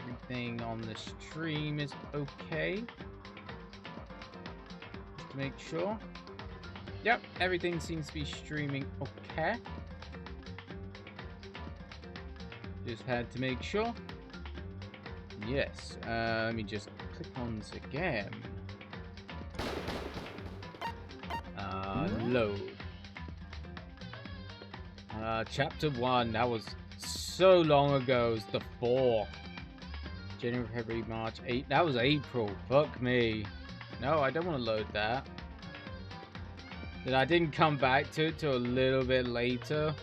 everything on the stream is okay. Just to make sure. Yep, everything seems to be streaming okay. Just had to make sure. Yes, let me just click on this again. Load. Chapter 1, that was so long ago. It was the 4th. January, February, March, 8. That was April. Fuck me. No, I don't want to load that. Then I didn't come back to it till a little bit later.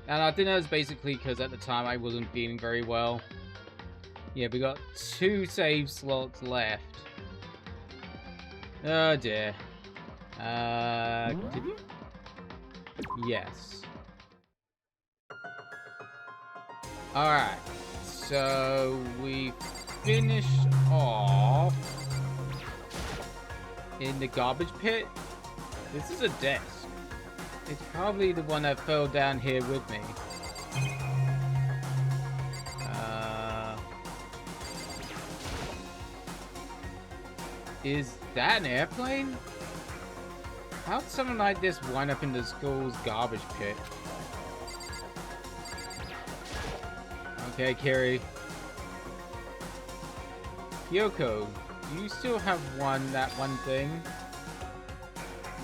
And I think that was basically because at the time I wasn't feeling very well. Yeah, we got 2 save slots left. Oh dear. Yes. Alright. So we finished off in the garbage pit. This is a desk. It's probably the one that fell down here with me. Is that an airplane? How'd someone like this wind up in the school's garbage pit? Okay, Kiri. Kyoko, you still have that one thing?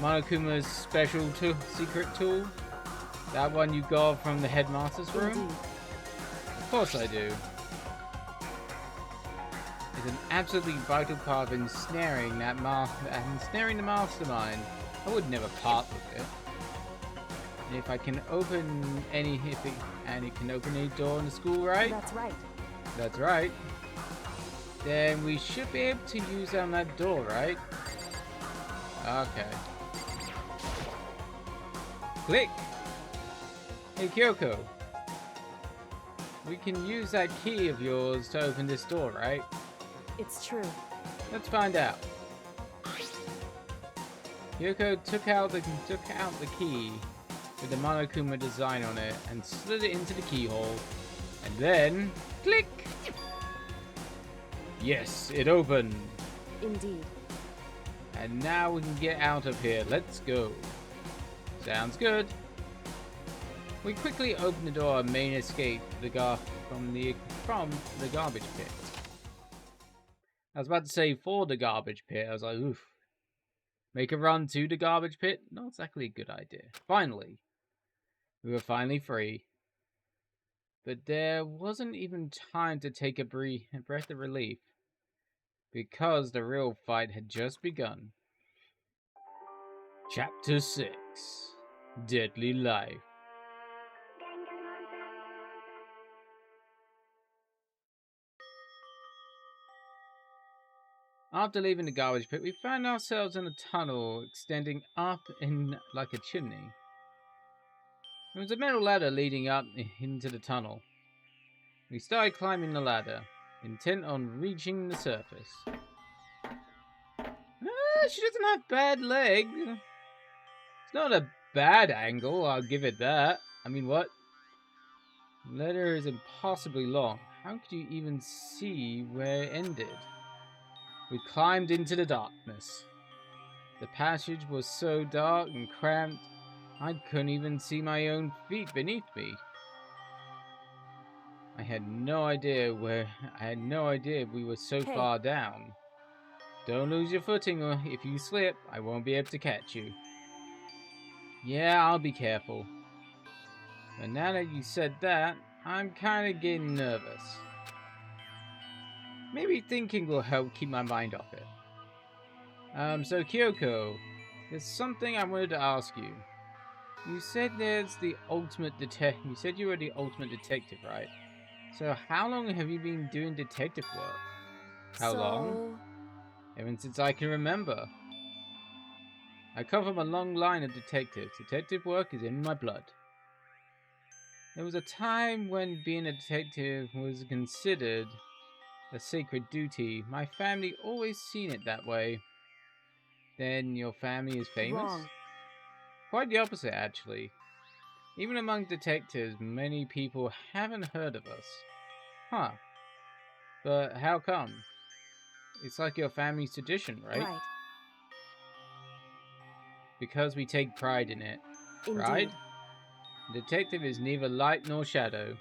Monokuma's special secret tool? That one you got from the headmaster's room? Of course I do. It's an absolutely vital part of ensnaring the mastermind. I would never part with it. And if I can open it can open any door in the school, right? That's right. That's right. Then we should be able to use that door, right? Okay. Click! Hey Kyoko. We can use that key of yours to open this door, right? It's true. Let's find out. Kyoko took out the key with the Monokuma design on it and slid it into the keyhole. And then, click! Yes, it opened. Indeed. And now we can get out of here. Let's go. Sounds good. We quickly open the door and main escape from the garbage pit. I was about to say for the garbage pit. I was like, oof. Make a run to the garbage pit? Not exactly a good idea. Finally. We were finally free. But there wasn't even time to take a breath of relief. Because the real fight had just begun. Chapter 6. Deadly Life. After leaving the garbage pit, we found ourselves in a tunnel extending up in like a chimney. There was a metal ladder leading up into the tunnel. We started climbing the ladder, intent on reaching the surface. She doesn't have bad legs. It's not a bad angle, I'll give it that. I mean, what? The ladder is impossibly long. How could you even see where it ended? We climbed into the darkness. The passage was so dark and cramped, I couldn't even see my own feet beneath me. I had no idea we were so far down. Don't lose your footing, or if you slip, I won't be able to catch you. Yeah, I'll be careful. But now that you said that, I'm kind of getting nervous. Maybe thinking will help keep my mind off it. So Kyoko, there's something I wanted to ask you. You said you were the ultimate detective, right? So how long have you been doing detective work? How long? Ever since I can remember. I come from a long line of detectives. Detective work is in my blood. There was a time when being a detective was considered a sacred duty. My family always seen it that way. Then your family is famous? Wrong. Quite the opposite, actually. Even among detectives, many people haven't heard of us. Huh. But how come? It's like your family's tradition, right? Right. Because we take pride in it. Indeed. Pride? The detective is neither light nor shadow.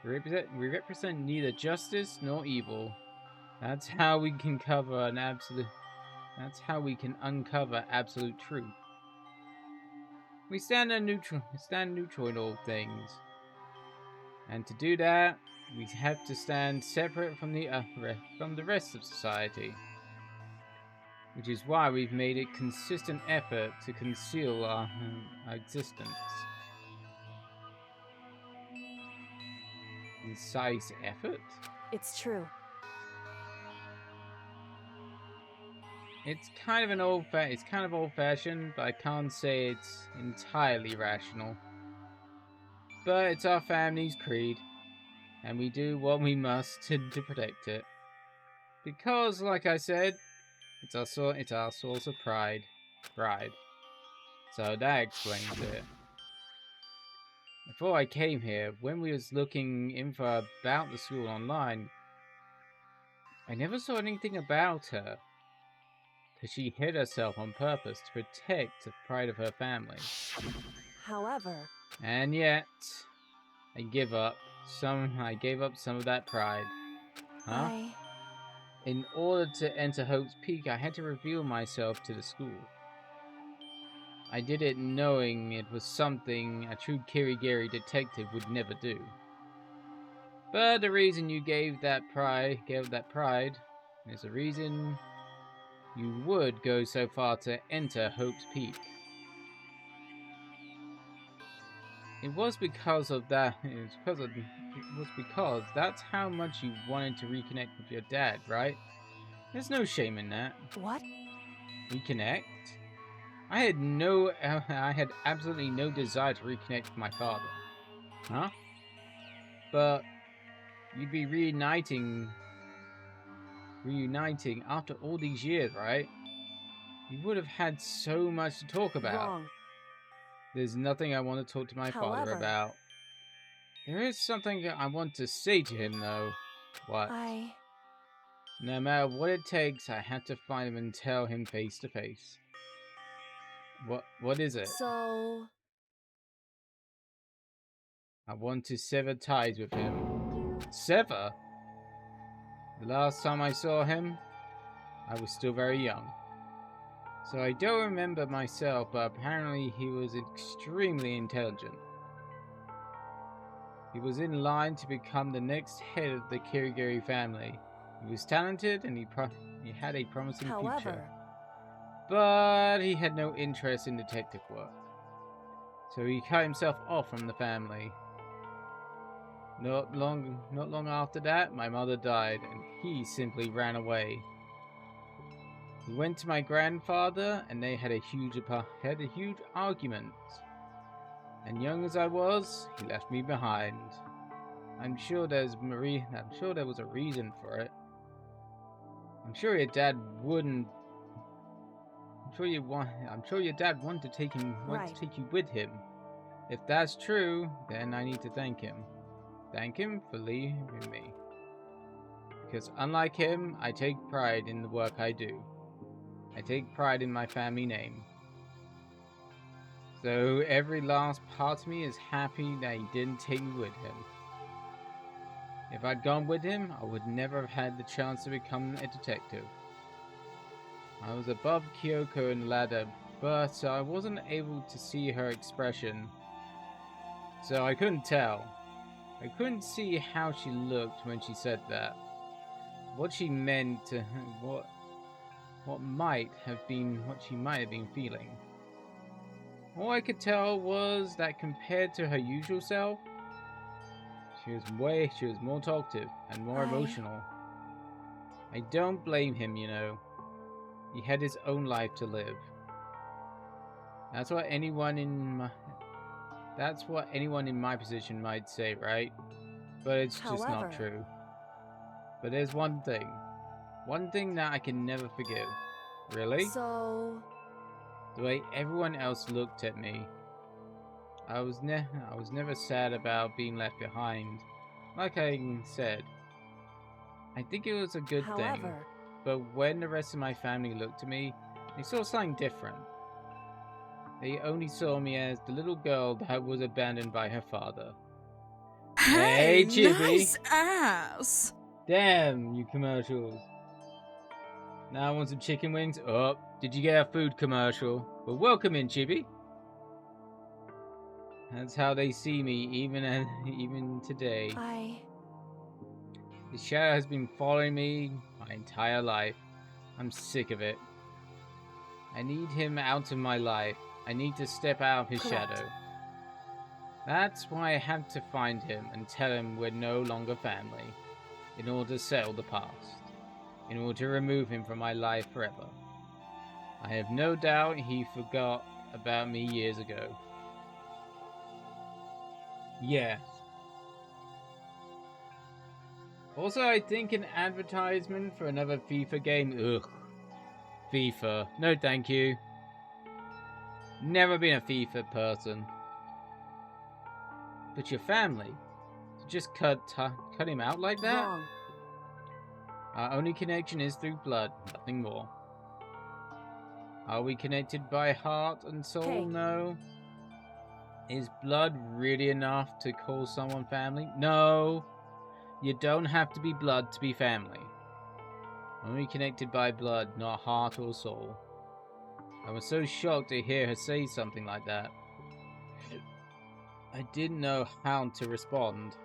We represent neither justice nor evil. That's how we can That's how we can uncover absolute truth. We stand neutral in all things. And to do that, we have to stand separate from the rest of society. Which is why we've made a consistent effort to conceal our existence. Concise effort? It's true. It's kind of old-fashioned, but I can't say it's entirely rational. But it's our family's creed, and we do what we must to protect it. Because, like I said, it's our source of pride. So that explains it. Before I came here, when we was looking info about the school online, I never saw anything about her. That she hid herself on purpose to protect the pride of her family. However... And yet, I gave up some of that pride. Huh? In order to enter Hope's Peak, I had to reveal myself to the school. I did it knowing it was something a true Kirigiri detective would never do. But the reason you gave that pride is the reason you would go so far to enter Hope's Peak. It was because that's how much you wanted to reconnect with your dad, right? There's no shame in that. What? Reconnect? I had absolutely no desire to reconnect with my father. Huh? But you'd be reuniting after all these years, right? You would have had so much to talk about. Wrong. There's nothing I want to talk to my father about. There is something I want to say to him, though. What? No matter what it takes, I have to find him and tell him face to face. What is it? So... I want to sever ties with him. Sever? The last time I saw him, I was still very young. So I don't remember myself, but apparently he was extremely intelligent. He was in line to become the next head of the Kirigiri family. He was talented and he had a promising future. But he had no interest in detective work. So he cut himself off from the family. Not long after that, my mother died and he simply ran away. He went to my grandfather and they had a huge argument. And young as I was, he left me behind. I'm sure there was a reason for it. I'm sure your dad wanted to take you with him. If that's true, then I need to thank him. Thank him for leaving me. Because unlike him, I take pride in the work I do. I take pride in my family name. So every last part of me is happy that he didn't take me with him. If I'd gone with him, I would never have had the chance to become a detective. I was above Kyoko in the ladder, but I wasn't able to see her expression. So I couldn't tell. I couldn't see how she looked when she said that. What she meant, what she might have been feeling. All I could tell was that compared to her usual self, she was more talkative and more emotional. I don't blame him, you know. He had his own life to live. That's what anyone in my position might say, right? But it's just not true. But there's one thing that I can never forgive. Really? So... The way everyone else looked at me. I was never sad about being left behind. Like I said, I think it was a good thing. However, But when the rest of my family looked at me, they saw something different. They only saw me as the little girl that was abandoned by her father. Hey, Chibi! Nice ass! Damn, you commercials. Now I want some chicken wings. Oh, did you get a food commercial? Well, welcome in, Chibi. That's how they see me, even today. The shadow has been following me my entire life. I'm sick of it. I need him out of my life. I need to step out of his shadow. That's why I have to find him and tell him we're no longer family, in order to settle the past, in order to remove him from my life forever. I have no doubt he forgot about me years ago. Yeah. Also, I think an advertisement for another FIFA game. Ugh. FIFA. No thank you. Never been a FIFA person. But your family? To just cut him out like that? Wrong. Our only connection is through blood, nothing more. Are we connected by heart and soul? Hey. No. Is blood really enough to call someone family? No. You don't have to be blood to be family. Only connected by blood, not heart or soul. I was so shocked to hear her say something like that. I didn't know how to respond.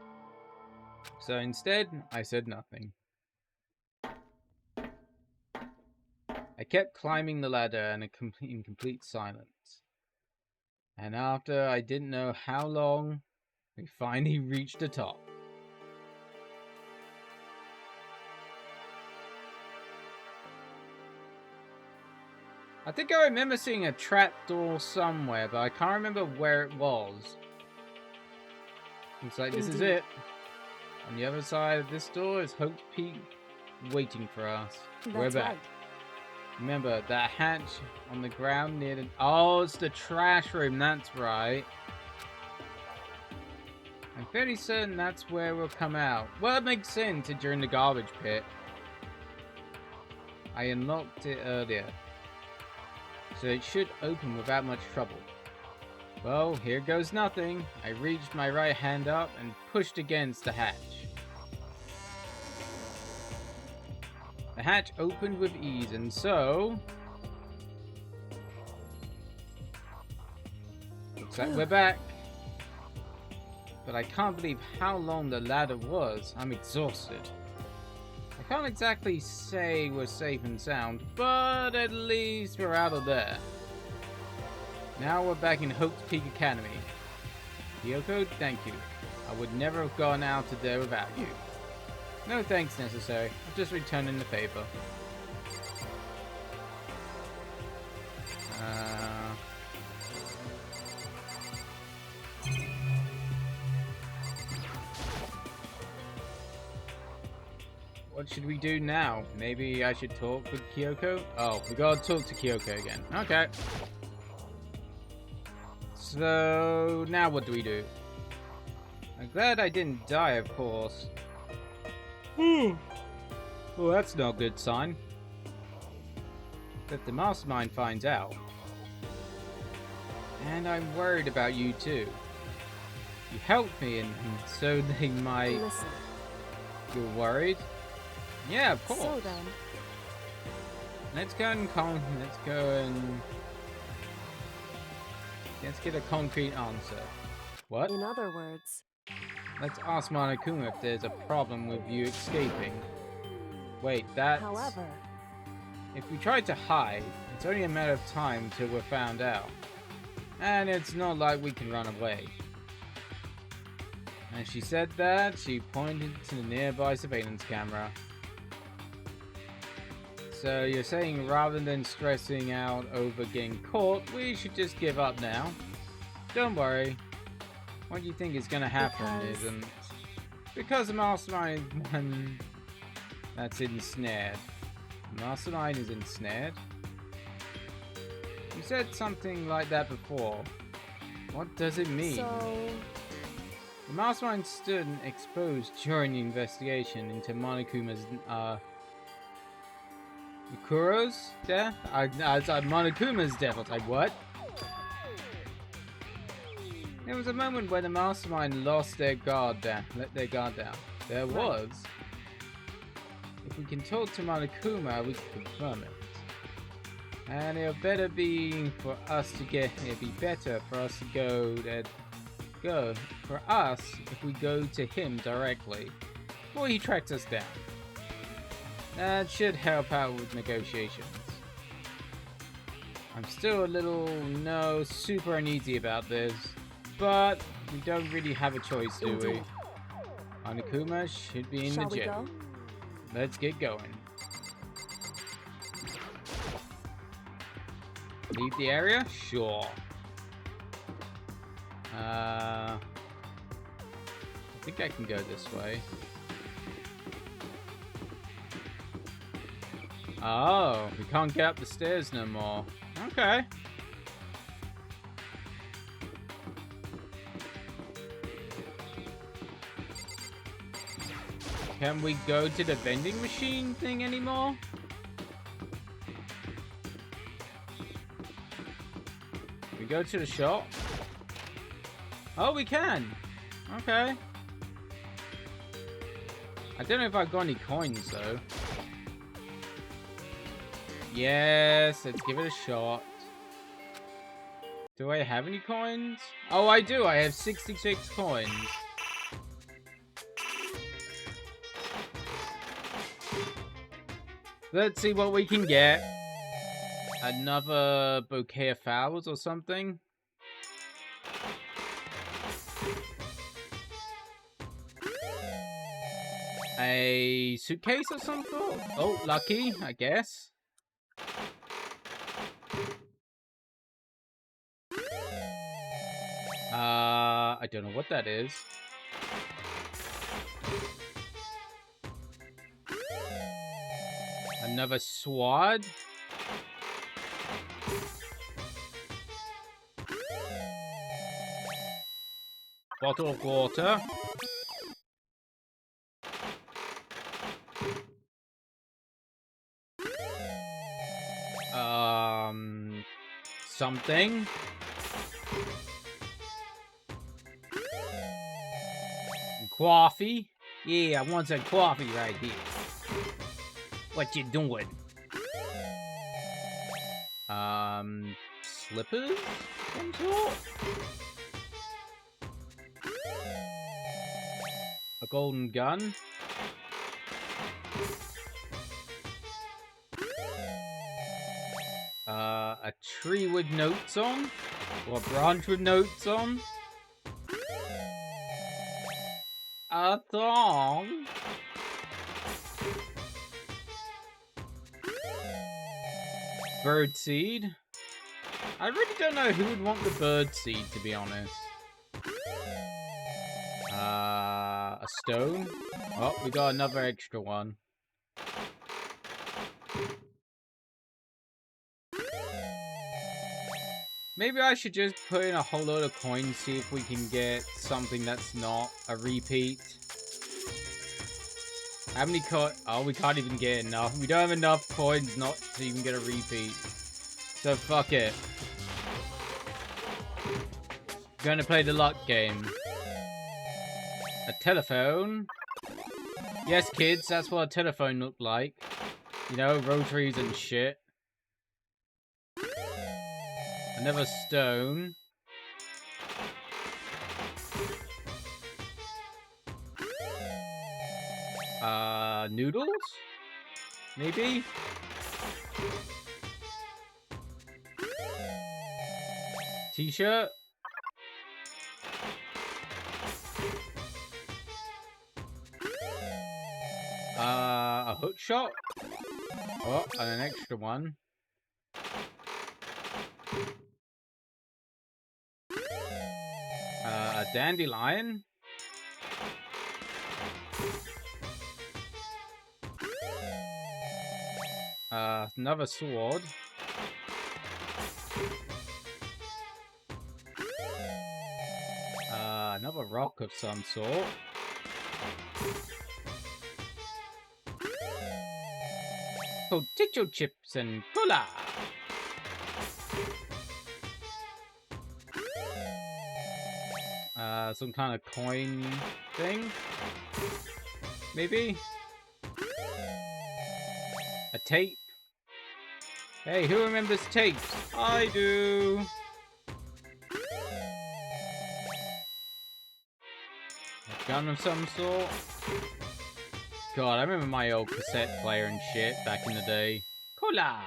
So instead, I said nothing. I kept climbing the ladder in complete silence. And after I didn't know how long, we finally reached the top. I think I remember seeing a trapdoor somewhere, but I can't remember where it was. Looks like this is it. On the other side of this door is Hope Peak waiting for us. We're back. Right. Remember, that hatch on the ground near the... Oh, it's the trash room, that's right. I'm fairly certain that's where we'll come out. Well, it makes sense during the garbage pit. I unlocked it earlier, so it should open without much trouble. Well, here goes nothing. I reached my right hand up and pushed against the hatch. The hatch opened with ease, and so... looks like we're back. But I can't believe how long the ladder was. I'm exhausted. I can't exactly say we're safe and sound, but at least we're out of there. Now we're back in Hope's Peak Academy. Kyoko, thank you. I would never have gone out of there without you. No thanks necessary. I'm just returning the favor. What should we do now? Maybe I should talk with Kyoko? Oh, we gotta talk to Kyoko again. Okay. So, now what do we do? I'm glad I didn't die, of course. Well, that's not a good sign. If the mastermind finds out. And I'm worried about you too. You helped me, and so they might... Listen. You're worried? Yeah, of course. So then, Let's get a concrete answer. What? in other words, Let's ask Monokuma if there's a problem with you escaping. Wait, that's... however, If we try to hide, it's only a matter of time till we're found out. And it's not like we can run away. As she said that, she pointed to the nearby surveillance camera. So you're saying rather than stressing out over getting caught, we should just give up now? Don't worry. What do you think is going to happen isn't... Because the mastermind is one that's ensnared. The mastermind is ensnared? You said something like that before. What does it mean? So, The mastermind stood exposed during the investigation into Monokuma's, Mukuro's death? Monokuma's death. I was like, what? There was a moment where the mastermind lost their guard down, let their guard down. There was. If we can talk to Monokuma, we can confirm it. And it'll better be for us to get. It'd be better for us to go for us if we go to him directly before he tracks us down. That should help out with negotiations. I'm still a little super uneasy about this, but we don't really have a choice, do we? Monokuma should be in shall the we gym. go? Let's get going. Leave the area? Sure. I think I can go this way. Oh, we can't get up the stairs no more. Okay. Can we go to the vending machine thing anymore? We go to the shop? Oh, we can. Okay. I don't know if I've got any coins, though. Yes, let's give it a shot. Do I have any coins? Oh, I do. I have 66 coins. Let's see what we can get. Another bouquet of flowers or something. A suitcase or some sort? Oh, lucky, I guess. I don't know what that is. Another sword. Bottle of water. Something. Coffee. Yeah, I want some coffee right here. What you doing? Slippers? Some sort? A golden gun? A tree with notes on? Or a branch with notes on? A thong? Birdseed? I really don't know who would want the birdseed, to be honest. A stone? Oh, we got another extra one. Maybe I should just put in a whole load of coins, see if we can get something that's not a repeat. How many oh, we can't even get enough. We don't have enough coins not to even get a repeat. So fuck it. Gonna play the luck game. A telephone. Yes, kids, that's what a telephone looked like. You know, rotaries and shit. Another stone. Noodles? Maybe? T-shirt? A hook shot? Oh, and an extra one. A dandelion? Another sword. rock of some sort. Potato chips and cola. Some kind of coin thing? Maybe? A tape? Hey, who remembers tapes? I do! A gun of some sort? God, I remember my old cassette player and shit back in the day. Cola!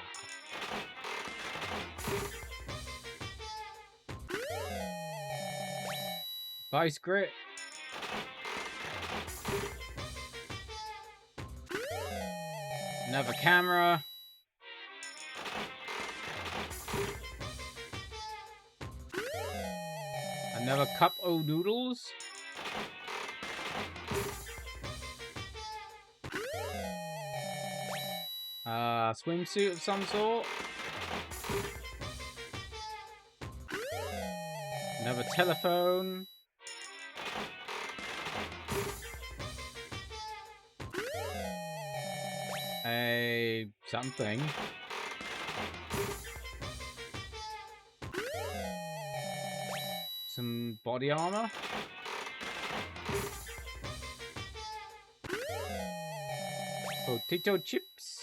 Vice grip. Another camera. Another cup of noodles. Swimsuit of some sort. Another telephone. A something. Some body armor. Potato chips.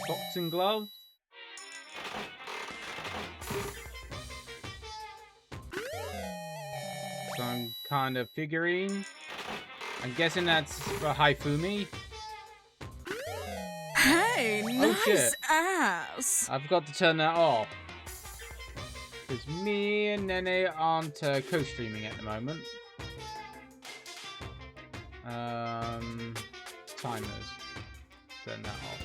Boxing gloves. Some kind of figurine. I'm guessing that's for Haifumi. Hey, nice shit. ass. I forgot to turn that off. Because me and Nene aren't co-streaming at the moment. Timers. Turn that off.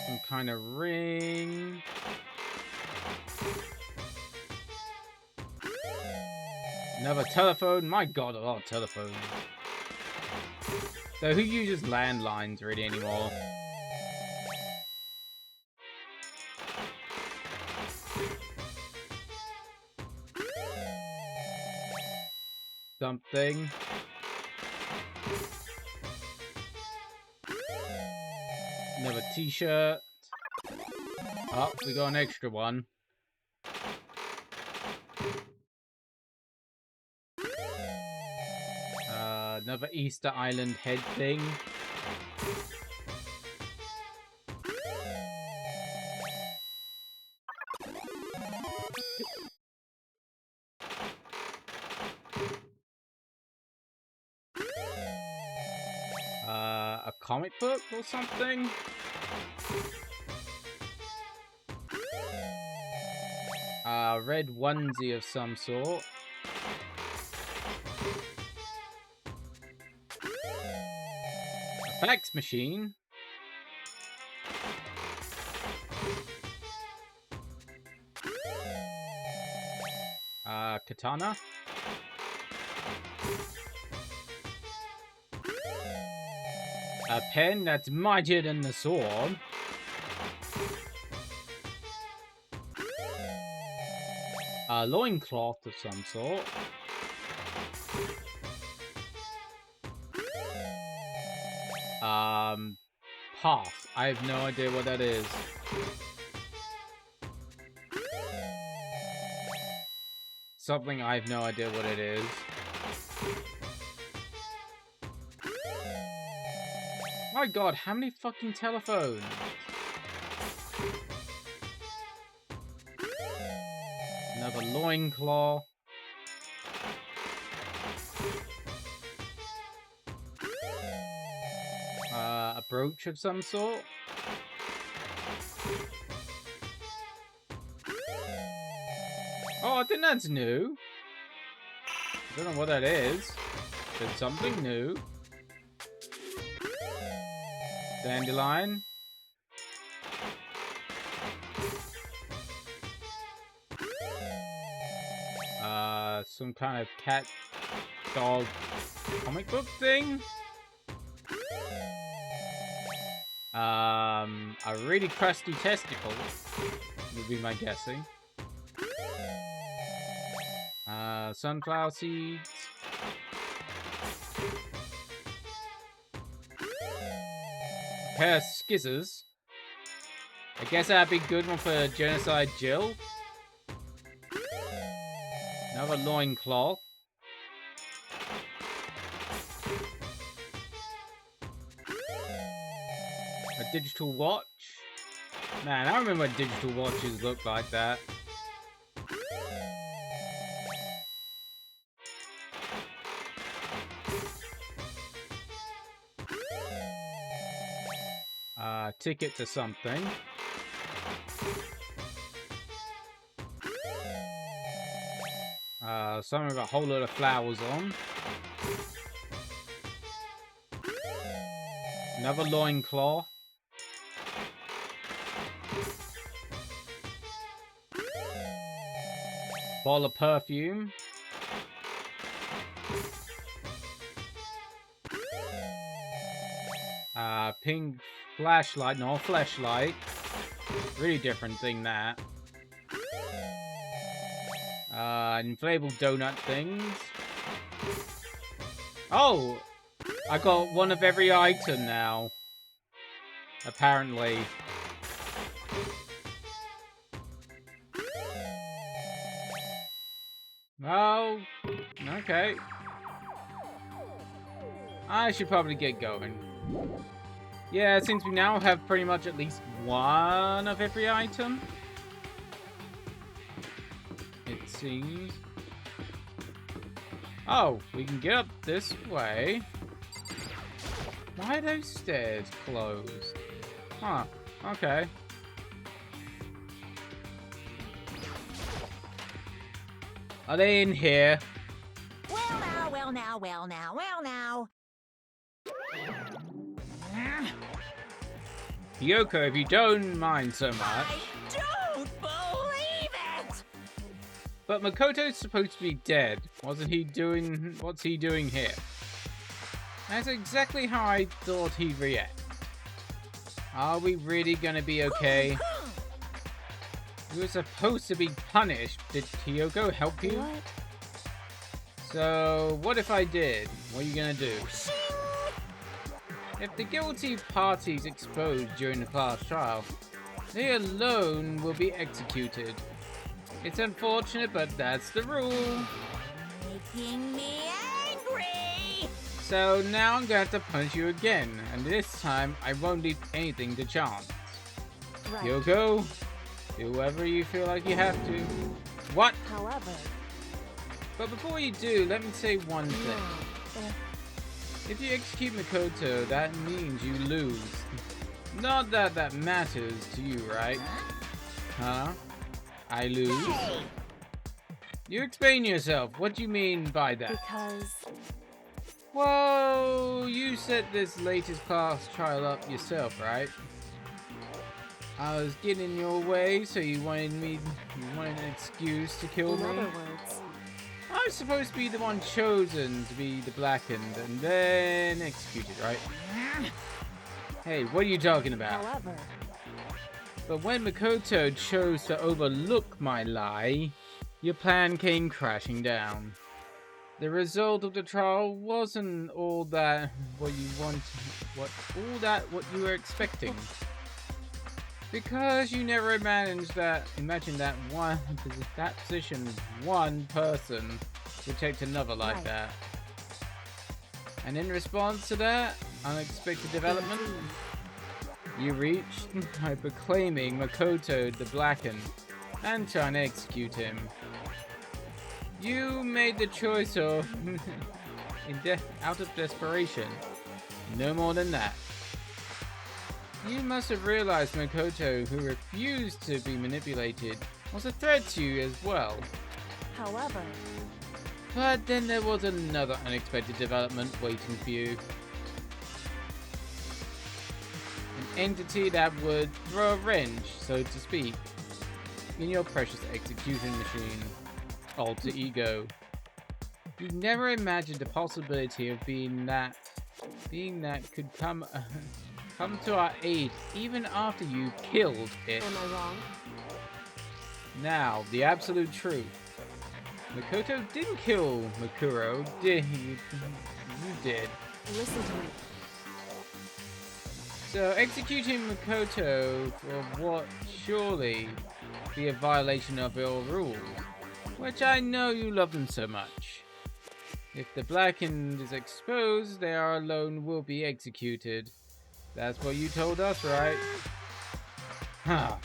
Some kind of ring. Another telephone. My god, a lot of telephones. So who uses landlines really anymore? Something. Another t-shirt. Oh, we got an extra one. Another Easter Island head thing. A comic book or something? Red onesie of some sort. A fax machine. Katana. A pen that's mightier than the sword. A loincloth of some sort. Pass. I have no idea what that is. Something I have no idea what it is. My god, how many fucking telephones? Another loincloth. A brooch of some sort. Oh, I think that's new. I don't know what that is. It's something new. Dandelion. some kind of cat dog comic book thing. A really crusty testicle would be my guessing. Sunflower seeds. A pair of skizzers. I guess that'd be a good one for Genocide Jill. Another loincloth. A digital watch. Man, I remember when digital watches looked like that. Ticket to something. Something with a whole lot of flowers on. Another loincloth. Bottle of perfume. Pink flashlight, no, flashlight. Really different thing, that. Inflatable donut things. Oh! I got one of every item now. Apparently. Oh, okay. I should probably get going. Yeah, since we now have pretty much at least one of every item. It seems. Oh, we can get up this way. Why are those stairs closed? Huh, okay. Are they in here? Well now, well now, well now, well now. Yoko, if you don't mind so much. I don't believe it! But Makoto's supposed to be dead. What's he doing here? That's exactly how I thought he'd react. Are we really gonna be okay? You were supposed to be punished. Did Kyoko help you? What? So, what if I did? What are you gonna do? If the guilty party's exposed during the class trial, they alone will be executed. It's unfortunate, but that's the rule. Making me angry! So now I'm gonna have to punish you again, and this time I won't leave anything to chance. Right. Kyoko, do whatever you feel like you have to. What? However, But before you do, let me say one thing. If you execute Makoto, that means you lose. Not that that matters to you, right? Huh? I lose? Hey! You explain yourself. What do you mean by that? because Whoa, you set this latest class trial up yourself, right? I was getting in your way, so you wanted an excuse to kill in me? other words, I was supposed to be the one chosen to be the blackened and then executed, right? Hey, what are you talking about? however, But when Makoto chose to overlook my lie, your plan came crashing down. The result of the trial wasn't all that what you wanted, what you were expecting. Because you never imagined that position one person would take to another like Right. that. And in response to that unexpected development, you reached by proclaiming Makoto the Blackened and trying to execute him. You made the choice of out of desperation. No more than that. You must have realized Makoto, who refused to be manipulated, was a threat to you as well. however, But then there was another unexpected development waiting for you. An entity that would throw a wrench, so to speak, in your precious execution machine. Alter Ego. You never imagined the possibility of being that could come to our aid even after you killed it. Am I wrong? Now, the absolute truth. Makoto didn't kill Makuro, did he? You did. Listen to me. So executing Makoto for what surely be a violation of your rules, which I know you love them so much. If the blackened is exposed, they are alone will be executed. That's what you told us, right? Huh.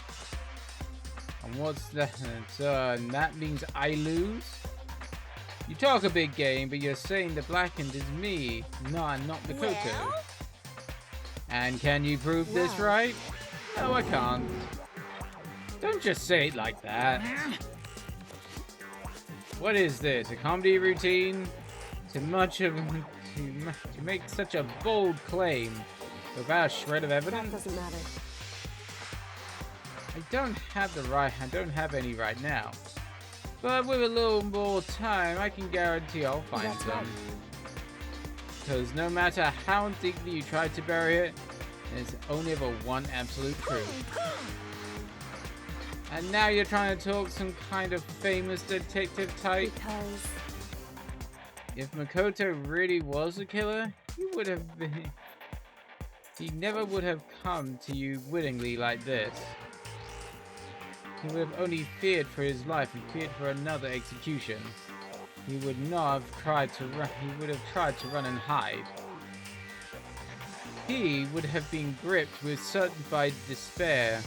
And what's that? And that means I lose? You talk a big game, but you're saying the blackened is me, not Makoto. Well? And can you prove this Wow. right? No, I can't. Don't just say it like that. What is this? A comedy routine? To make such a bold claim without a shred of That evidence? doesn't matter. I don't have any right now. But with a little more time, I can guarantee I'll find That's some. right. Because no matter how deeply you try to bury it, there's only ever one absolute truth. And now you're trying to talk some kind of famous detective type? Because If Makoto really was a killer, he would have been... He never would have come to you willingly like this. He would have only feared for his life and feared for another execution. He would not have tried to run. He would have tried to run and hide. He would have been gripped with certified despair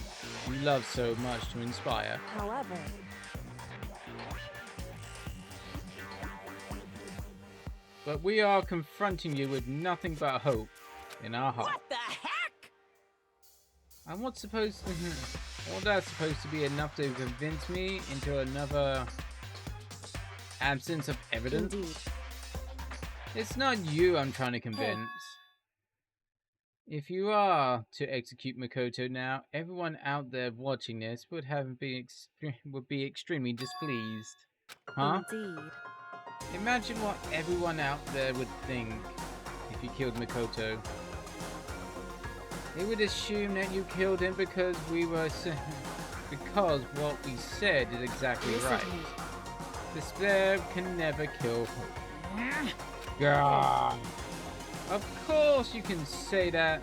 you love so much to inspire. however, But we are confronting you with nothing but hope in our heart. What the heck? And what's supposed to... All that's supposed to be enough to convince me into another absence of evidence? indeed. It's not you I'm trying to convince. If you are to execute Makoto now, everyone out there watching this would be extremely displeased. Huh? Indeed. Imagine what everyone out there would think if you killed Makoto. They would assume that you killed him because because what we said is exactly Listen right. to me. Despair can never kill. God. Of course you can say that.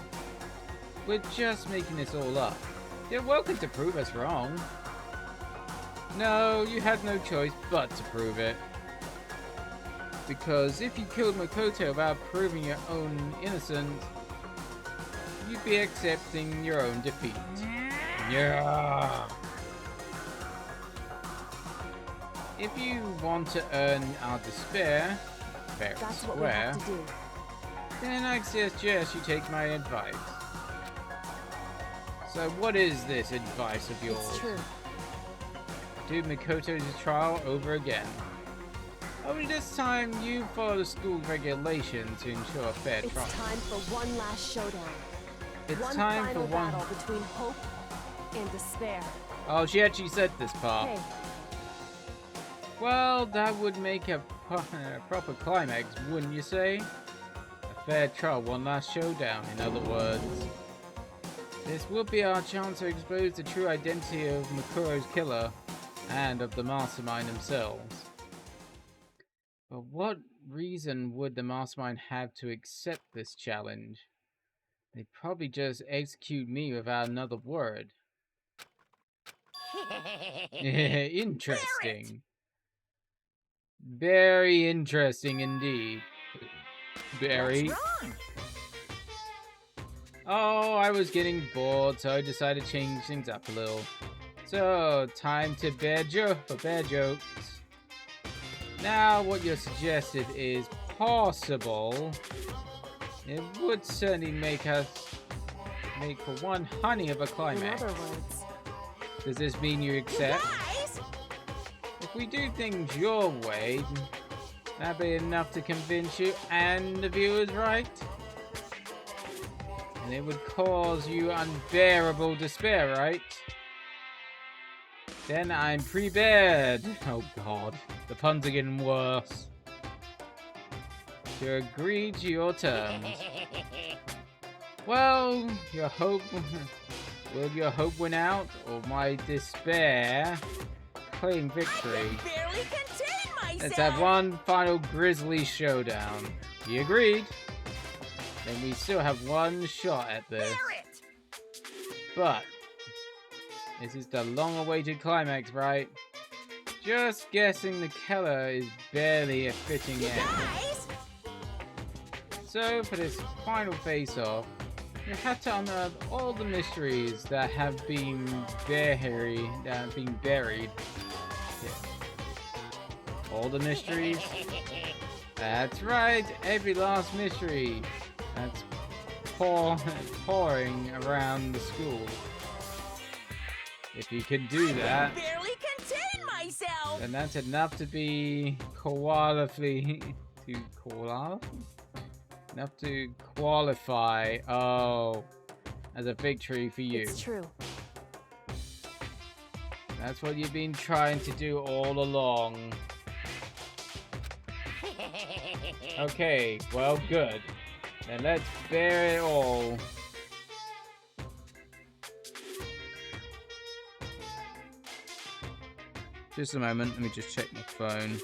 We're just making this all up. You're welcome to prove us wrong. No, you had no choice but to prove it. Because if you killed Makoto without proving your own innocence, you'd be accepting your own defeat. Yeah. If you want to earn our despair, fair and That's what we square, have to do. then I suggest you take my advice. So what is this advice of yours? It's true. Do Makoto's trial over again. Only this time you follow the school regulations to ensure a fair It's trial. time for one last showdown. It's One time for final one... battle between hope and despair. Oh, she actually said this part. Hey, Well, that would make a proper climax, wouldn't you say? A fair trial, one last showdown, in other words. This would be our chance to expose the true identity of Makuro's killer and of the mastermind themselves. But what reason would the mastermind have to accept this challenge? They'd probably just execute me without another word. Interesting. Very interesting indeed. Very. What's wrong? Oh, I was getting bored, so I decided to change things up a little. So, time to bear jokes. Now, what you're suggested is possible. It would certainly make for one honey of a in climax. other words, Does this mean you accept? Guys? If we do things your way, that'd be enough to convince you and the viewers, right? And it would cause you unbearable despair, right? Then I'm prepared. Oh god, the puns are getting worse. to agree to your terms. Well, your hope... Will your hope win out, or my despair claim victory? Barely contain myself. Let's have one final grisly showdown. You agreed? Then we still have one shot at this. Bear it. But this is the long-awaited climax, right? Just guessing the Keller is barely a fitting end. Guys, So for this final face-off, you have to unearth all the mysteries that have been buried. Yeah. All the mysteries. That's right, every last mystery that's pouring around the school. If you can do that, barely contain myself. then that's enough to be qualify. Enough to qualify. Oh, as a victory for you. It's true. That's what you've been trying to do all along. Okay, well, good. Then let's bear it all. Just a moment, let me just check my phone.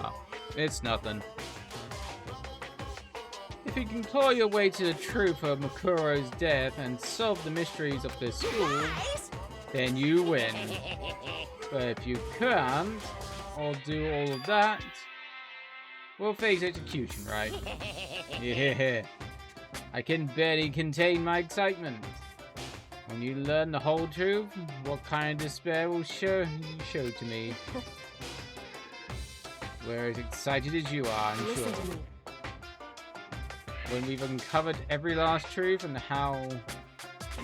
Oh, it's nothing. If you can claw your way to the truth of Makuro's death and solve the mysteries of this school, Guys, then you win. But if you can't, or do all of that, we'll face execution, right? Yeah. I can barely contain my excitement. When you learn the whole truth, what kind of despair will show to me? We're as excited as you are, I'm Listen sure. to me. When we've uncovered every last truth, and how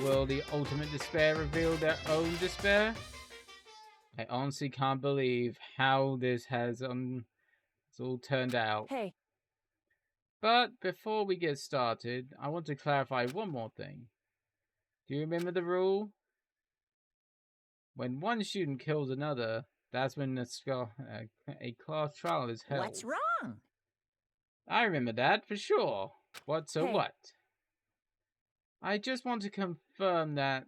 will the ultimate despair reveal their own despair? I honestly can't believe how this has it's all turned out. Hey, But before we get started, I want to clarify one more thing. Do you remember the rule? When one student kills another, that's when a class trial is held. what's wrong? I remember that for sure. So Hey. what? I just want to confirm that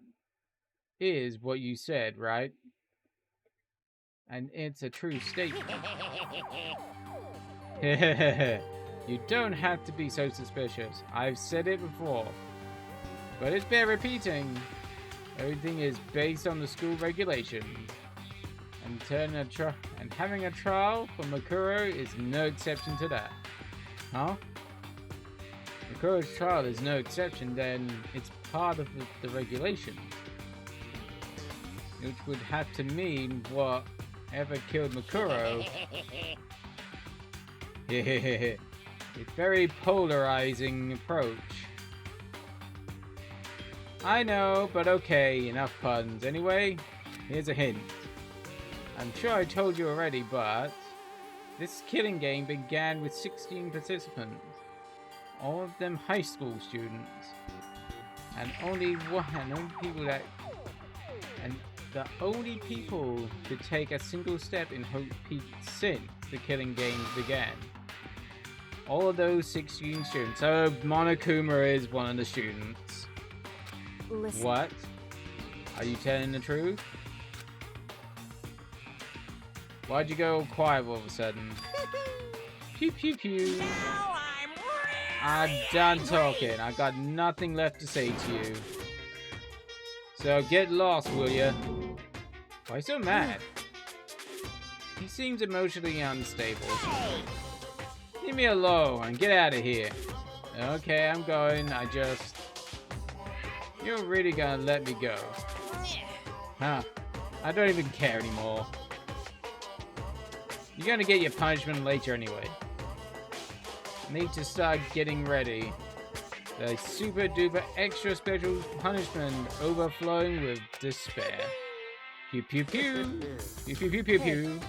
is what you said, right? And it's a true statement. You don't have to be so suspicious. I've said it before. But it's bear repeating. Everything is based on the school regulations. And having a trial for Makuro is no exception to that. Huh? Makuro's trial is no exception, then it's part of the regulations. Which would have to mean whatever killed Makuro. It's very polarizing approach. I know, but okay, enough puns. Anyway, here's a hint. I'm sure I told you already, but this killing game began with 16 participants. All of them high school students. And the only people to take a single step in Hope Peak since the killing games began. All of those 16 students. So Monokuma is one of the students. listen. What? Are you telling the truth? Why'd you go all quiet all of a sudden? Pew pew pew. Now I'm I'm done talking. I got nothing left to say to you. So get lost, will ya? Why so mad? He seems emotionally unstable. Leave me alone and get out of here. Okay, I'm going. You're really gonna let me go? Huh? I don't even care anymore. You're gonna get your punishment later anyway. Need to start getting ready. The super duper extra special punishment overflowing with despair. Pew pew pew. Pew pew pew pew pew.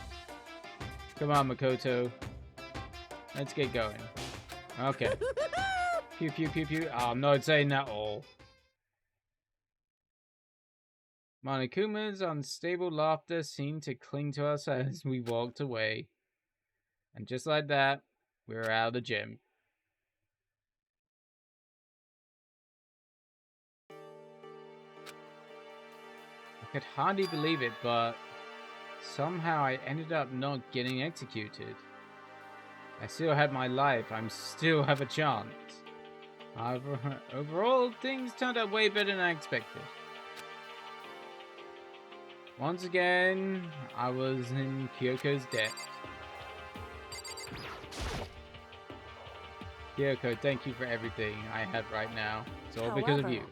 Come on, Makoto. Let's get going. Okay. Pew pew pew pew. Oh, I'm not saying that all. Monokuma's unstable laughter seemed to cling to us as we walked away. And just like that, we were out of the gym. I could hardly believe it, but somehow I ended up not getting executed. I still had my life. I still have a chance. However, overall, things turned out way better than I expected. Once again, I was in Kyoko's debt. Kyoko, thank you for everything I have right now. It's all because of you.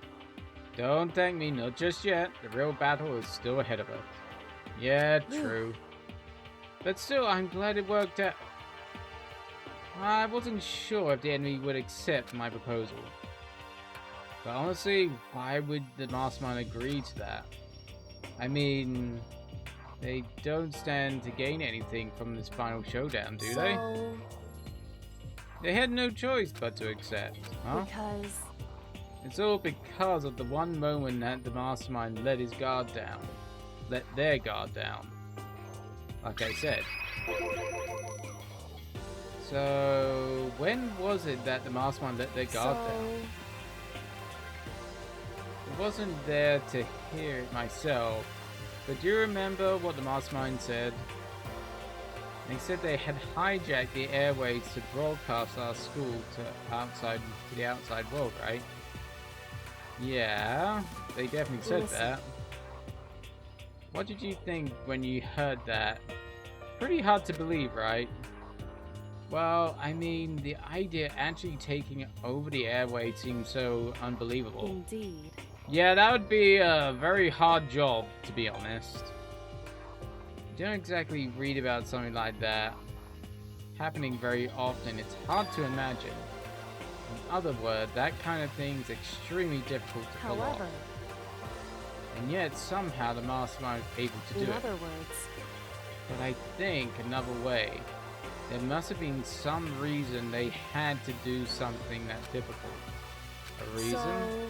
Don't thank me, not just yet. The real battle is still ahead of us. Yeah, true. But still, I'm glad it worked out. I wasn't sure if the enemy would accept my proposal. But honestly, why would the mastermind agree to that? I mean, they don't stand to gain anything from this final showdown, do they? They had no choice but to accept, huh? Because... It's all because of the one moment that the mastermind let his guard down. Let their guard down. Like I said. So, when was it that the mastermind let their guard down? I wasn't there to hear it myself, but do you remember what the mastermind said? They said they had hijacked the airways to broadcast our school to the outside world, right? Yeah, they definitely said that. What did you think when you heard that? Pretty hard to believe, right? Well, I mean, the idea actually taking over the airway seems so unbelievable. Indeed. Yeah, that would be a very hard job, to be honest. You don't exactly read about something like that happening very often. It's hard to imagine. In other words, that kind of thing is extremely difficult to pull off. And yet, somehow, the mastermind was able to do it. In other words. But I think another way. There must have been some reason they had to do something that difficult. A reason? So...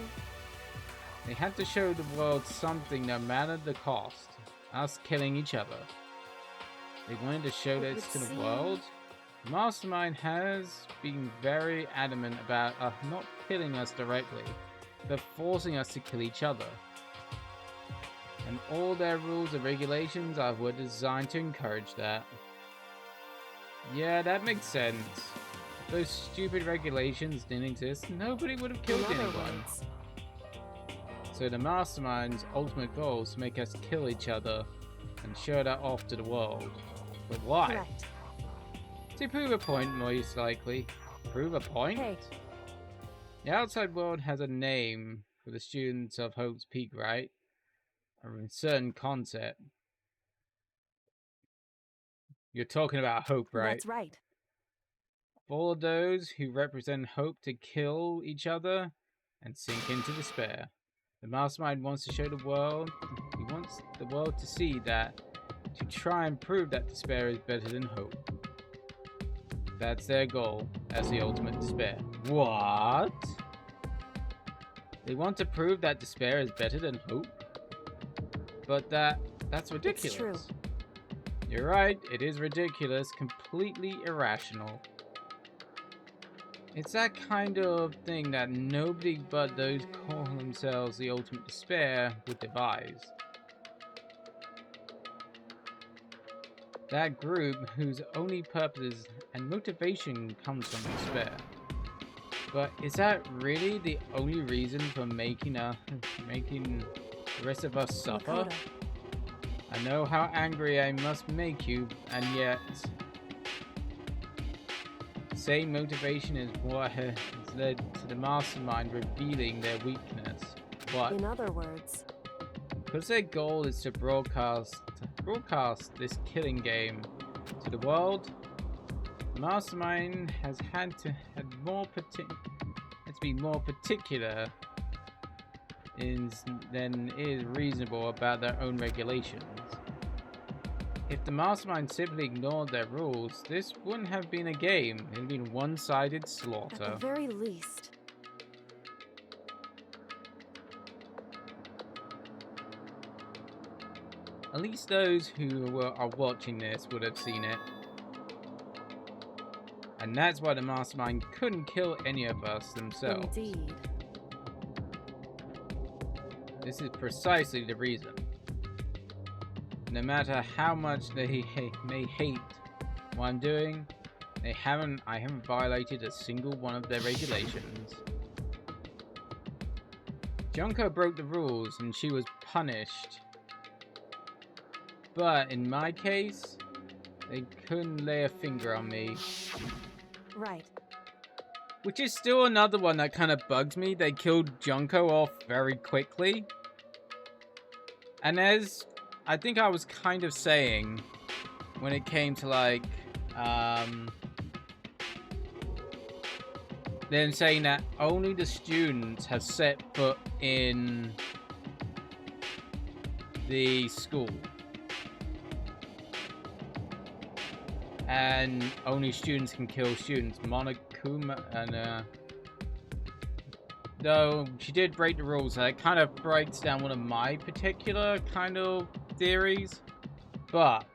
They had to show the world something no matter the cost. Us killing each other. They wanted to show this to the world. The mastermind has been very adamant about not killing us directly, but forcing us to kill each other. And all their rules and regulations were designed to encourage that. Yeah, that makes sense. If those stupid regulations didn't exist, nobody would have killed anyone. So the mastermind's ultimate goal is to make us kill each other and show that off to the world. But why? Correct. To prove a point, most likely. Prove a point? Hey. The outside world has a name for the students of Hope's Peak, right? A certain concept. You're talking about hope, right? That's right. For those who represent hope to kill each other and sink into despair. The mastermind wants to show the world, he wants the world to see that, to try and prove that despair is better than hope. That's their goal, as the ultimate despair. What? They want to prove that despair is better than hope? But that's ridiculous. It's true. You're right, it is ridiculous, completely irrational. It's that kind of thing that nobody but those who call themselves the ultimate despair would devise. That group whose only purpose and motivation comes from despair. But is that really the only reason for making the rest of us suffer? I know how angry I must make you, and yet... Same motivation is what has led to the mastermind revealing their weakness. What? In other words... Because their goal is to broadcast this killing game to the world, the mastermind has had to be more particular than is reasonable about their own regulations. If the mastermind simply ignored their rules, this wouldn't have been a game. It would have been one-sided slaughter. At the very least... At least those who are watching this would have seen it. And that's why the mastermind couldn't kill any of us themselves. Indeed. This is precisely the reason. No matter how much they may hate what I'm doing, I haven't violated a single one of their regulations. Junko broke the rules and she was punished. But in my case, they couldn't lay a finger on me. Right. Which is still another one that kind of bugs me. They killed Junko off very quickly. And as I think I was kind of saying when it came to like them saying that only the students have set foot in the school. And only students can kill students. Monokuma and though she did break the rules, that kind of breaks down one of my particular kind of theories. But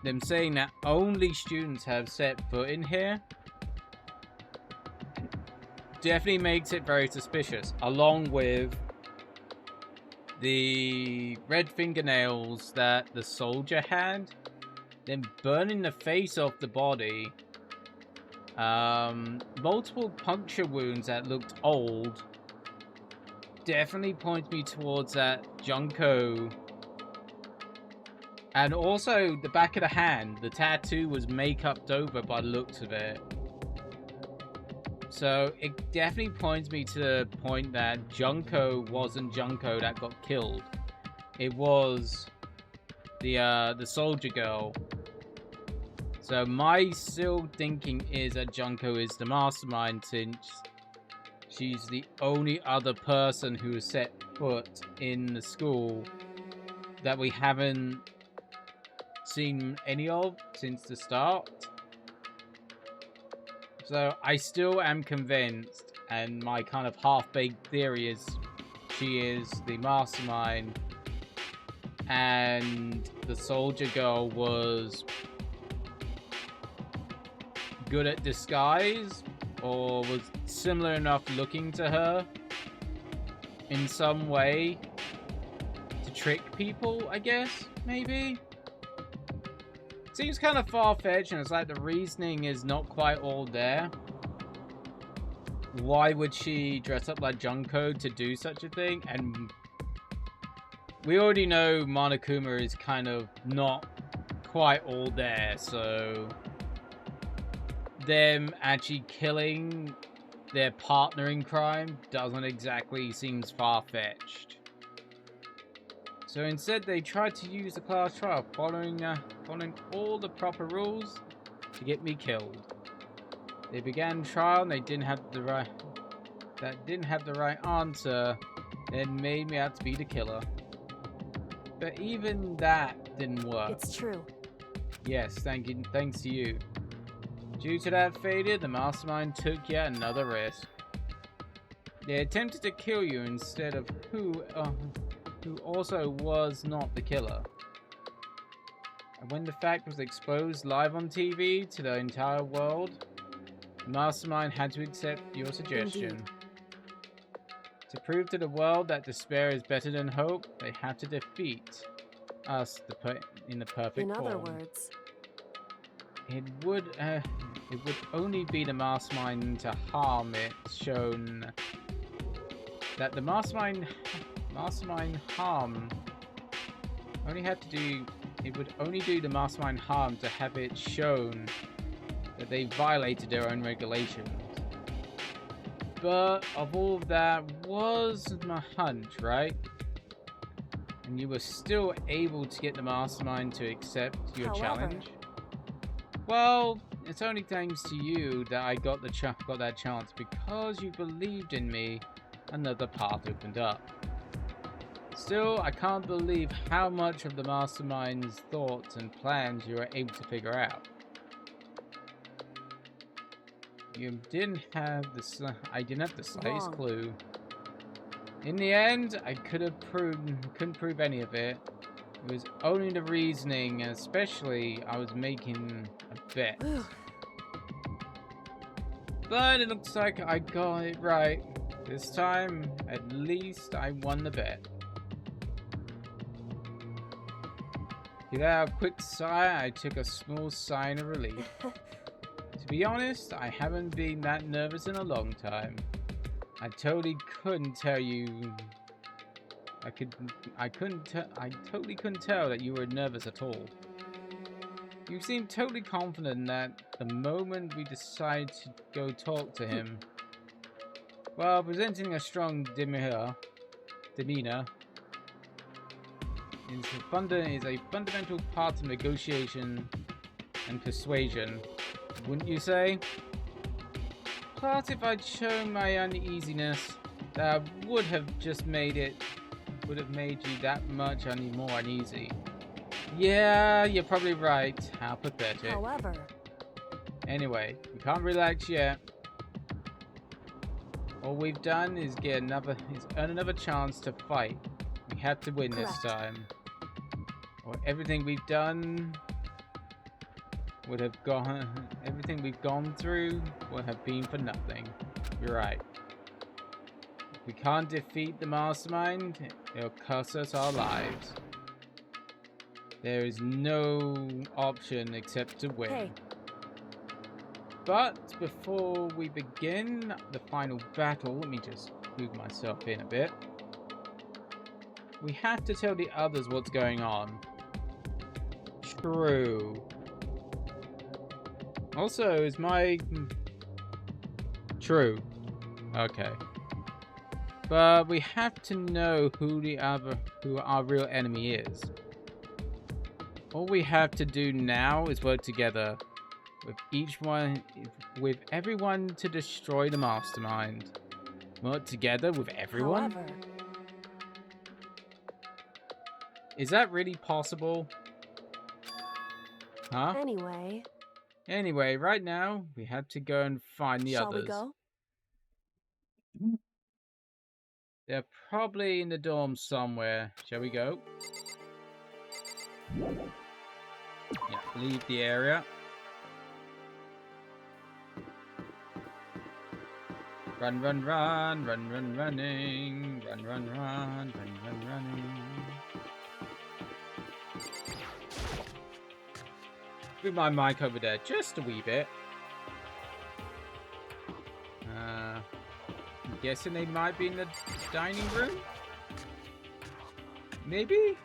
them saying that only students have set foot in here definitely makes it very suspicious, along with the red fingernails that the soldier had, then burning the face off the body, multiple puncture wounds that looked old, definitely points me towards that Junko. And also the back of the hand, the tattoo was make-upped over by the looks of it. So it definitely points me to the point that Junko wasn't Junko that got killed. It was the soldier girl. So my still thinking is that Junko is the mastermind, since she's the only other person who has set foot in the school that we haven't seen any of since the start. So I still am convinced, and my kind of half-baked theory is she is the mastermind, and the soldier girl was good at disguise, or was similar enough looking to her in some way to trick people, I guess, maybe? Seems kind of far-fetched, and it's like the reasoning is not quite all there. Why would she dress up like Junko to do such a thing? And we already know Monokuma is kind of not quite all there, so them actually killing their partner in crime doesn't exactly seem far-fetched. So instead, they tried to use the class trial, following all the proper rules to get me killed. They began trial and they didn't have the right answer, then made me out to be the killer. But even that didn't work. It's true. Yes, thanks to you. Due to that failure, the mastermind took yet another risk. They attempted to kill you instead of who also was not the killer. And when the fact was exposed live on TV to the entire world, the mastermind had to accept your suggestion. Indeed. To prove to the world that despair is better than hope, they had to defeat us in the perfect form. In other words, It would only be the mastermind to harm it, shown that the mastermind harm only had to do. It would only do the mastermind harm to have it shown that they violated their own regulations. But of all of that was my hunch, right? And you were still able to get the mastermind to accept your However, challenge. Well, it's only thanks to you that I got that chance, because you believed in me. Another path opened up. Still, I can't believe how much of the mastermind's thoughts and plans you were able to figure out. I didn't have the slightest Wrong. clue. In the end, I couldn't prove any of it. It was only the reasoning, and especially I was making a bet. But it looks like I got it right. This time, at least I won the bet. Without a quick sigh, I took a small sign of relief. To be honest, I haven't been that nervous in a long time. I totally couldn't tell you. I totally couldn't tell that you were nervous at all. You seemed totally confident that the moment we decided to go talk to him, while presenting a strong demeanor is a fundamental part of negotiation and persuasion, wouldn't you say? Plus, if I'd shown my uneasiness, that would have made you that much more uneasy. Yeah, you're probably right. How pathetic. However. Anyway, we can't relax yet. All we've done is earn another chance to fight. We have to win this time. Or everything we've done everything we've gone through would have been for nothing. You're right. If we can't defeat the mastermind, it'll cost us our lives. There is no option except to win. Hey. But before we begin the final battle, let me just move myself in a bit. We have to tell the others what's going on. True. Also, is my... True. Okay. But we have to know who our real enemy is. All we have to do now is work together with everyone to destroy the mastermind. Work together with everyone? However. Is that really possible? Huh? Anyway, right now, we have to go and find the others. Shall we go? They're probably in the dorm somewhere. Shall we go? Yeah, leave the area. Run, run, run, run, run, running. Run, run, run, run, run, running. Move my mic over there just a wee bit. I'm guessing they might be in the dining room? Maybe?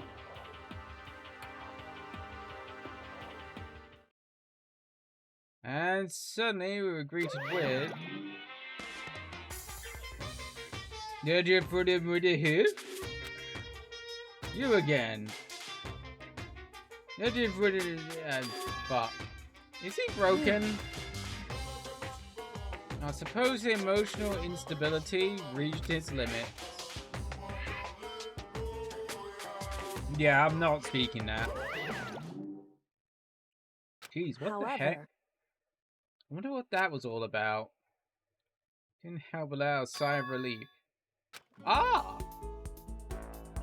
And suddenly we were greeted with... Did you put him with a hip? You again. Did you put it in... fuck. Is he broken? I suppose the emotional instability reached its limit. Yeah, I'm not speaking that. Jeez, what the heck? I wonder what that was all about. Couldn't help but let out a sigh of relief. Ah!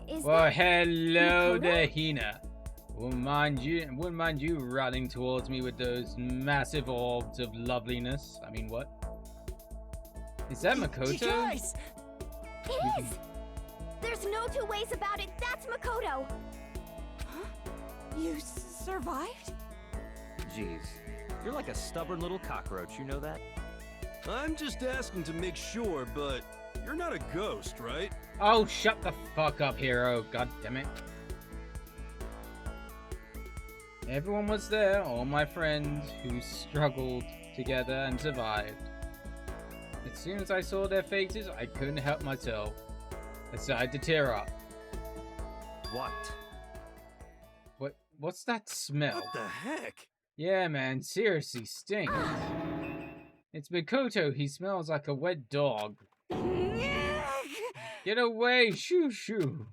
Well, hello there, Hina. Wouldn't mind you running towards me with those massive orbs of loveliness. I mean, what? Is that Makoto? Guys! It is! There's no two ways about it. That's Makoto. Huh? You survived? Jeez, you're like a stubborn little cockroach, you know that? I'm just asking to make sure, but you're not a ghost, right? Oh, shut the fuck up, hero. God damn it. Everyone was there, all my friends who struggled together and survived. As soon as I saw their faces, I couldn't help myself. I decided to tear up. What's that smell? What the heck? Yeah, man, seriously stinks. It's Makoto. He smells like a wet dog. Get away! Shoo shoo!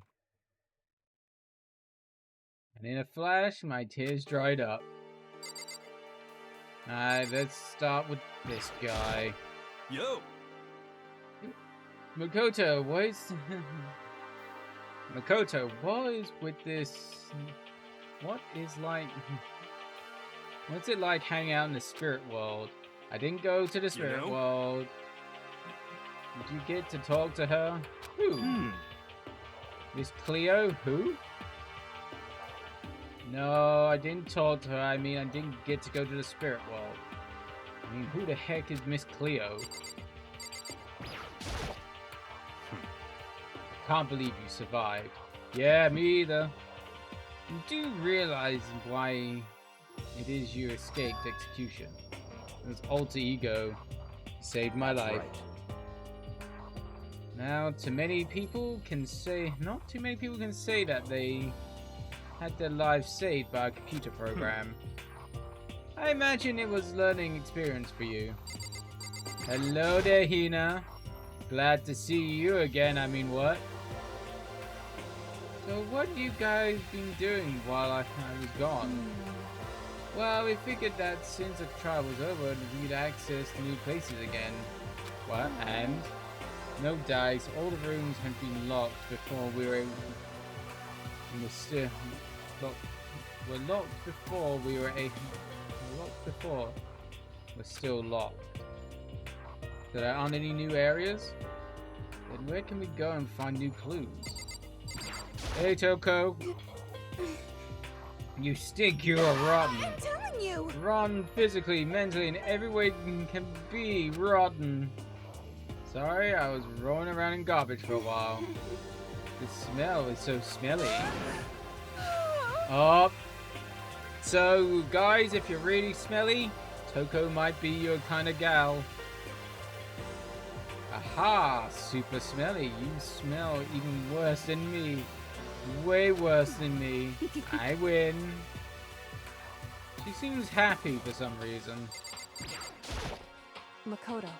And in a flash, my tears dried up. Alright, let's start with this guy. Yo! Makoto, Makoto, what is with this? What is like? What's it like hanging out in the spirit world? I didn't go to the spirit world. Did you get to talk to her? Who? Miss Cleo? Who? No, I didn't talk to her. I mean, I didn't get to go to the spirit world. I mean, who the heck is Miss Cleo? Can't believe you survived. Yeah, me either. You do realize why it is you escaped execution. It was alter ego. Saved my life. Right. Now, not too many people can say that they had their lives saved by a computer program. I imagine it was a learning experience for you. Hello there, Hina. Glad to see you again. I mean, what? So what you guys been doing while I was gone? Well, we figured that since the trial was over, we'd access new places again. What? And? No dice. All the rooms had been locked before we were able. We're still locked. We're locked before we were able. We're locked before. We're still locked. So there aren't any new areas? Then where can we go and find new clues? Hey, Toko. You stink, you're rotten. I'm telling you! Rotten physically, mentally, in every way can be rotten. Sorry, I was rolling around in garbage for a while. The smell is so smelly. Oh. So, guys, if you're really smelly, Toko might be your kind of gal. Aha! Super smelly. You smell even worse than me. Way worse than me. I win. She seems happy for some reason. Makoto.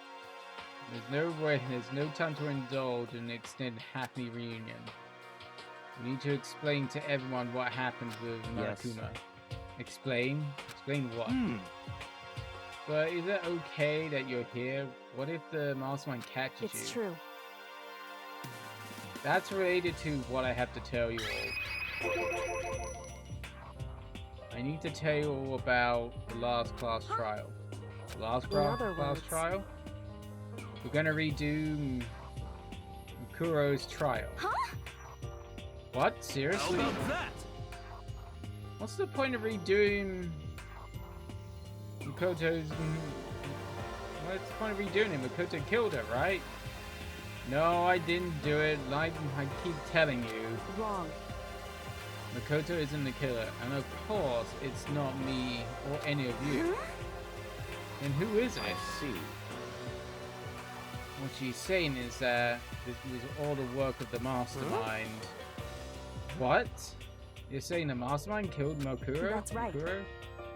There's no time to indulge in an extended happy reunion. We need to explain to everyone what happened with Monokuma. Explain? Explain what? But is it okay that you're here? What if the mastermind catches you? It's true. That's related to what I have to tell you all. I need to tell you all about the last class trial. The last class trial? We're gonna redo Mukuro's trial. Huh? What? Seriously? How about that? What's the point of redoing Makoto's... What's the point of redoing it? Makoto killed her, right? No, I didn't do it. Like I keep telling you. Wrong. Makoto isn't the killer. And of course, it's not me or any of you. And who is it? I see. What she's saying is that this was all the work of the mastermind. What? You're saying the mastermind killed Mokuro? That's right. Mokuro?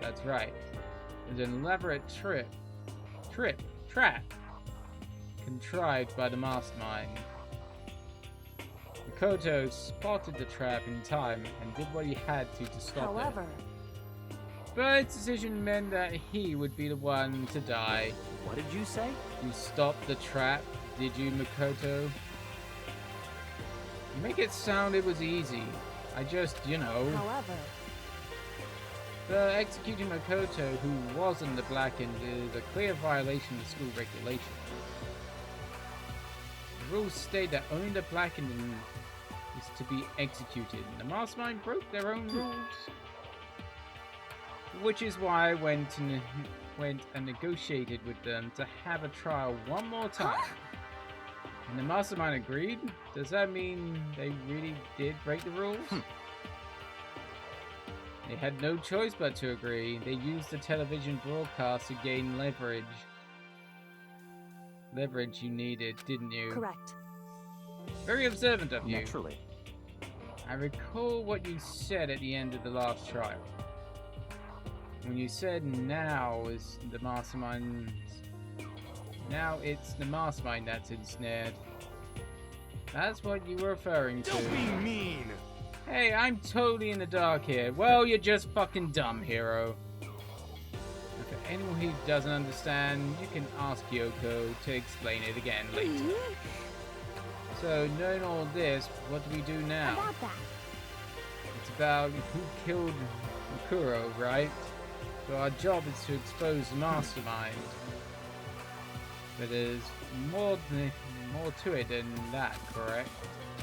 That's right. There's an elaborate trap, contrived by the mastermind. Makoto spotted the trap in time and did what he had to stop However, it. But his decision meant that he would be the one to die. What did you say? You stopped the trap, did you, Makoto? You make it sound it was easy. I just, you know... however, The executing Makoto, who wasn't the Blackened, is a clear violation of school regulations. The rules state that only the Blackened is to be executed. The mastermind broke their own rules. Which is why I went and negotiated with them to have a trial one more time. And the mastermind agreed? Does that mean they really did break the rules? They had no choice but to agree. They used the television broadcast to gain leverage. Leverage you needed, didn't you? correct. Very observant of you. Naturally. I recall what you said at the end of the last trial. When you said now is the mastermind... Now it's the mastermind that's ensnared. That's what you were referring to. Don't be mean! Hey, I'm totally in the dark here. Well, you're just fucking dumb, hero. And for anyone who doesn't understand, you can ask Yoko to explain it again later. So, knowing all this, what do we do now? About that. It's about who killed Makuro, right? So our job is to expose the mastermind. But there's more to it than that, correct?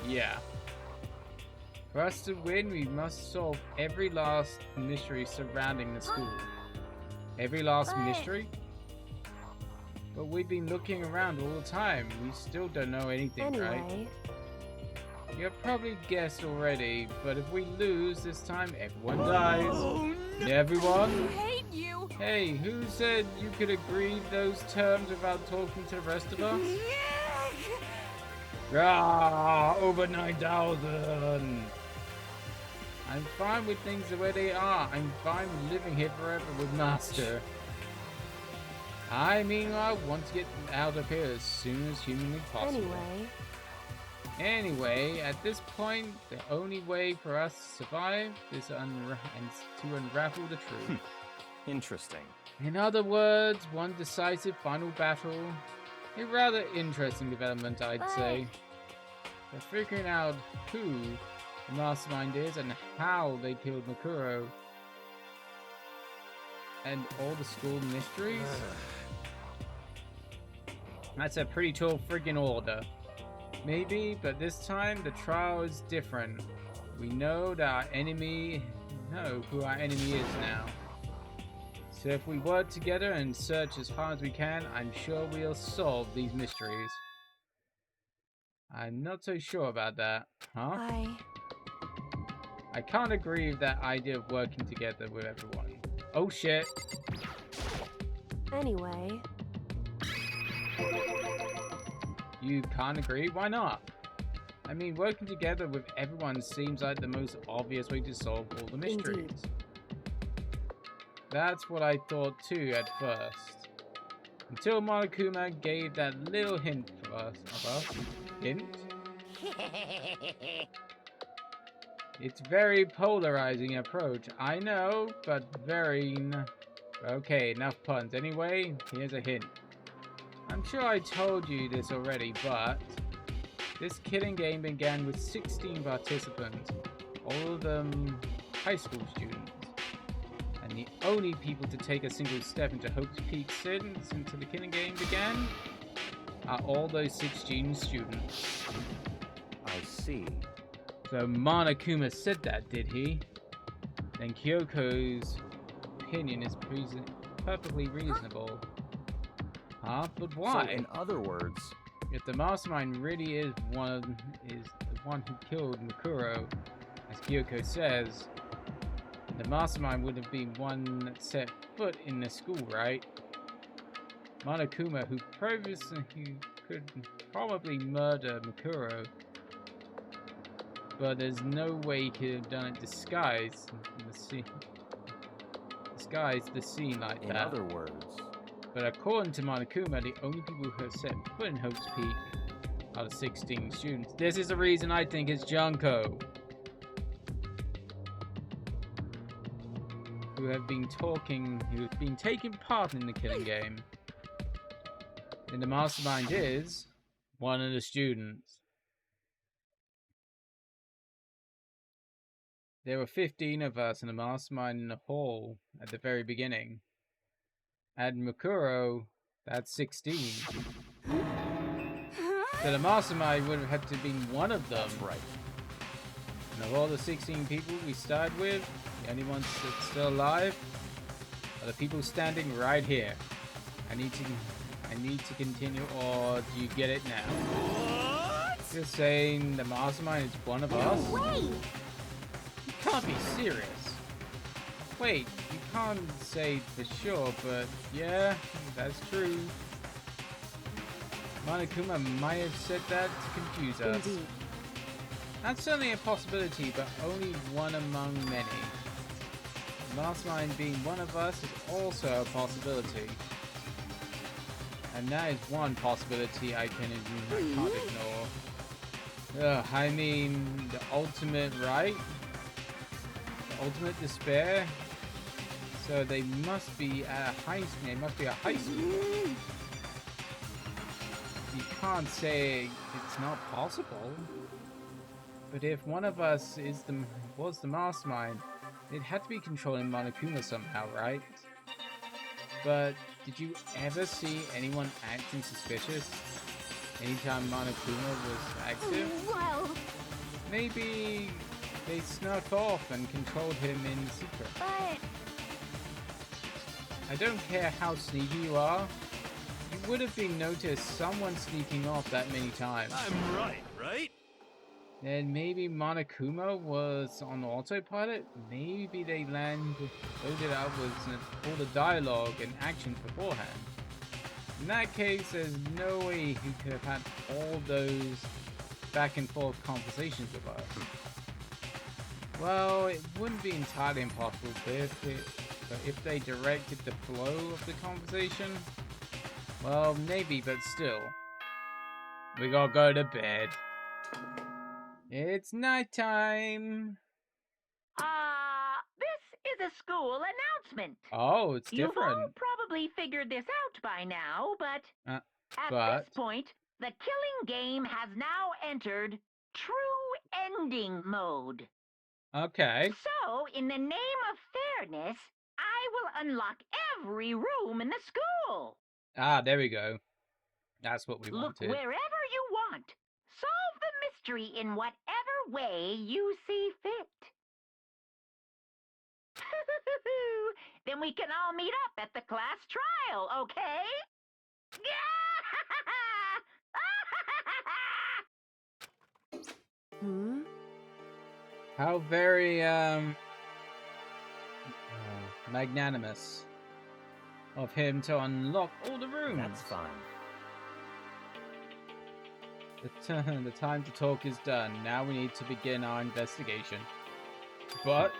Yeah. For us to win, we must solve every last mystery surrounding the school. Every last mystery? But we've been looking around all the time. We still don't know anything, right? Anyway, You've probably guessed already, but if we lose this time, everyone dies. Oh, no. Everyone? I hate you. Hey, who said you could agree those terms without talking to the rest of us? Ah, over 9,000. I'm fine with things the way they are. I'm fine with living here forever with Master. I meanwhile want to get out of here as soon as humanly possible. Anyway, at this point, the only way for us to survive is to unravel the truth. Interesting. In other words, one decisive final battle. A rather interesting development, I'd say. But figuring out who the mastermind is and how they killed Makuro and all the school mysteries. That's a pretty tall friggin' order. Maybe, but this time the trial is different. We know that our enemy, know who our enemy is now. So if we work together and search as hard as we can, I'm sure we'll solve these mysteries. I'm not so sure about that, huh? I can't agree with that idea of working together with everyone. Oh shit. Anyway, You can't agree? Why not? I mean, working together with everyone seems like the most obvious way to solve all the mysteries. Indeed. That's what I thought too at first. Until Monokuma gave that little hint of us. Hint? It's very polarizing approach, I know, but very... Okay, enough puns. Anyway, here's a hint. I'm sure I told you this already, but this killing game began with 16 participants, all of them high school students. And the only people to take a single step into Hope's Peak since the killing game began are all those 16 students. I see. So Monokuma said that, did he? Then Kyoko's opinion is perfectly reasonable. Huh? But why? So in other words, If the mastermind really is the one who killed Makuro, as Kyoko says, the mastermind would have been one that set foot in the school, right? Monokuma, who could probably murder Makuro, but there's no way he could have done it disguised the scene like in that. other words, But according to Monokuma, the only people who have set foot in Hope's Peak are the 16 students. This is the reason I think it's Junko, who have been taking part in the killing game. And the mastermind is one of the students. There were 15 of us in the mastermind in the hall at the very beginning. And Makuro, that's 16. So the mastermind would have had to have been one of them. that's right. And of all the 16 people we started with, the only ones that's still alive are the people standing right here. I need to continue, or do you get it now? What? You're saying the mastermind is one of us? Wait! You can't be serious. Wait, you can't say for sure, but yeah, that's true. Monokuma might have said that to confuse us. Indeed. That's certainly a possibility, but only one among many. The mastermind being one of us is also a possibility. And that is one possibility I can't ignore. I mean, the ultimate right? The ultimate despair? So they must be at a high school. They must be a high school. you can't say it's not possible. But if one of us was the mastermind, it had to be controlling Monokuma somehow, right? But did you ever see anyone acting suspicious anytime Monokuma was active? Well, Maybe they snuck off and controlled him in secret. but I don't care how sneaky you are. You would have been noticed someone sneaking off that many times. I'm right? Then maybe Monokuma was on autopilot? Maybe they loaded up with all the dialogue and action beforehand. In that case, there's no way he could have had all those back and forth conversations with us. Well, it wouldn't be entirely impossible, but if they directed the flow of the conversation, well, maybe, but still. We gotta go to bed. It's nighttime. This is a school announcement. Oh, it's You've all different. probably figured this out by now, but at but- this point, the killing game has now entered true ending mode. Okay. So, in the name of fairness, I will unlock every room in the school. Ah, there we go. That's what we Look wanted. wherever you want. Solve the mystery in whatever way you see fit. Then we can all meet up at the class trial, okay? Hmm? How very, magnanimous of him to unlock all the rooms. That's fine. The time to talk is done. Now we need to begin our investigation. But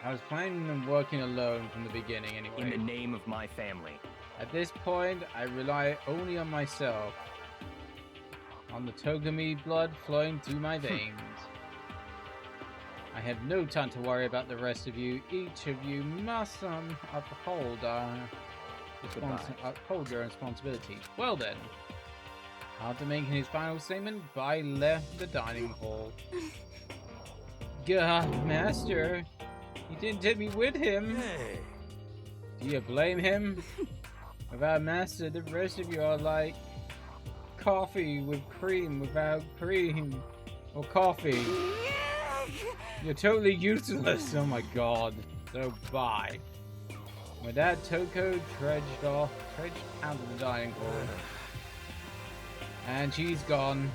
I was planning on working alone from the beginning anyway. In the name of my family. At this point, I rely only on myself. On the Togami blood flowing through my veins. I have no time to worry about the rest of you. Each of you must uphold your responsibility. Well then. After making his final statement, Bai left the dining hall. God, Master, he didn't take me with him. Hey. Do you blame him? Without Master, the rest of you are like coffee with cream without cream. Or coffee. You're totally useless. Oh my god. So bye. With that, Toko trudged out of the dining hall. And she's gone.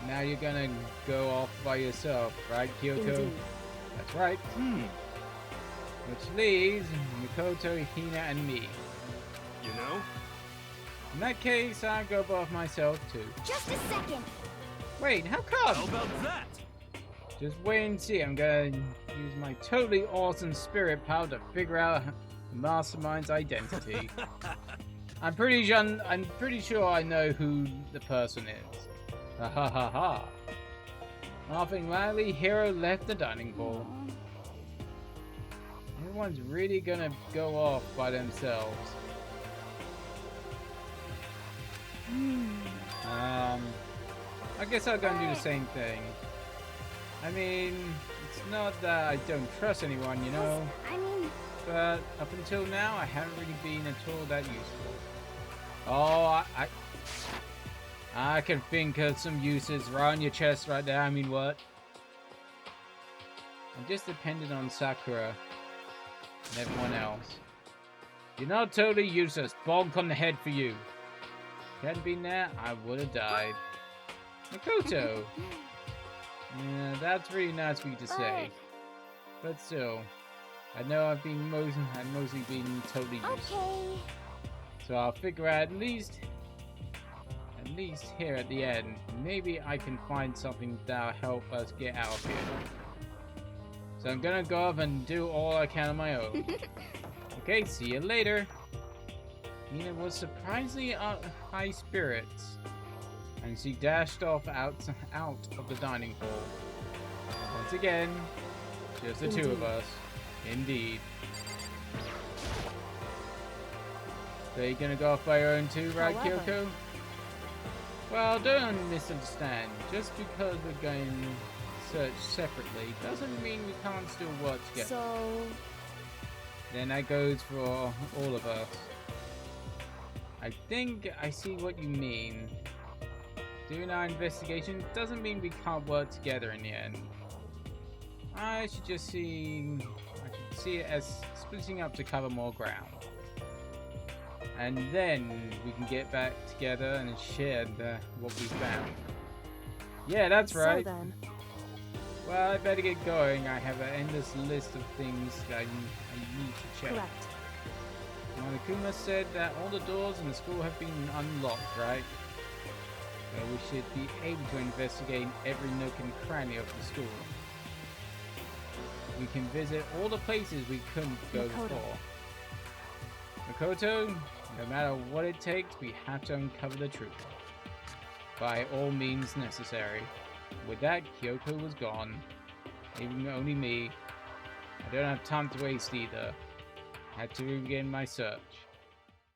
Now you're gonna go off by yourself, right, Kyoko? Indeed. That's right. Which leaves Mikoto, Hina, and me. You know? In that case, I'll go by myself too. just a second. Wait, how How come? about that? Just wait and see. I'm gonna use my totally awesome spirit power to figure out the mastermind's identity. I'm pretty sure I know who the person is. Ha ha ha ha. Laughing loudly, Hero left the dining hall. Everyone's really gonna go off by themselves. I guess I'll go and do the same thing. I mean, it's not that I don't trust anyone, you know, I mean, but up until now, I haven't really been at all that useful. Oh, I can think of some uses right on your chest right there. I mean, what? I'm just dependent on Sakura and everyone else. You're not totally useless. Bonk on the head for you. If you hadn't been there, I would have died. Makoto. Yeah, that's really nice for you to say. But still, I know I've mostly been totally useless. okay. So I'll figure out at least here at the end, maybe I can find something that'll help us get out of here. So I'm gonna go off and do all I can on my own. Okay, see you later. Nina was surprisingly high spirits, and she dashed off out of the dining hall. Once again, just the two of us. Indeed. So you're gonna go off by your own too, right, However- Kyoko? Well, don't misunderstand. Just because we're going search separately doesn't mean we can't still work together. So, Then that goes for all of us. I think I see what you mean. Doing our investigation doesn't mean we can't work together in the end. I should see it as splitting up to cover more ground. And then we can get back together and share what we found. Yeah, that's right. So then, Well, I better get going. I have an endless list of things that I need to check. correct. Monokuma said that all the doors in the school have been unlocked, right? So we should be able to investigate every nook and cranny of the school. We can visit all the places we couldn't go Makoto. before. Makoto, no matter what it takes, we have to uncover the truth. By all means necessary. With that, Kyoko was gone, leaving only me. I don't have time to waste either. I had to begin my search.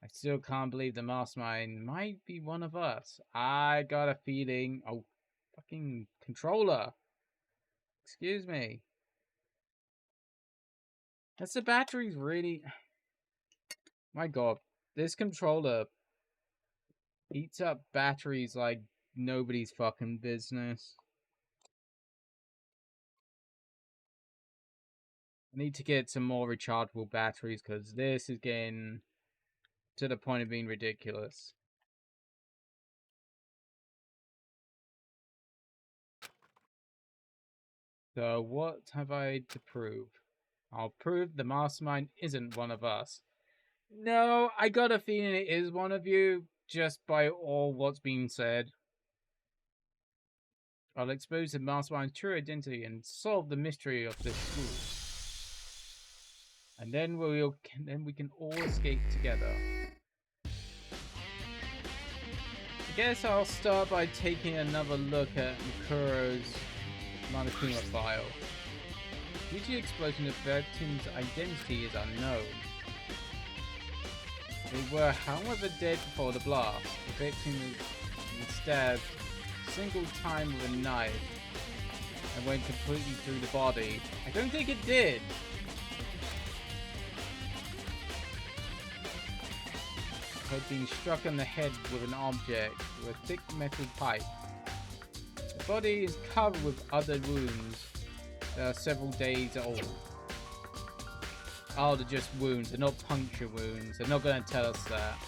I still can't believe the mastermind might be one of us. I got a feeling... Oh, fucking controller. Excuse me. That's the batteries really... My god, this controller eats up batteries like nobody's fucking business. I need to get some more rechargeable batteries because this is getting to the point of being ridiculous. So what have I to prove? I'll prove the mastermind isn't one of us. No, I got a feeling it is one of you, just by all what's being said. I'll expose the mastermind's true identity and solve the mystery of this school. And then we can all escape together. I guess I'll start by taking another look at Mukuro's Monokuma file. Due to the explosion, the victim's identity is unknown. They were, however, dead before the blast. The victim was stabbed a single time with a knife and went completely through the body. I don't think it did. Had been struck on the head with an object with a thick metal pipe. The body is covered with other wounds that are several days old. Oh, they're just wounds. They're not puncture wounds. They're not going to tell us that.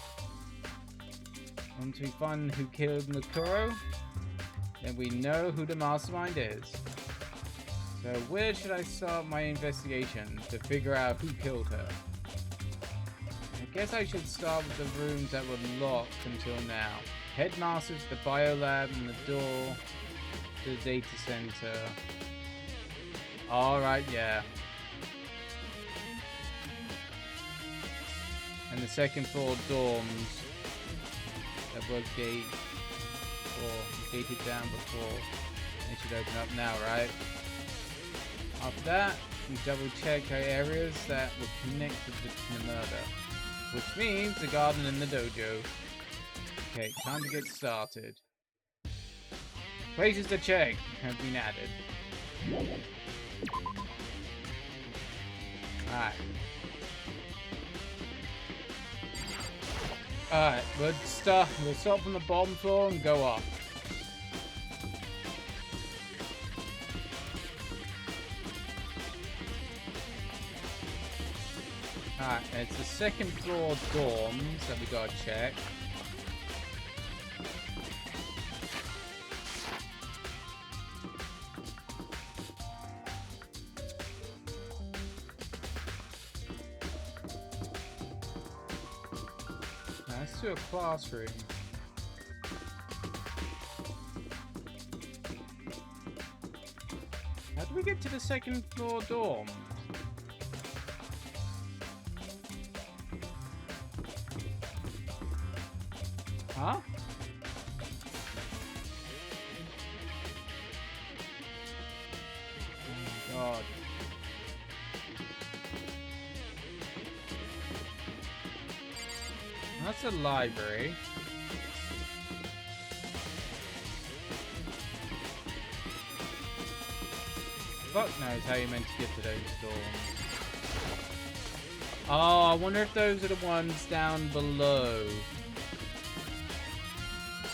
Once we find who killed Mukuro, then we know who the mastermind is. So where should I start my investigation to figure out who killed her? I guess I should start with the rooms that were locked until now. Headmaster's, the biolab, and the door to the data center. Alright, yeah. And the second floor dorms that were gated down before. They should open up now, right? After that, we double check our areas that were connected to the murder. Which means the garden and the dojo. Okay, time to get started. Places to check have been added. Alright. Alright, we'll start from the bottom floor and go up. Alright, it's the second floor dorms that we gotta check. Let's do a classroom. How do we get to the second floor dorm? Huh? Oh my god. That's a library. Fuck knows how you're meant to get to those doors. Oh, I wonder if those are the ones down below.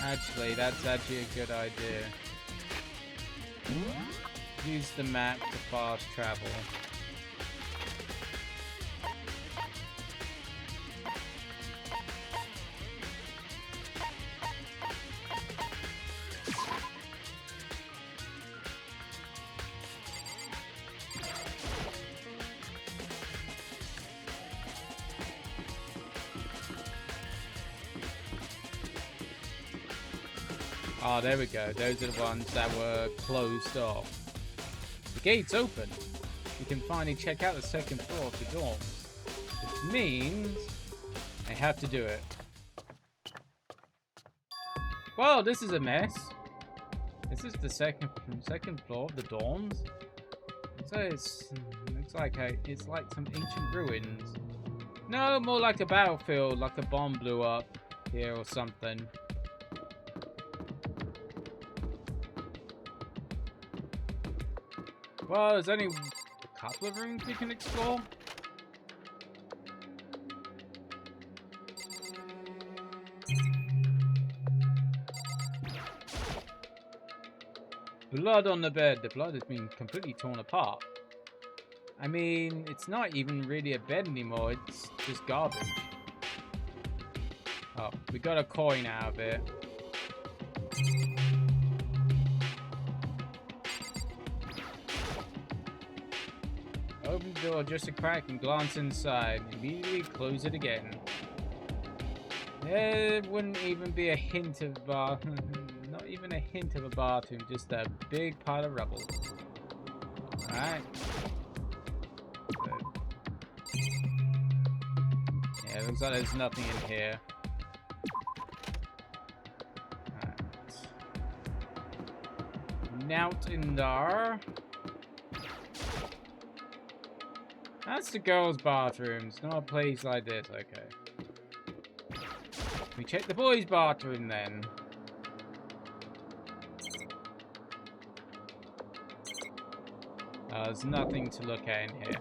Actually, that's actually a good idea. Use the map to fast travel. Oh, there we go. Those are the ones that were closed off. The gate's open. We can finally check out the second floor of the dorms. Which means I have to do it. Well, this is a mess. This is the second floor of the dorms. So it's like some ancient ruins. No, more like a battlefield, like a bomb blew up here or something. Well, there's only a couple of rooms we can explore. Blood on the bed. The blood has been completely torn apart. I mean, it's not even really a bed anymore. It's just garbage. Oh, we got a coin out of it. Open the door just a crack and glance inside. Immediately close it again. There wouldn't even be a hint of not even a hint of a bathroom, just a big pile of rubble. Alright. Yeah, looks like there's nothing in here. Alright. Nout in there. That's the girls' bathrooms, not a place like this. Okay. We check the boys' bathroom then. There's nothing to look at in here.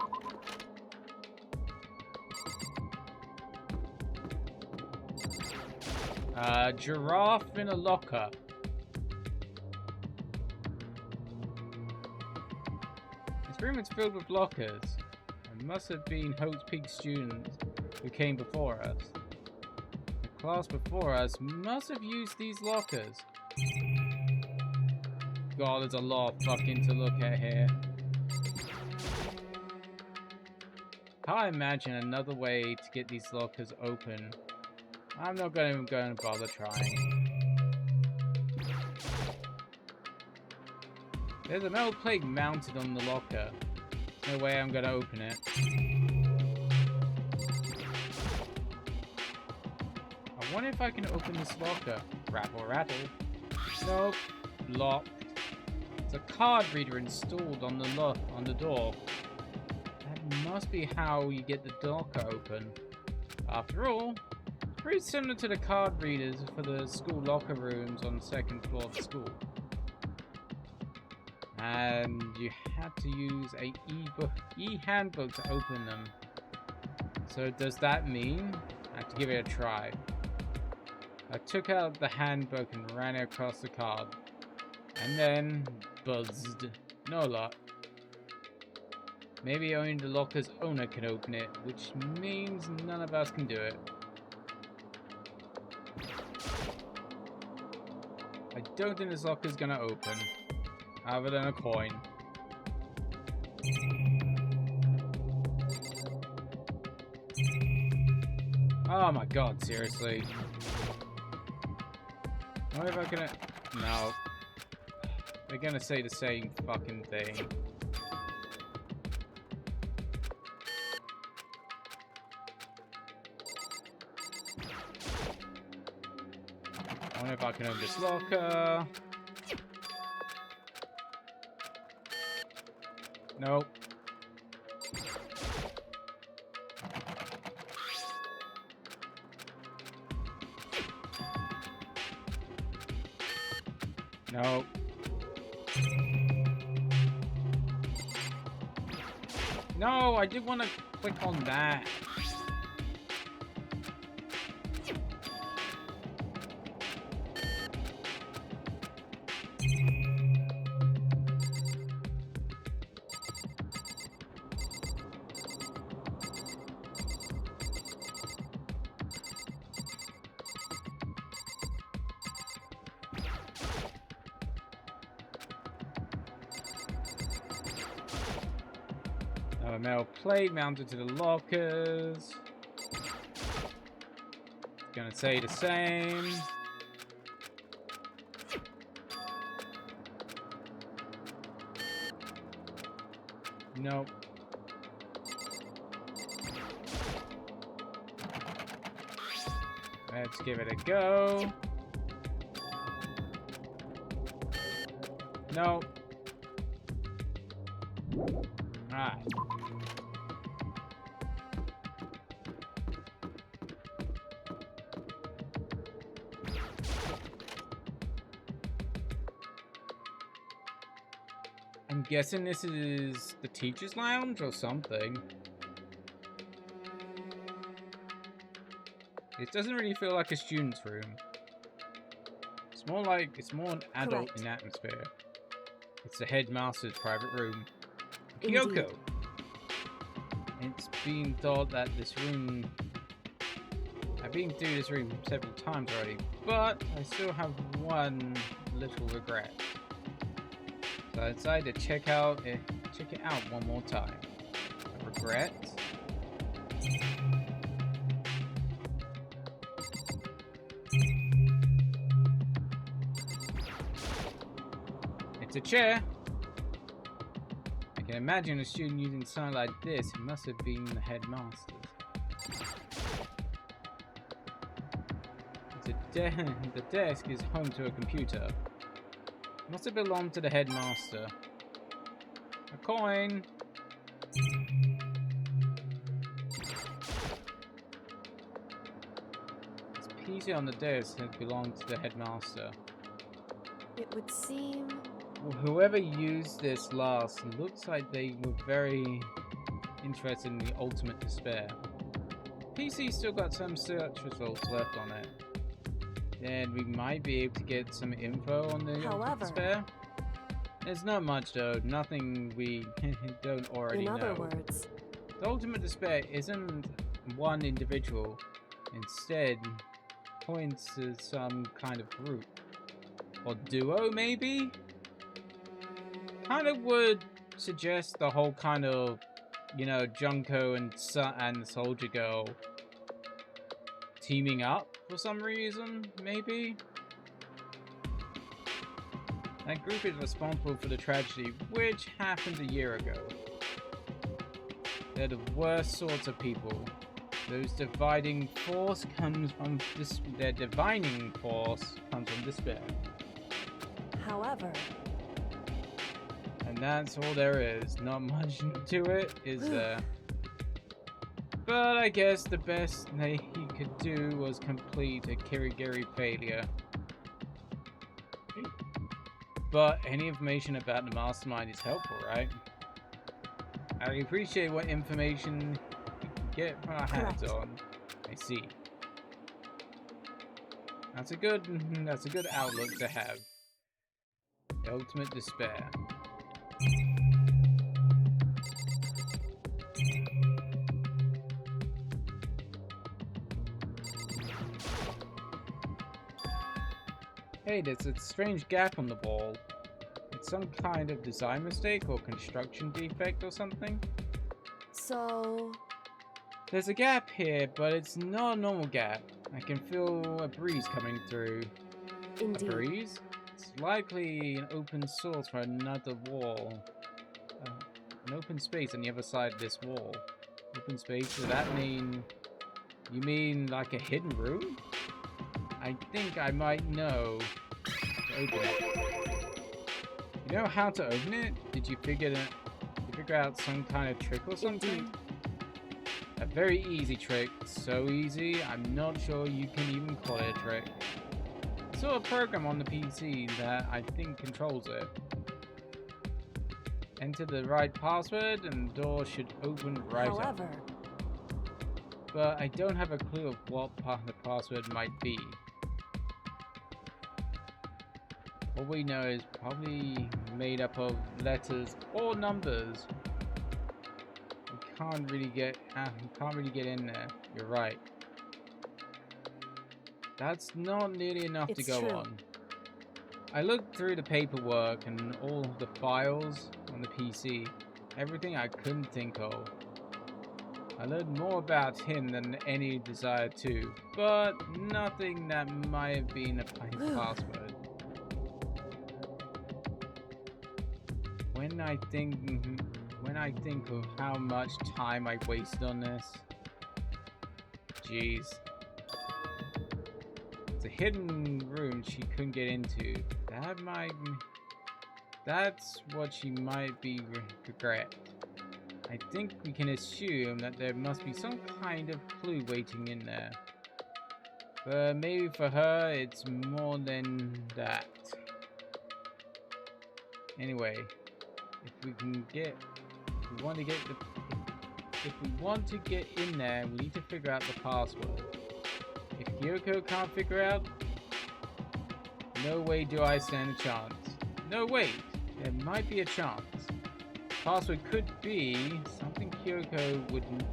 Giraffe in a locker. This room is filled with lockers. It must have been Havoc Peak students who came before us. The class before us must have used these lockers. God, there's a lot of fucking to look at here. Can't imagine another way to get these lockers open. I'm not going to bother trying. There's a metal plate mounted on the locker. No way I'm going to open it. I wonder if I can open this locker. Rattle, rattle. Nope. Locked. There's a card reader installed on the door. That must be how you get the locker open. After all, it's pretty similar to the card readers for the school locker rooms on the second floor of the school. And you had to use a e-handbook to open them. So does that mean I have to give it a try? I took out the handbook and ran it across the card. And then buzzed. No luck. Maybe only the locker's owner can open it, which means none of us can do it. I don't think this locker's gonna open. Other than a coin. Oh my god, seriously. What if I can... No. They're gonna say the same fucking thing. I wonder if I can open this locker. Nope. No. No, I did want to click on that. A metal plate mounted to the lockers. Gonna say the same. Nope. Let's give it a go. Nope. Alright. I'm guessing this is the teacher's lounge or something. It doesn't really feel like a student's room. It's more an adult in atmosphere. It's the headmaster's private room. Kyoko. It's been thought that this room... I've been through this room several times already, but I still have one little regret. So I decided to check it out one more time. A regret. It's a chair. I can imagine a student using something like this. It must have been the headmaster's. The desk is home to a computer. Must have belonged to the headmaster. A coin. This PC on the desk had belonged to the headmaster. It would seem... Whoever used this last looks like they were very interested in the ultimate despair. PC still got some search results left on it. Then we might be able to get some info on the ultimate despair. There's not much though, nothing we don't already know. In other words, the ultimate despair isn't one individual. Instead, points to some kind of group. Or duo, maybe? Kind of would suggest the whole kind of, you know, Junko and Soldier Girl teaming up for some reason, maybe? That group is responsible for the tragedy, which happened a year ago. They're the worst sorts of people. Those dividing force comes from their divining force comes from despair. however... And that's all there is. Not much to it, is there? But I guess the best he could do was complete a Kirigiri failure. But any information about the mastermind is helpful, right? I appreciate what information we can get our hands on. I see. That's a good outlook to have. The ultimate despair. Hey, there's a strange gap on the wall. It's some kind of design mistake or construction defect or something. So... There's a gap here, but it's not a normal gap. I can feel a breeze coming through. Indeed. A breeze? It's likely an open source for another wall. An open space on the other side of this wall. Open space, does that mean... You mean like a hidden room? I think I might know how to open it. You know how to open it? Did you figure out some kind of trick or something? Indeed. A very easy trick. So easy, I'm not sure you can even call it a trick. saw a program on the PC that I think controls it. Enter the right password and the door should open right up. However, But I don't have a clue of what the password might be. All we know is probably made up of letters or numbers. We can't really get in there. You're right. That's not nearly enough to It's go true. on. I looked through the paperwork and all the files on the PC. Everything I couldn't think of. I learned more about him than any desire to, but nothing that might have been a plain password. When I think of how much time I wasted on this, jeez. It's a hidden room she couldn't get into. That's what she might be regret. I think we can assume that there must be some kind of clue waiting in there. But maybe for her, it's more than that. Anyway, if we want to get in there, we need to figure out the password. If Kyoko can't figure out, no way do I stand a chance. No, wait, there might be a chance. Password could be something Kyoko wouldn't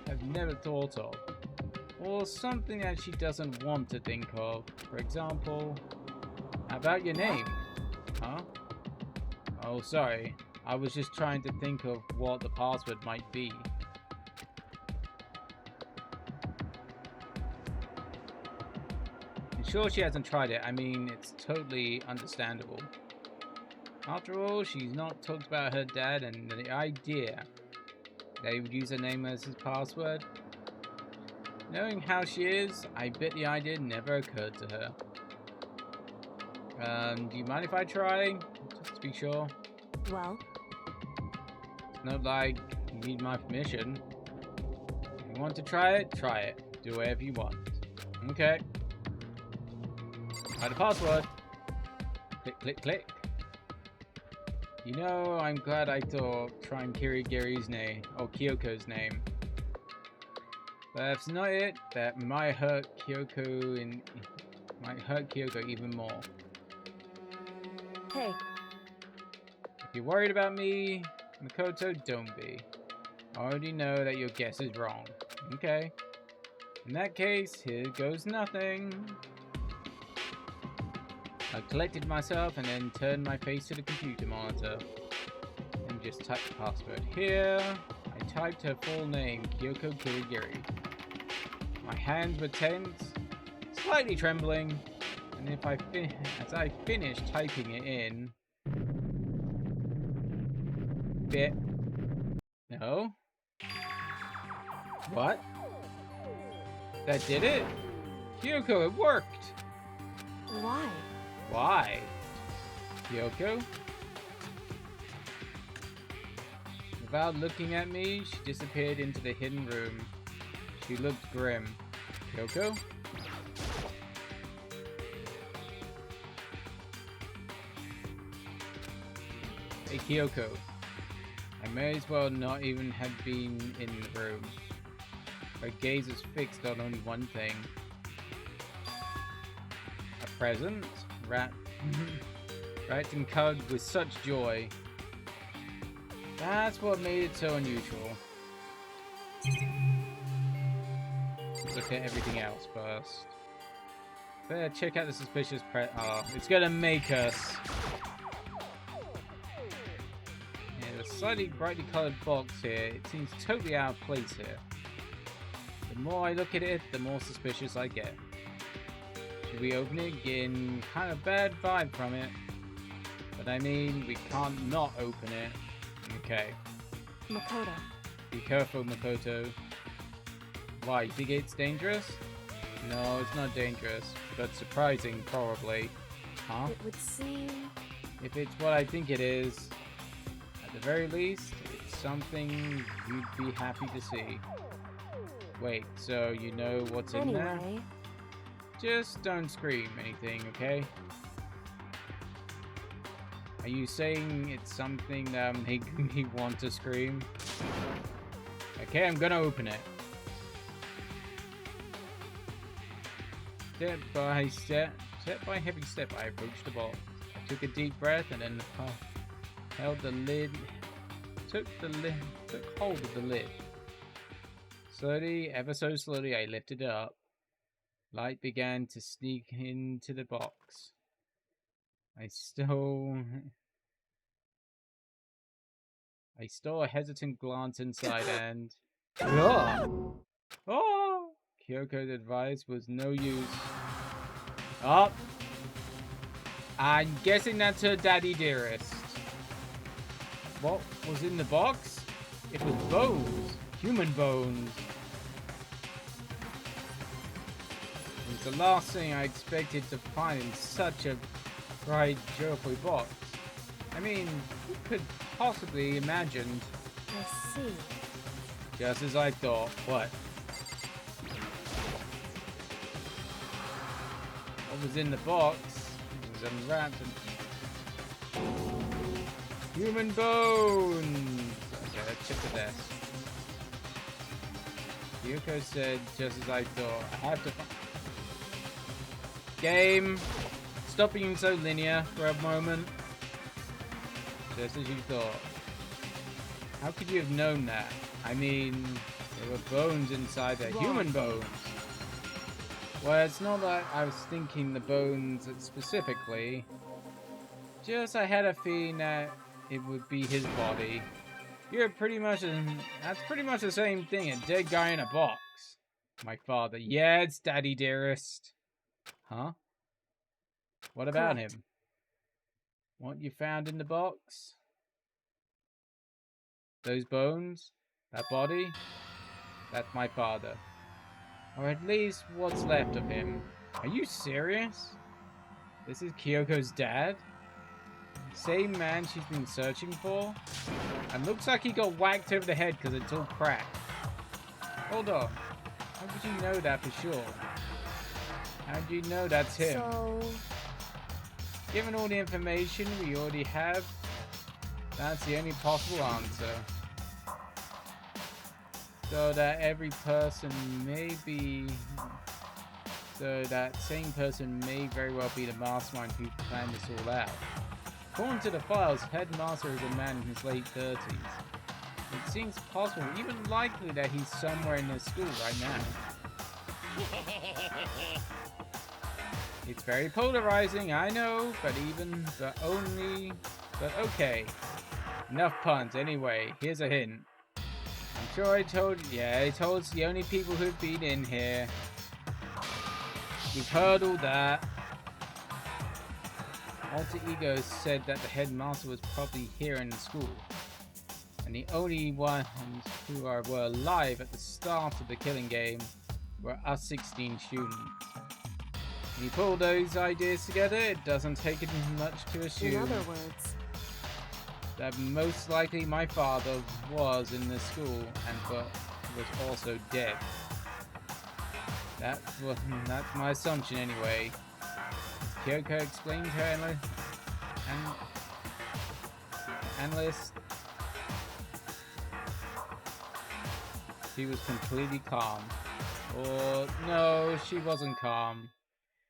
have never thought of, or something that she doesn't want to think of. For example, how about your name? Huh? Oh, sorry. I was just trying to think of what the password might be. I'm sure she hasn't tried it. I mean, it's totally understandable. After all, she's not talked about her dad, and the idea that he would use her name as his password. Knowing how she is, I bet the idea never occurred to her. Do you mind if I try? Just to be sure. well, It's not like you need my permission. If you want to try it, try it. Do whatever you want. Okay. Try the password. Click, click, click. You know, I'm glad I thought trying Kyoko's name. But if it's not it, that might hurt Kyoko even more. hey, If you're worried about me, Makoto, don't be. I already know that your guess is wrong. Okay. In that case, here goes nothing. I collected myself and then turned my face to the computer monitor. And just typed the password here. I typed her full name, Kyoko Kirigiri. My hands were tense, slightly trembling, and as I finished typing it in, no? What? That did it? Kyoko, it worked! why? Why? Kyoko? Without looking at me, she disappeared into the hidden room. She looked grim. Kyoko? Hey Kyoko. I may as well not even have been in the room. Her gaze was fixed on only one thing. A present? Wrapped and covered with such joy. That's what made it so unusual. Look at everything else first. Better check out the suspicious it's gonna make us. Yeah, the slightly brightly colored box here, it seems totally out of place here. The more I look at it, the more suspicious I get. Should we open it? Getting kind of bad vibe from it. But I mean, we can't not open it. Okay. Makoto. Be careful, Makoto. Why, you think it's dangerous? No, it's not dangerous, but surprising, probably. Huh? It would seem... If it's what I think it is, at the very least, it's something you'd be happy to see. Wait, so you know what's in there? Anyway, Just don't scream anything, okay? Are you saying it's something that making me want to scream? Okay, I'm gonna open it. Step by step by heavy step, I approached the box. I took a deep breath and then held the lid. Took hold of the lid. Slowly, ever so slowly, I lifted it up. Light began to sneak into the box. I stole a hesitant glance inside and... Oh! Oh! Kyoko's advice was no use. Oh! I'm guessing that's her daddy dearest. What was in the box? It was bones. Human bones. It was the last thing I expected to find in such a bright, joyful box. I mean, who could possibly imagined? I see. Just as I thought. What? What was in the box? It was unwrapped and... Human bones! Okay, let's check the desk. Yuko said, just as I thought, I have to find... Game! Stop being so linear for a moment. Just as you thought. How could you have known that? I mean, there were bones inside there. Human bones! Well, it's not that I was thinking the bones specifically. Just I had a feeling that it would be his body. That's pretty much the same thing, a dead guy in a box. My father. Yeah, it's Daddy Dearest. Huh? What about Correct. him? What you found in the box? Those bones? That body? That's my father. Or at least what's left of him. Are you serious? This is Kyoko's dad? Same man she's been searching for? And looks like he got whacked over the head because it's all cracked. Hold on. How could you know that for sure? How do you know that's him? So, Given all the information we already have, that's the only possible answer. So that same person may very well be the mastermind who planned this all out. According to the files, Headmaster is a man in his late 30s. It seems possible, even likely, that he's somewhere in the school right now. It's very polarizing, I know, but okay. Enough puns. Anyway, here's a hint. I'm sure I told us the only people who've been in here. We've heard all that. Alter Ego said that the headmaster was probably here in the school. And the only ones who were alive at the start of the killing game were us 16 students. When you pull those ideas together, it doesn't take it much to assume in other words, that most likely my father was in the school and was also dead. That's my assumption anyway. Kyoko explained to her analyst. She was completely calm. Or no, she wasn't calm.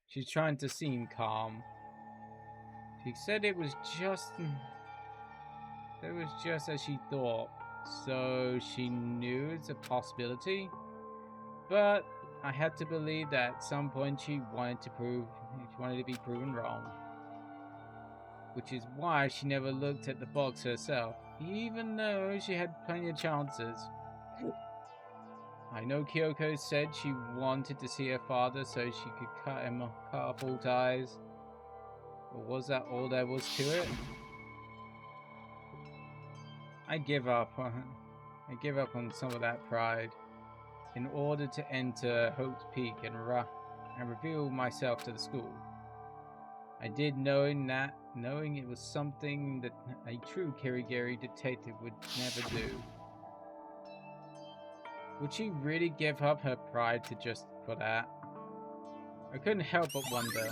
She's trying to seem calm. She said it was just as she thought, so she knew it's a possibility. But I had to believe that at some point she wanted to be proven wrong. Which is why she never looked at the box herself, even though she had plenty of chances. I know Kyoko said she wanted to see her father so she could cut off all ties. But was that all there was to it? I give up on some of that pride in order to enter Hope's Peak and reveal myself to the school. I did knowing it was something that a true Kirigiri detective would never do. Would she really give up her pride for that? I couldn't help but wonder.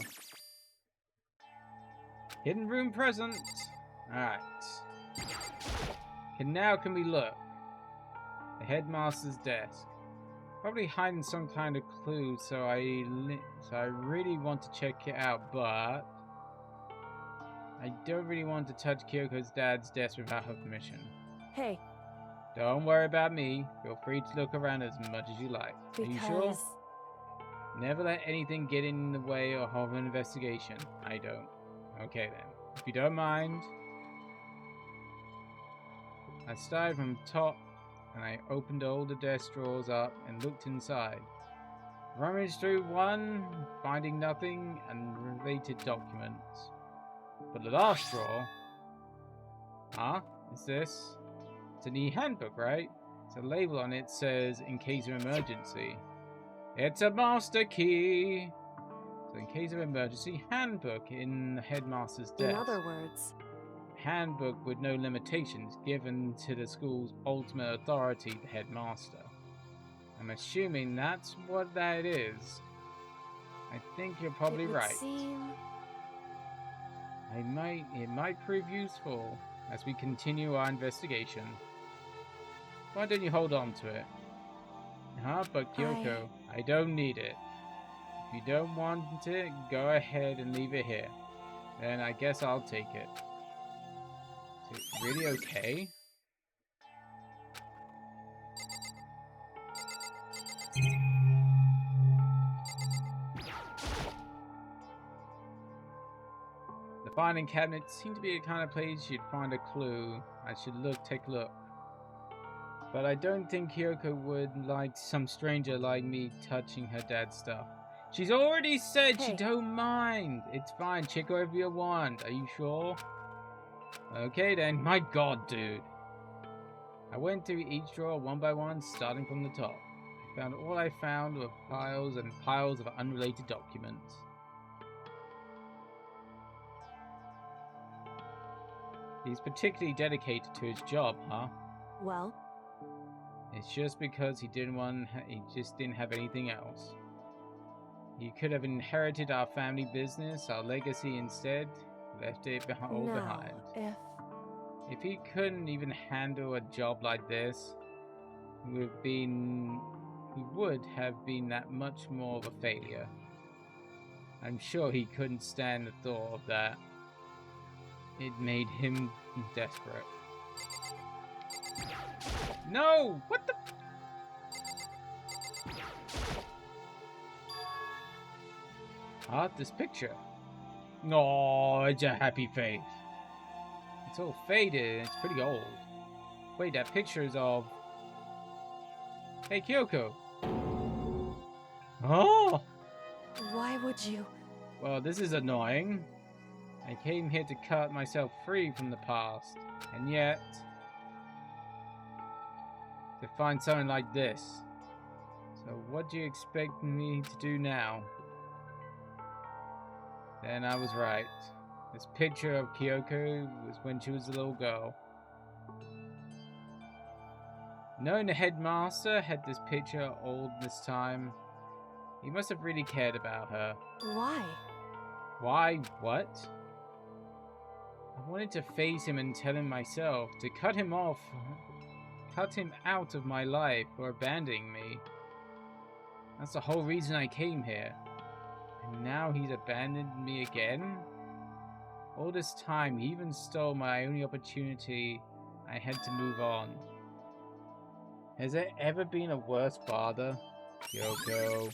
Hidden room present. Alright. And now can we look? The headmaster's desk. Probably hiding some kind of clue, so I really want to check it out, but I don't really want to touch Kyoko's dad's desk without her permission. Hey, Don't worry about me. Feel free to look around as much as you like. Are you sure? because... Never let anything get in the way of an investigation. I don't. Okay then. If you don't mind. I started from the top and I opened all the desk drawers up and looked inside. Rummaged through one, finding nothing and related documents. But the last drawer... Huh? Is this? It's an e-handbook, right? It's a label on it says, in case of emergency. It's a master key! So in case of emergency, handbook in the headmaster's desk. In other words... Handbook with no limitations given to the school's ultimate authority, the headmaster. I'm assuming that's what that is. I think you're probably it would right. seem... It might prove useful as we continue our investigation. Why don't you hold on to it? Huh? But Kyoko, I don't need it. If you don't want it, go ahead and leave it here. Then I guess I'll take it. Is it really okay? The filing cabinet seemed to be the kind of place you'd find a clue. I should take a look. But I don't think Kyoko would like some stranger like me touching her dad's stuff. She's already said she don't mind. It's fine, check whatever you want. Are you sure? Okay then, my god, dude. I went through each drawer one by one, starting from the top. All I found were piles and piles of unrelated documents. He's particularly dedicated to his job, huh? Well? It's just because he just didn't have anything else. He could have inherited our family business, our legacy instead, left it all behind. If he couldn't even handle a job like this, he would have been that much more of a failure. I'm sure he couldn't stand the thought of that. It made him desperate. No! What the? This picture. No, it's a happy face. It's all faded and it's pretty old. Wait, that picture is of... Hey, Kyoko. Oh! Why would you? Well, this is annoying. I came here to cut myself free from the past. And yet... to find something like this. So what do you expect me to do now? Then I was right. This picture of Kyoko was when she was a little girl. Knowing the headmaster had this picture all this time, he must have really cared about her. Why? Why? What? I wanted to face him and tell him myself, to cut him off, cut him out of my life for abandoning me. That's the whole reason I came here. And now he's abandoned me again? All this time, he even stole my only opportunity. I had to move on. Has there ever been a worse father? Kyoko.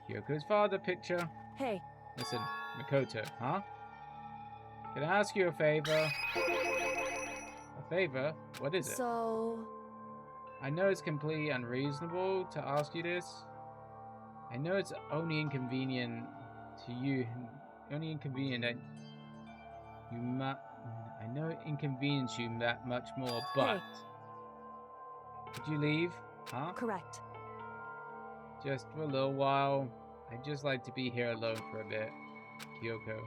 Kyoko's father picture. Hey. Listen, Makoto, huh? Can I ask you a favor? A favor? What is it? So... I know it's completely unreasonable to ask you this. I know it's only inconvenient to you. Only inconvenient that you I know it inconveniences you that much more, but... Hey. Could you leave? Huh? Correct. Just for a little while. I'd just like to be here alone for a bit. Kyoko.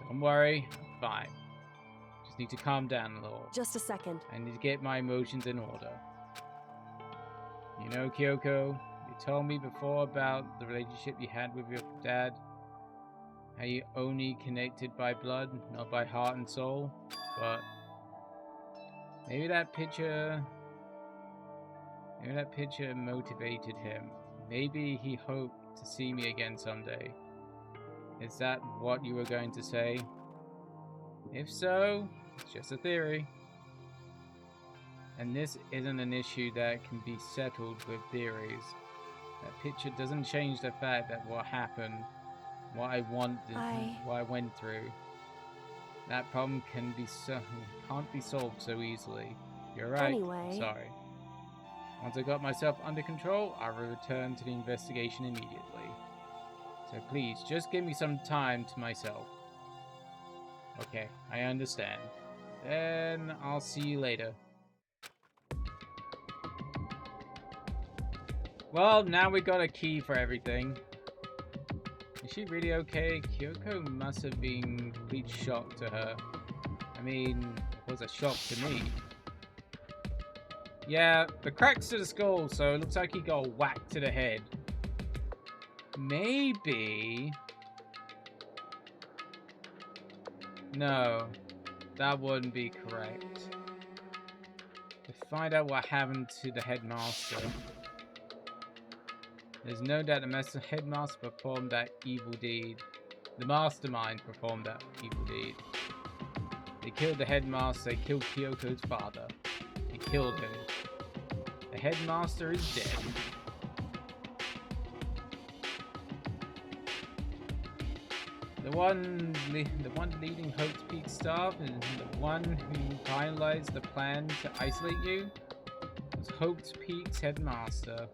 Don't worry. I'm fine. Just need to calm down a little. Just a second. I need to get my emotions in order. You know, Kyoko, if told me before about the relationship you had with your dad. How you only connected by blood, not by heart and soul. But maybe that picture motivated him. Maybe he hoped to see me again someday. Is that what you were going to say? If so, it's just a theory. And this isn't an issue that can be settled with theories. That picture doesn't change the fact that what happened, what I wanted, what I went through, that problem can't be solved so easily. You're right. Anyway. Sorry. Once I got myself under control, I will return to the investigation immediately. So please, just give me some time to myself. Okay, I understand. Then I'll see you later. Well, now we got a key for everything. Is she really okay? Kyoko must have been a complete shock to her. I mean, it was a shock to me. Yeah, the cracks to the skull, so it looks like he got whacked to the head. Maybe... No, that wouldn't be correct. To find out what happened to the headmaster. There's no doubt the headmaster performed that evil deed. The mastermind performed that evil deed. They killed the headmaster, they killed Kyoko's father. They killed him. The headmaster is dead. The one leading Hope's Peak staff and the one who finalized the plan to isolate you was Hope's Peak's headmaster.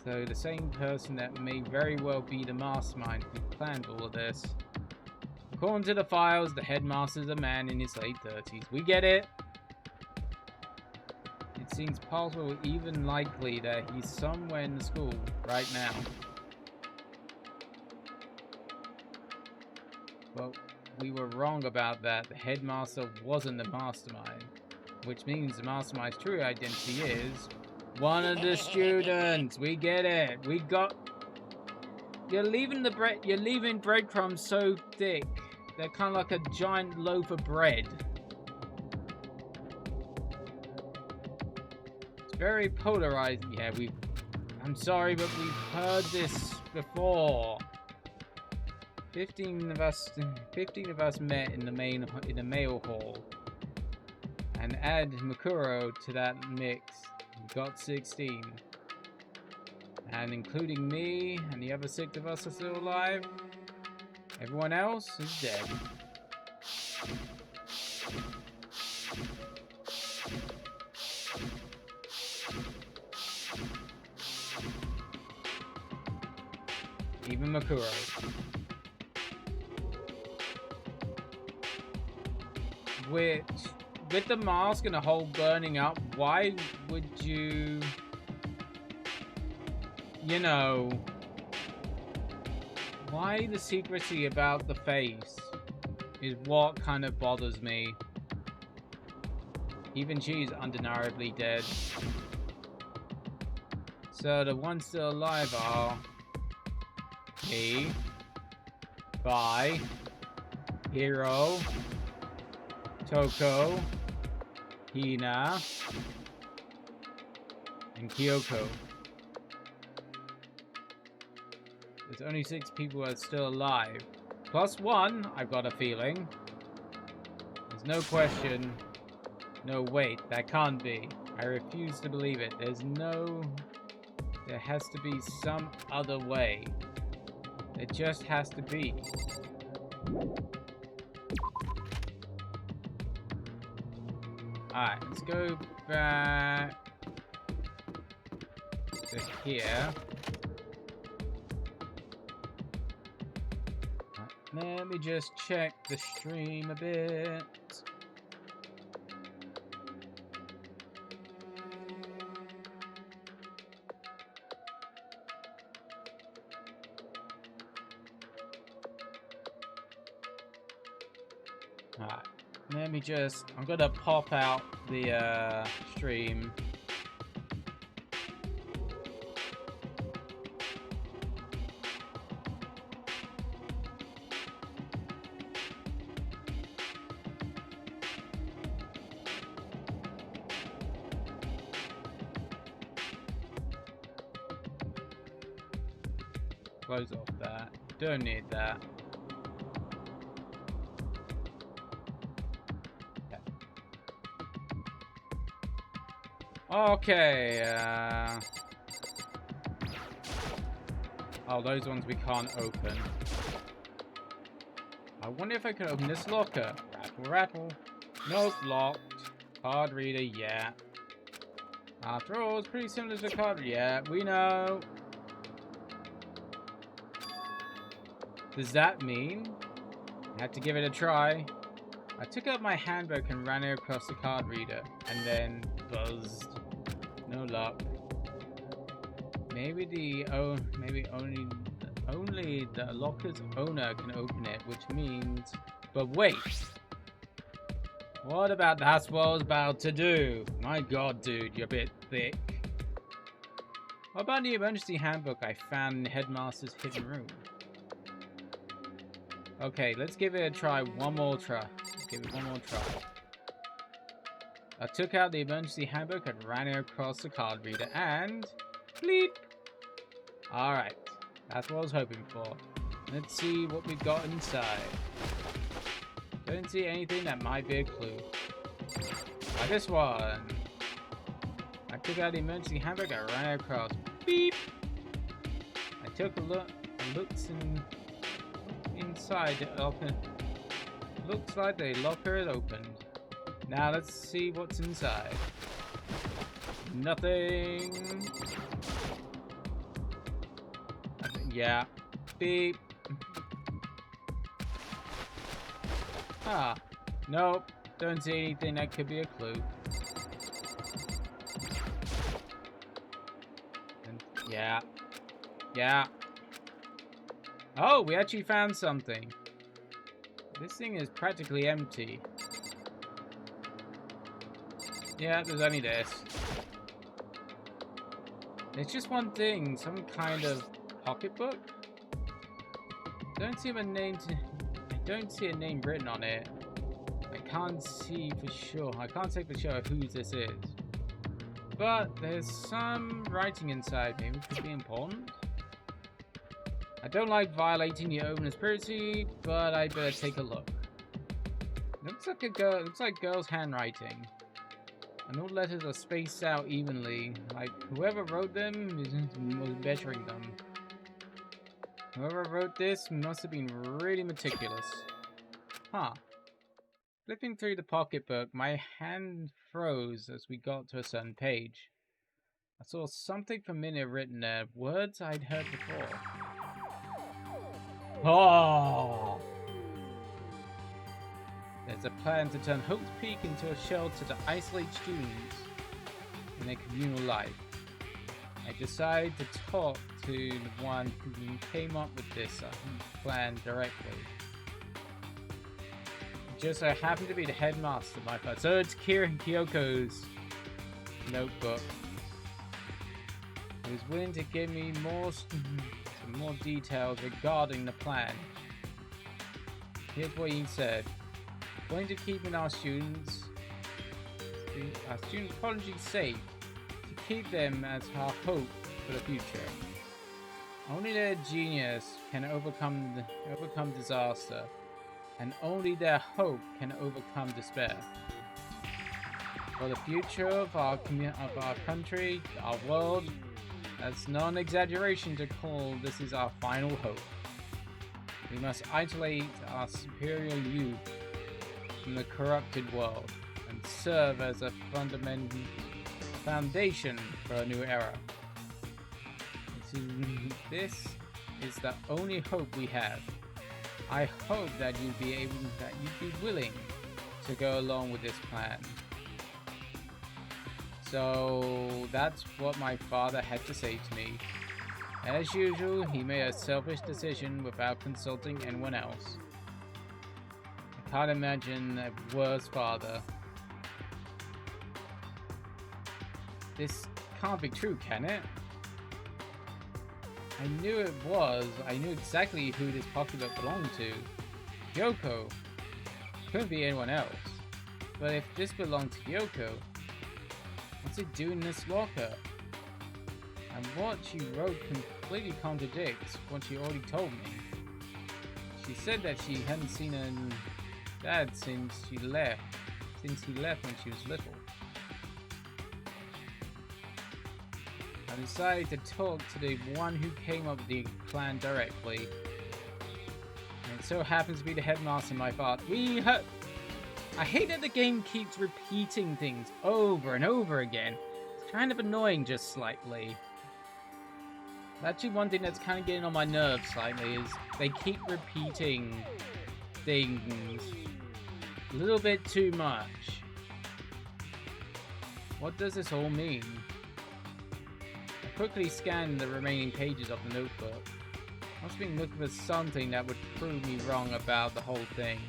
So the same person that may very well be the mastermind who planned all of this. According to the files, the headmaster's a man in his late 30s. We get it. It seems possible, even likely, that he's somewhere in the school right now. Well, we were wrong about that. The headmaster wasn't the mastermind. Which means the mastermind's true identity is one of the students. We get it. We got... You're leaving breadcrumbs so thick. They're kind of like a giant loaf of bread. It's very polarizing. Yeah, I'm sorry, but we've heard this before. 15 of us met in the mail hall, and add Makuro to that mix, we got 16. And including me and the other 6 of us are still alive. Everyone else is dead. Even Makuro. Which, with the mask and the whole burning up, why would you... You know... Why the secrecy about the face is what kind of bothers me. Even she's undeniably dead. So the ones still alive are... me, Bai, Hiro, Toko, Hina, and Kyoko. There's only 6 people who are still alive. Plus 1, I've got a feeling. There's no question. No, wait, that can't be. I refuse to believe it. There has to be some other way. There just has to be. Alright, let's go back to here. Let me just check the stream a bit. Alright, I'm gonna pop out the stream. Close off that. Don't need that. Okay. Oh, those ones we can't open. I wonder if I can open this locker. Rattle, rattle. Nope, locked. Card reader, yeah. After all, it's pretty similar to the card reader. Yeah, we know. Does that mean I had to give it a try? I took out my handbook and ran it across the card reader, and then buzzed. No luck. Maybe maybe only the locker's owner can open it, which means. But wait. What about that's what I was about to do? My god, dude, you're a bit thick. What about the emergency handbook I found in the headmaster's hidden room? Okay, let's give it a try. One more try. Give it one more try. I took out the emergency handbook and ran it across the card reader and... bleep! Alright, that's what I was hoping for. Let's see what we've got inside. Don't see anything that might be a clue. Like this one. I took out the emergency handbook and ran it across. Beep! I took a look and looked inside the locker. Looks like the locker is opened. Now let's see what's inside. Nothing. Yeah. Beep. Ah. Nope. Don't see anything that could be a clue. And yeah. Yeah. Oh, we actually found something. This thing is practically empty. Yeah, there's only this. It's just one thing, some kind of pocketbook. Don't see a name. I don't see a name written on it. I can't see for sure. I can't say for sure who this is. But there's some writing inside. Maybe it could be important. I don't like violating the owner's privacy, but I better take a look. Looks like a girl. Looks like girl's handwriting. And all letters are spaced out evenly, like whoever wrote them was measuring them. Whoever wrote this must have been really meticulous. Huh. Flipping through the pocketbook, my hand froze as we got to a certain page. I saw something familiar written there, words I'd heard before. Oh! There's a plan to turn Hope's Peak into a shelter to isolate students in their communal life. I decided to talk to the one who came up with this plan directly. It just so happened to be the headmaster, my friend. So it's Kira Kyoko's notebook. He was willing to give me some more details regarding the plan. Here's what he said. Going to keeping our students colleges safe, to keep them as our hope for the future. Only their genius can overcome disaster, and only their hope can overcome despair. For the future of our country, our world, that's no exaggeration to call this is our final hope. We must isolate our superior youth from the corrupted world and serve as a foundation for a new era. This is the only hope we have. I hope that you'd be willing to go along with this plan. So that's what my father had to say to me. As usual, he made a selfish decision without consulting anyone else. I can't imagine a worse father. This can't be true, can it? I knew it was. I knew exactly who this pocketbook belonged to. Yoko. Couldn't be anyone else. But if this belonged to Yoko, what's it doing in this locker? And what she wrote completely contradicts what she already told me. She said that she hadn't seen her dad since he left when she was little. I decided to talk to the one who came up with the plan directly. And it so happens to be the headmaster in my part. I hate that the game keeps repeating things over and over again. It's kind of annoying just slightly. Actually, one thing that's kind of getting on my nerves slightly is they keep repeating things a little bit too much. What does this all mean? I quickly scanned the remaining pages of the notebook. I must have been looking for something that would prove me wrong about the whole thing.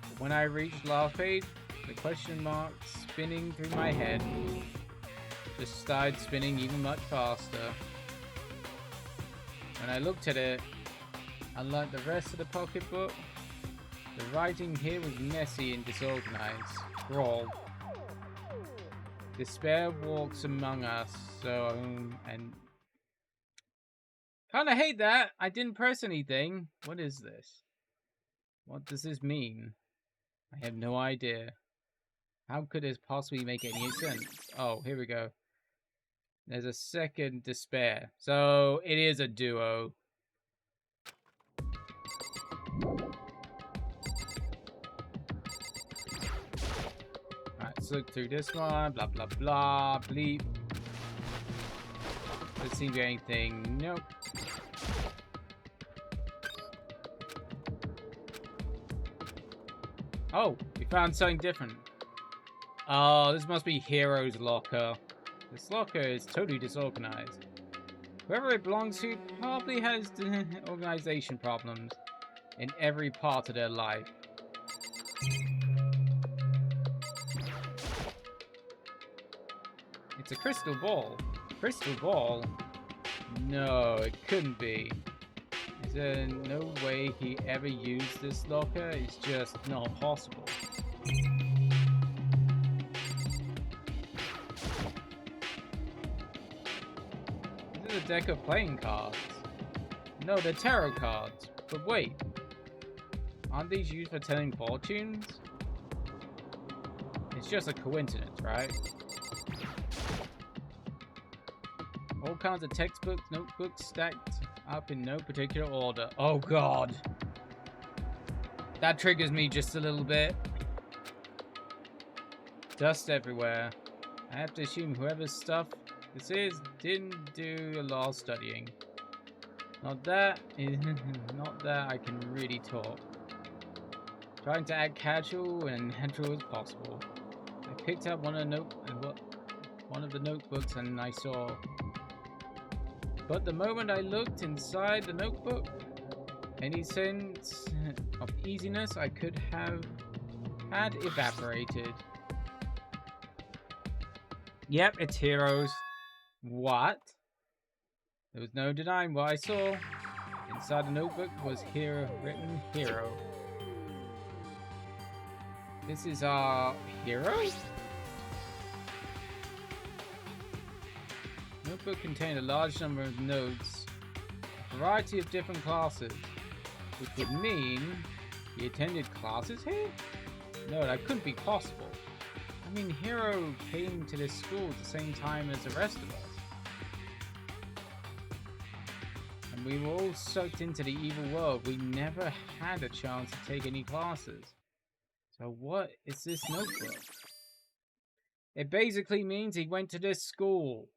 But when I reached the last page, the question mark spinning through my head just started spinning even much faster. When I looked at it, unlike the rest of the pocketbook, the writing here was messy and disorganized. Scrawled. Despair walks among us, and kinda hate that. I didn't press anything. What is this? What does this mean? I have no idea. How could this possibly make any sense? Oh, here we go. There's a second despair. So it is a duo. Alright, let's look through this one. Blah, blah, blah. Bleep. Doesn't seem to be anything. Nope. Oh, we found something different. Oh, this must be Hero's locker. This locker is totally disorganized. Whoever it belongs to probably has organization problems in every part of their life. It's a crystal ball. Crystal ball? No, it couldn't be. Is there no way he ever used this locker? It's just not possible. This is a deck of playing cards. No, they're tarot cards. But wait. Aren't these used for telling fortunes? It's just a coincidence, right? All kinds of textbooks, notebooks stacked up in no particular order. Oh god. That triggers me just a little bit. Dust everywhere. I have to assume whoever's stuff this is didn't do a lot of studying. Not that I can really talk. Trying to act casual and natural as possible. I picked up one of the notebooks and I saw. But the moment I looked inside the notebook, any sense of easiness I could have had evaporated. Yep, it's Heroes. What? There was no denying what I saw. Inside the notebook was written Hero. This is our hero? Notebook contained a large number of notes, a variety of different classes, which would mean he attended classes here? No, that couldn't be possible. I mean, Hero came to this school at the same time as the rest of us. And we were all sucked into the evil world. We never had a chance to take any classes. So what is this notebook? It basically means he went to this school.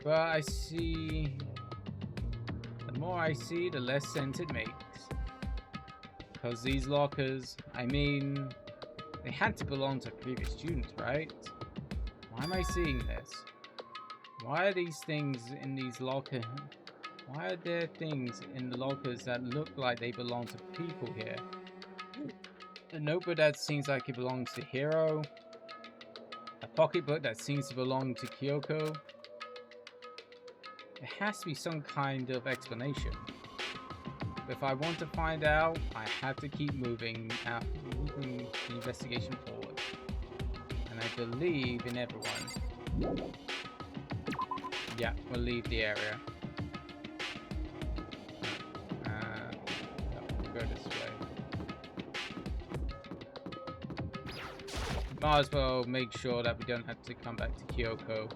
But I see... The more I see, the less sense it makes. Because these lockers, I mean... They had to belong to previous students, right? Why am I seeing this? Why are these things in these lockers... Why are there things in the lockers that look like they belong to people here? A notebook that seems like it belongs to Hero. A pocketbook that seems to belong to Kyoko. There has to be some kind of explanation. But if I want to find out, I have to keep moving out, moving the investigation forward. And I believe in everyone. Yeah, we'll leave the area. No, go this way. Might as well make sure that we don't have to come back to Kyoko.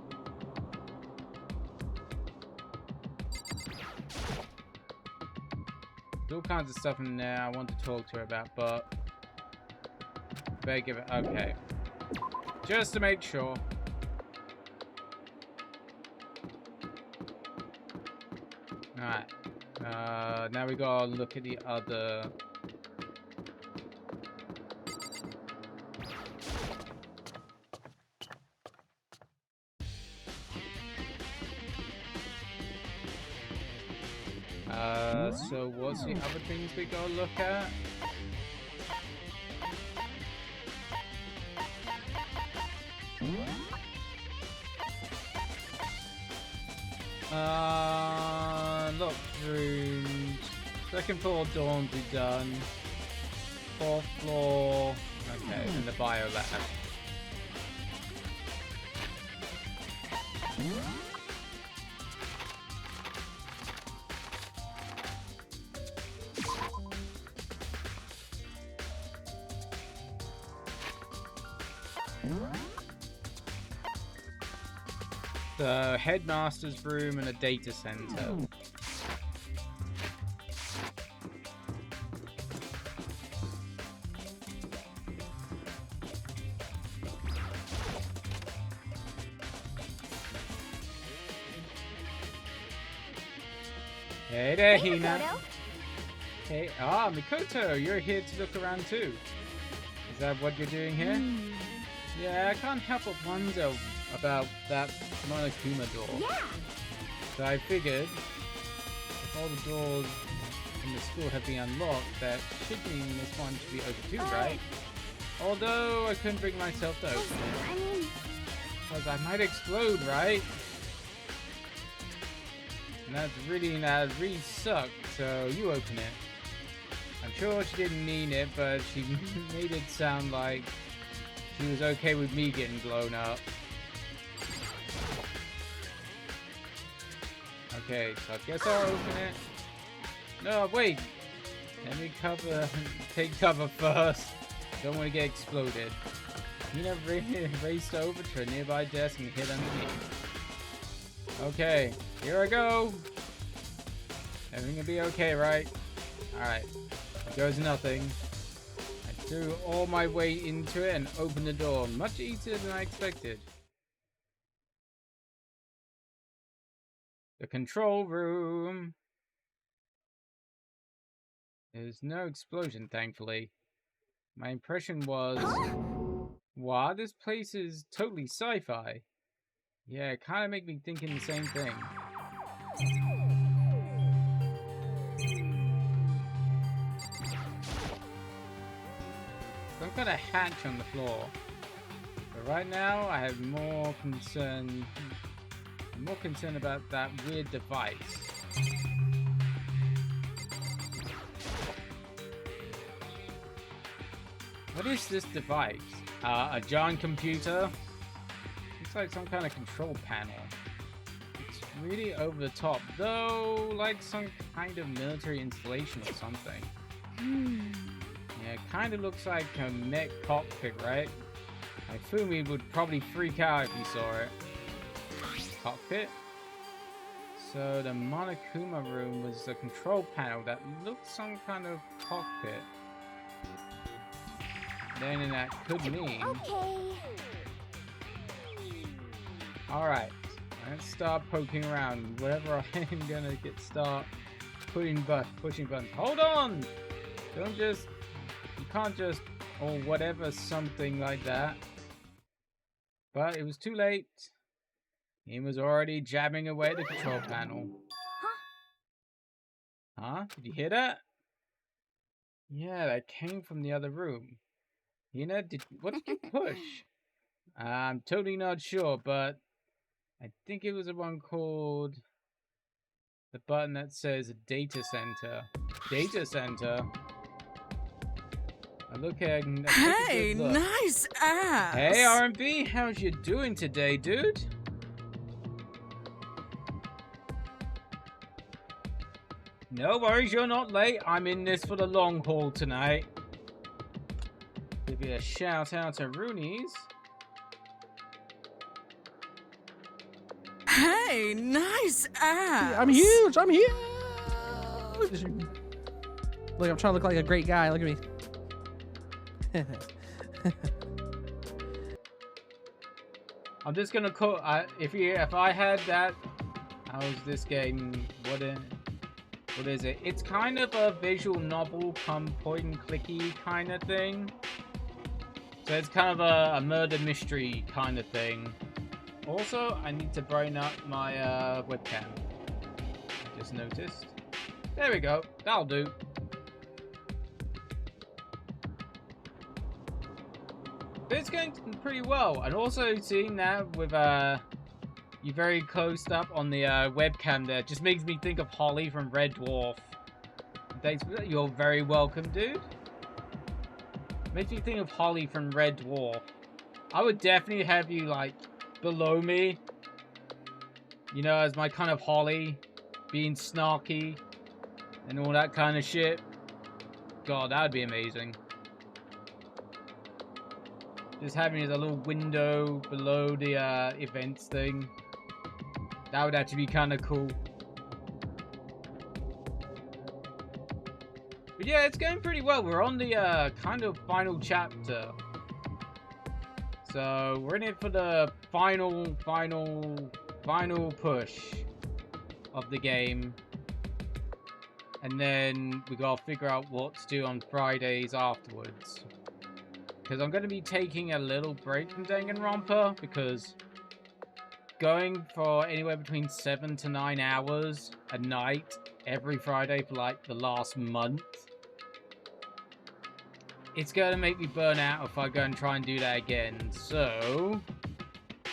There's all kinds of stuff in there I want to talk to her about, but better give it. Okay, just to make sure. Alright. Now we gotta look at the other. So what's the other things we gotta look at? Locked rooms. Second floor dorms we done. Fourth floor. Okay, and the bio lab. The headmaster's room and a data center. Hey there, Hey, Hina. Makoto. Hey, Mikoto, you're here to look around too. Is that what you're doing here? Yeah, I can't help but wonder about that Monokuma door. Yeah. So I figured if all the doors in the school have been unlocked, that should mean this one should be open too, right? Although I couldn't bring myself to open it. I mean, Because I might explode, right? And that really sucked, so you open it. I'm sure she didn't mean it, but she made it sound like she was okay with me getting blown up. Okay, so I guess I'll open it. No, wait! Let me take cover first. Don't want to get exploded. Hina raced over to a nearby desk and hid underneath. Okay, here I go! Everything will be okay, right? Alright, here goes nothing. I threw all my weight into it and opened the door. Much easier than I expected. The control room. There's no explosion, thankfully. My impression was, wow, this place is totally sci-fi. Yeah, it kind of made me thinking the same thing. Some kind of hatch on the floor. But right now, I have more concern. I'm more concerned about that weird device. What is this device? A giant computer? Looks like some kind of control panel. It's really over the top, though, like some kind of military installation or something. Yeah, it kind of looks like a mech cockpit, right? Ifumi would probably freak out if he saw it. Cockpit? So the Monokuma room was a control panel that looked some kind of cockpit. Then that could mean... okay. Alright, let's start poking around. Wherever I'm gonna start pushing buttons. Hold on! Don't just... You can't just... Or whatever, something like that. But it was too late. He was already jabbing away at the control panel. Huh? Did you hear that? Yeah, that came from the other room. You know, what did you push? I'm totally not sure, but I think it was the one called the button that says data center. Data center? Looking. Hey, nice ass. Hey, R&B, how's you doing today, dude? No worries, you're not late. I'm in this for the long haul tonight. Give you a shout out to Rooney's. Hey, nice ass. I'm huge. I'm huge. Look, I'm trying to look like a great guy. Look at me. I'm just gonna call. If I had that, how's this game? What is it? It's kind of a visual novel, come point and clicky kind of thing. So it's kind of a murder mystery kind of thing. Also, I need to brighten up my webcam. I just noticed. There we go. That'll do. But it's going pretty well. And also seeing that with you very close up on the webcam there just makes me think of Holly from Red Dwarf. Thanks for that. You're very welcome, dude. Makes me think of Holly from Red Dwarf. I would definitely have you like below me, you know, as my kind of Holly, being snarky and all that kind of shit. God, that would be amazing. Just having a little window below the events thing. That would actually be kind of cool. But yeah, it's going pretty well. We're on the kind of final chapter. So we're in it for the final push of the game. And then we gotta figure out what to do on Fridays afterwards. Because I'm going to be taking a little break from Danganronpa, because going for anywhere between 7 to 9 hours a night every Friday for like the last month, it's going to make me burn out if I go and try and do that again. So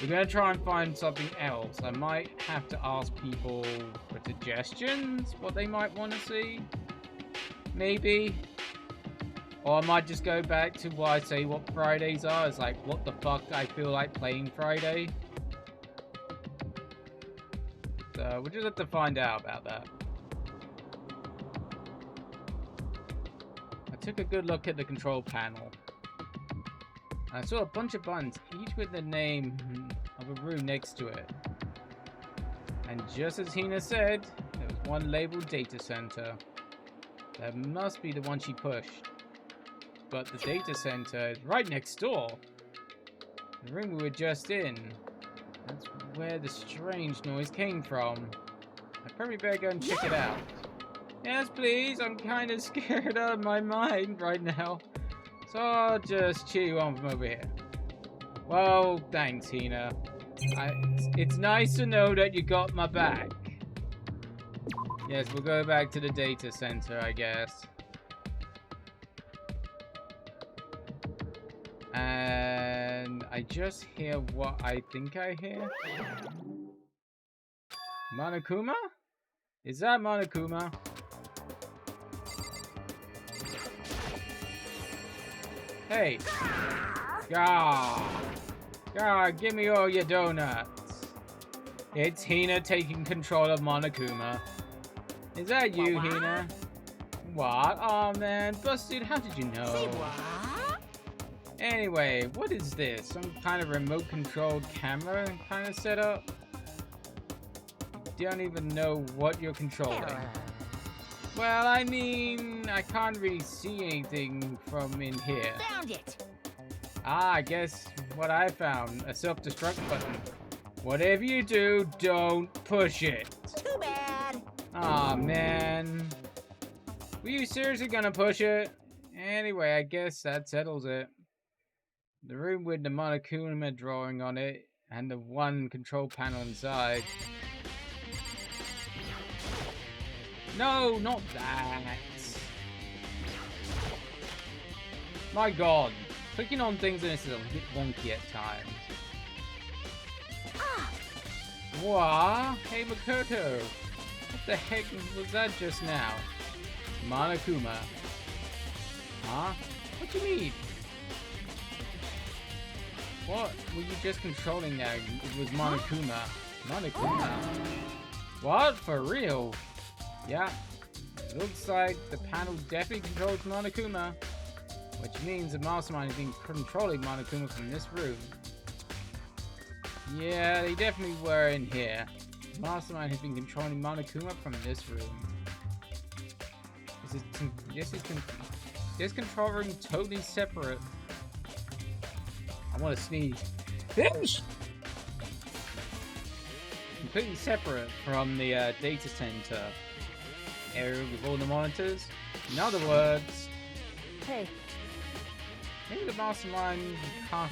we're going to try and find something else. I might have to ask people for suggestions, what they might want to see. Maybe. Or I might just go back to what I say what Fridays are. It's like, what the fuck I feel like playing Friday. So we'll just have to find out about that. I took a good look at the control panel. I saw a bunch of buttons, each with the name of a room next to it. And just as Hina said, there was one labeled data center. That must be the one she pushed. But the data center is right next door. The room we were just in. That's where the strange noise came from. I probably better go and check it out. Yes, please. I'm kind of scared out of my mind right now. So I'll just cheer you on from over here. Well, thanks, Hina. It's nice to know that you got my back. Yes, we'll go back to the data center, I guess. And I just hear what I think I hear. Monokuma? Is that Monokuma? Hey. God, give me all your donuts. It's Hina taking control of Monokuma. Is that you, Hina? What? Oh man, Busted, how did you know? Say what? Anyway, what is this? Some kind of remote controlled camera kind of setup? Don't even know what you're controlling. Well, I mean, I can't really see anything from in here. Found it. Ah, I guess what I found, a self-destruct button. Whatever you do, don't push it. Too bad. Aw, man. Were you seriously gonna push it? Anyway, I guess that settles it. The room with the Monokuma drawing on it, and the one control panel inside. No, not that. My god. Clicking on things in this is a bit wonky at times. What? Hey Makoto. What the heck was that just now? Monokuma. Huh? What do you mean? What were you just controlling now? It was Monokuma. Monokuma? What? For real? Yeah. Looks like the panel definitely controls Monokuma. Which means the mastermind has been controlling Monokuma from this room. Yeah, they definitely were in here. The mastermind has been controlling Monokuma from this room. This control room totally separate. I want to sneeze. Completely separate from the data center area with all the monitors. In other words, Hey, maybe the mastermind can't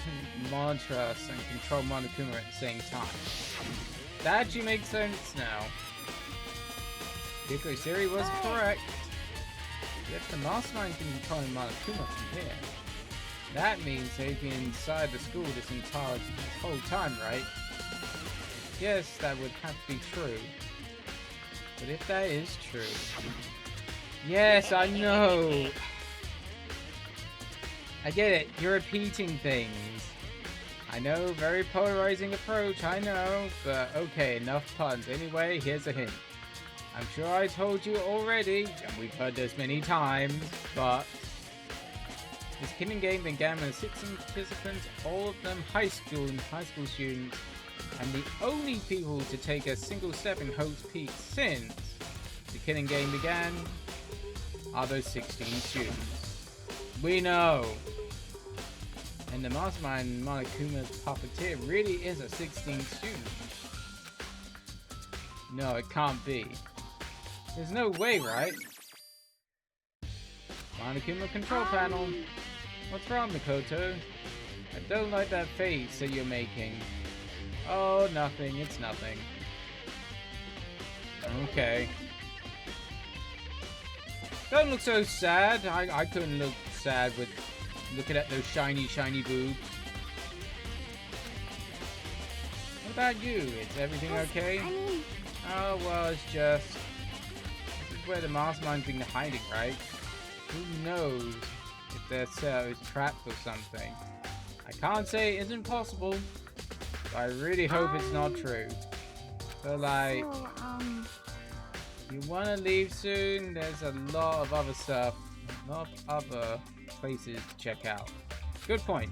monitor us and control Monokuma at the same time. That actually makes sense now. Hiko's theory was correct. If the mastermind's been controlling Monokuma from here, that means they've been inside the school this whole time, right? Yes, that would have to be true. But if that is true... Yes, I know! I get it, you're repeating things. I know, very polarizing approach, I know. But okay, enough puns. Anyway, here's a hint. I'm sure I told you already, and we've heard this many times, but... This killing game began with 16 participants, all of them high school students, and the only people to take a single step in Hope's Peak since the killing game began are those 16 students. We know! And the mastermind Monokuma's puppeteer really is a 16 student. No, it can't be. There's no way, right? Monokuma control panel. What's wrong, Makoto? I don't like that face that you're making. Oh, nothing. It's nothing. Okay. Don't look so sad. I couldn't look sad with looking at those shiny, shiny boobs. What about you? Is everything okay? Oh, well, it's just... This is where the mastermind's been hiding, right? Who knows if their cell is trapped or something. I can't say it isn't possible, but I really hope it's not true. So, like, you want to leave soon? There's a lot of other stuff, a lot of other places to check out. Good point.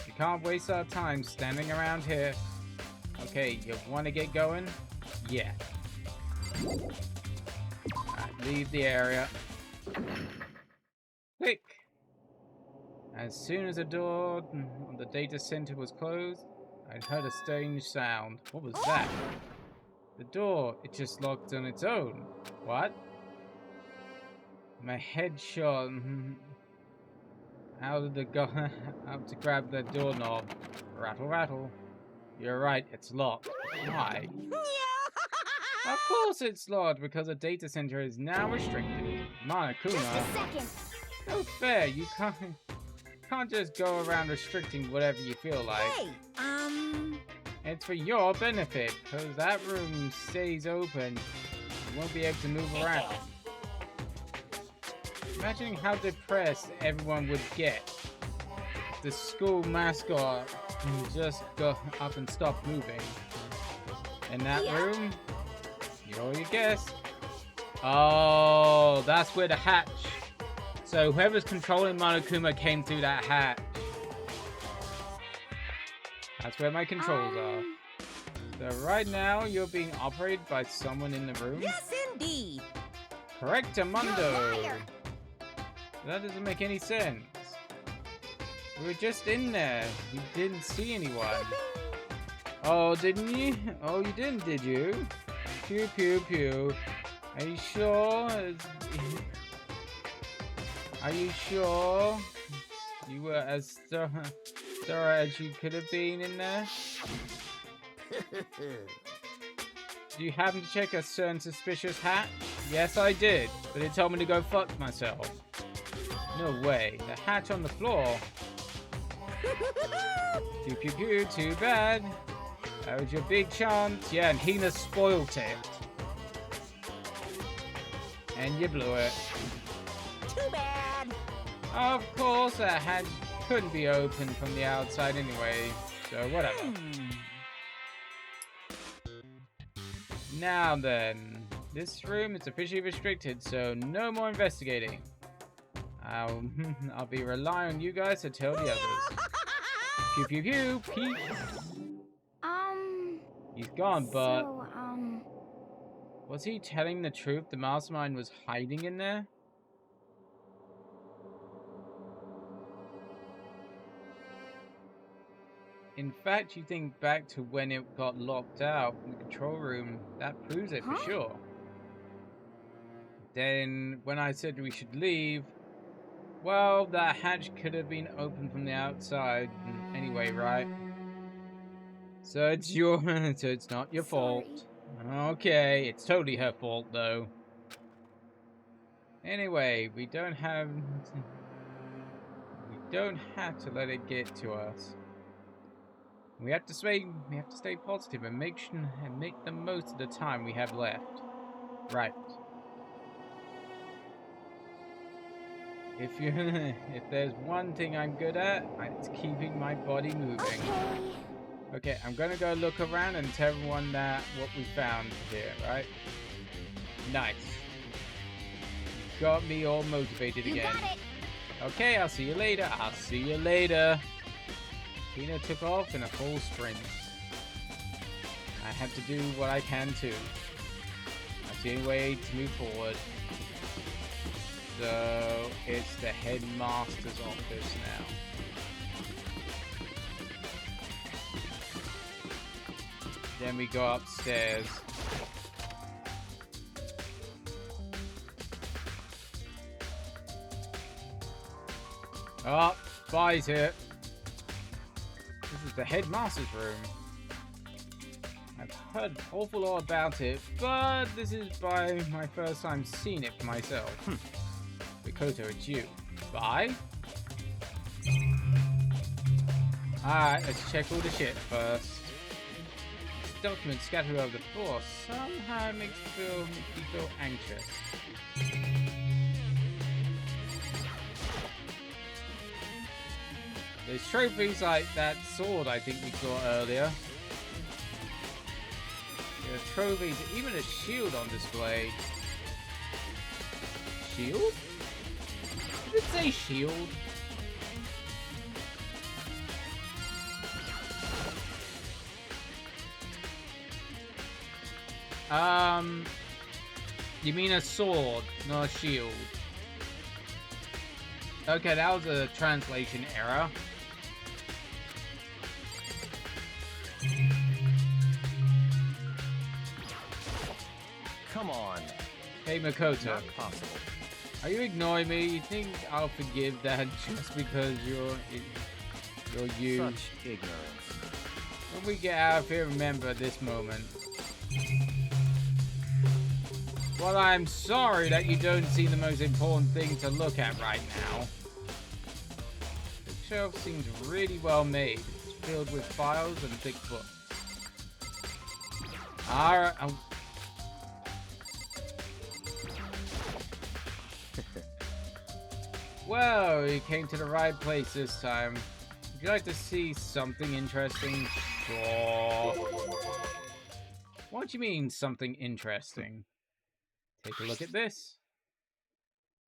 We can't waste our time standing around here. Okay, you want to get going? Yeah. Alright, leave the area. Quick! As soon as the door on the data center was closed, I heard a strange sound. What was that? The door, it just locked on its own. What? My head shot out of the out to grab the doorknob. Rattle, rattle. You're right, it's locked. Why? Of course it's locked, because the data center is now restricted. Monokuma. Just a second. No fair, you can't just go around restricting whatever you feel like. Hey, It's for your benefit, because that room stays open. You won't be able to move around. Imagine how depressed everyone would get if the school mascot just got up and stopped moving. In that room, you already guessed. Oh, that's where the hatch. So whoever's controlling Monokuma came through that hatch. That's where my controls are. So right now, you're being operated by someone in the room. yes, indeed. Correctamundo. That doesn't make any sense. We were just in there. You didn't see anyone. Oh, didn't you? Oh, you didn't, did you? Pew, pew, pew. Are you sure? Are you sure? You were as thorough as you could have been in there? Do you happen to check a certain suspicious hatch? Yes, I did, but it told me to go fuck myself. No way. The hatch on the floor. Pew pew pew, too bad. That was your big chance. Yeah, and Hina spoilt it. And you blew it. Too bad. Of course, that hatch couldn't be opened from the outside anyway, so whatever. Now then, this room is officially restricted, so no more investigating. I'll be relying on you guys to tell the others. Pew pew pew, Pete. He's gone, but was he telling the truth? The mastermind was hiding in there? In fact, you think back to when it got locked out in the control room, that proves it for sure. Then, when I said we should leave, well, that hatch could have been opened from the outside anyway, right? So it's so it's not your fault. Okay, it's totally her fault, though. Anyway, we don't have to let it get to us. We have to stay positive and make the most of the time we have left. Right. If there's one thing I'm good at, it's keeping my body moving. Okay, I'm gonna go look around and tell everyone what we found here, right? Nice. You got me all motivated again. You got it. Okay, I'll see you later. I'll see you later. Tina took off in a full sprint. I have to do what I can too. That's the only way to move forward. So it's the headmaster's office now. Then we go upstairs. Oh, Spy's here. This is the headmaster's room. I've heard an awful lot about it, but this is my first time seeing it for myself. Makoto, it's you. Spy? Alright, let's check all the shit first. This document scattered over the floor somehow makes me feel anxious. There's trophies like that sword I think we saw earlier. There are trophies, even a shield on display. Shield? Did it say shield? You mean a sword, not a shield. Okay, that was a translation error. Come on. Hey Makoto, Not possible. are you ignoring me? You think I'll forgive that just because you're you? Such ignorance. When we get out of here, remember this moment. Well, I'm sorry that you don't see the most important thing to look at right now. The shelf seems really well made. It's filled with files and thick books. Alright. Well, you came to the right place this time. Would you like to see something interesting? Sure. What do you mean, something interesting? Take a look at this.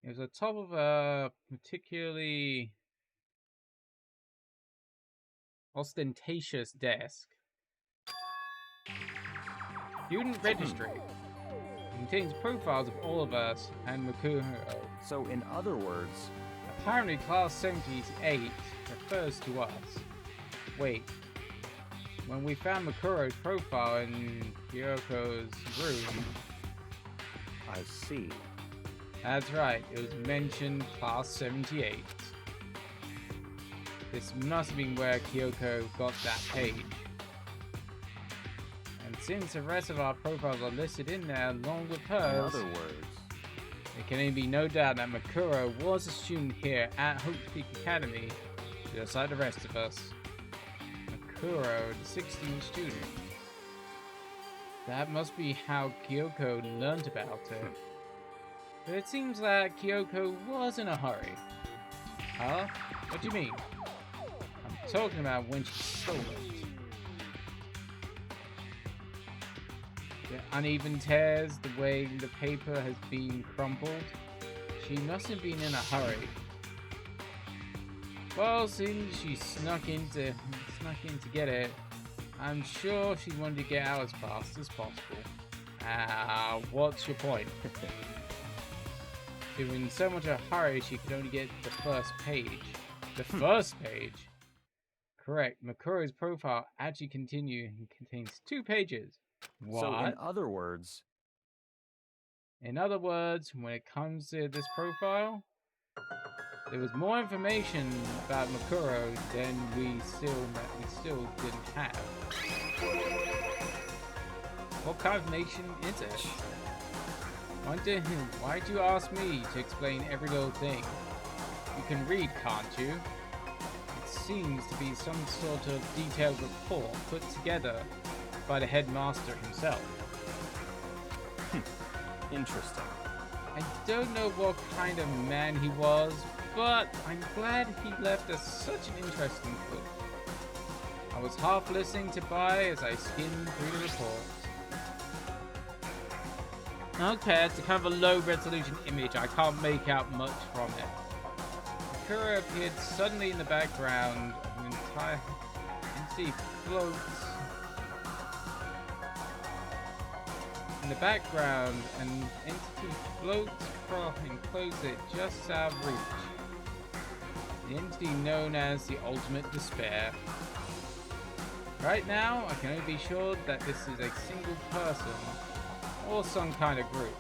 It was the top of a particularly ostentatious desk. Student registry. It contains profiles of all of us and Makuro. So, in other words, Apparently, Class 78 refers to us. Wait. When we found Makuro's profile in Kyoko's room... I see. That's right, it was mentioned Class 78. This must have been where Kyoko got that page. And since the rest of our profiles are listed in there along with In hers, other words, there can only be no doubt that Makuro was a student here at Hope Peak Academy, just like the rest of us. Makuro, the 16th student. That must be how Kyoko learned about it. But it seems that Kyoko was in a hurry. Huh? What do you mean? I'm talking about when she stole it. The uneven tears, the way the paper has been crumpled. She must have been in a hurry. Well, since she snuck in to get it, I'm sure she wanted to get out as fast as possible. What's your point? She was in so much a hurry she could only get the first page. The first page? Correct. Makuro's profile actually contains 2 pages. What? So in other words... In other words, when it comes to this profile, there was more information about Makuro than we still didn't have. What kind of information is it? Why do you ask me to explain every little thing? You can read, can't you? It seems to be some sort of detailed report put together by the headmaster himself. Interesting. I don't know what kind of man he was, but I'm glad he left us such an interesting book. I was half listening to buy as I skimmed through the report. Okay, it's a kind of a low resolution image. I can't make out much from it. Makuro appeared suddenly in the background of an entire entity floats. In the background, an entity floats across and closes it just out of reach. The entity known as the Ultimate Despair. Right now, I can only be sure that this is a single person or some kind of group.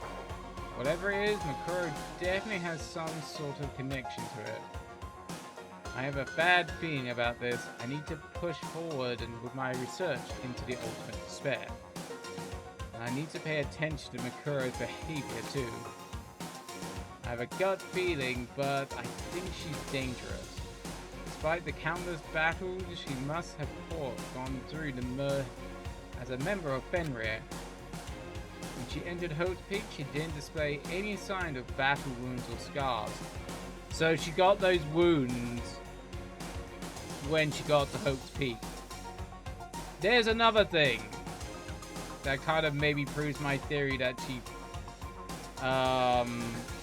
Whatever it is, Makuro definitely has some sort of connection to it. I have a bad feeling about this. I need to push forward with my research into the Ultimate Despair. And I need to pay attention to Makuro's behavior too. I have a gut feeling, but I think she's dangerous. Despite the countless battles she must have gone through as a member of Fenrir. When she entered Hope's Peak, she didn't display any sign of battle wounds or scars. So she got those wounds when she got to Hope's Peak. There's another thing that kind of maybe proves my theory that she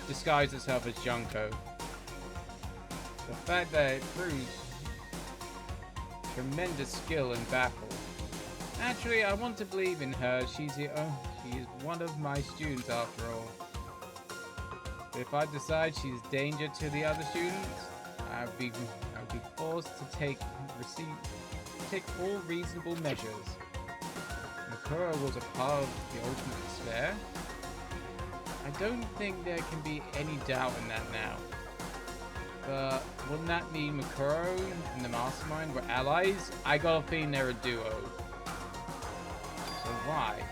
disguised herself as Junko. The fact that it proves tremendous skill in battle. Naturally, I want to believe in her. She is one of my students after all. But if I decide she's a danger to the other students, I'll be forced to take all reasonable measures. Makuro was a part of the Ultimate Despair. I don't think there can be any doubt in that now. But wouldn't that mean Makuro and the Mastermind were allies? I got a feeling they're a duo. So why?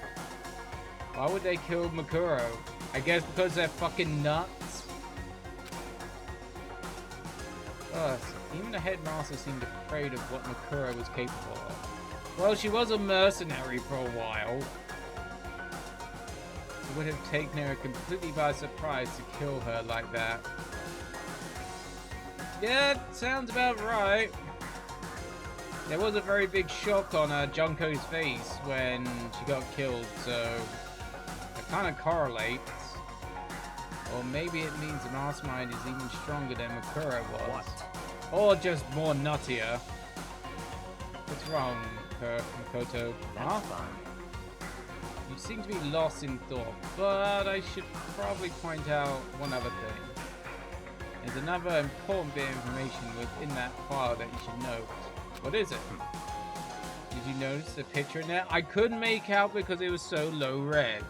Why would they kill Makuro? I guess because they're fucking nuts? Plus, even the headmaster seemed afraid of what Makuro was capable of. Well, she was a mercenary for a while. It would have taken her completely by surprise to kill her like that. Yeah, sounds about right. There was a very big shock on Junko's face when she got killed, so it kind of correlates. Or maybe it means the Mastermind is even stronger than Makuro was. What? Or just more nuttier. What's wrong, Makoto? That's fine. You seem to be lost in thought, but I should probably point out one other thing. There's another important bit of information within that file that you should note. What is it? Did you notice the picture in there? I couldn't make out because it was so low res.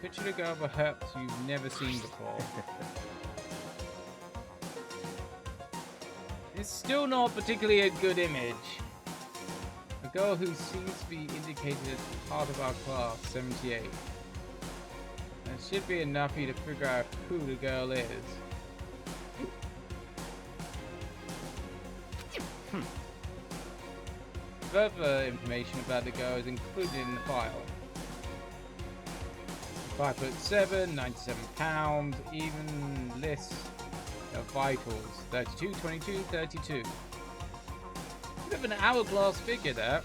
Picture the girl perhaps you've never seen before. It's still not particularly a good image. A girl who seems to be indicated as part of our class, 78. That should be enough for you to figure out who the girl is. Further information about the girl is included in the file. 5'7", 97 pounds, even lists Her vitals. 32, 22, 32. Bit of an hourglass figure there.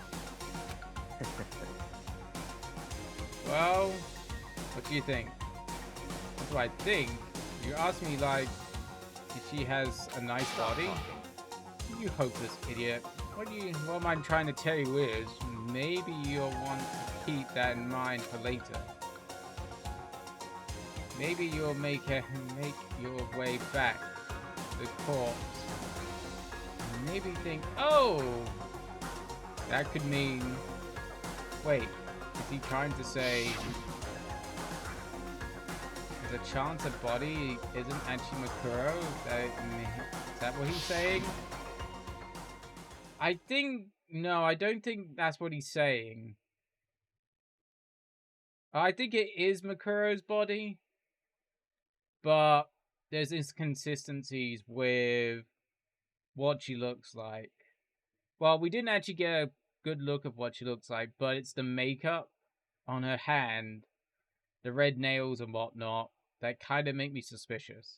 Well, what do you think? What do I think? You asked me, like, if she has a nice body? You hopeless idiot. What I'm trying to tell you is, maybe you'll want to keep that in mind for later. Maybe you'll make your way back to the corpse. Maybe think, oh, that could mean. Wait, is he trying to say there's a chance a body isn't actually Makuro? Is that what he's saying? No, I don't think that's what he's saying. I think it is Makuro's body, but there's inconsistencies with what she looks like. Well, we didn't actually get a good look of what she looks like, but it's the makeup on her hand, the red nails and whatnot, that kind of make me suspicious.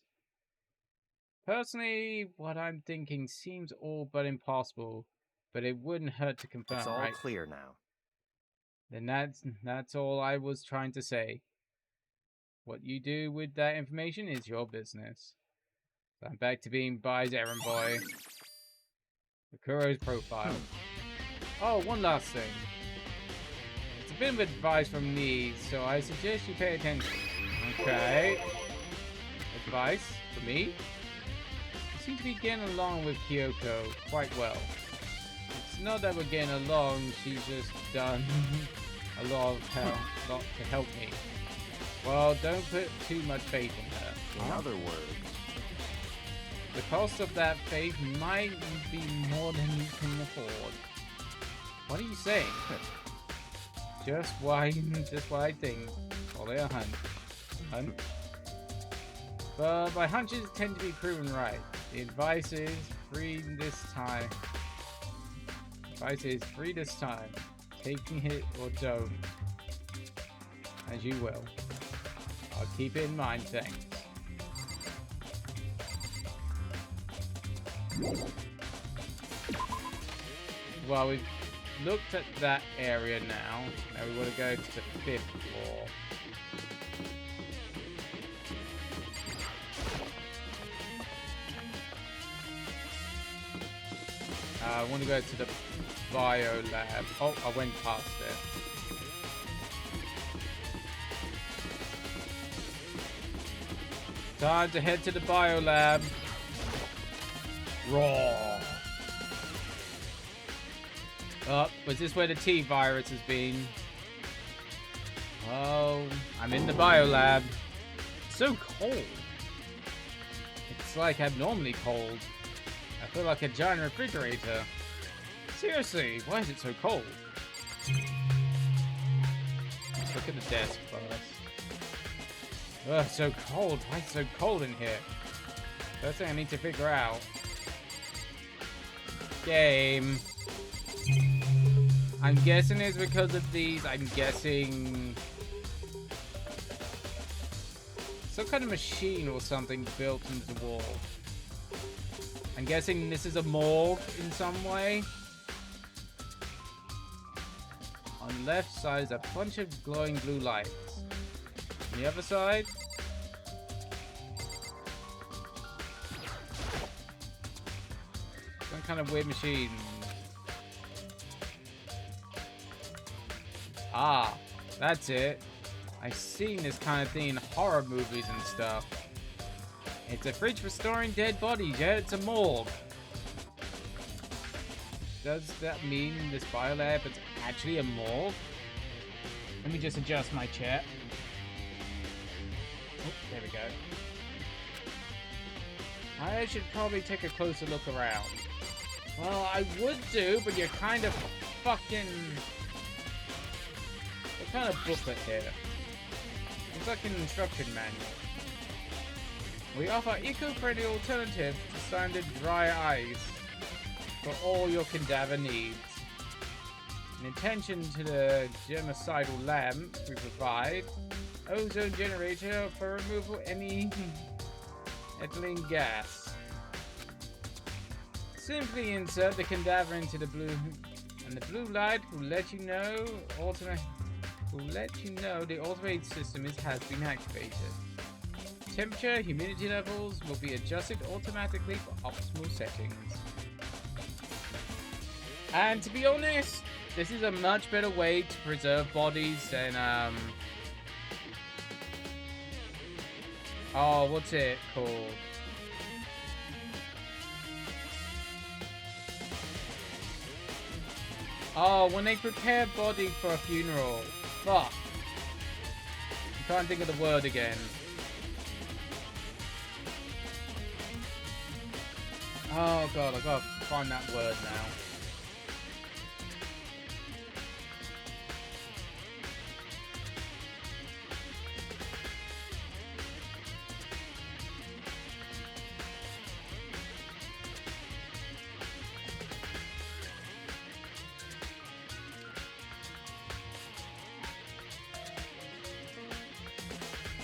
Personally, what I'm thinking seems all but impossible, but it wouldn't hurt to confirm, It's all right? clear now. Then that's all I was trying to say. What you do with that information is your business. So I'm back to being Bai's errand boy. Makuro's profile. Oh, one last thing. It's a bit of advice from me, so I suggest you pay attention. Okay. Advice for me? You seem to be getting along with Kyoko quite well. It's not that we're getting along, she's just done a lot to help me. Well, don't put too much faith in her. In other words, the cost of that faith might be more than you can afford. What are you saying? Just what I think. Only a hunch. But my hunches tend to be proven right. The advice is free this time. Taking it or don't. As you will. I'll keep it in mind, thanks. Well, we've looked at that area now. Now we want to go to the 5th floor. I want to go to the bio lab. Oh, I went past it. Time to head to the bio lab. Raw. Oh, was this where the T virus has been? Oh, I'm in the bio lab. It's so cold. It's like abnormally cold. I feel like a giant refrigerator. Seriously, why is it so cold? Let's look at the desk first. Ugh, so cold. Why is it so cold in here? First thing I need to figure out. Game. I'm guessing it's because of these. I'm guessing some kind of machine or something built into the wall. I'm guessing this is a morgue in some way. On the left side is a bunch of glowing blue lights. On the other side, some kind of weird machine. Ah, that's it. I've seen this kind of thing in horror movies and stuff. It's a fridge for storing dead bodies, yeah? It's a morgue. Does that mean this biolab is actually a morgue? Let me just adjust my chair. Oh, there we go. I should probably take a closer look around. Well, I would do, but you're kind of fucking... What kind of booklet here? It's like an instruction manual. We offer eco-friendly alternatives to standard dry ice for all your cadaver needs. In attention to the germicidal lamps we provide, ozone generator for removal any ethylene gas. Simply insert the cadaver into the blue, and the blue light will let you know the automated system has been activated. Temperature, humidity levels will be adjusted automatically for optimal settings. And to be honest, this is a much better way to preserve bodies than oh, what's it called? Oh, when they prepare body for a funeral. Fuck. I'm trying to think of the word again. Oh god, I gotta find that word now.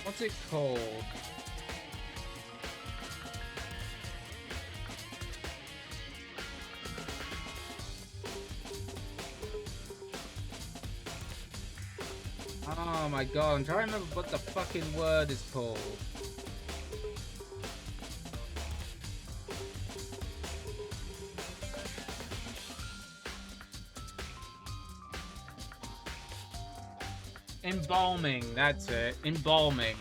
What's it called? Oh my god, I'm trying to remember what the fucking word is called. Embalming, that's it. Embalming.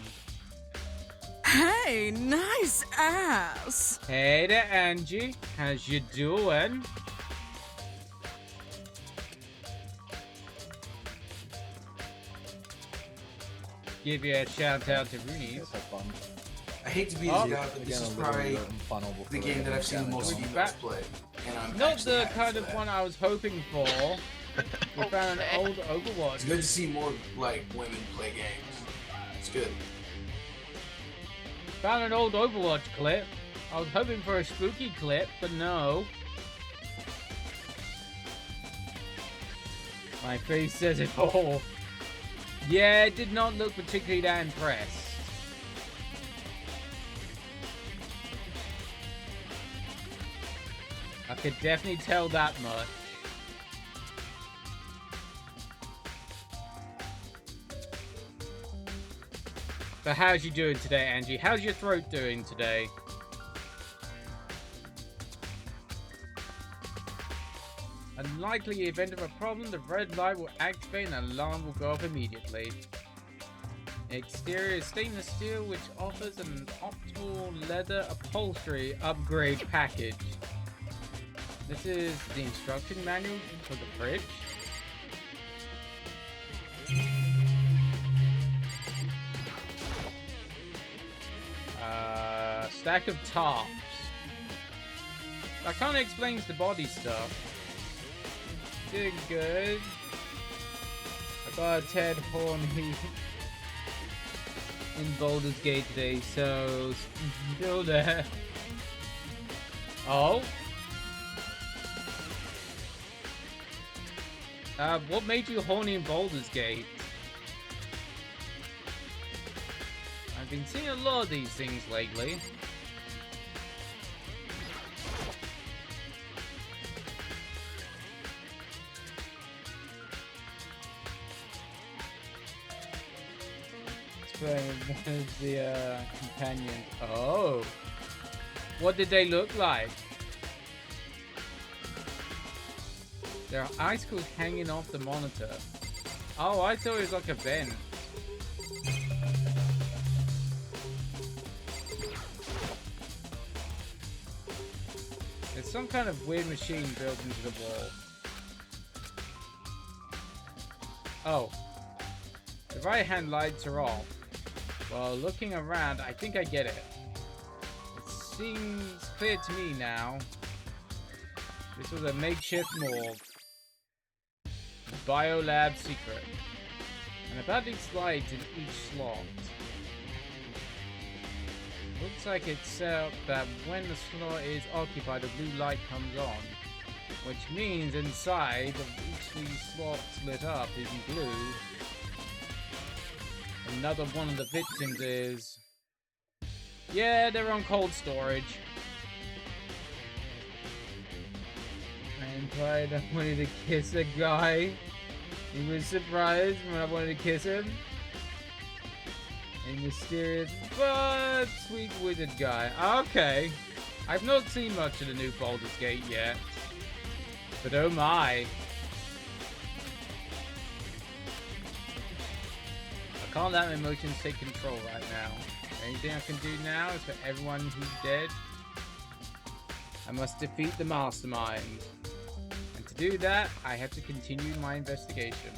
Hey, nice ass. Hey there, Angie. How's you doing? Give you a shout out to Rooney's. I hate to be Oh. this guy, but this is probably the game that I've seen the most females play. And I'm Not actually the happy kind for of that. one I was hoping for. We found an old Overwatch. It's good to see more like women play games. It's good. Found an old Overwatch clip. I was hoping for a spooky clip, but no. My face says it all. Yeah, it did not look particularly that impressed. I could definitely tell that much. But how's you doing today, Angie? How's your throat doing today? Unlikely event of a problem, the red light will activate and an alarm will go off immediately. Exterior is stainless steel, which offers an optimal leather upholstery upgrade package. This is the instruction manual for the fridge. Stack of tops. That kind of explains the body stuff. Doing good. I got a Ted Horny in Baldur's Gate today, so still there. Oh. What made you horny in Baldur's Gate? I've been seeing a lot of these things lately. One of the companions. Oh. What did they look like? There are icicles hanging off the monitor. Oh, I thought it was like a vent. There's some kind of weird machine built into the wall. Oh. The right-hand lights are off. Well, looking around, I think I get it. It seems clear to me now. This was a makeshift morgue. Biolab secret. And about these lights in each slot. Looks like it's set up that when the slot is occupied, a blue light comes on. Which means inside of each of these slots lit up is in blue. Another one of the victims is Yeah, they're on cold storage. I implied I wanted to kiss a guy. He was surprised when I wanted to kiss him. A mysterious but sweet wizard guy. Okay. I've not seen much of the new Baldur's Gate yet. But oh my. I can't let my emotions take control right now. Anything I can do now is for everyone who's dead. I must defeat the mastermind. And to do that, I have to continue my investigation.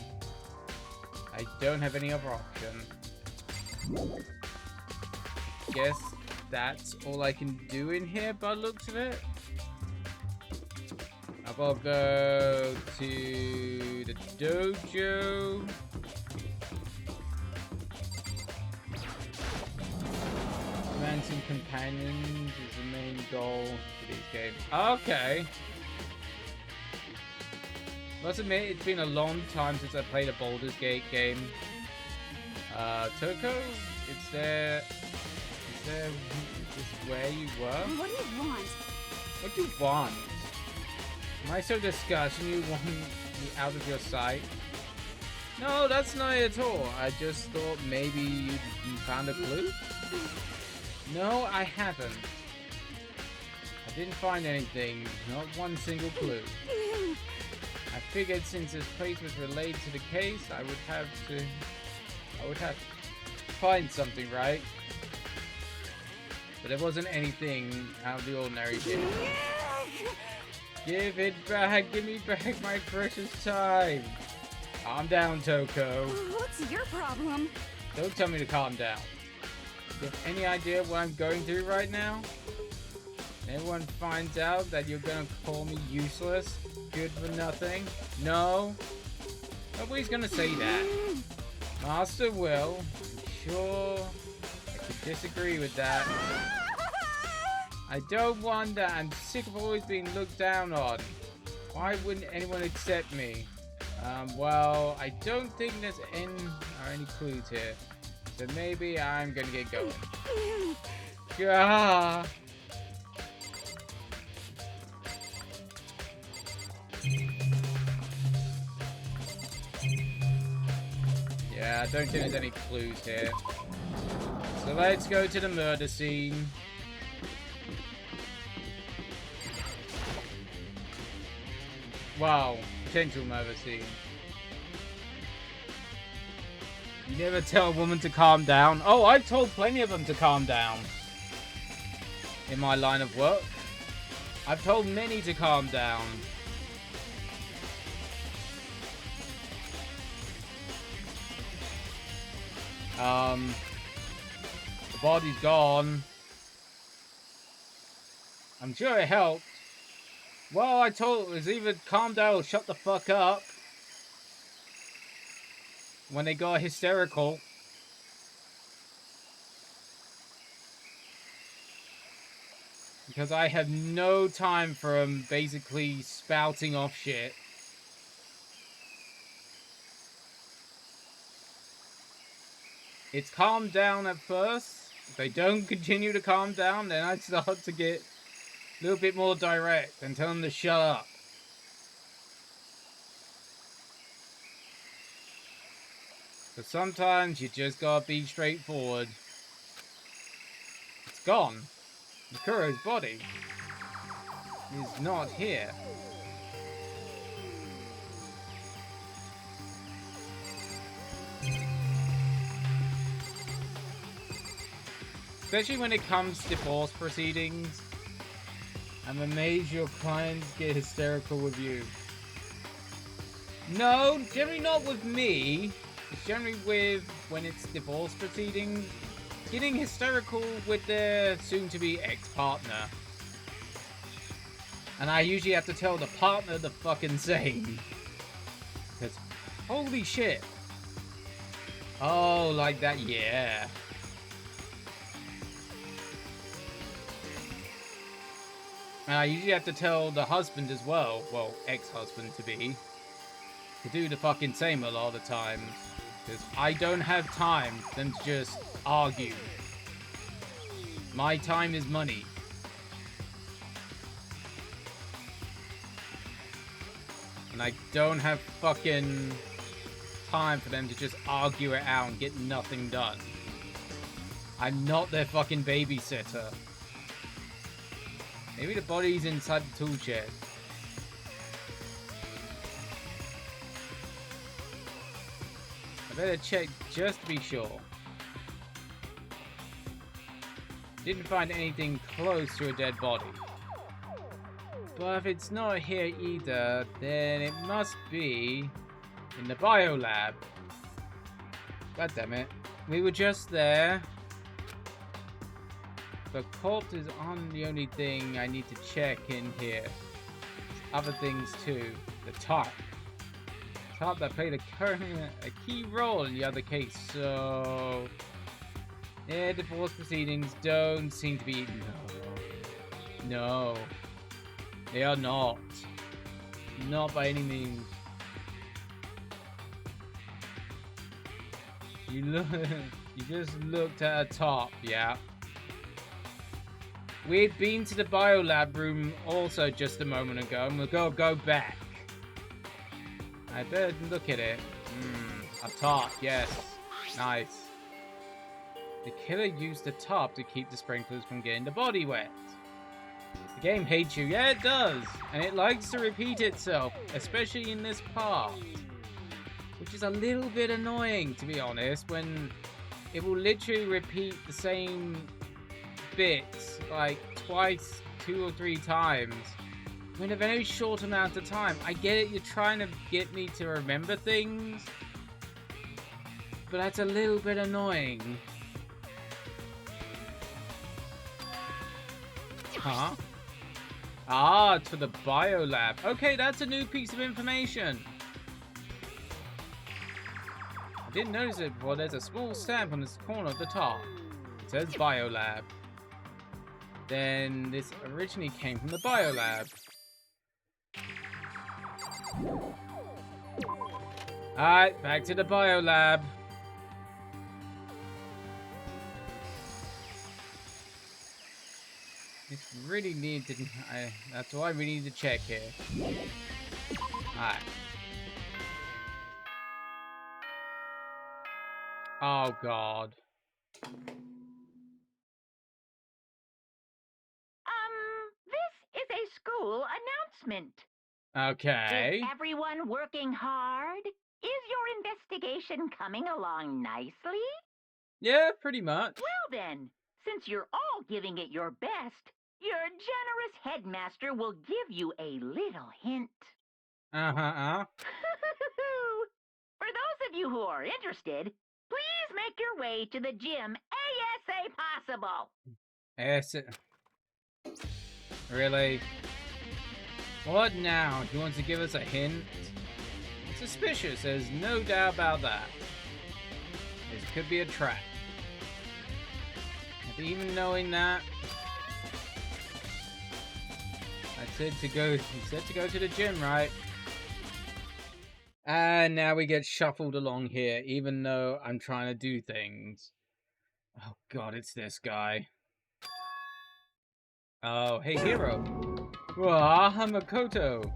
I don't have any other option. Guess that's all I can do in here by the looks of it. I'll go to the dojo. Romancing companions is the main goal for these games. Okay. Must admit, it's been a long time since I played a Baldur's Gate game. Toko, is this where you were? What do you want? What do you want? Am I so disgusting you want me out of your sight? No, that's not it at all. I just thought maybe you found a clue? No, I haven't. I didn't find anything. Not one single clue. I figured since this place was related to the case, I would have to find something, right? But there wasn't anything out of the ordinary here. Give it back! Give me back my precious time! Calm down, Toko. What's your problem? Don't tell me to calm down. Do you have any idea what I'm going through right now? Anyone finds out that you're gonna call me useless, good for nothing? No? Nobody's gonna say that. Master will. I'm sure I could disagree with that. I don't want that. I'm sick of always being looked down on. Why wouldn't anyone accept me? Well, I don't think there's any clues here. So maybe I'm gonna get going. Gah! Yeah, I don't think there's any clues here. So let's go to the murder scene. Wow, potential murder scene. You never tell a woman to calm down. Oh, I've told plenty of them to calm down. In my line of work. I've told many to calm down. The body's gone. I'm sure it helped. Well, I told it was either calm down or shut the fuck up. When they got hysterical. Because I have no time for them basically spouting off shit. It's calmed down at first. If they don't continue to calm down, then I start to get a little bit more direct and tell them to shut up. But sometimes you just gotta be straightforward. It's gone. Makuro's body is not here. Especially when it comes to divorce proceedings. I'm amazed your clients get hysterical with you. No, generally not with me. It's generally with when it's divorce proceedings. Getting hysterical with their soon-to-be ex-partner. And I usually have to tell the partner the fucking same. Because, holy shit. Oh, like that, yeah. And I usually have to tell the husband as well, well, ex-husband to be, to do the fucking same a lot of the times. Because I don't have time for them to just argue. My time is money. And I don't have fucking time for them to just argue it out and get nothing done. I'm not their fucking babysitter. Maybe the body's inside the tool shed. I better check just to be sure. Didn't find anything close to a dead body. But if it's not here either, then it must be in the biolab. God damn it. We were just there. The corpses aren't the only thing I need to check in here. There's other things too. The tarp. Tarp that played a key role in the other case, so... yeah, divorce proceedings don't seem to be... No. They are not. Not by any means. You just looked at a top, yeah. We'd been to the biolab room also just a moment ago, and we'll go back. I better look at it. A top, yes. Nice. The killer used the top to keep the sprinklers from getting the body wet. The game hates you. Yeah, it does. And it likes to repeat itself, especially in this part. Which is a little bit annoying, to be honest, when it will literally repeat the same bits like twice, 2 or 3 times in a very short amount of time. I get it, you're trying to get me to remember things, but that's a little bit annoying. Huh? Ah, to the biolab. Okay, that's a new piece of information. I didn't notice it before. There's a small stamp on this corner of the top. It says biolab. Then this originally came from the biolab. Alright, back to the biolab. This really needs to... that's why we need to check here. Alright. Oh, God. This is a school announcement. Okay. Is everyone working hard? Is your investigation coming along nicely? Yeah, pretty much. Well then, since you're all giving it your best, your generous headmaster will give you a little hint. Uh-huh. For those of you who are interested, please make your way to the gym ASA possible. Really? What now? He wants to give us a hint? Suspicious, there's no doubt about that. This could be a trap. But even knowing that, he said to go to the gym, right? And now we get shuffled along here, even though I'm trying to do things. Oh God, it's this guy. Oh, hey, hero. Wah, Makoto.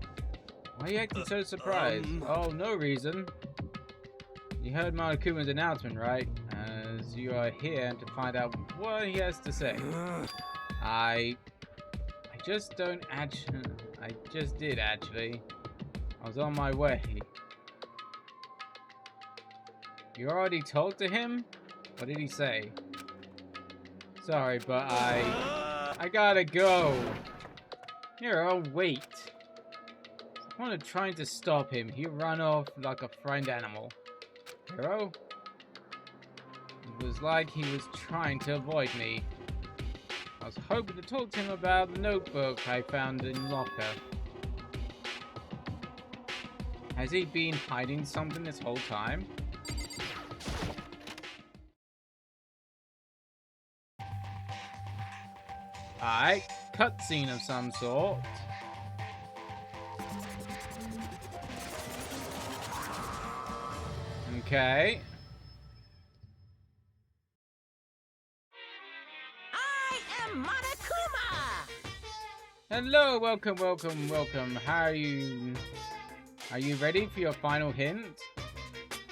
Why are you acting so surprised? Oh, no reason. You heard Monokuma's announcement, right? As you are here to find out what he has to say. I just don't actually... I just did, actually. I was on my way. You already talked to him? What did he say? Sorry, but I gotta go. Here, I'll wait. I wanted trying to stop him. He ran off like a friend animal. Hero? It was like he was trying to avoid me. I was hoping to talk to him about the notebook I found in locker. Has he been hiding something this whole time? Alright, cutscene of some sort. Okay. I am Monokuma! Hello, welcome. How are you? Are you ready for your final hint?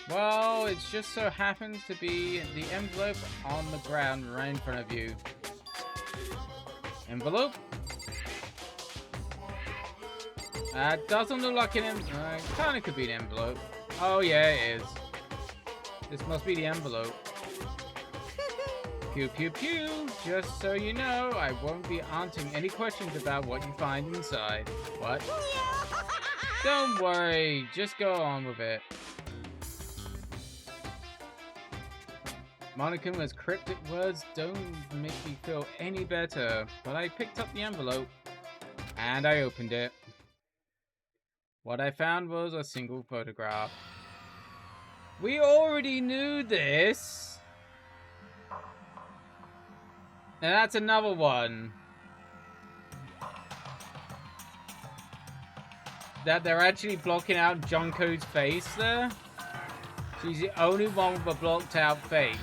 Well, it just so happens to be the envelope on the ground right in front of you. Envelope? Doesn't look like an envelope. Kinda could be an envelope. Oh yeah, it is. This must be the envelope. Pew pew pew! Just so you know, I won't be answering any questions about what you find inside. What? Don't worry, just go on with it. Monokuma's cryptic words don't make me feel any better, but I picked up the envelope, and I opened it. What I found was a single photograph. We already knew this! And that's another one. That they're actually blocking out Junko's face there. She's the only one with a blocked out face.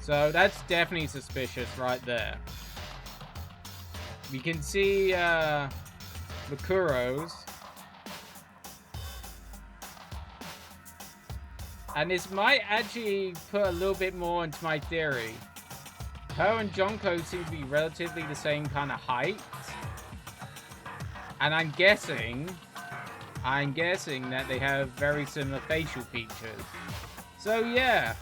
So that's definitely suspicious right there. We can see Makuro's. And this might actually put a little bit more into my theory. Her and Junko seem to be relatively the same kind of height. And I'm guessing that they have very similar facial features. So yeah,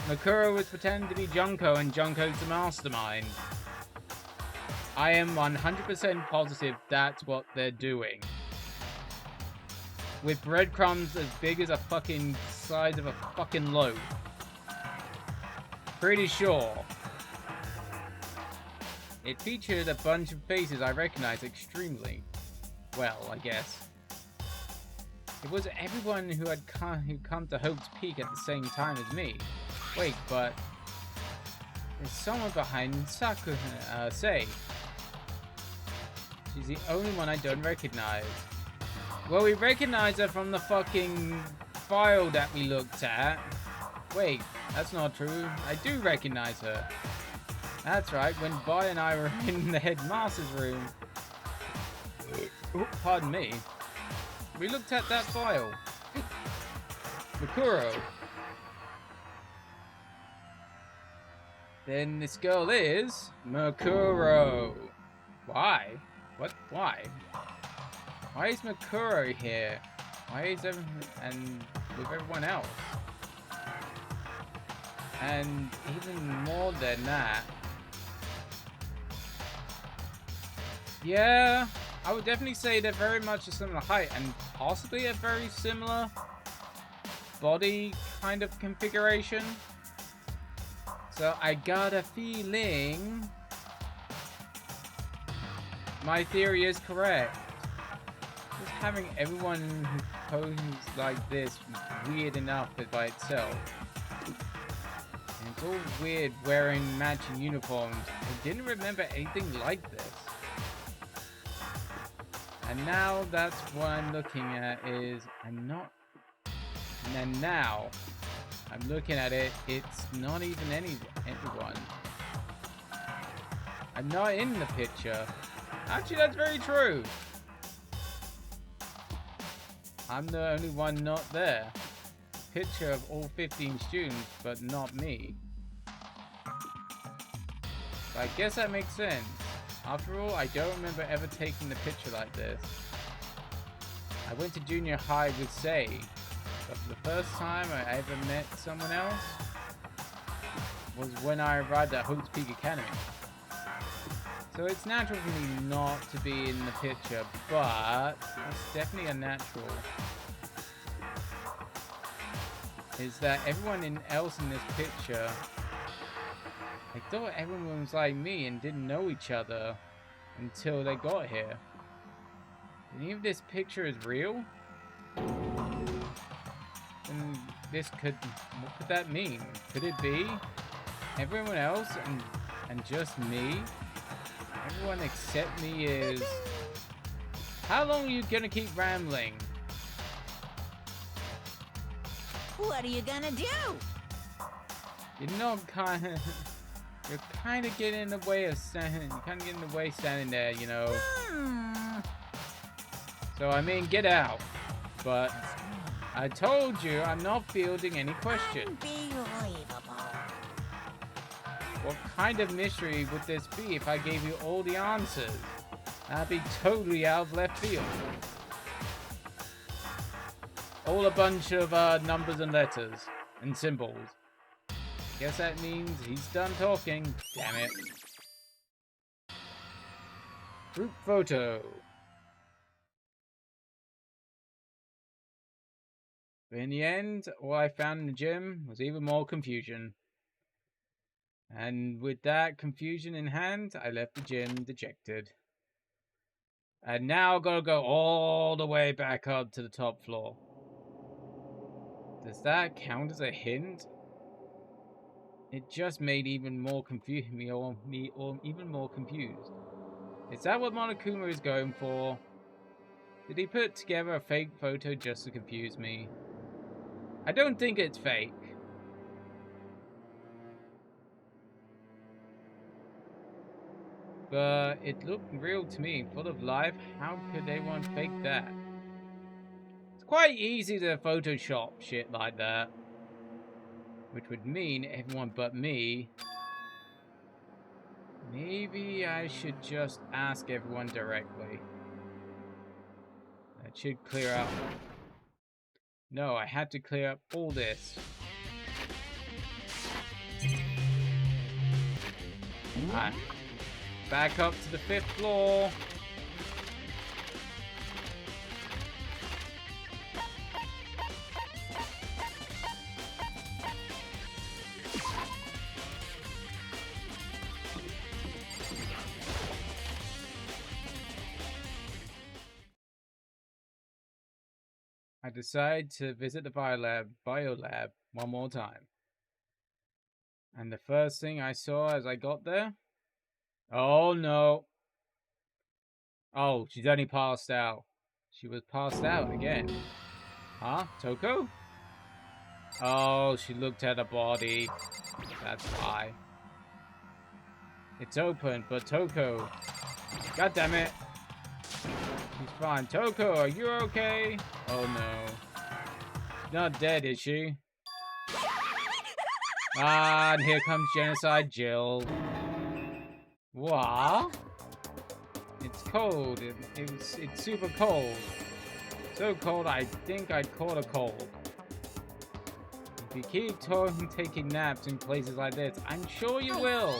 Makuro was pretending to be Junko and Junko's the mastermind. I am 100% positive that's what they're doing. With breadcrumbs as big as a fucking size of a fucking loaf. Pretty sure. It featured a bunch of faces I recognized extremely well, I guess. It was everyone who had come to Hope's Peak at the same time as me. Wait, but there's someone behind Say. She's the only one I don't recognize. Well, we recognize her from the fucking file that we looked at. Wait, that's not true. I do recognize her. That's right, when Boy and I were in the headmaster's room. Oh, pardon me. We looked at that file. Makuro. Then this girl is Makuro. Why? What? Why? Why is Makuro here? Why is everyone and with everyone else? And even more than that, yeah, I would definitely say they're very much a similar height and possibly a very similar body kind of configuration. So I got a feeling my theory is correct. Just having everyone who poses like this weird enough by itself. And it's all weird wearing matching uniforms. I didn't remember anything like this. And now that's what I'm looking at is and then now I'm looking at it, it's not even anyone. I'm not in the picture. Actually, that's very true. I'm the only one not there. Picture of all 15 students, but not me. So I guess that makes sense. After all, I don't remember ever taking the picture like this. I went to junior high with Say, but for the first time I ever met someone else was when I arrived at Hope's Peak Academy. So it's natural for me not to be in the picture, but it's definitely unnatural. Is that everyone else in this picture, I thought everyone was like me and didn't know each other until they got here. And even if this picture is real, then what could that mean? Could it be everyone else and just me? Everyone except me is... How long are you gonna keep rambling? What are you gonna do? You're not kind of... You're kind of getting in the way of standing there, you know. So, I mean, get out. But I told you I'm not fielding any questions. What kind of mystery would this be if I gave you all the answers? That'd be totally out of left field. All a bunch of numbers and letters and symbols. Guess that means he's done talking. Damn it. Group photo. But in the end, all I found in the gym was even more confusion. And with that confusion in hand, I left the gym dejected. And now I've got to go all the way back up to the top floor. Does that count as a hint? It just made even more me even more confused. Is that what Monokuma is going for? Did he put together a fake photo just to confuse me? I don't think it's fake. But it looked real to me, full of life. How could anyone fake that? It's quite easy to Photoshop shit like that. Which would mean everyone but me. Maybe I should just ask everyone directly. That should clear up. No, I had to clear up all this. Alright. Back up to the 5th floor. I decided to visit the biolab one more time. And the first thing I saw as I got there... Oh no. Oh, she's only passed out. She was passed out again. Huh? Toko? Oh, she looked at her body. That's why. It's open, but Toko... God damn it. She's fine. Toko, are you okay? Oh no. Not dead, is she? Ah, and here comes Genocide Jill. What? It's cold. It's super cold. So cold, I think I caught a cold. If you keep taking naps in places like this, I'm sure you will.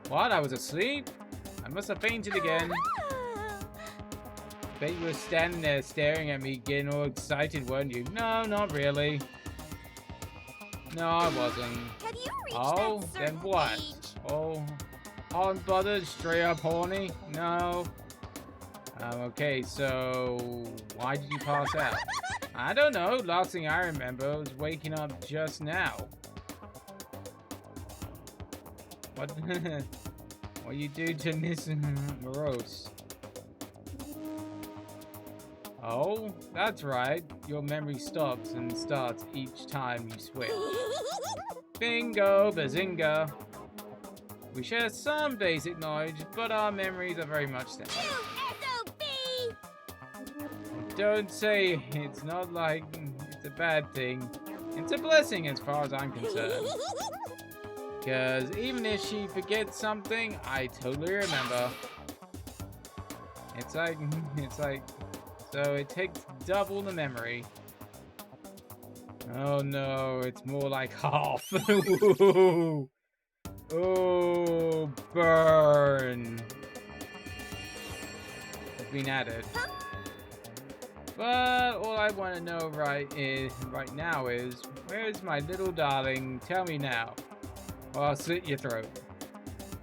What? I was asleep? I must have fainted again. Bet you were standing there staring at me, getting all excited, weren't you? No, not really. No, I wasn't. Oh, then what? Oh, unbothered, straight up horny? No. Okay, so why did you pass out? I don't know. Last thing I remember was waking up just now. What? What you do to Miss Morose? Oh, that's right. Your memory stops and starts each time you switch. Bingo, bazinga. We share some basic knowledge, but our memories are very much similar. Don't say it's not like it's a bad thing. It's a blessing as far as I'm concerned. Because even if she forgets something, I totally remember. It's like, so it takes double the memory. Oh no, it's more like half. Oh, burn. It's been added. But all I want to know right now is, where's my little darling? Tell me now, or I'll slit your throat.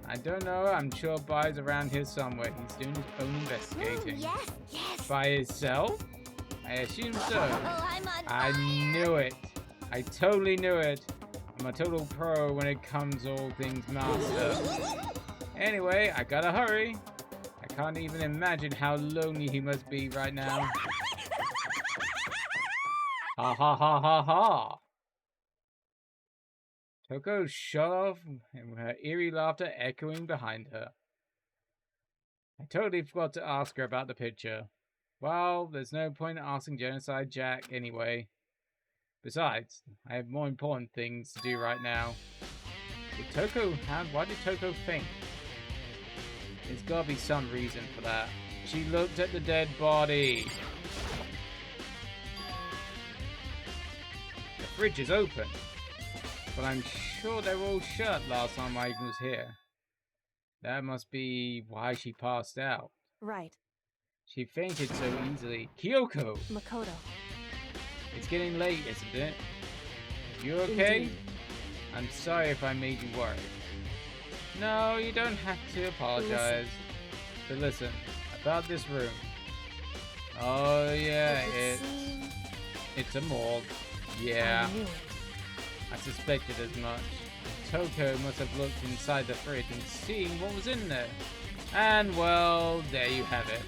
I don't know. I'm sure Bai's around here somewhere. He's doing his own investigating. Yes, yes. By himself? I assume so. Oh, I'm on I knew it. I totally knew it. I'm a total pro when it comes to all things master. Anyway, I gotta hurry. I can't even imagine how lonely he must be right now. Ha ha ha ha ha. Toko shut off, and her eerie laughter echoing behind her. I totally forgot to ask her about the picture. Well, there's no point in asking Genocide Jack anyway. Besides, I have more important things to do right now. Why did Toko faint? There's gotta be some reason for that. She looked at the dead body. The fridge is open, but I'm sure they were all shut last time I was here. That must be why she passed out. Right. She fainted so easily. Kyoko! Makoto. It's getting late, isn't it? You okay? Indeed. I'm sorry if I made you worried. No, you don't have to apologize. But listen, about this room. Oh yeah, it's a morgue. Yeah, I suspected as much. Toko must have looked inside the fridge and seen what was in there. And well, there you have it.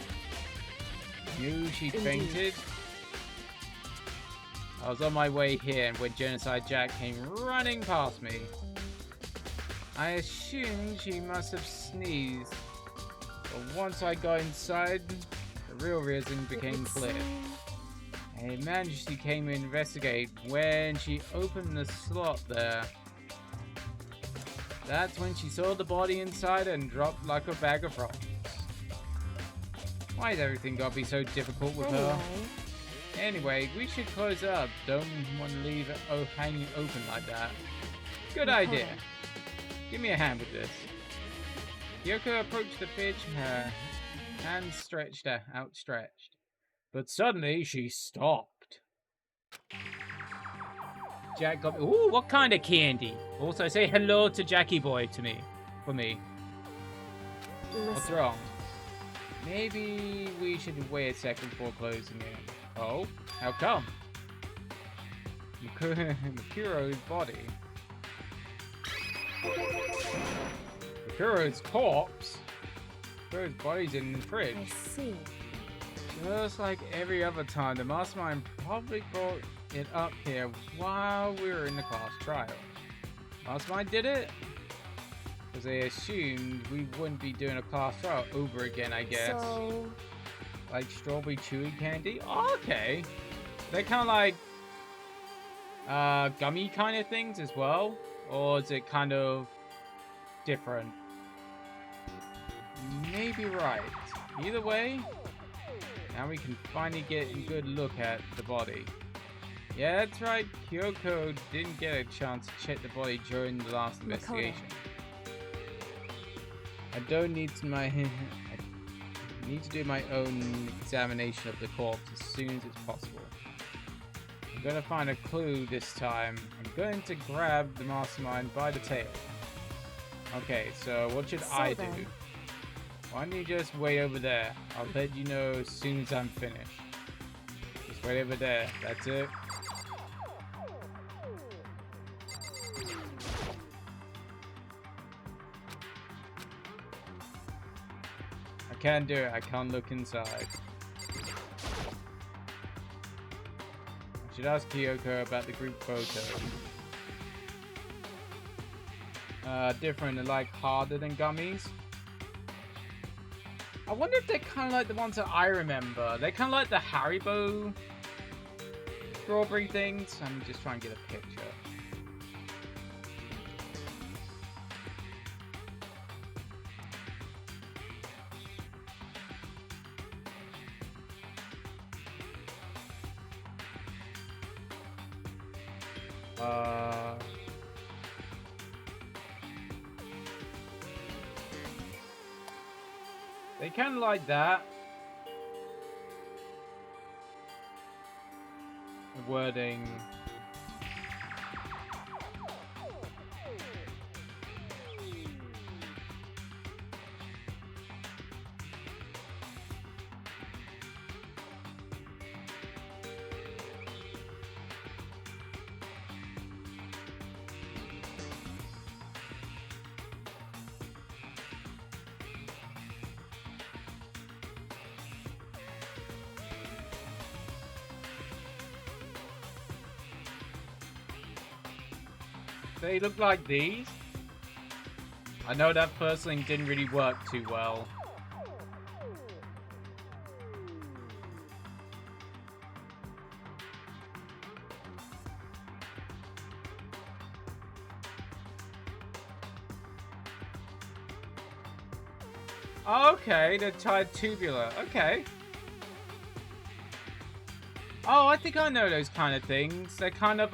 Knew she fainted? I was on my way here when Genocide Jack came running past me. I assumed she must have sneezed, but once I got inside, the real reason became clear. I imagined she came to investigate when she opened the slot there. That's when she saw the body inside and dropped like a bag of rocks. Why is everything gotta be so difficult with her? Anyway, we should close up. Don't want to leave it hanging open like that. Good idea. Give me a hand with this. Kyoko approached the fridge, her hands outstretched. But suddenly she stopped. Jack got... Ooh, what kind of candy? Also, say hello to Jackie Boy for me. What's wrong? Maybe we should wait a second before closing it. Oh? How come? Makuro's body. Makuro's corpse? Makuro's body's in the fridge. I see. Just like every other time, the mastermind probably brought it up here while we were in the class trial. Mastermind did it? Because they assumed we wouldn't be doing a class trial over again, I guess. So... like strawberry chewy candy? Oh, okay. They're kind of like gummy kind of things as well? Or is it kind of different? Maybe right. Either way, now we can finally get a good look at the body. Yeah, that's right. Kyoko didn't get a chance to check the body during the last investigation. I don't need to I need to do my own examination of the corpse as soon as it's possible. I'm going to find a clue this time. I'm going to grab the mastermind by the tail. Okay, so what should I do? Why don't you just wait over there? I'll let you know as soon as I'm finished. Just wait over there. That's it. I can't do it. I can't look inside. I should ask Kyoko about the group photo. Different and like harder than gummies. I wonder if they're kind of like the ones that I remember. They're kind of like the Haribo strawberry things. I'm just trying to get a picture. They kind of like that. The wording. they look like these. I know that first link didn't really work too well. Okay, they're tied tubular. Okay. Oh, I think I know those kind of things. They're kind of,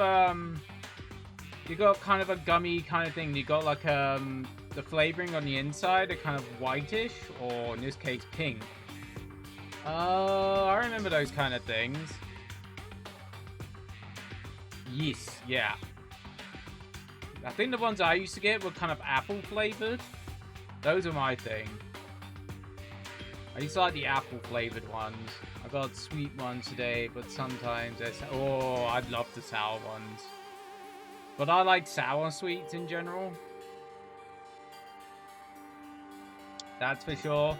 you got kind of a gummy kind of thing. You got like, the flavoring on the inside are kind of whitish, or in this case, pink. I remember those kind of things. Yes, yeah. I think the ones I used to get were kind of apple flavored. Those are my thing. I used to like the apple flavored ones. I got sweet ones today, but sometimes there's... Oh, I'd love the sour ones. But I like sour sweets in general. That's for sure.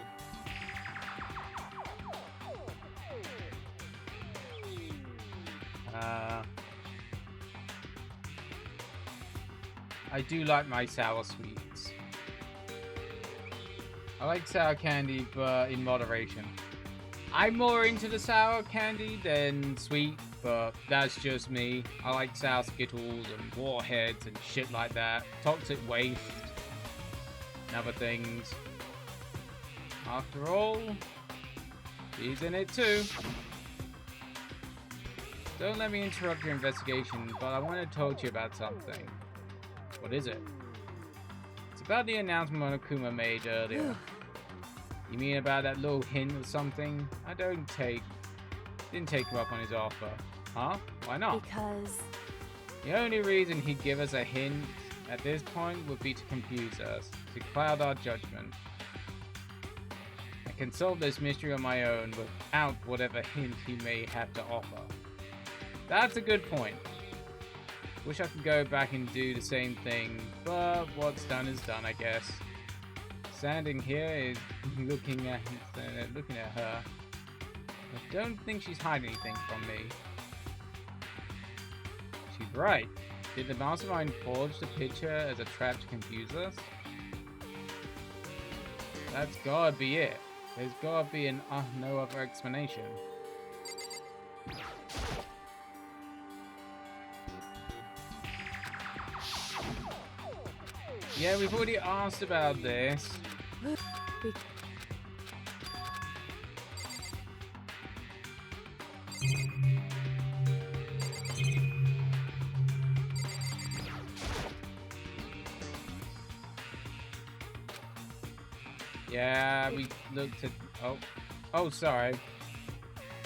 I do like my sour sweets. I like sour candy, but in moderation. I'm more into the sour candy than sweet, but that's just me. I like sour Skittles and Warheads and shit like that. Toxic Waste and other things. After all, he's in it too. Don't let me interrupt your investigation, but I want to talk to you about something. What is it? It's about the announcement Monokuma made earlier. You mean about that little hint or something? I didn't take him up on his offer. Huh? Why not? Because... The only reason he'd give us a hint at this point would be to confuse us, to cloud our judgment. I can solve this mystery on my own without whatever hint he may have to offer. That's a good point. Wish I could go back and do the same thing, but what's done is done, I guess. Standing here is looking at her. I don't think she's hiding anything from me. She's right. Did the mastermind forge the picture as a trap to confuse us? That's gotta be it. There's gotta be no other explanation. Yeah, we've already asked about this. Yeah, we looked at... Oh, sorry.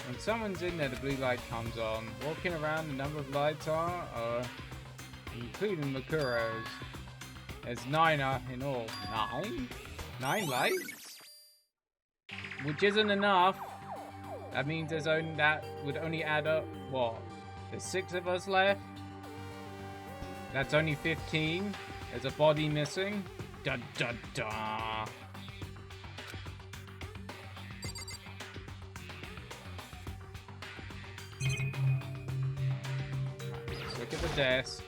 When someone's in there, the blue light comes on. Walking around, the number of lights are including Makuro's. There's 9 in all. 9? 9 lights? Which isn't enough. That means that would only add up, what? There's 6 of us left? That's only 15. There's a body missing. Da da da. Let's look at the desk.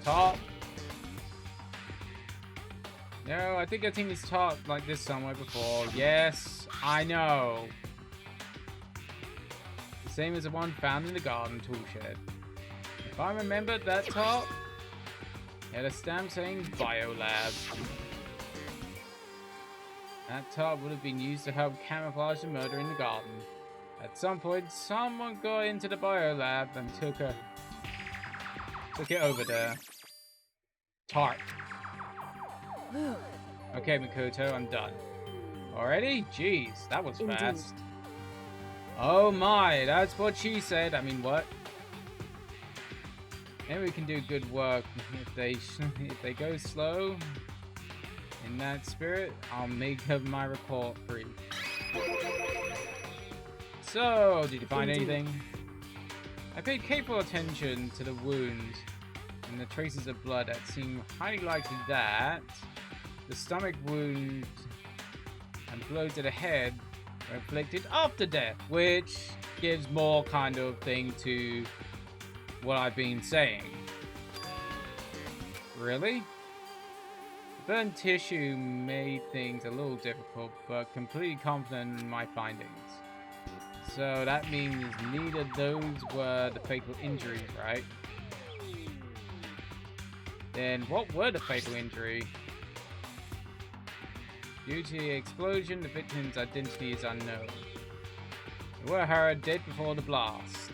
Top. No, I think I've seen this top like this somewhere before. Yes, I know. The same as the one found in the garden tool shed. If I remember that top, it had a stamp saying Biolab. That top would have been used to help camouflage the murder in the garden. At some point, someone got into the Biolab and took it over there. Tart. Okay, Makoto, I'm done. Already? Jeez, that was fast. Oh my, that's what she said. I mean, what? Maybe we can do good work. If they go slow in that spirit, I'll make my report brief. So, did you find anything? I paid careful attention to the wounds and the traces of blood that seem highly likely that the stomach wound and blows to the head were inflicted after death, which gives more kind of thing to what I've been saying. Really? The burnt tissue made things a little difficult, but completely confident in my findings. So that means neither of those were the fatal injuries, right? Then what were the fatal injury? Due to the explosion, the victim's identity is unknown. They were, however, dead before the blast.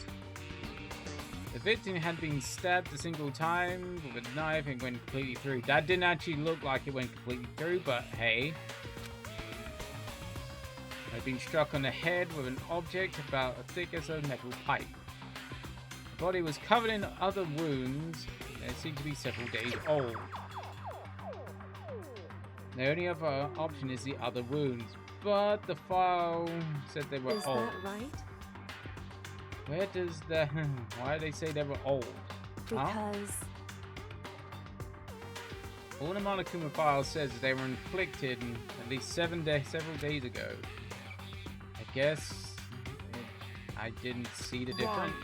The victim had been stabbed a single time with a knife and went completely through. That didn't actually look like it went completely through, but hey. Had been struck on the head with an object about as thick as a metal pipe. The body was covered in other wounds that seemed to be several days old. The only other option is the other wounds, but the file said they were old. Is that right? Where does the... Why do they say they were old? Because... Huh? All the Monokuma file says they were inflicted at least several days ago. I guess I didn't see the difference.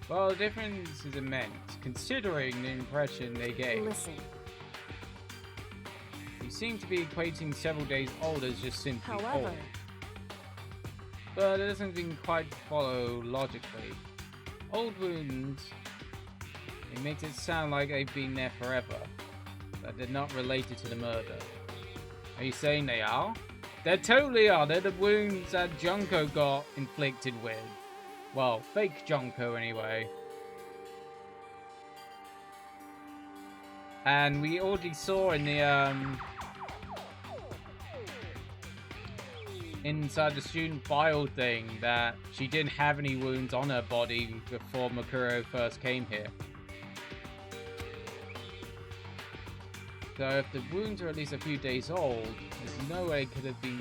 Well, the difference is immense, considering the impression they gave. Listen. You seem to be equating several days old as just simply However, old. But it doesn't even quite follow logically. Old wounds, it makes it sound like they've been there forever, but they're not related to the murder. Are you saying they are? They totally are. They're the wounds that Junko got inflicted with. Well, fake Junko anyway. And we already saw in the inside the student file thing that she didn't have any wounds on her body before Makuro first came here. So if the wounds are at least a few days old, there's no way it could have been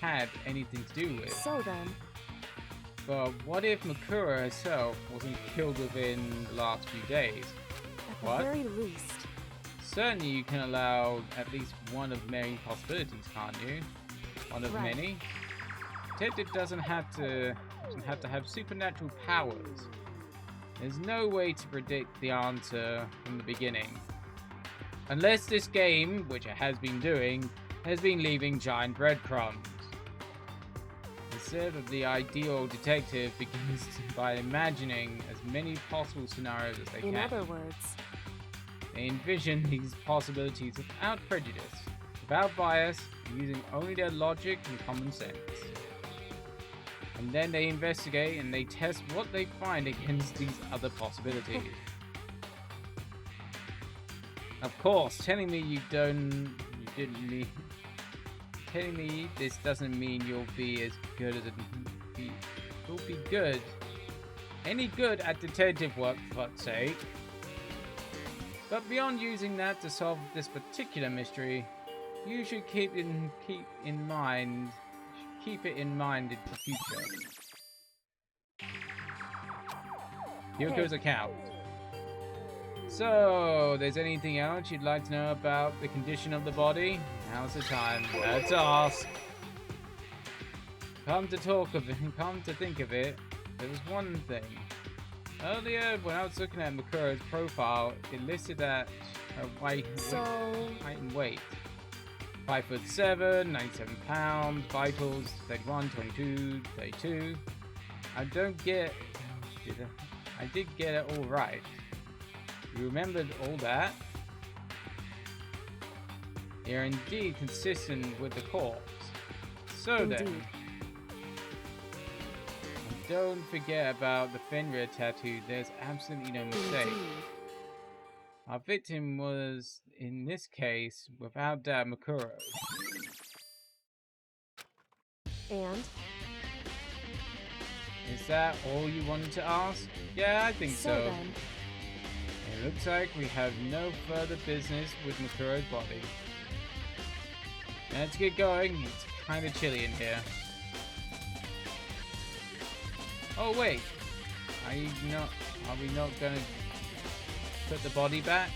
had anything to do with. So then... But what if Makuro herself wasn't killed within the last few days? At the What? very least... Certainly you can allow at least one of many possibilities, can't you? One of many? Detective doesn't have to have supernatural powers. There's no way to predict the answer from the beginning. Unless this game, which it has been doing, has been leaving giant breadcrumbs. Instead of the ideal detective begins by imagining as many possible scenarios as they can. In other words... They envision these possibilities without prejudice, without bias, using only their logic and common sense. And then they investigate and they test what they find against these other possibilities. Of course, telling me telling me this doesn't mean you'll be as good as you'll be good. Any good at detective work, for fuck's sake. But beyond using that to solve this particular mystery, you should keep it in mind in the future. Yoko's account. So, there's anything else you'd like to know about the condition of the body? Now's the time. Let's ask. Come to think of it, there was one thing. Earlier, when I was looking at Makuro's profile, it listed that her height and weight. 5'7", 97 pounds, vitals 31, 22, 32. I did get it all right. You remembered all that? You're indeed consistent with the corpse. So Indeed. then, don't forget about the Fenrir tattoo. There's absolutely no mistake. Our victim was, in this case, without doubt, Makuro. And? Is that all you wanted to ask? Yeah, I think so. Then. It looks like we have no further business with Makuro's body. Let's get going. It's kind of chilly in here. Oh wait, are we not gonna put the body back?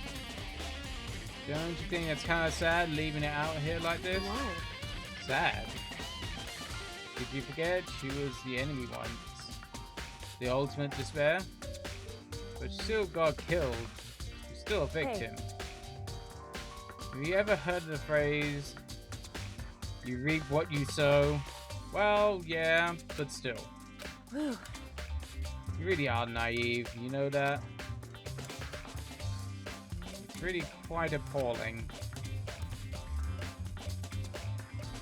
Don't you think that's kind of sad, leaving it out here like this? Why? Sad. Did you forget she was the enemy once? the ultimate despair, but still got killed. She's still a victim. Have you ever heard the phrase, you reap what you sow? Well, yeah, but still. Whew. You really are naive, you know that? It's really quite appalling.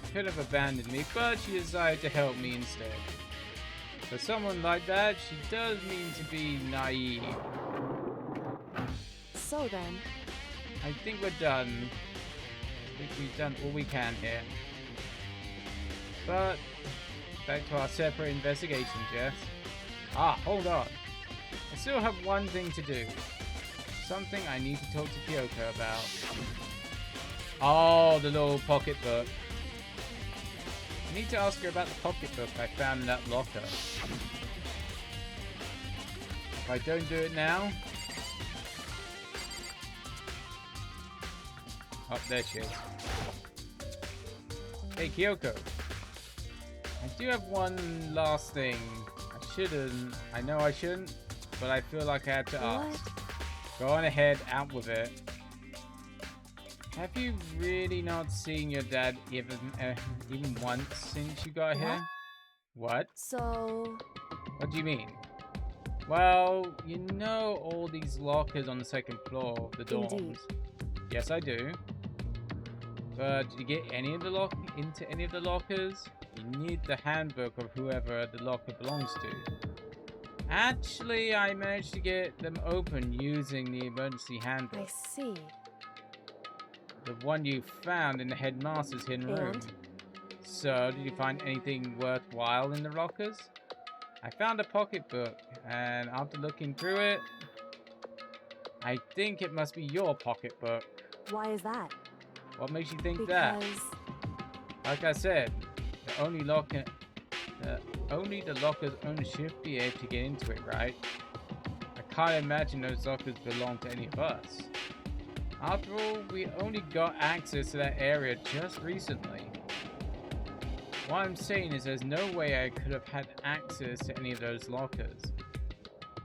She could have abandoned me, but she decided to help me instead. For someone like that, she does mean to be naive. So then, I think we're done. I think we've done all we can here. But, back to our separate investigations, yes? Ah, hold on. I still have one thing to do. Something I need to talk to Kyoko about. Oh, the little pocketbook. I need to ask her about the pocketbook I found in that locker. If I don't do it now... Oh, there she is. Hey, Kyoko. I do have one last thing. I shouldn't. I know I shouldn't, but I feel like I had to ask. Go on ahead, out with it. Have you really not seen your dad even once since you got here? What? so... What do you mean? Well, you know all these lockers on the second floor of the dorms. Indeed. Yes, I do. But did you get any of the into any of the lockers? You need the handbook of whoever the locker belongs to. Actually, I managed to get them open using the emergency handbook. I see. The one you found in the headmaster's hidden room. So, did you find anything worthwhile in the lockers? I found a pocketbook, and after looking through it, I think it must be your pocketbook. Why is that? What makes you think Because... that? Like I said, the only the locker's owner should be able to get into it, right? I can't imagine those lockers belong to any of us. After all, we only got access to that area just recently. What I'm saying is there's no way I could have had access to any of those lockers.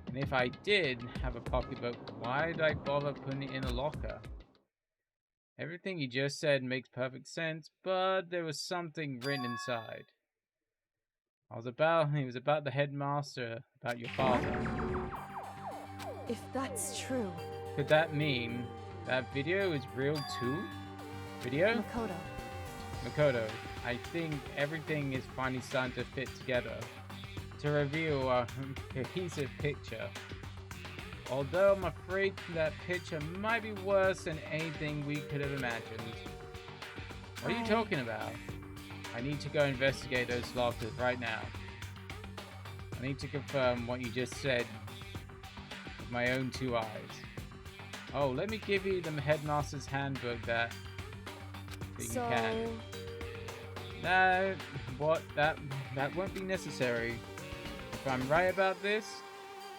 And if I did have a pocketbook, why did I bother putting it in a locker? Everything you just said makes perfect sense, but there was something written inside. It was about the headmaster, about your father. if that's true... Could that mean that video is real too? Video? Makoto, I think everything is finally starting to fit together to reveal a cohesive picture. Although I'm afraid that picture might be worse than anything we could have imagined. What are you talking about? I need to go investigate those lockers right now. I need to confirm what you just said with my own two eyes. Oh, let me give you the headmaster's handbook so you can. No, that won't be necessary. If I'm right about this,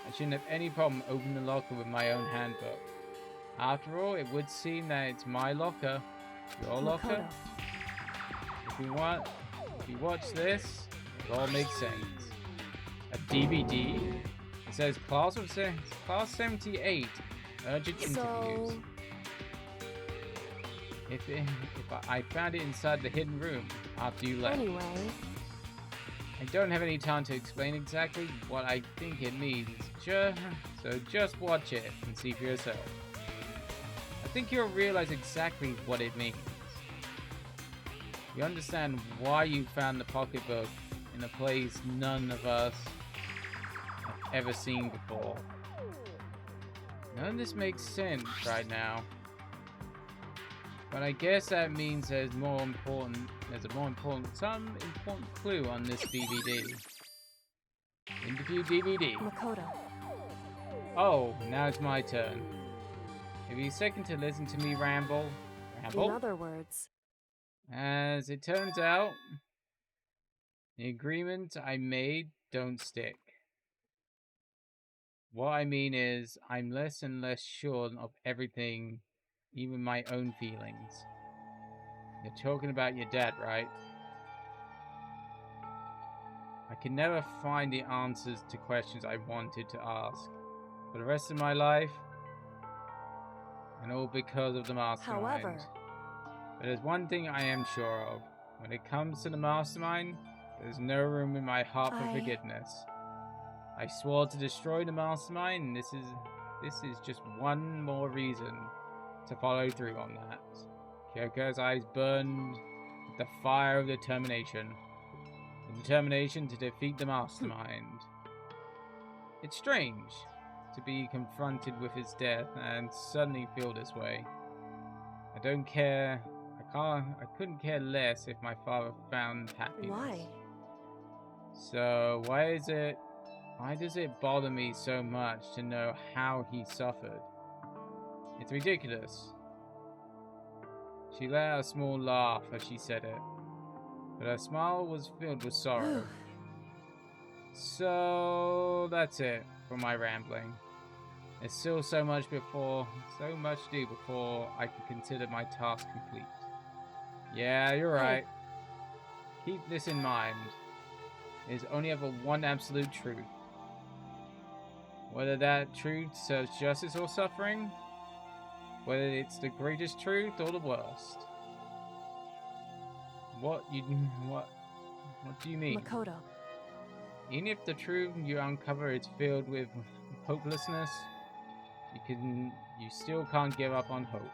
I shouldn't have any problem opening the locker with my own handbook. After all, it would seem that it's my locker, your locker. If you watch this, it all makes sense. A DVD? It says Class 78, urgent interviews. If I found it inside the hidden room after you left. Anyway... I don't have any time to explain exactly what I think it means, so just watch it and see for yourself. I think you'll realize exactly what it means. You understand why you found the pocketbook in a place none of us have ever seen before. None of this makes sense right now. But I guess that means some important clue on this DVD. Interview DVD. Makoto. Oh, now it's my turn. Give you a second to listen to me ramble. In other words... As it turns out, the agreements I made don't stick. What I mean is, I'm less and less sure of everything, even my own feelings. You're talking about your dad, right? I could never find the answers to questions I wanted to ask for the rest of my life, and all because of the Mastermind. However, but there's one thing I am sure of. When it comes to the Mastermind, there's no room in my heart for forgiveness. I swore to destroy the Mastermind, and this is just one more reason to follow through on that. Kyoko's eyes burned with the fire of determination. The determination to defeat the Mastermind. It's strange to be confronted with his death and suddenly feel this way. I don't care. I couldn't care less if my father found happiness. why? So why does it bother me so much to know how he suffered? It's ridiculous. She let out a small laugh as she said it, but her smile was filled with sorrow. So that's it for my rambling. There's still so much to do before I can consider my task complete. Yeah, you're right. Keep this in mind. There's only ever one absolute truth. Whether that truth serves justice or suffering, whether it's the greatest truth or the worst. What do you mean? Makoto. Even if the truth you uncover is filled with hopelessness, you still can't give up on hope.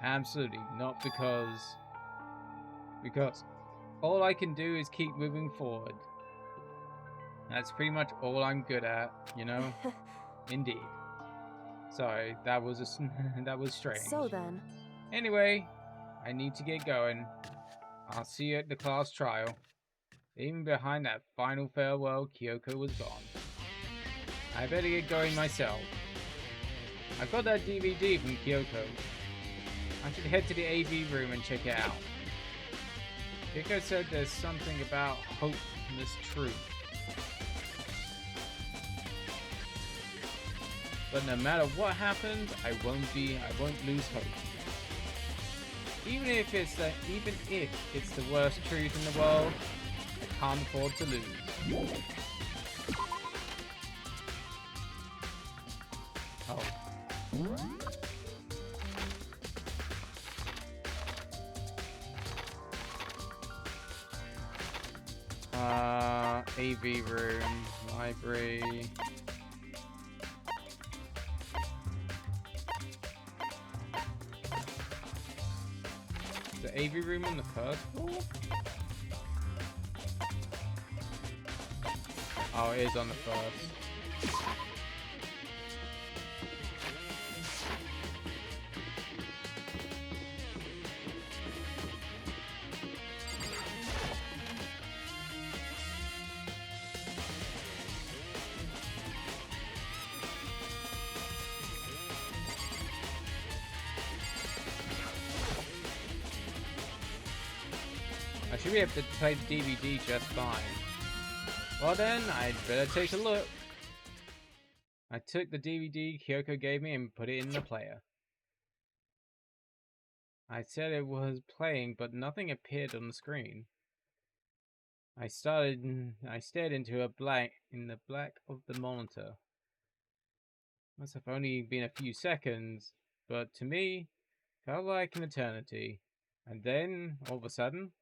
Absolutely, not because all I can do is keep moving forward. That's pretty much all I'm good at, you know? Indeed. Sorry, that was strange. So then. Anyway, I need to get going. I'll see you at the class trial. Even behind that final farewell, Kyoko was gone. I better get going myself. I got that DVD from Kyoko. I should head to the AV room and check it out. Kyoko said there's something about hope in this truth. But no matter what happens, I won't lose hope. Even if it's the worst truth in the world, I can't afford to lose. Oh. AV room, library. The AV room on the first floor? Oh, it is on the first. I should be able to play the DVD just fine. Well then, I'd better take a look. I took the DVD Kyoko gave me and put it in the player. I said it was playing, but nothing appeared on the screen. I stared into the black of the monitor. Must have only been a few seconds, but to me, felt like an eternity. And then, all of a sudden,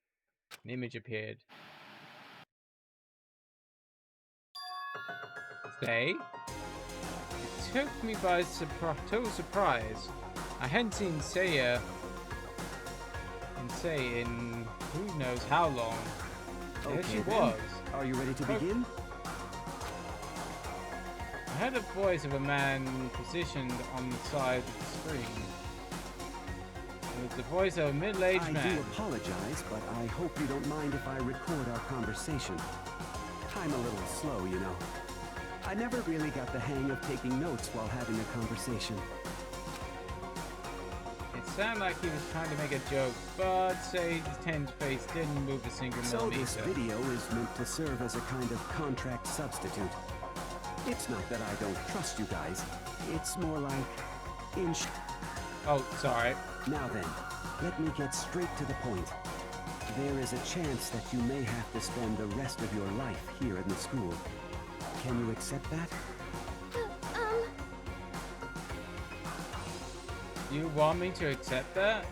an image appeared. It took me by total surprise. I hadn't seen Seiya in who knows how long. There she was. Are you ready to begin? I heard the voice of a man positioned on the side of the screen. It was the voice of a middle-aged man. I do apologize, but I hope you don't mind if I record our conversation. I'm a little slow, you know. I never really got the hang of taking notes while having a conversation. It sounded like he was trying to make a joke, but Sage Ten's face didn't move a single millimeter. So this video is meant to serve as a kind of contract substitute. It's not that I don't trust you guys. It's more like... Oh, sorry. Now then, let me get straight to the point. There is a chance that you may have to spend the rest of your life here in the school. Can you accept that? You want me to accept that?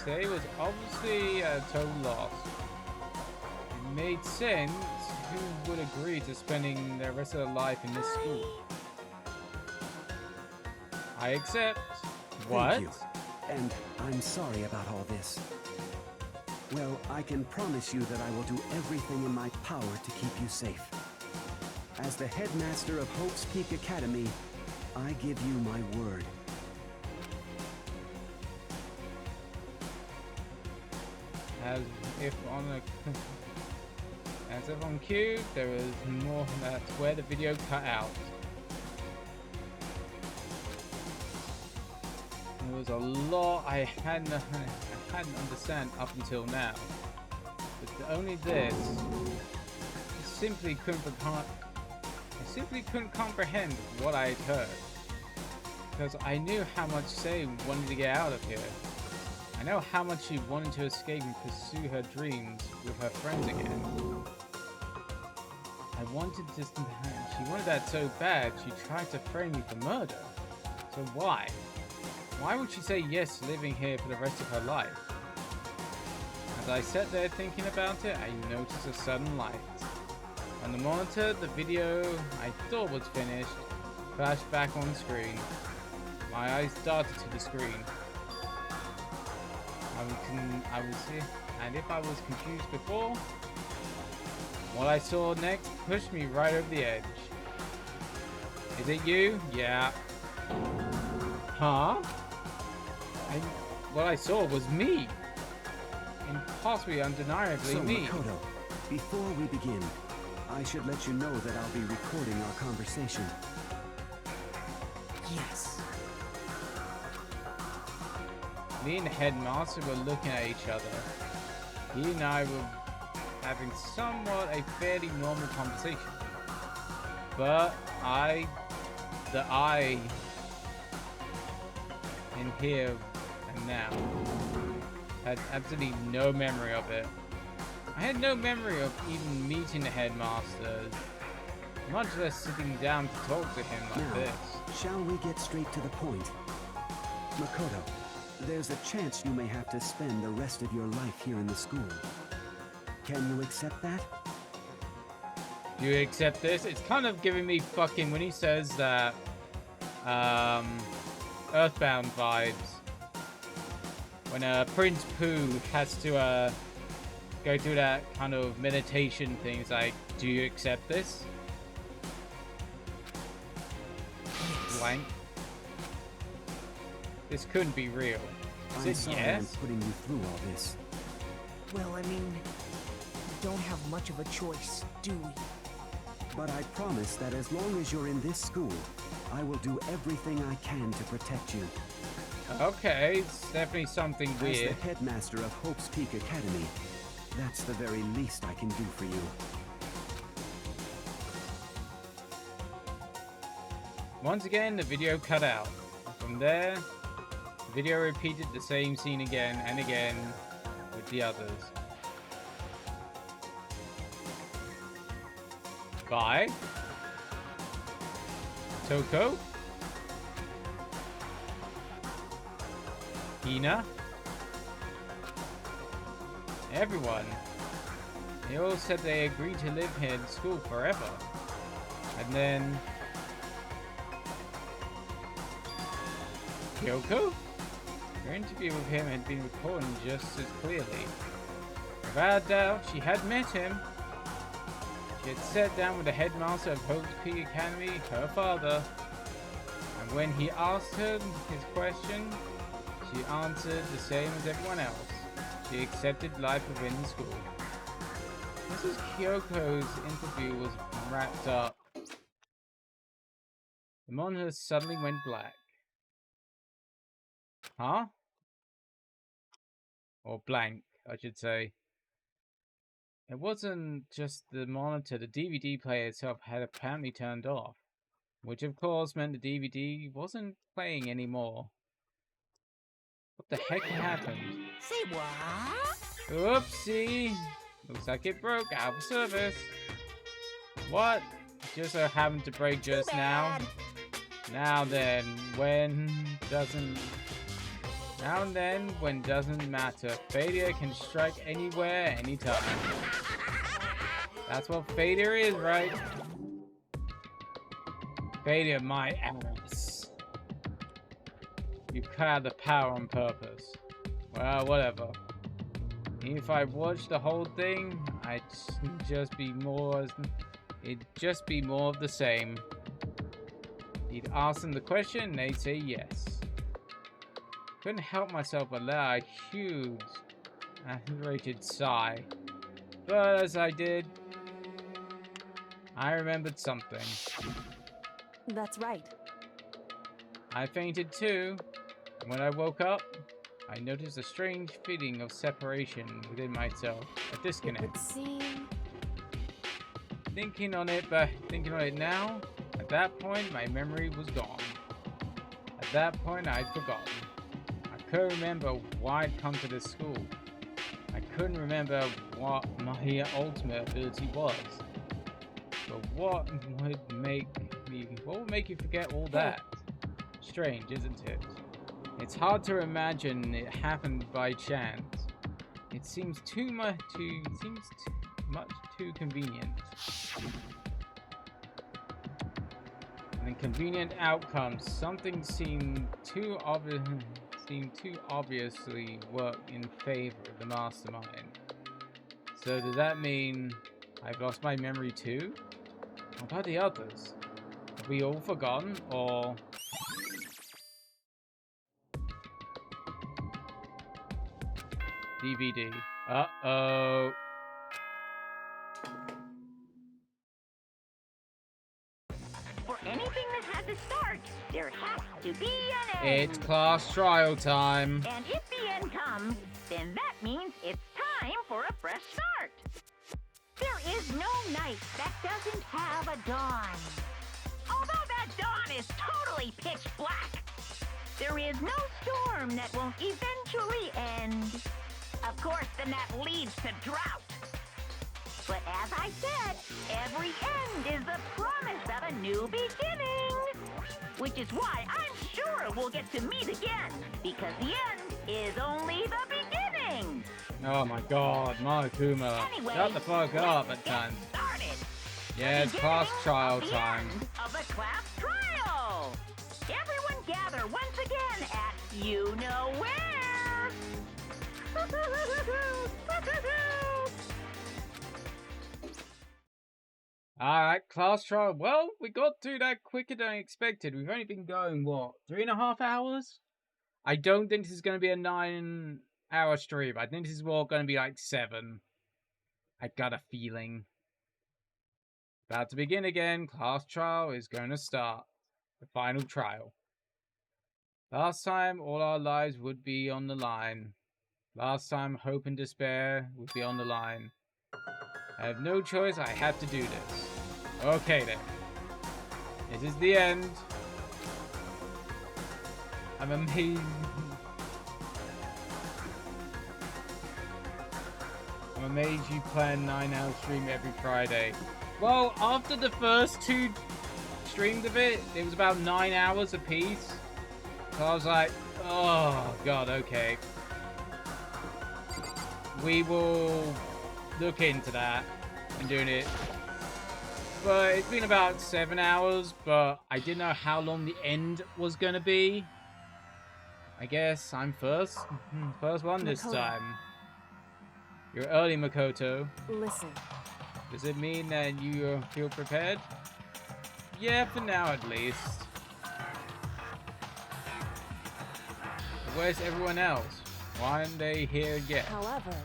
Say was obviously a total loss. It made sense. Who would agree to spending their rest of their life in this school? I accept. What? Thank you. And I'm sorry about all this. Well, I can promise you that I will do everything in my power to keep you safe. As the headmaster of Hope's Peak Academy, I give you my word. As if on cue, there was more. That's where the video cut out. There was a lot I hadn't understand up until now. But only this, I simply couldn't comprehend what I had heard. Because I knew how much Say wanted to get out of here. I know how much she wanted to escape and pursue her dreams with her friends again. She wanted that so bad, she tried to frame me for murder. So why? Why would she say yes to living here for the rest of her life? As I sat there thinking about it, I noticed a sudden light. On the monitor, the video I thought was finished flashed back on screen. My eyes darted to the screen. And if I was confused before, what I saw next pushed me right over the edge. Is it you? Yeah. Huh? What I saw was me. Impossibly, undeniably So, me. Makoto, before we begin, I should let you know that I'll be recording our conversation. Yes. Me and the headmaster were looking at each other. He and I were having somewhat a fairly normal conversation. But the I in here and now had absolutely no memory of it. I had no memory of even meeting the headmaster, much less sitting down to talk to him like Now, this. shall we get straight to the point? Makoto, there's a chance you may have to spend the rest of your life here in the school. Can you accept that? Do you accept this? It's kind of giving me fucking, when he says that, Earthbound vibes. When Prince Pooh has to go through that kind of meditation thing. It's like, do you accept this? Blank. This couldn't be real. Is I'm it sorry yes? I'm putting you through all this. Well, I mean, we don't have much of a choice, do we? But I promise that as long as you're in this school, I will do everything I can to protect you. Okay, it's definitely something As weird. the headmaster of Hope's Peak Academy, that's the very least I can do for you. Once again, the video cut out. From there, the video repeated the same scene again and again with the others. Bye. Toko. Hina. Everyone. They all said they agreed to live here in school forever. And then Kyoko? Her interview with him had been recorded just as clearly. Without a doubt, she had met him. She had sat down with the headmaster of Hope's Peak Academy, her father, and when he asked her his question, she answered the same as everyone else. She accepted life within the school. Mrs. Kyoko's interview was wrapped up. The monitor suddenly went black. Huh? Or blank, I should say. It wasn't just the monitor, the DVD player itself had apparently turned off. Which of course meant the DVD wasn't playing anymore. What the heck happened? Say what? Oopsie. Looks like it broke out of service. What? Just so happened to break just now. Now then, when doesn't matter. Failure can strike anywhere, anytime. That's what failure is, right? Failure, my ass. You cut out the power on purpose. Well, whatever. If I watched the whole thing, it'd just be more of the same. You'd ask them the question, and they'd say yes. Couldn't help myself but let out a huge, aggravated sigh. But as I did, I remembered something. That's right. I fainted too. And when I woke up, I noticed a strange feeling of separation within myself, a disconnect. It would seem... Thinking on it now, at that point my memory was gone. At that point I'd forgotten. I couldn't remember why I'd come to this school. I couldn't remember what my ultimate ability was. But what would make you forget all that? Strange, isn't it? It's hard to imagine it happened by chance. It seems too convenient. An inconvenient outcome. Something seemed too obviously work in favor of the mastermind. So does that mean I've lost my memory too? What about the others? Have we all forgotten, or... DVD. Uh-oh. For anything that has a start, there has to be an end. It's class trial time. And if the end comes, then that means it's time for a fresh start. There is no night that doesn't have a dawn. Although that dawn is totally pitch black, there is no storm that won't eventually end. Of course, then that leads to drought. But as I said, every end is the promise of a new beginning. Which is why I'm sure we'll get to meet again, because the end is only the beginning. Oh my god, Monokuma. Anyway, Shut the fuck up at times. Started. Yeah, it's class trial The time. end of the class trial. Everyone gather once again at you know where. Alright, class trial. Well, we got through that quicker than I expected. We've only been going, what, 3.5 hours? I don't think this is going to be a 9-hour stream. I think this is more going to be like 7. I got a feeling. About to begin again. Class trial is going to start. The final trial. Last time, all our lives would be on the line. Last time, hope and despair would be on the line. I have no choice, I have to do this. Okay then. This is the end. I'm amazed. I'm amazed you plan 9-hour stream every Friday. Well, after the first 2 streams of it, it was about 9 hours a piece. So I was like, oh god, okay. We will look into that and doing it. But it's been about 7 hours, but I didn't know how long the end was gonna be. I guess I'm first. First one this time. You're early, Makoto. Listen. Does it mean that you feel prepared? Yeah, for now at least. Where's everyone else? Why aren't they here yet? However...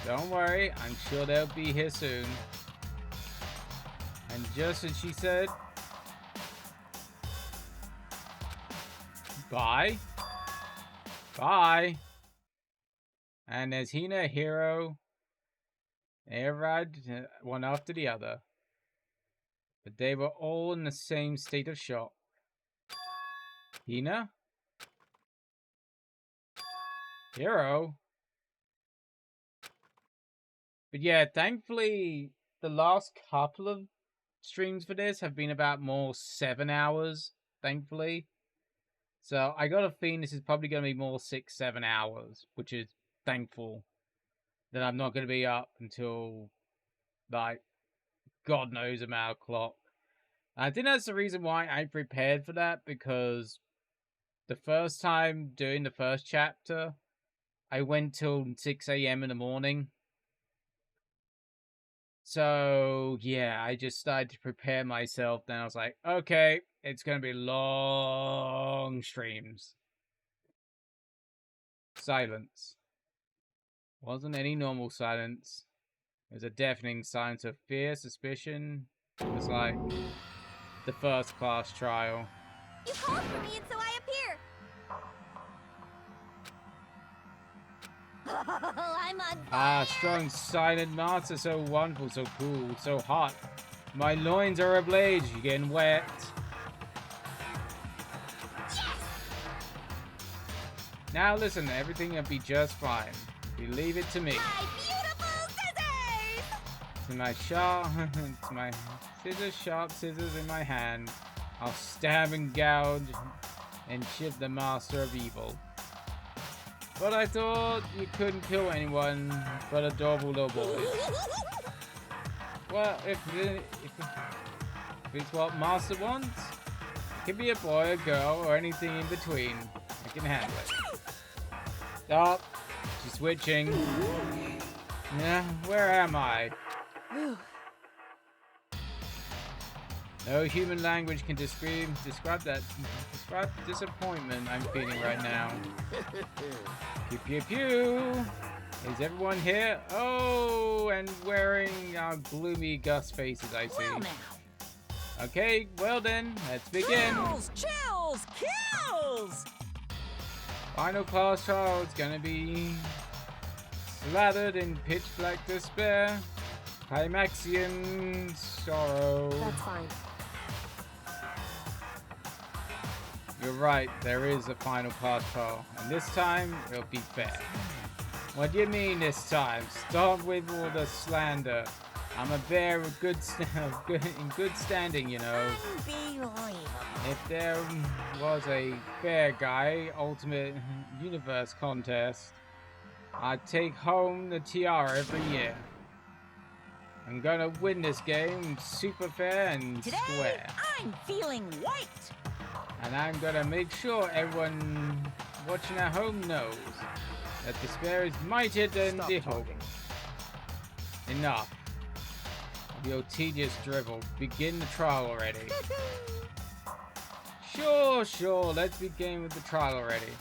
Don't worry, I'm sure they'll be here soon. And just as she said... Bye. Bye. And as Hina, Hiro, they arrived one after the other. But they were all in the same state of shock. Hina? Hiro? But yeah, thankfully, the last couple of streams for this have been about more 7 hours, thankfully. So I got a feeling this is probably going to be more 6-7 hours, which is thankful that I'm not going to be up until, like, God knows amount of clock. I think that's the reason why I prepared for that, because the first time doing the first chapter, I went till 6 a.m. in the morning. So, yeah, I just started to prepare myself. Then I was like, okay, it's going to be long streams. Silence. Wasn't any normal silence. It was a deafening silence of fear, suspicion. It was like the first class trial. You called for me and so I appear. I'm on fire. Ah, strong, silent master, so wonderful, so cool, so hot. My loins are ablaze, you're getting wet. Yes! Now listen, everything will be just fine. You leave it to me. My beautiful scissors! To my to my sharp scissors in my hand, I'll stab and gouge and chip the master of evil. But I thought you couldn't kill anyone but adorable little boys. Well, if it's what master wants, it can be a boy, a girl, or anything in between. I can handle it. Stop. She's switching. Yeah, where am I? No human language can describe the disappointment I'm feeling right now. Pew pew pew! Is everyone here? Oh, and wearing gloomy Gus faces, I see. Well now. Okay, well then, let's begin. Chills! Kills! Final class trial is gonna be slathered in pitch black despair. Climaxian sorrow. That's fine. You're right, there is a final class trial, and this time it'll be fair. What do you mean this time? Stop with all the slander. I'm a bear of in good standing, you know. Unbelievable. If there was a fair guy ultimate universe contest, I'd take home the tiara every year. I'm gonna win this game super fair and Today, square. I'm feeling white. And I'm gonna make sure everyone watching at home knows that despair is mightier than the hope. Enough of your tedious drivel. Begin the trial already. Sure, let's begin with the trial already.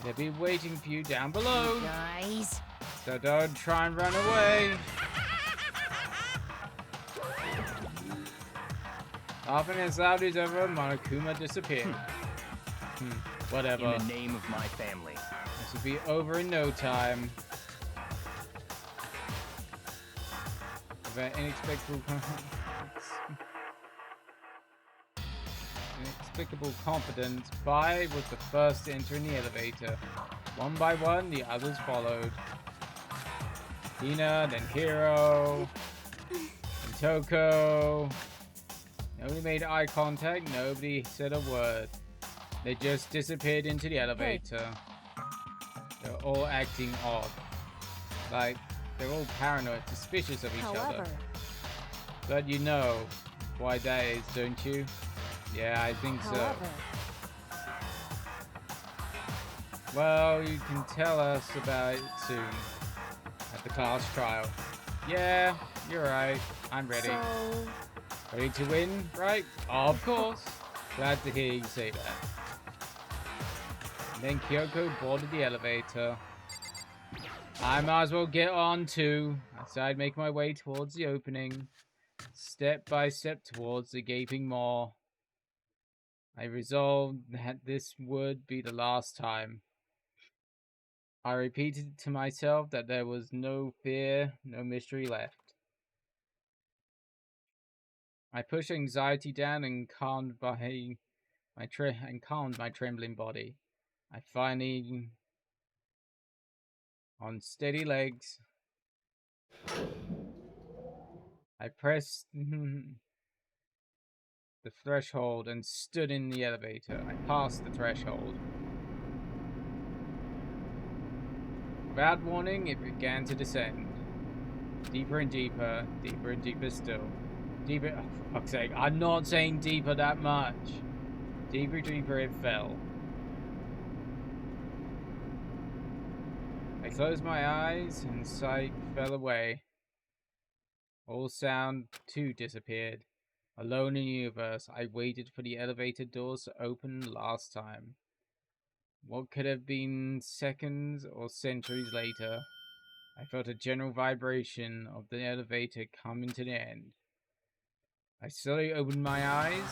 They'll be waiting for you down below. Guys. So don't try and run away. Often as loud as ever, Monokuma disappeared. Whatever. In the name of my family. This will be over in no time. With inexplicable confidence, Bai was the first to enter in the elevator. One by one, the others followed. Hina, then Hiro, then Toko. Nobody made eye contact, nobody said a word. They just disappeared into the elevator. They're all acting odd. Like, they're all paranoid, suspicious of each other. But you know why that is, don't you? Yeah, I think so. Well, you can tell us about it soon. At the class trial. Yeah, you're right. I'm ready. Ready to win, right? Of course. Glad to hear you say that. And then Kyoko boarded the elevator. I might as well get on too. So I'd make my way towards the opening. Step by step towards the gaping maw. I resolved that this would be the last time. I repeated to myself that there was no fear, no mystery left. I pushed anxiety down and calmed my trembling body. I finally, on steady legs, I pressed the threshold and stood in the elevator. I passed the threshold. Without warning, it began to descend. Deeper and deeper, deeper and deeper still. Deeper, oh, for fuck's sake, I'm not saying deeper that much. Deeper, deeper it fell. I closed my eyes and sight fell away. All sound too disappeared. Alone in the universe, I waited for the elevator doors to open last time. What could have been seconds or centuries later? I felt a general vibration of the elevator coming to the end. I slowly opened my eyes.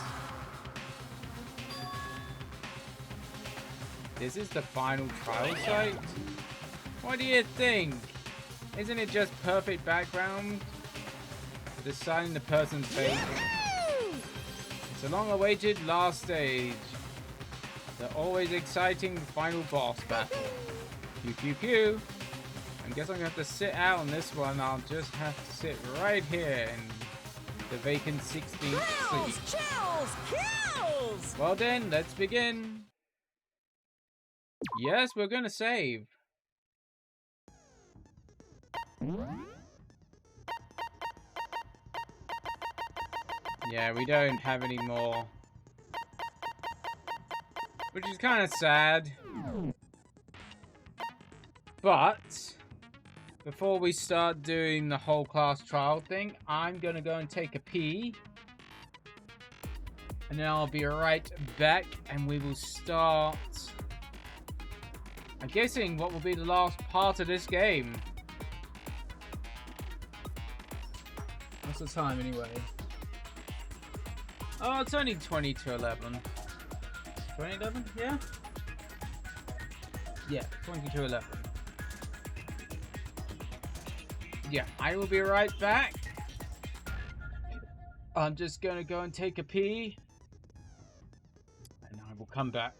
This is the final trial site? What do you think? Isn't it just perfect background? Deciding the person's fate. It's a long-awaited last stage. The always exciting final boss battle. Pew pew pew. I guess I'm gonna have to sit out on this one. I'll just have to sit right here in the vacant 16th seat. Kills! Well then, let's begin. Yes, we're gonna save. Yeah, we don't have any more. Which is kind of sad. But before we start doing the whole class trial thing, I'm gonna go and take a pee. And then I'll be right back and we will start, I'm guessing, what will be the last part of this game. What's the time anyway? Oh, it's only 20 to 11. 2011? Yeah? Yeah, 20 to 11. Yeah, I will be right back. I'm just gonna go and take a pee. And I will come back.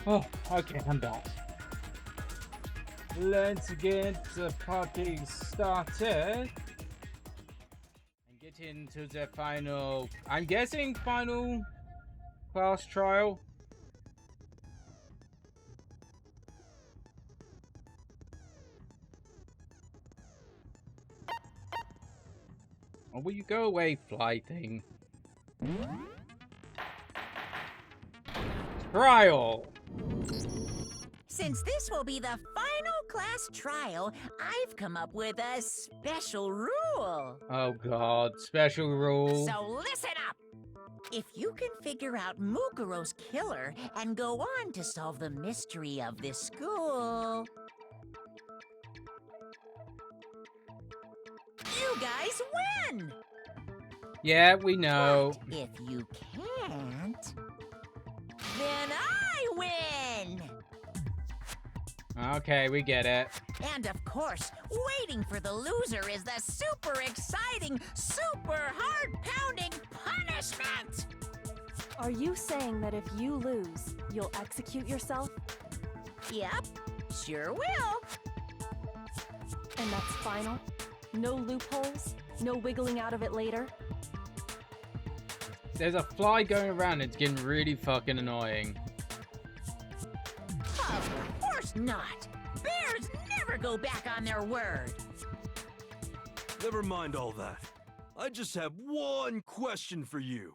Oh, okay, I'm back. Let's get the party started. And get into the final, I'm guessing final class trial. Oh, will you go away, fly thing? Trial! Since this will be the final class trial, I've come up with a special rule. Oh god, special rule. So listen up! If you can figure out Mukuro's killer and go on to solve the mystery of this school, you guys win! Yeah, we know. But if you can't, then I win! Okay, we get it. And of course, waiting for the loser is the super exciting, super heart-pounding punishment! Are you saying that if you lose, you'll execute yourself? Yep, sure will. And that's final? No loopholes? No wiggling out of it later? There's a fly going around. It's getting really fucking annoying. Of course not! Bears never go back on their word! Never mind all that. I just have one question for you.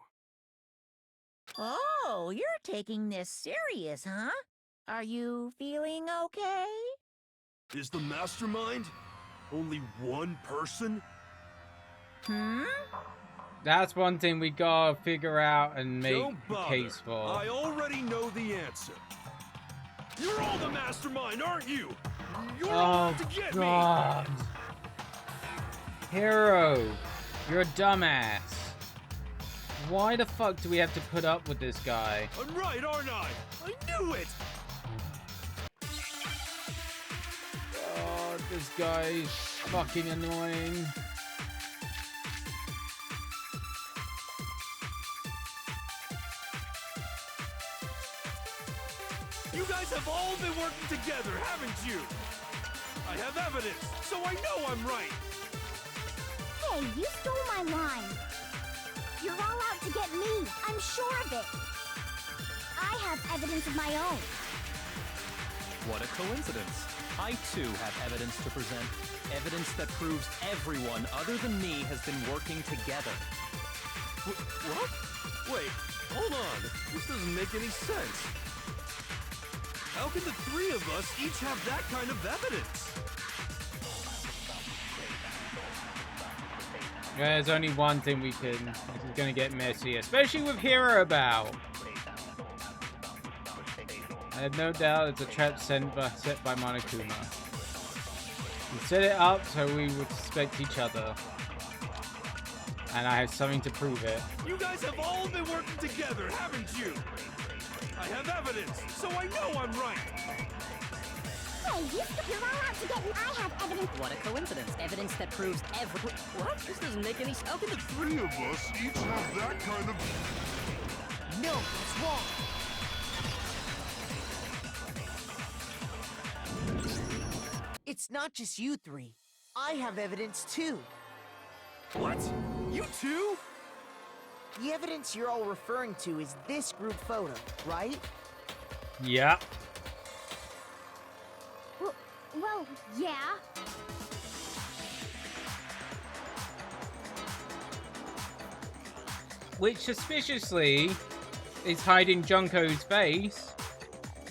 Oh, you're taking this serious, huh? Are you feeling okay? Is the mastermind only one person? Hmm? That's one thing we gotta figure out and make Don't the bother. case for. I already know the answer. You're all the mastermind, aren't you? You're all Oh out to get god. Hero, you're a dumbass. Why the fuck do we have to put up with this guy? me. I'm right, aren't I? I knew it! God, this guy's fucking annoying. You guys have all been working together, haven't you? I have evidence, so I know I'm right. Hey, you stole my line. You're all out to get me. I'm sure of it. I have evidence of my own. What a coincidence. I too have evidence to present. Evidence that proves everyone other than me has been working together. What? Wait, hold on. This doesn't make any sense. How can the three of us each have that kind of evidence? There's only one thing we can. This is gonna get messy, especially with Hero Bow. I have no doubt it's a trap set by Monokuma. We set it up so we would suspect each other. And I have something to prove it. You guys have all been working together, haven't you? I have evidence, so I know I'm right. Hey, you're all out to get me. I have evidence. What a coincidence. Evidence that proves What? This doesn't make any sense. How can the Three of us each have that kind of... No, it's wrong. It's not just you three. I have evidence too. What? You too? The evidence you're all referring to is this group photo, right? Yeah. Well, yeah. Which suspiciously is hiding Junko's face.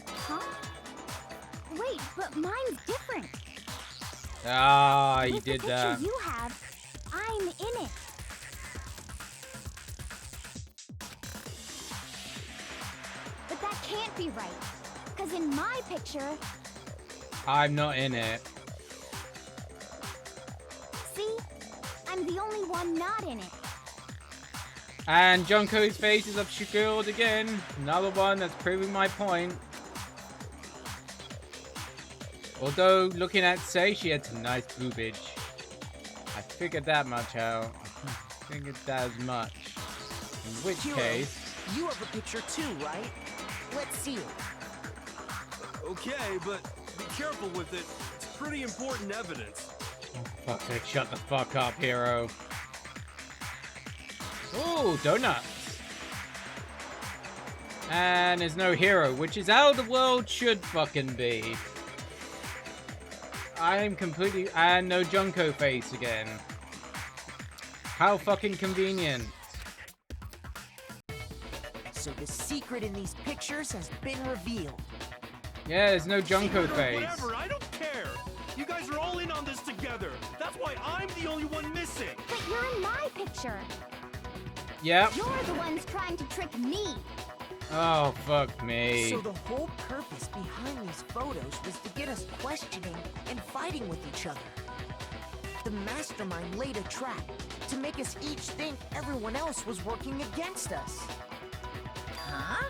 Huh? Wait, but mine's different. Ah, you With did the that. picture you have, I'm in it. But that can't be right. Because in my picture, I'm not in it. see? I'm the only one not in it. And Junko's face is obscured again. Another one that's proving my point. Although, looking at Sei, she had some nice boobage. I figured that much out. I figured that as much. In which Hero, case... you have a picture too, right? Let's see it. Okay, but be careful with it. It's pretty important evidence. Fuck's sake, shut the fuck up, hero. Ooh, donuts. And there's no hero, which is how the world should fucking be. I am completely... And no Junko face again. How fucking convenient. So the secret in these pictures has been revealed. Yeah, there's no Junko face. Whatever, I don't care. You guys are all in on this together. That's why I'm the only one missing. But you're in my picture. Yep. You're the ones trying to trick me. Oh, fuck me. So the whole purpose behind these photos was to get us questioning and fighting with each other. The mastermind laid a trap to make us each think everyone else was working against us. Huh?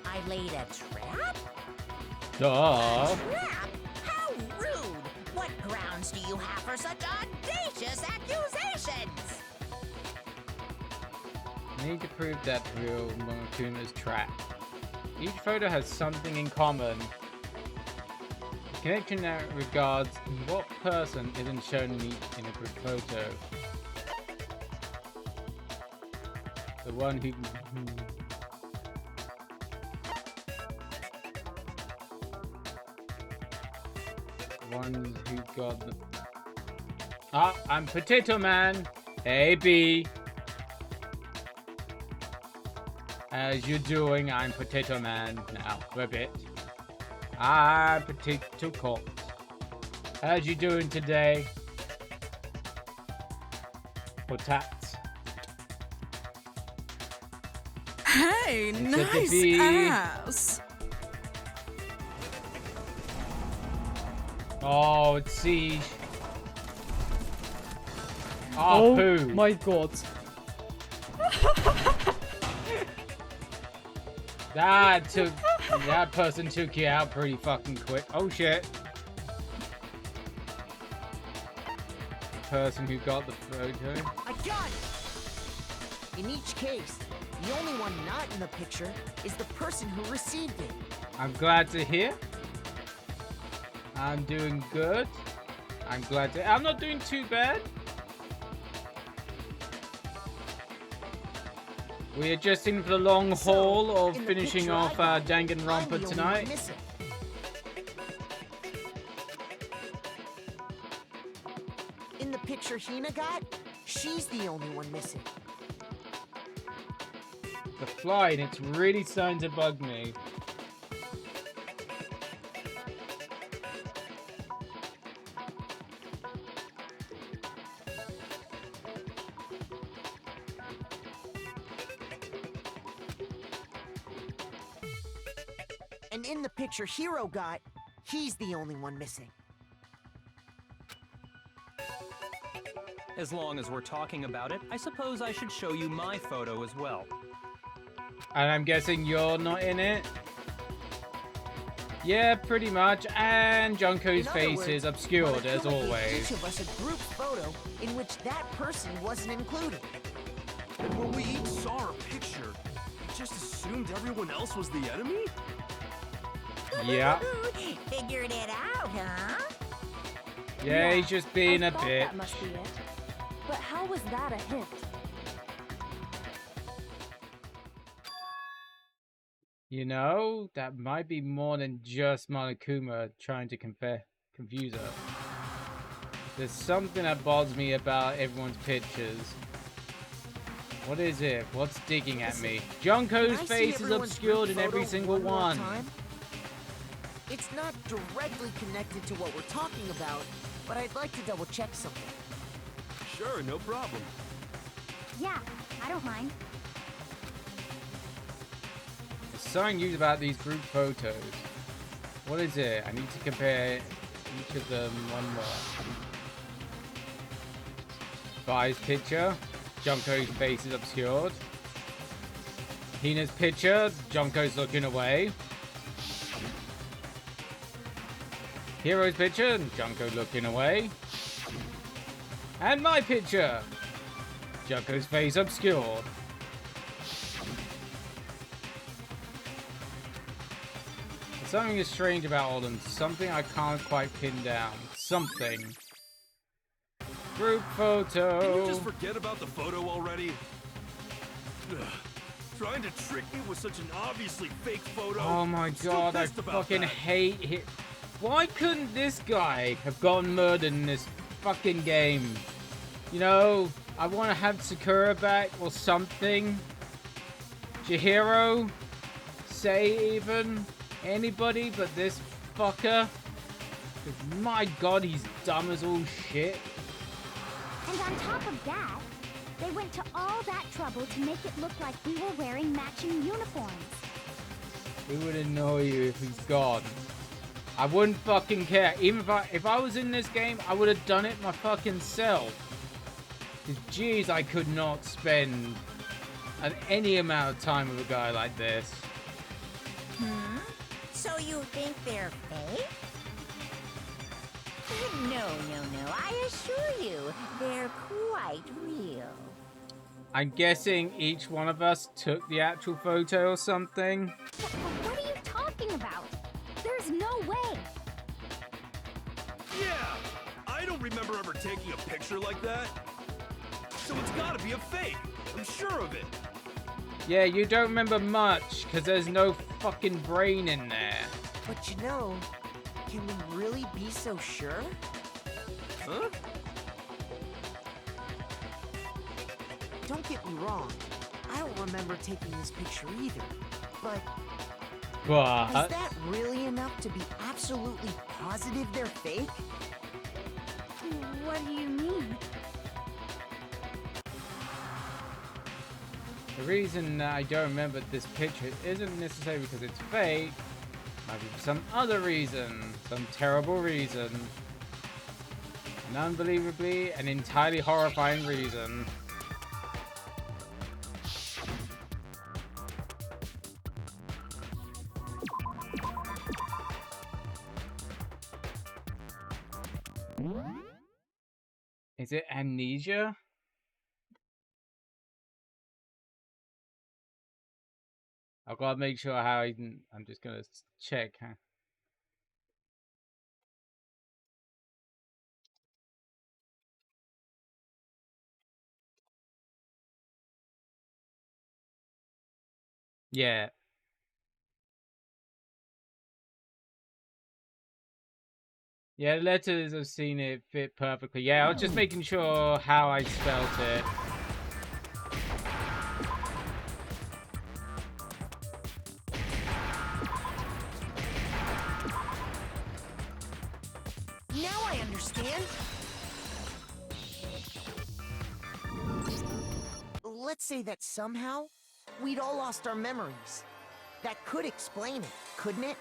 I laid a trap? Duh. Trap? How rude! What grounds do you have for such audacious accusations? Need to prove that real Monokuma's trap. Each photo has something in common. The connection that regards what person isn't shown in a group photo. The one who... The one who got the... Ah, I'm Potato Man! Hey, B! As you're doing, I'm Potato Man now for a bit. I'm Potato Corpse. How's you doing today? Potats. Hey, nice ass. Oh, it's Siege. Oh, poo. My god. That person took you out pretty fucking quick. Oh shit. The person who got the photo. I got it! In each case, the only one not in the picture is the person who received it. I'm glad to hear. I'm doing good. I'm glad to... I'm not doing too bad. We're just in for the long haul of finishing off Danganronpa tonight. In the picture Hina got, she's the only one missing. The fly, and it's really starting to bug me. And in the picture Hero got, he's the only one missing. As long as we're talking about it, I suppose I should show you my photo as well. And I'm guessing you're not in it? Yeah, pretty much. And Junko's face is obscured, as always. Each of us a group photo in which that person wasn't included. And when we each saw our picture, we just assumed everyone else was the enemy? Yeah. Figured it out, huh? Yeah, he's just being a bitch. That must be it. But how was that a hint? You know, that might be more than just Monokuma trying to confuse her. There's something that bothers me about everyone's pictures. What is it? What's digging at me? Junko's face is obscured in every single one. It's not directly connected to what we're talking about, but I'd like to double check something. Sure, no problem. Yeah, I don't mind. There's something used about these group photos. What is it? I need to compare each of them one more. Bai's picture, Junko's face is obscured. Hina's picture, Junko's looking away. Hero's picture, Junko looking away. And my picture, Junko's face obscured. Something is strange about all of them. Something I can't quite pin down. Something. Group photo. Can you just forget about the photo already? Ugh. Trying to trick me with such an obviously fake photo. Oh my god, I fucking hate it. Why couldn't this guy have gotten murdered in this fucking game? You know, I want to have Sakura back or something. Chihiro? Say even? Anybody but this fucker? Because my god, he's dumb as all shit. And on top of that, they went to all that trouble to make it look like we were wearing matching uniforms. It would annoy you if he's gone. I wouldn't fucking care. Even if I was in this game, I would have done it my fucking self. Because jeez, I could not spend any amount of time with a guy like this. So you think they're fake? No. I assure you, they're quite real. I'm guessing each one of us took the actual photo or something. What are you talking about? There's no way. Yeah, I don't remember ever taking a picture like that. So it's gotta be a fake. I'm sure of it. Yeah, you don't remember much, because there's no fucking brain in there. But you know, can we really be so sure? Huh? Don't get me wrong. I don't remember taking this picture either. But is that really enough to be absolutely positive they're fake? What do you mean? The reason I don't remember this picture isn't necessarily because it's fake. Might be for some other reason. Some terrible reason. An unbelievably and entirely horrifying reason. Is it amnesia? I've got to make sure how I'm just gonna check. Huh? Yeah. Yeah, the letters, I've seen it fit perfectly. Yeah, I was just making sure how I spelt it. Now I understand. Let's say that somehow we'd all lost our memories. That could explain it, couldn't it?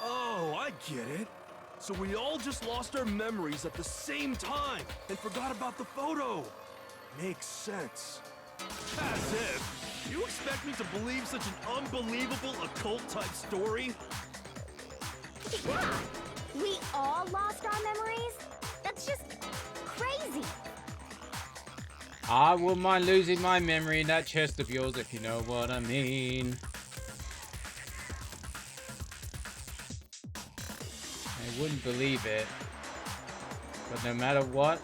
Oh, I get it. So we all just lost our memories at the same time and forgot about the photo. Makes sense. As if. You expect me to believe such an unbelievable occult-type story? Yeah, we all lost our memories? That's just crazy. I wouldn't mind losing my memory in that chest of yours, if you know what I mean. I wouldn't believe it. But no matter what,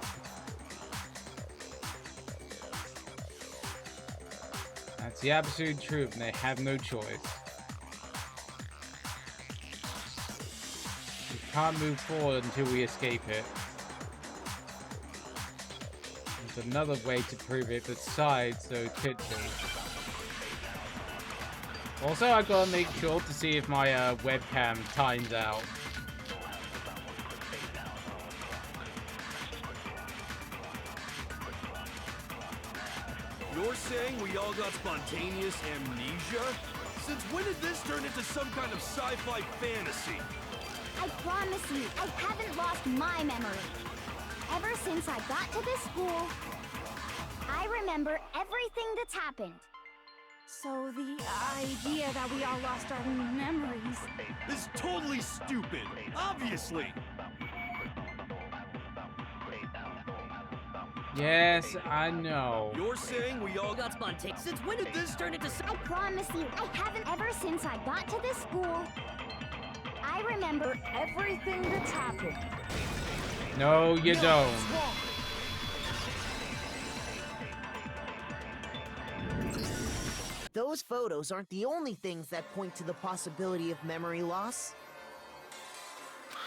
that's the absolute truth, and they have no choice. We can't move forward until we escape it. There's another way to prove it besides those pictures. Also, I've got to make sure to see if my webcam times out. You're saying we all got spontaneous amnesia? Since when did this turn into some kind of sci-fi fantasy? I promise you, I haven't lost my memory. Ever since I got to this school, I remember everything that's happened. So the idea that we all lost our memories is totally stupid, obviously. Yes, I know. You're saying we all got spontaneous? Since when did this turn into... I promise you, I haven't ever since I got to this school. remember everything that's happened. No, you don't. Those photos aren't the only things that point to the possibility of memory loss.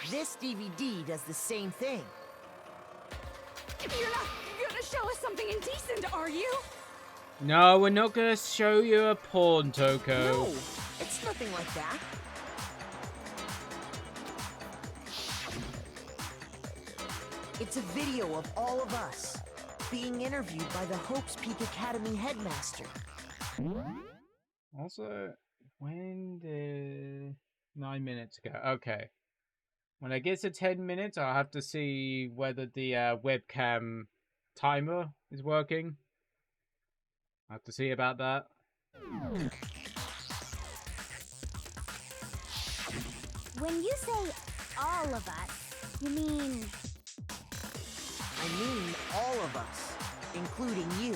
This DVD does the same thing. You're not gonna show us something indecent, are you? No, we're not gonna show you a porn, Toko. No, it's nothing like that. It's a video of all of us being interviewed by the Hope's Peak Academy headmaster. Also, when did 9 minutes ago? Okay. When I get to 10 minutes, I'll have to see whether the webcam timer is working. I have to see about that. When you say all of us, you mean... I mean all of us, including you.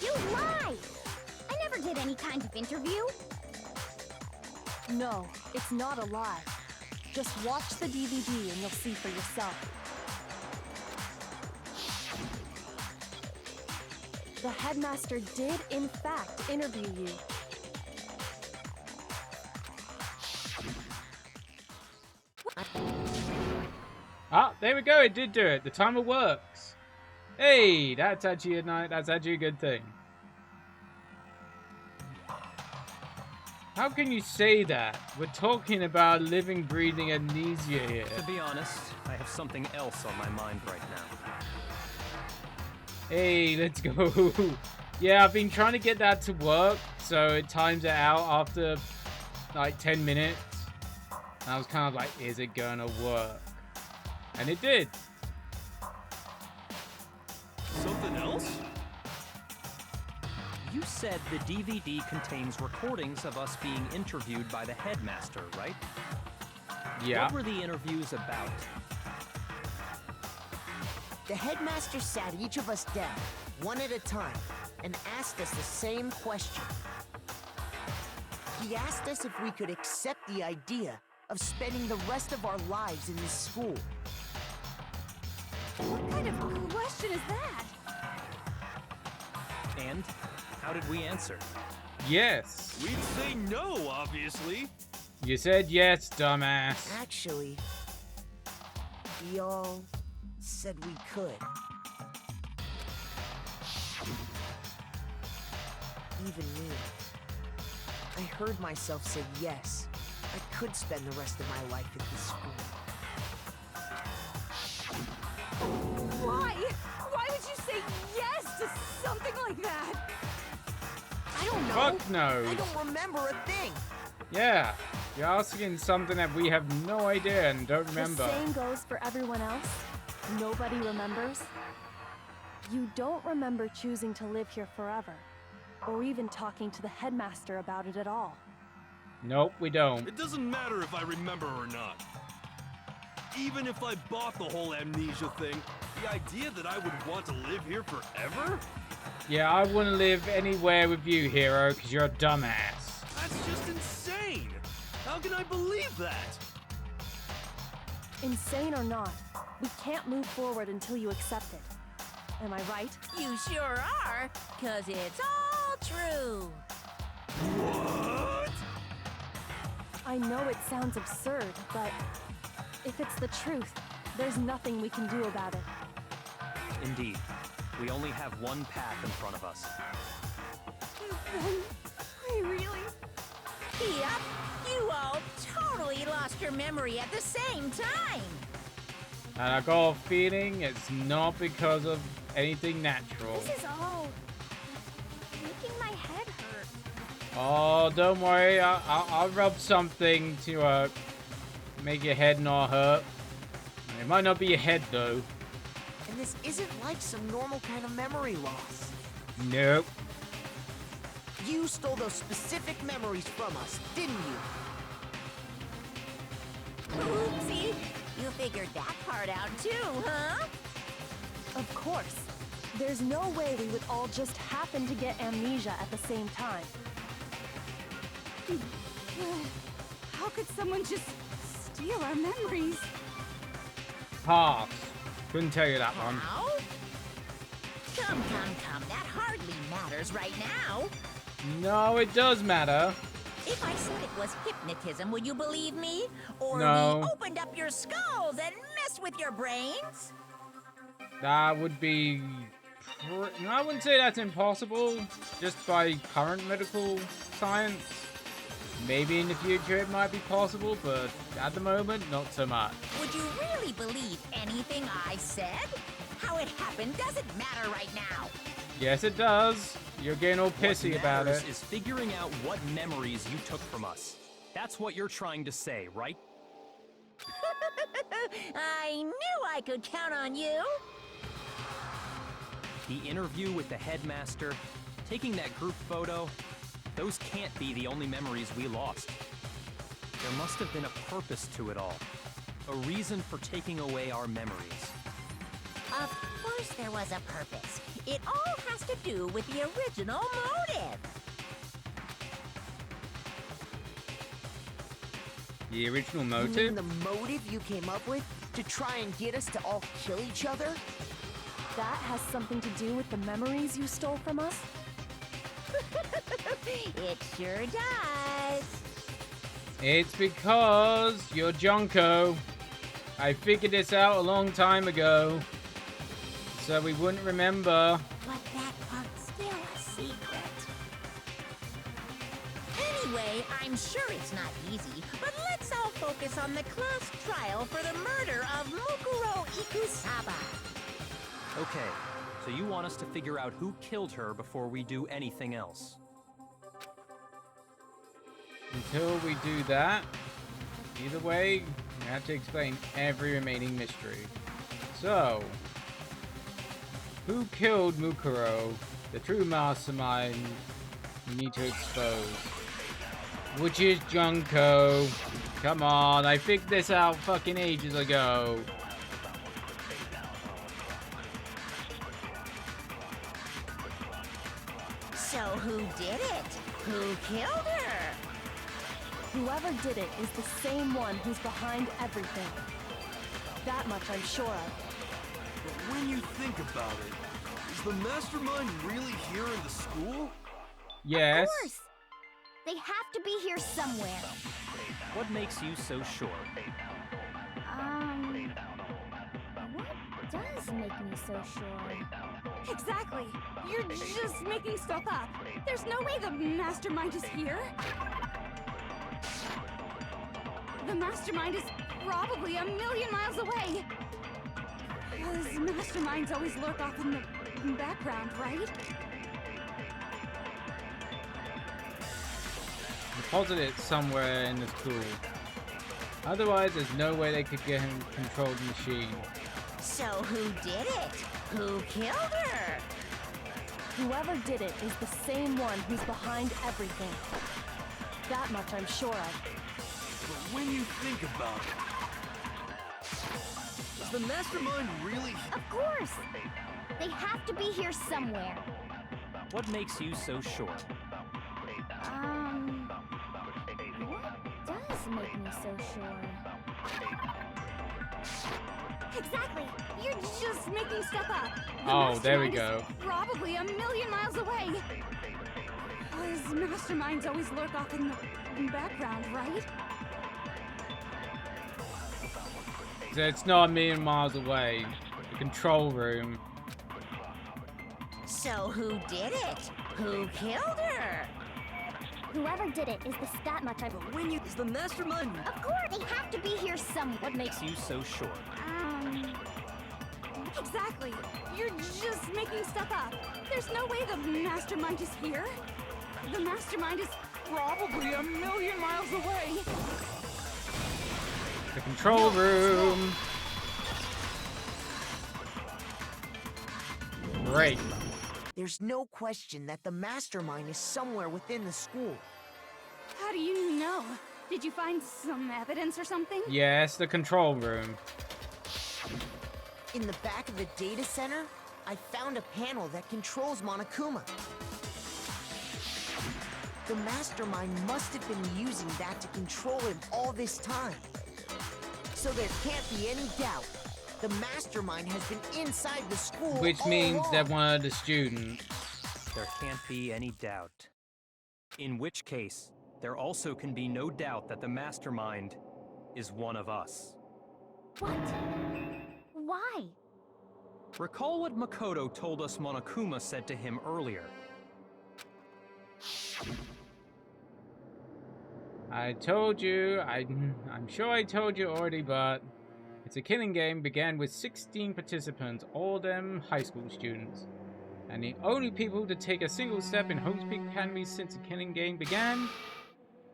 You lied! I never did any kind of interview. No, it's not a lie. Just watch the DVD and you'll see for yourself. The headmaster did, in fact, interview you. Ah, there we go. It did do it. The timer works. Hey, that's actually a good thing. How can you say that? We're talking about living, breathing amnesia here. To be honest, I have something else on my mind right now. Hey, let's go. Yeah, I've been trying to get that to work, so it times it out after like 10 minutes. And I was kind of like, is it gonna work? And it did. Something else? You said the DVD contains recordings of us being interviewed by the headmaster, right? Yeah. What were the interviews about? The headmaster sat each of us down, one at a time, and asked us the same question. He asked us if we could accept the idea of spending the rest of our lives in this school. What kind of question is that? And how did we answer? Yes. We'd say no, obviously. You said yes, dumbass. Actually, we all said we could. Even me. I heard myself say yes. I could spend the rest of my life at this school. Why? Why would you say yes to something like that? I don't know. Fuck no. I don't remember a thing. Yeah. You're asking something that we have no idea and don't remember. The same goes for everyone else. Nobody remembers. You don't remember choosing to live here forever, or even talking to the headmaster about it at all. Nope, we don't. It doesn't matter if I remember or not. Even if I bought the whole amnesia thing, the idea that I would want to live here forever? Yeah, I wouldn't live anywhere with you, hero, because you're a dumbass. That's just insane! How can I believe that? Insane or not, we can't move forward until you accept it. Am I right? You sure are, 'cause it's all true. What? I know it sounds absurd, but if it's the truth, there's nothing we can do about it. Indeed. We only have one path in front of us. We really? Yep, you all totally lost your memory at the same time. And I got a feeling it's not because of anything natural. This is all making my head hurt. Oh, don't worry. I'll rub something to make your head not hurt. It might not be your head, though. And this isn't like some normal kind of memory loss. Nope. You stole those specific memories from us, didn't you? Oopsie, you figured that part out too, huh? Of course. There's no way we would all just happen to get amnesia at the same time. How could someone just steal our memories? Pass. Couldn't tell you that one. How? Come. That hardly matters right now. No, it does matter. If I said it was hypnotism, would you believe me? Or No. we opened up your skulls and messed with your brains? That would be... I wouldn't say that's impossible, just by current medical science. Maybe in the future it might be possible, but at the moment, not so much. Would you really believe anything I said? How it happened doesn't matter right now. Yes, it does. You're getting all pissy about it. What matters is figuring out what memories you took from us. That's what you're trying to say, right? I knew I could count on you. The interview with the headmaster, taking that group photo, those can't be the only memories we lost. There must have been a purpose to it all. A reason for taking away our memories. Of course there was a purpose. It all has to do with the original motive. The original You motive? mean the motive you came up with to try and get us to all kill each other? That has something to do with the memories you stole from us? It sure does. It's because you're Junko. I figured this out a long time ago. So we wouldn't remember. But that part's still a secret. Anyway, I'm sure it's not easy, but let's all focus on the class trial for the murder of Mukuro Ikusaba. Okay, so you want us to figure out who killed her before we do anything else. Until we do that, either way, we have to explain every remaining mystery. So, who killed Mukuro? The true mastermind we need to expose. Which is Junko. Come on, I figured this out fucking ages ago. So who did it? Who killed her? Whoever did it is the same one who's behind everything. That much I'm sure of. But when you think about it, is the mastermind really here in the school? Yes. Of course. They have to be here somewhere. What makes you so sure? What does make me so sure? Exactly. You're just making stuff up. There's no way the mastermind is here. The mastermind is probably a million miles away. Because masterminds always lurk off in the background, right? Deposit it somewhere in the school. Otherwise, there's no way they could get him to control the machine. So who did it? Who killed her? Whoever did it is the same one who's behind everything. That much I'm sure of. But when you think about it, is the mastermind really... Of course. They have to be here somewhere. What makes you so sure? What does make me so sure? Exactly. You're just making stuff up. Oh, there we mastermind go. is probably a million miles away. Because masterminds always lurk off in the background, right? So it's not a million miles away. The control room. So who did it? Who killed her? Whoever did it is that much I'm... But when you... Is the mastermind... Of course, they have to be here somewhere. What makes you so sure? Exactly. You're just making stuff up. There's no way the mastermind is here. The mastermind is probably a million miles away. The control room. Great. There's no question that the mastermind is somewhere within the school. How do you know? Did you find some evidence or something? Yes, the control room. In the back of the data center, I found a panel that controls Monokuma. The mastermind must have been using that to control him all this time. So there can't be any doubt. The mastermind has been inside the school Which all means along. they're one of the students. There can't be any doubt. In which case, there also can be no doubt that the mastermind is one of us. What? Why? Recall what Makoto told us Monokuma said to him earlier. I told you, I'm sure I told you already, but it's a killing game began with 16 participants, all of them high school students. And the only people to take a single step in Havoc Peak Academy since the killing game began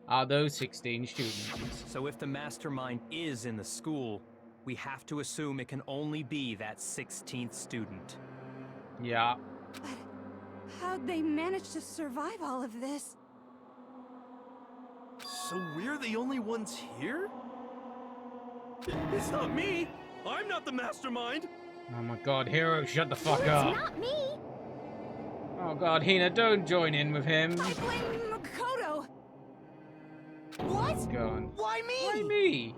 are those 16 students. So if the mastermind is in the school, we have to assume it can only be that 16th student. Yeah. But how'd they manage to survive all of this? So we're the only ones here? It's not me! I'm not the mastermind! Oh my god, Hero, shut the fuck Well, up. it's not me. Oh god, Hina, don't join in with him. I blame Makoto. What? Go on. Why me? Why me?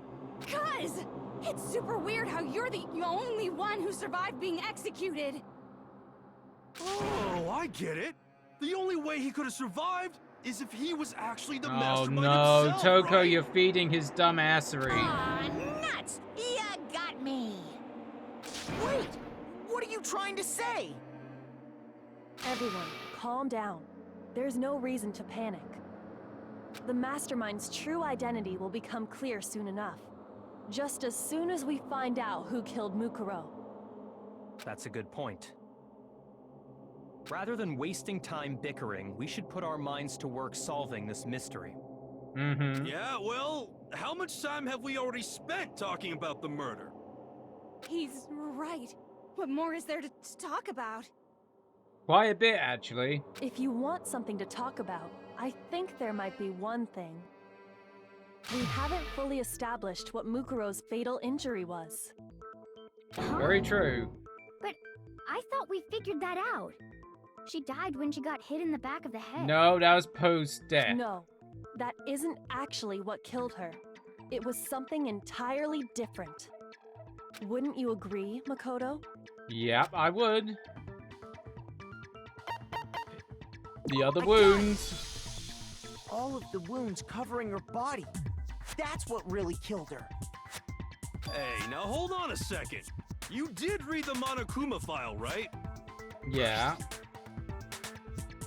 Cuz! It's super weird how you're the only one who survived being executed. Oh, I get it. The only way he could have survived is if he was actually the Oh mastermind no, himself, Toko, right? you're feeding his dumb assery. Aw, nuts! Ya got me! Wait! What are you trying to say? Everyone, calm down. There's no reason to panic. The Mastermind's true identity will become clear soon enough. Just as soon as we find out who killed Mukuro. That's a good point. Rather than wasting time bickering, we should put our minds to work solving this mystery. Mm-hmm. Yeah, well, how much time have we already spent talking about the murder? He's right. What more is there to talk about? Quite a bit, actually. If you want something to talk about, I think there might be one thing. We haven't fully established what Mukuro's fatal injury was. Very true. But I thought we figured that out. She died when she got hit in the back of the head. No, that was post-death. No, that isn't actually what killed her. It was something entirely different. Wouldn't you agree, Makoto? Yep, I would. The other wounds. All of the wounds covering her body. That's what really killed her. Hey, now hold on a second. You did read the Monokuma file, right? Yeah.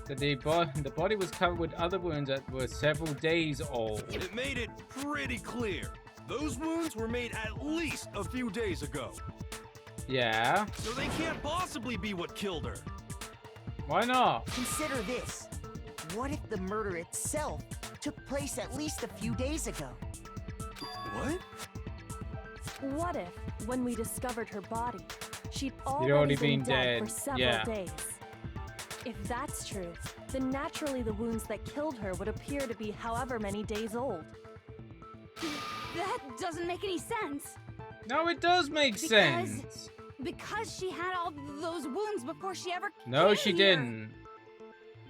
The body was covered with other wounds that were several days old. It made it pretty clear. Those wounds were made at least a few days ago. Yeah. So they can't possibly be what killed her. Why not? Consider this. What if the murder itself took place at least a few days ago? What? What if, when we discovered her body, she'd already already been been dead dead. for several Yeah. days? If that's true, then naturally the wounds that killed her would appear to be however many days old. That doesn't make any sense. No, it does make sense. Because she had all those wounds before she ever No, came she here. didn't.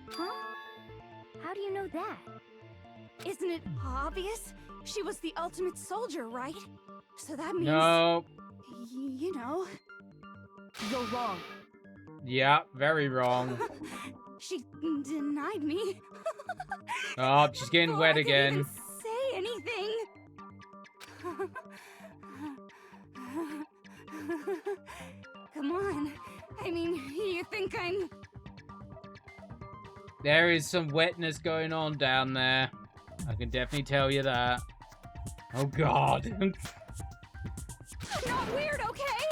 Huh? How do you know that? Isn't it obvious? She was the ultimate soldier, right? So that means... No. You know... You're wrong. Yeah, very wrong. She denied me. Oh, she's getting Before wet I could again. even say anything. Come on. I mean, you think I'm... There is some wetness going on down there. I can definitely tell you that. Oh god. I'm not weird, okay?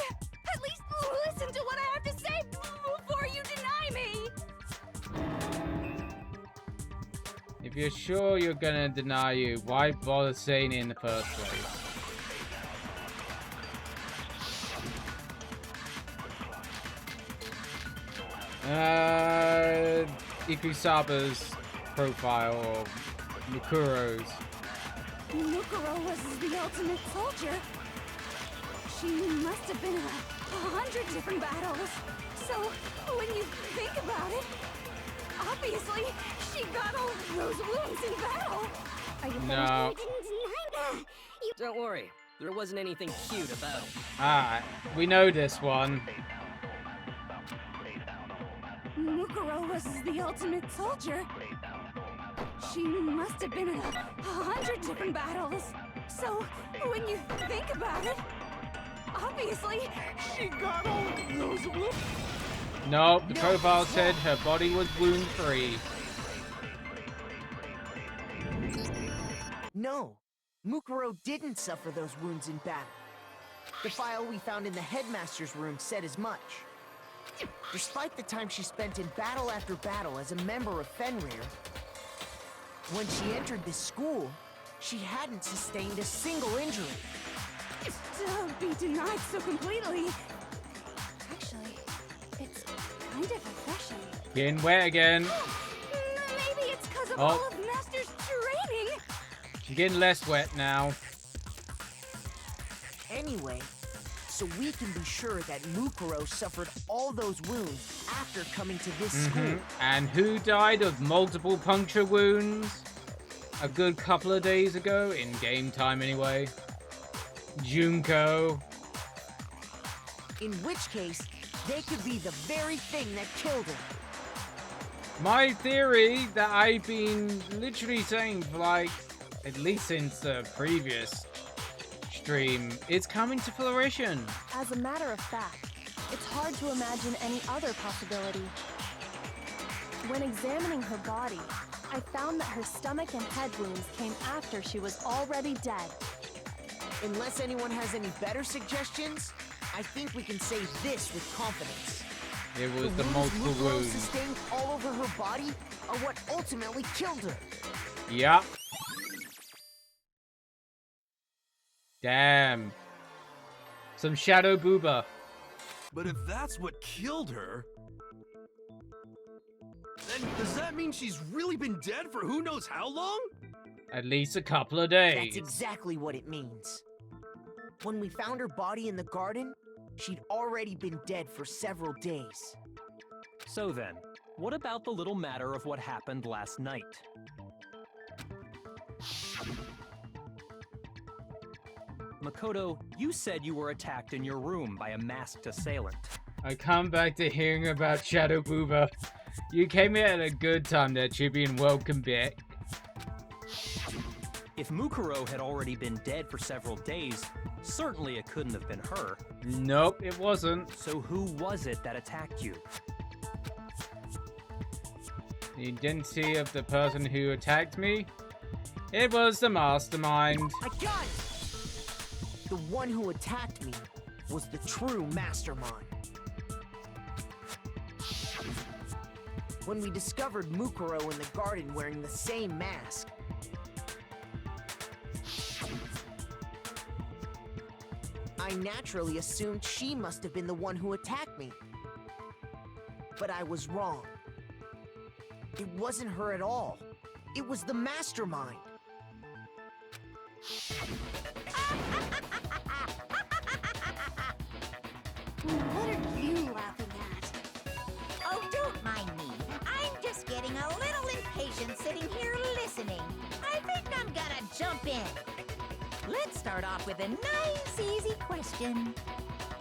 At least listen to what I have to say before you deny me. If you're sure you're gonna deny you, why bother saying it in the first place? Ikusaba's profile, or Mukuro's. Mukuro was the ultimate soldier. She must have been in 100 different battles. So, when you think about it, Obviously, she got all those wounds in battle. Are you No. Don't worry, there wasn't anything cute about it. Ah, we know this one. Mukuro was the ultimate soldier. She must have been in 100 different battles. So, when you think about it, obviously, she got all those wounds. Nope, the profile said her body was wound-free. No, Mukuro didn't suffer those wounds in battle. The file we found in the headmaster's room said as much. Despite the time she spent in battle after battle as a member of Fenrir, when she entered this school, she hadn't sustained a single injury. Don't be denied so completely. Actually, it's kind of refreshing. Getting wet again. Maybe it's because of Oh. all of Master's training. I'm getting less wet now. Anyway, so we can be sure that Mukuro suffered all those wounds after coming to this school. And who died of multiple puncture wounds a good couple of days ago? In game time, anyway. Junko. In which case, they could be the very thing that killed her. My theory that I've been literally saying for like, at least since the previous stream, is coming to fruition. As a matter of fact, it's hard to imagine any other possibility. When examining her body, I found that her stomach and head wounds came after she was already dead. Unless anyone has any better suggestions, I think we can say this with confidence. It was the multiple Mukuro wounds. sustained all over her body are what ultimately killed her. Yup. Damn. Some shadow booba. But if that's what killed her, then does that mean she's really been dead for who knows how long? At least a couple of days. That's exactly what it means. When we found her body in the garden, she'd already been dead for several days. So then, what about the little matter of what happened last night? Makoto, you said you were attacked in your room by a masked assailant. I come back to hearing about Shadow Booba. You came here at a good time there, Chibi, and welcome back. If Mukuro had already been dead for several days, certainly it couldn't have been her. Nope, it wasn't. So who was it that attacked you? The identity of the person who attacked me? It was the mastermind. I got it! The one who attacked me was the true mastermind. When we discovered Mukuro in the garden wearing the same mask, I naturally assumed she must have been the one who attacked me. But I was wrong. It wasn't her at all. It was the mastermind. What are you laughing at? Oh, don't mind me. I'm just getting a little impatient sitting here listening. I think I'm gonna jump in. Let's start off with a nice, easy question.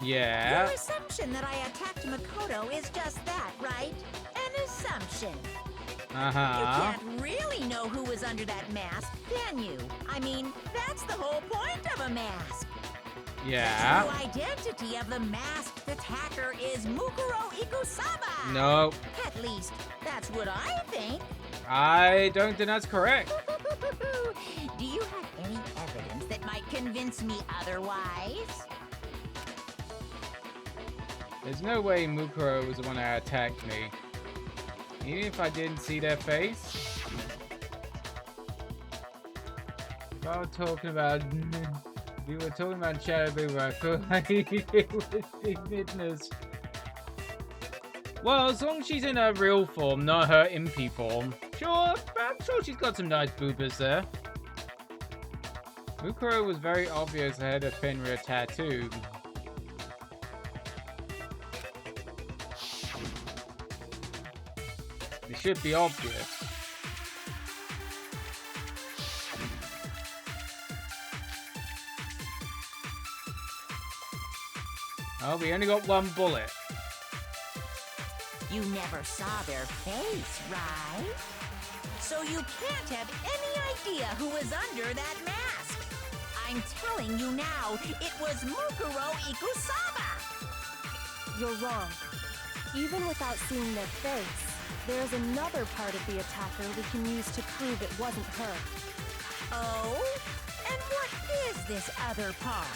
Yeah. Your assumption that I attacked Makoto is just that, right? An assumption. Uh-huh. You can't really know who was under that mask, can you? I mean, that's the whole point of a mask. Yeah. The true identity of the masked attacker is Mukuro Ikusaba. Nope. At least, that's what I think. I don't think that's correct. Do you have any evidence that might convince me otherwise? There's no way Mukuro was the one that attacked me. Even if I didn't see their face. If I were talking about... We were talking about Shadow Booba, I feel like it was Ignitinous. Well, as long as she's in her real form, not her impy form. Sure, I'm sure she's got some nice boobas there. Mukuro was very obvious had a Fenrir tattoo. It should be obvious. Oh, we only got one bullet. You never saw their face, right? So you can't have any idea who was under that mask. I'm telling you now, it was Mukuro Ikusaba. You're wrong. Even without seeing their face, there's another part of the attacker we can use to prove it wasn't her. Oh? And what is this other part?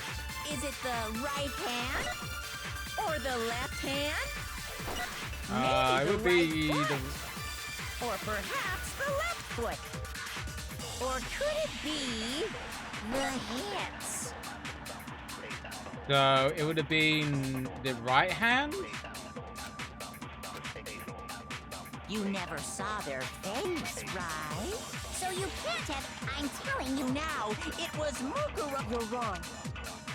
Is it the right hand? Or the left hand? It would be the... Or perhaps the left foot. Or could it be the hips? So it would have been the right hand? You never saw their face, right? So you can't have... I'm telling you now, it was Mukuro... You're wrong.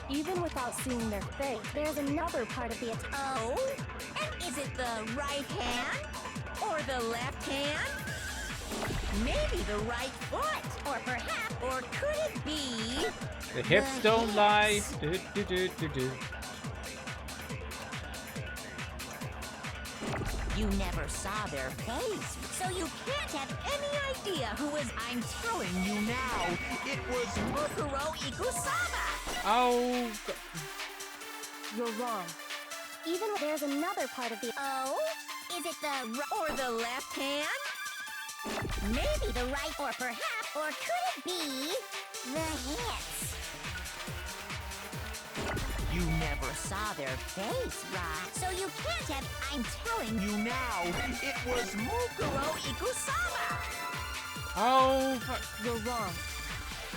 Even without seeing their face, there's another part of the attack. Oh? And is it the right hand? Or the left hand? Maybe the right foot? Or perhaps... Or could it be... The hips don't lie. Do, do, do, do, do. You never saw their face, so you can't have any idea who was... I'm telling you now, it was Mukuro Ikusaba! Oh... You're wrong. Even there's another part of the... Oh? Is it the or the left hand? Maybe the right or perhaps... Or could it be the hips? You never saw their face, right? So you can't have... I'm telling you now, it was Mukuro Ikusaba! Oh... You're wrong.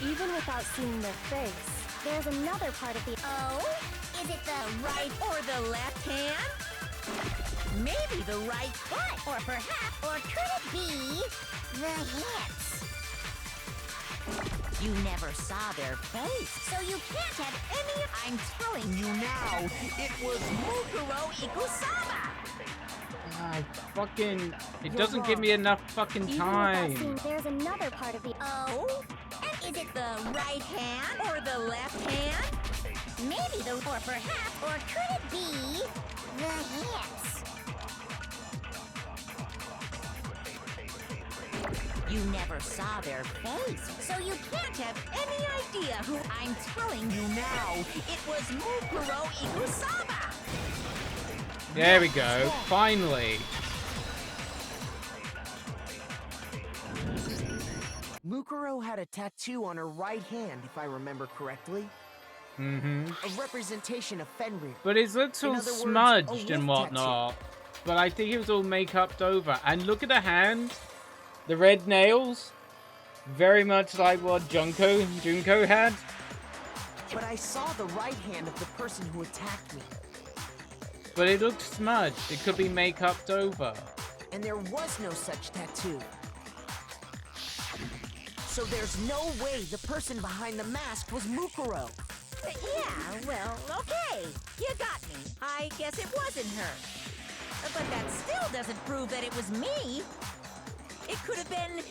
Even without seeing their face, there's another part of the... Oh? Is it the right or the left hand? Maybe the right foot, or perhaps... Or could it be the hips? You never saw their face, so you can't have any... I'm telling you now, it was Mukuro Ikusaba! I fucking... It doesn't give me enough fucking time. Even without seeing, there's another part of the... Oh? And is it the right hand or the left hand? Maybe the... Or perhaps... Or could it be the hips? You never saw their face, so you can't have any idea who... I'm telling you now, it was Mukuro Ikusaba! There we go, finally. Mukuro had a tattoo on her right hand, if I remember correctly. Mm-hmm. A representation of Fenrir. But his looks all smudged and whatnot. But I think it was all make-upped over. And look at the hand. The red nails. Very much like what Junko had. But I saw the right hand of the person who attacked me. But it looked smudged. It could be make-upped over. And there was no such tattoo. So there's no way the person behind the mask was Mukuro. Yeah, well, okay. You got me. I guess it wasn't her. But that still doesn't prove that it was me. It could have been,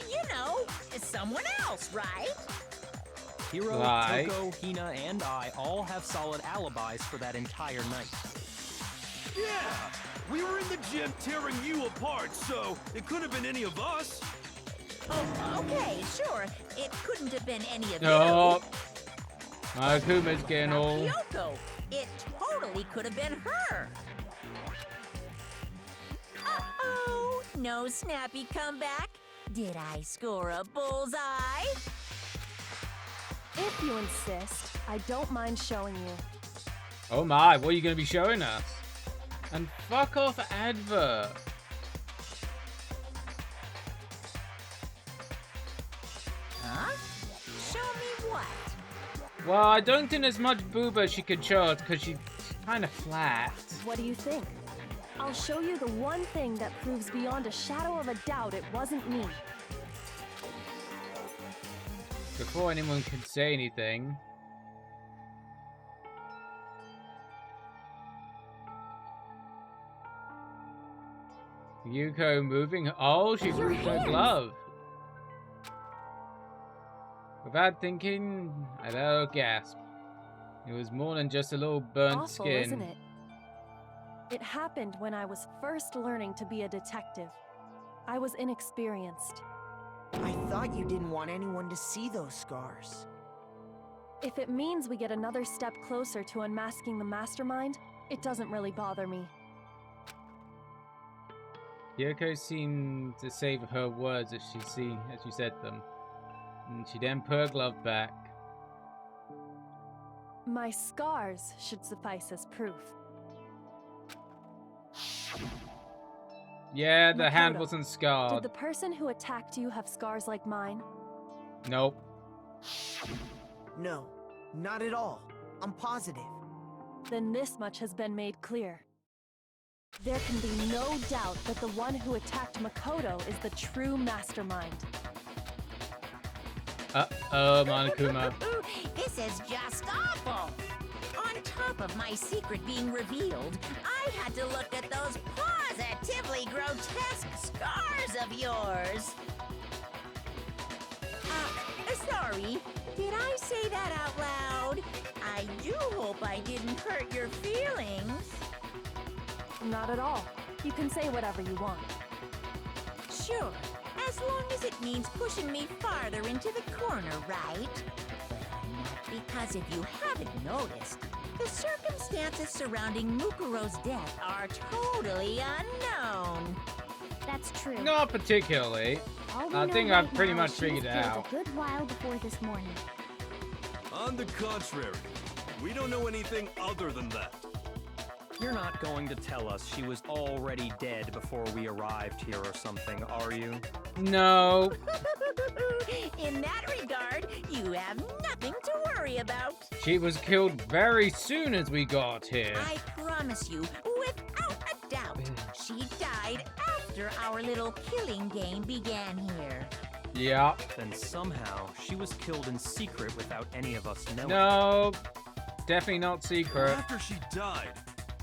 you know, someone else, right? Hiro, Right. Toko, Hina, and I all have solid alibis for that entire night. Yeah! We were in the gym tearing you apart, so it couldn't have been any of us. Oh, okay, sure. It couldn't have been any of Oh. you. Akuma's getting Now, all... Kyoko, it totally could have been her. Uh-oh, no snappy comeback. Did I score a bullseye? If you insist, I don't mind showing you. Oh my, what are you going to be showing us? And fuck off advert. Huh? Show me what? Well, I don't think there's much booba she could show us because she's kind of flat. What do you think? I'll show you the one thing that proves beyond a shadow of a doubt it wasn't me. Before anyone can say anything. Yuko moving. Oh, she threw her glove. Without thinking, I let out a gasp. It was more than just a little burnt Awful, skin. isn't it? It happened when I was first learning to be a detective. I was inexperienced. I thought you didn't want anyone to see those scars. If it means we get another step closer to unmasking the mastermind, it doesn't really bother me. Yoko seemed to savor her words as she said them. And she then put her glove back. My scars should suffice as proof. Yeah, the hand Makoto, wasn't scarred. Did the person who attacked you have scars like mine? Nope. No, not at all. I'm positive. Then this much has been made clear. There can be no doubt that the one who attacked Makoto is the true mastermind. Monokuma. This is just awful. On top of my secret being revealed, I had to look at those positively grotesque scars of yours. Sorry, did I say that out loud? I do hope I didn't hurt your feelings. Not at all. You can say whatever you want. Sure, as long as it means pushing me farther into the corner, right? Because if you haven't noticed, the circumstances surrounding Mukuro's death are totally unknown. That's true. Not particularly. I think I've pretty much figured it out. A good while before this morning. On the contrary, we don't know anything other than that. You're not going to tell us she was already dead before we arrived here or something, are you? No. In that regard, you have nothing to worry about. She was killed very soon as we got here. I promise you, without a doubt, she died after our little killing game began here. Yeah. Then somehow she was killed in secret without any of us knowing. No. Definitely not secret. After she died,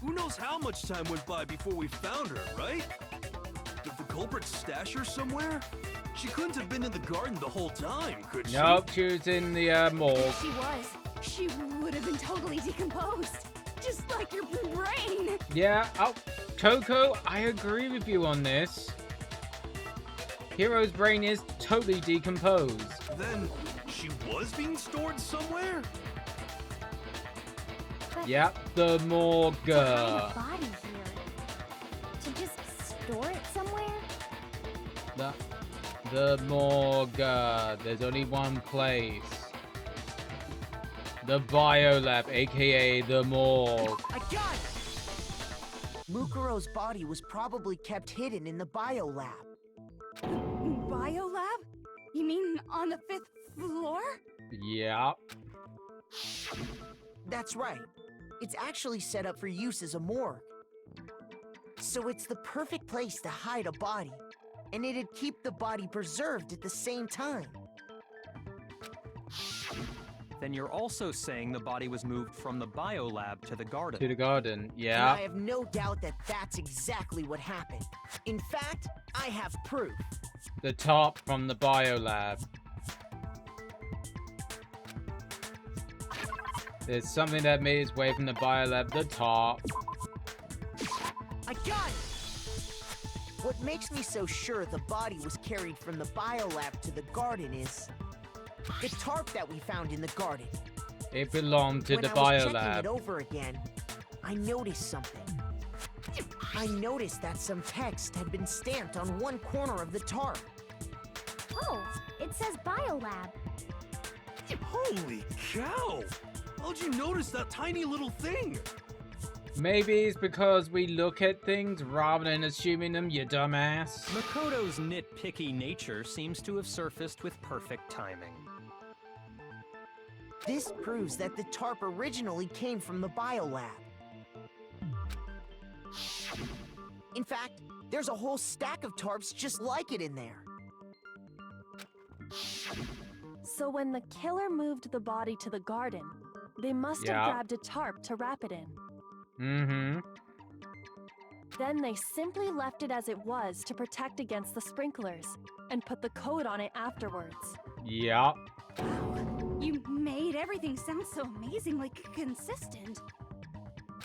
who knows how much time went by before we found her, right? Did the culprit stash her somewhere? She couldn't have been in the garden the whole time, could she? Nope, she was in the morgue. If she was, she would have been totally decomposed. Just like your brain. Yeah, Coco, I agree with you on this. Hero's brain is totally decomposed. Then, she was being stored somewhere? Yep, the morgue. A body here. To just store it somewhere? The morgue. There's only one place. The biolab, aka the morgue. I got it! Mukuro's body was probably kept hidden in the biolab. Biolab? You mean on the 5th floor? Yep. That's right. It's actually set up for use as a morgue. So it's the perfect place to hide a body, and it'd keep the body preserved at the same time. Then you're also saying the body was moved from the biolab to the garden. To the garden, yeah. And I have no doubt that that's exactly what happened. In fact, I have proof. The top from the biolab. There's something that made its way from the biolab, the top. I got it! What makes me so sure the body was carried from the biolab to the garden is the tarp that we found in the garden. It belonged to the When I was checking biolab. it over again, I noticed something. I noticed that some text had been stamped on one corner of the tarp. Oh, it says biolab. Holy cow! How'd you notice that tiny little thing? Maybe it's because we look at things rather than assuming them, you dumbass. Makoto's nitpicky nature seems to have surfaced with perfect timing. This proves that the tarp originally came from the biolab. In fact, there's a whole stack of tarps just like it in there. So when the killer moved the body to the garden, they must have grabbed a tarp to wrap it in. Mm-hmm. Then they simply left it as it was to protect against the sprinklers, and put the code on it afterwards. Yep. You made everything sound so amazingly consistent.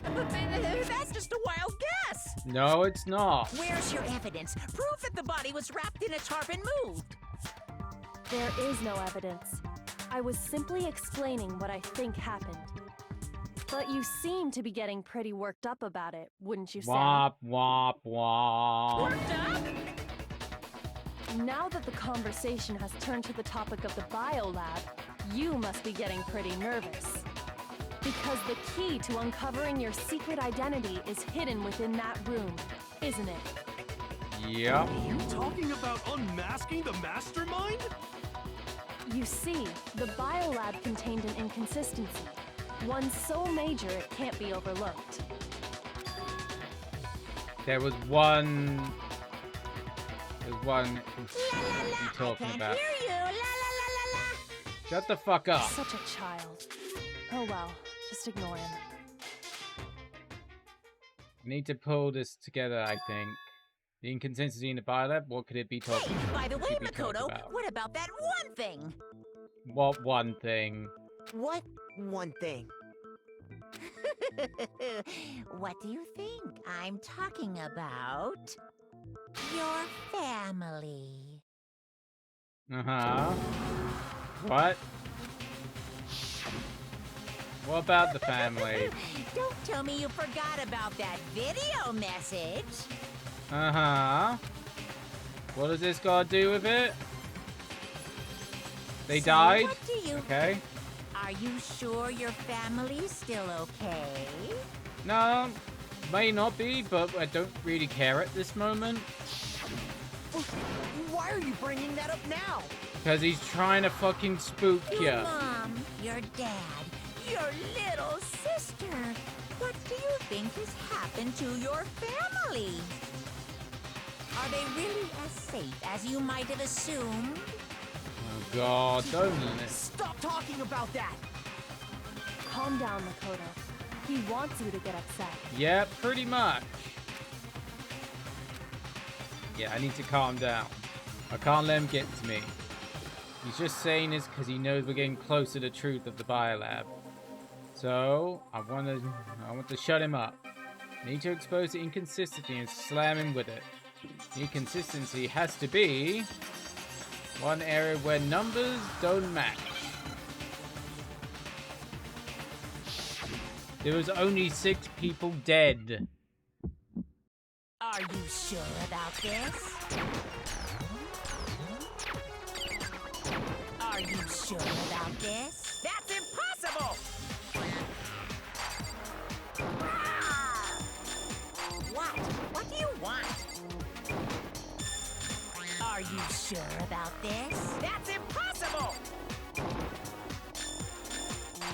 That's just a wild guess. No, it's not. Where's your evidence? Proof that the body was wrapped in a tarp and moved. There is no evidence. I was simply explaining what I think happened. But you seem to be getting pretty worked up about it, wouldn't you say? Wop, wop, wop. Worked up? Now that the conversation has turned to the topic of the biolab, you must be getting pretty nervous. Because the key to uncovering your secret identity is hidden within that room, isn't it? Yep. Are you talking about unmasking the mastermind? You see, the biolab contained an inconsistency. One so major it can't be overlooked. There was one... There's one... you talking about? Hear you. La la la la la. Shut the fuck up. Such a child. Oh well, just ignore him. Need to pull this together, I think. The inconsistency in the biolab, what could it be talking about? By the way, Makoto, what about that one thing? What one thing? What one thing? What do you think I'm talking about? Your family. Uh-huh. What? What about the family? Don't tell me you forgot about that video message. Uh-huh. What does this got to do with it? They died? What do you... Okay. Are you sure your family's still okay? No, may not be, but I don't really care at this moment. Why are you bringing that up now? Because he's trying to fucking spook you. Your mom, your dad, your little sister. What do you think has happened to your family? Are they really as safe as you might have assumed? Oh god, don't Stop talking about that! Calm down, Makoto. He wants you to get upset. Yeah, pretty much. Yeah, I need to calm down. I can't let him get to me. He's just saying this because he knows we're getting close to the truth of the biolab. So, I want to shut him up. I need to expose the inconsistency and slam him with it. The inconsistency has to be one area where numbers don't match. There was only 6 people dead. Are you sure about this? Are you sure about this? That's impossible! What? What do you want? Are you sure about this? That's impossible!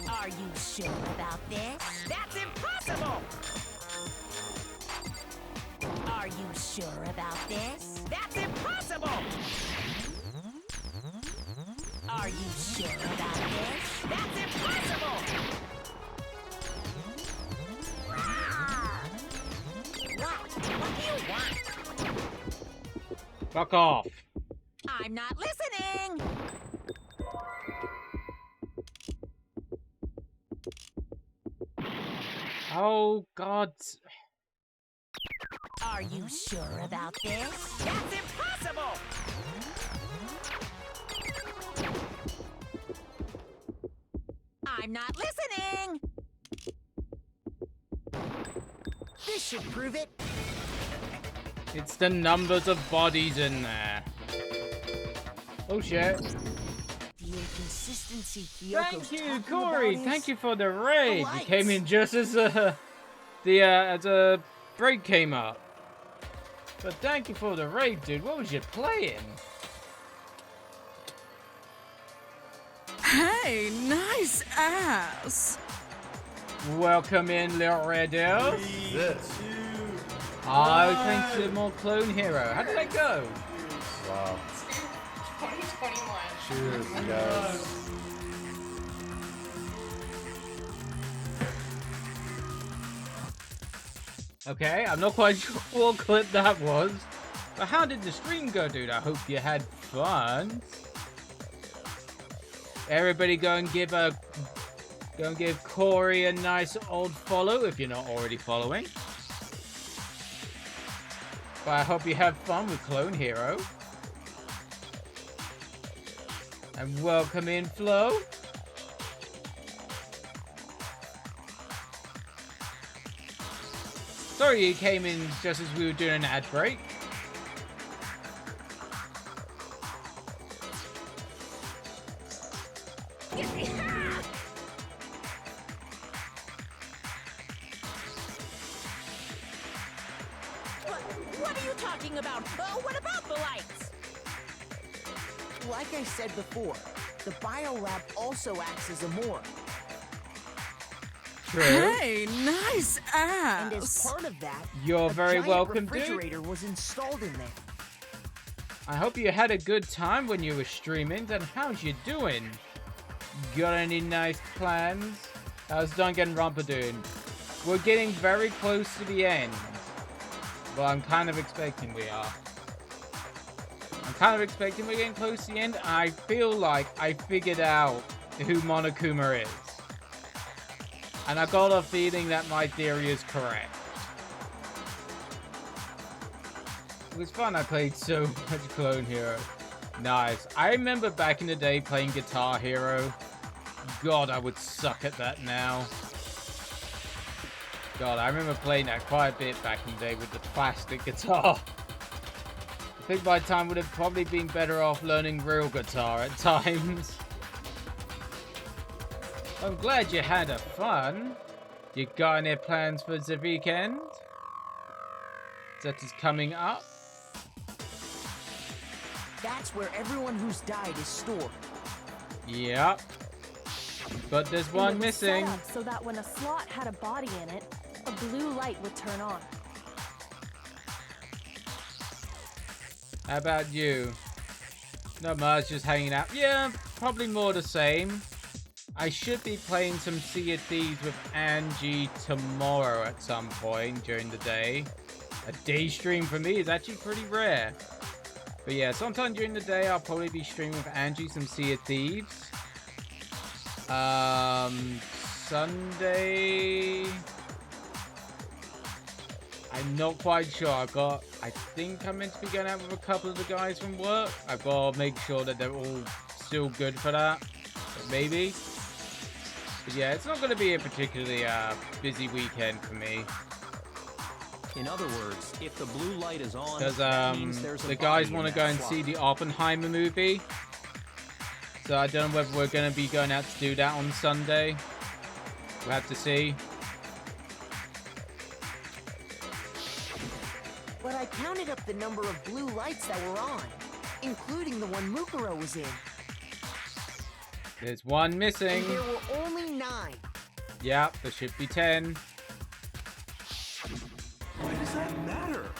Are you sure about this? That's impossible! Are you sure about this? That's impossible! Are you sure about this? That's impossible! What? What do you want? Fuck off. I'm not listening! Oh god. Are you sure about this? That's impossible! I'm not listening! This should prove it. It's the numbers of bodies in there. Oh shit. The inconsistency Kyoko's Thank you, talking Corey. about Thank is you for the raid. You lights. came in just as the break came up. But thank you for the raid, dude. What was you playing? Hey, nice ass. Welcome in, little red elf. Oh, thanks to more clone hero. How did that go? Wow. 2021. Cheers, guys. Okay, I'm not quite sure what clip that was. But how did the stream go, dude? I hope you had fun. Everybody go and give Corey a nice old follow if you're not already following. But I hope you have fun with Clone Hero. And welcome in, Flo. Sorry you came in just as we were doing an ad break. What are you talking about? What about the lights? Like I said before, the biolab also acts as a morgue. True. Hey, nice ass. And as part of that, You're very welcome, dude. refrigerator was installed in there. I hope you had a good time when you were streaming. And how's you doing? Got any nice plans? How's Danganronpa doing? We're getting very close to the end. Well, I'm kind of expecting we are. I'm kind of expecting we're getting close to the end. I feel like I figured out who Monokuma is. And I got a feeling that my theory is correct. It was fun. I played so much Clone Hero. Nice. I remember back in the day playing Guitar Hero. God, I would suck at that now. God, I remember playing that quite a bit back in the day with the plastic guitar. I think my time would have probably been better off learning real guitar at times. I'm glad you had a fun. You got any plans for the weekend? That is coming up. That's where everyone who's died is stored. Yep. But there's one missing. Set up so that when a slot had a body in it, a blue light would turn on. How about you? Not much, just hanging out. Yeah, probably more the same. I should be playing some Sea of Thieves with Angie tomorrow at some point during the day. A day stream for me is actually pretty rare. But yeah, sometime during the day I'll probably be streaming with Angie some Sea of Thieves. Sunday... I'm not quite sure. I think I'm meant to be going out with a couple of the guys from work. I've got to make sure that they're all still good for that. But maybe. But yeah, it's not going to be a particularly busy weekend for me. In other words, if the blue light is on, because that means there's a the guys body want to in go that and slot. see the Oppenheimer movie. So I don't know whether we're going to be going out to do that on Sunday. We'll have to see. But I counted up the number of blue lights that were on, including the one Mukuro was in. There's one missing. And there were only 9. Yep, there should be 10. Why does that matter?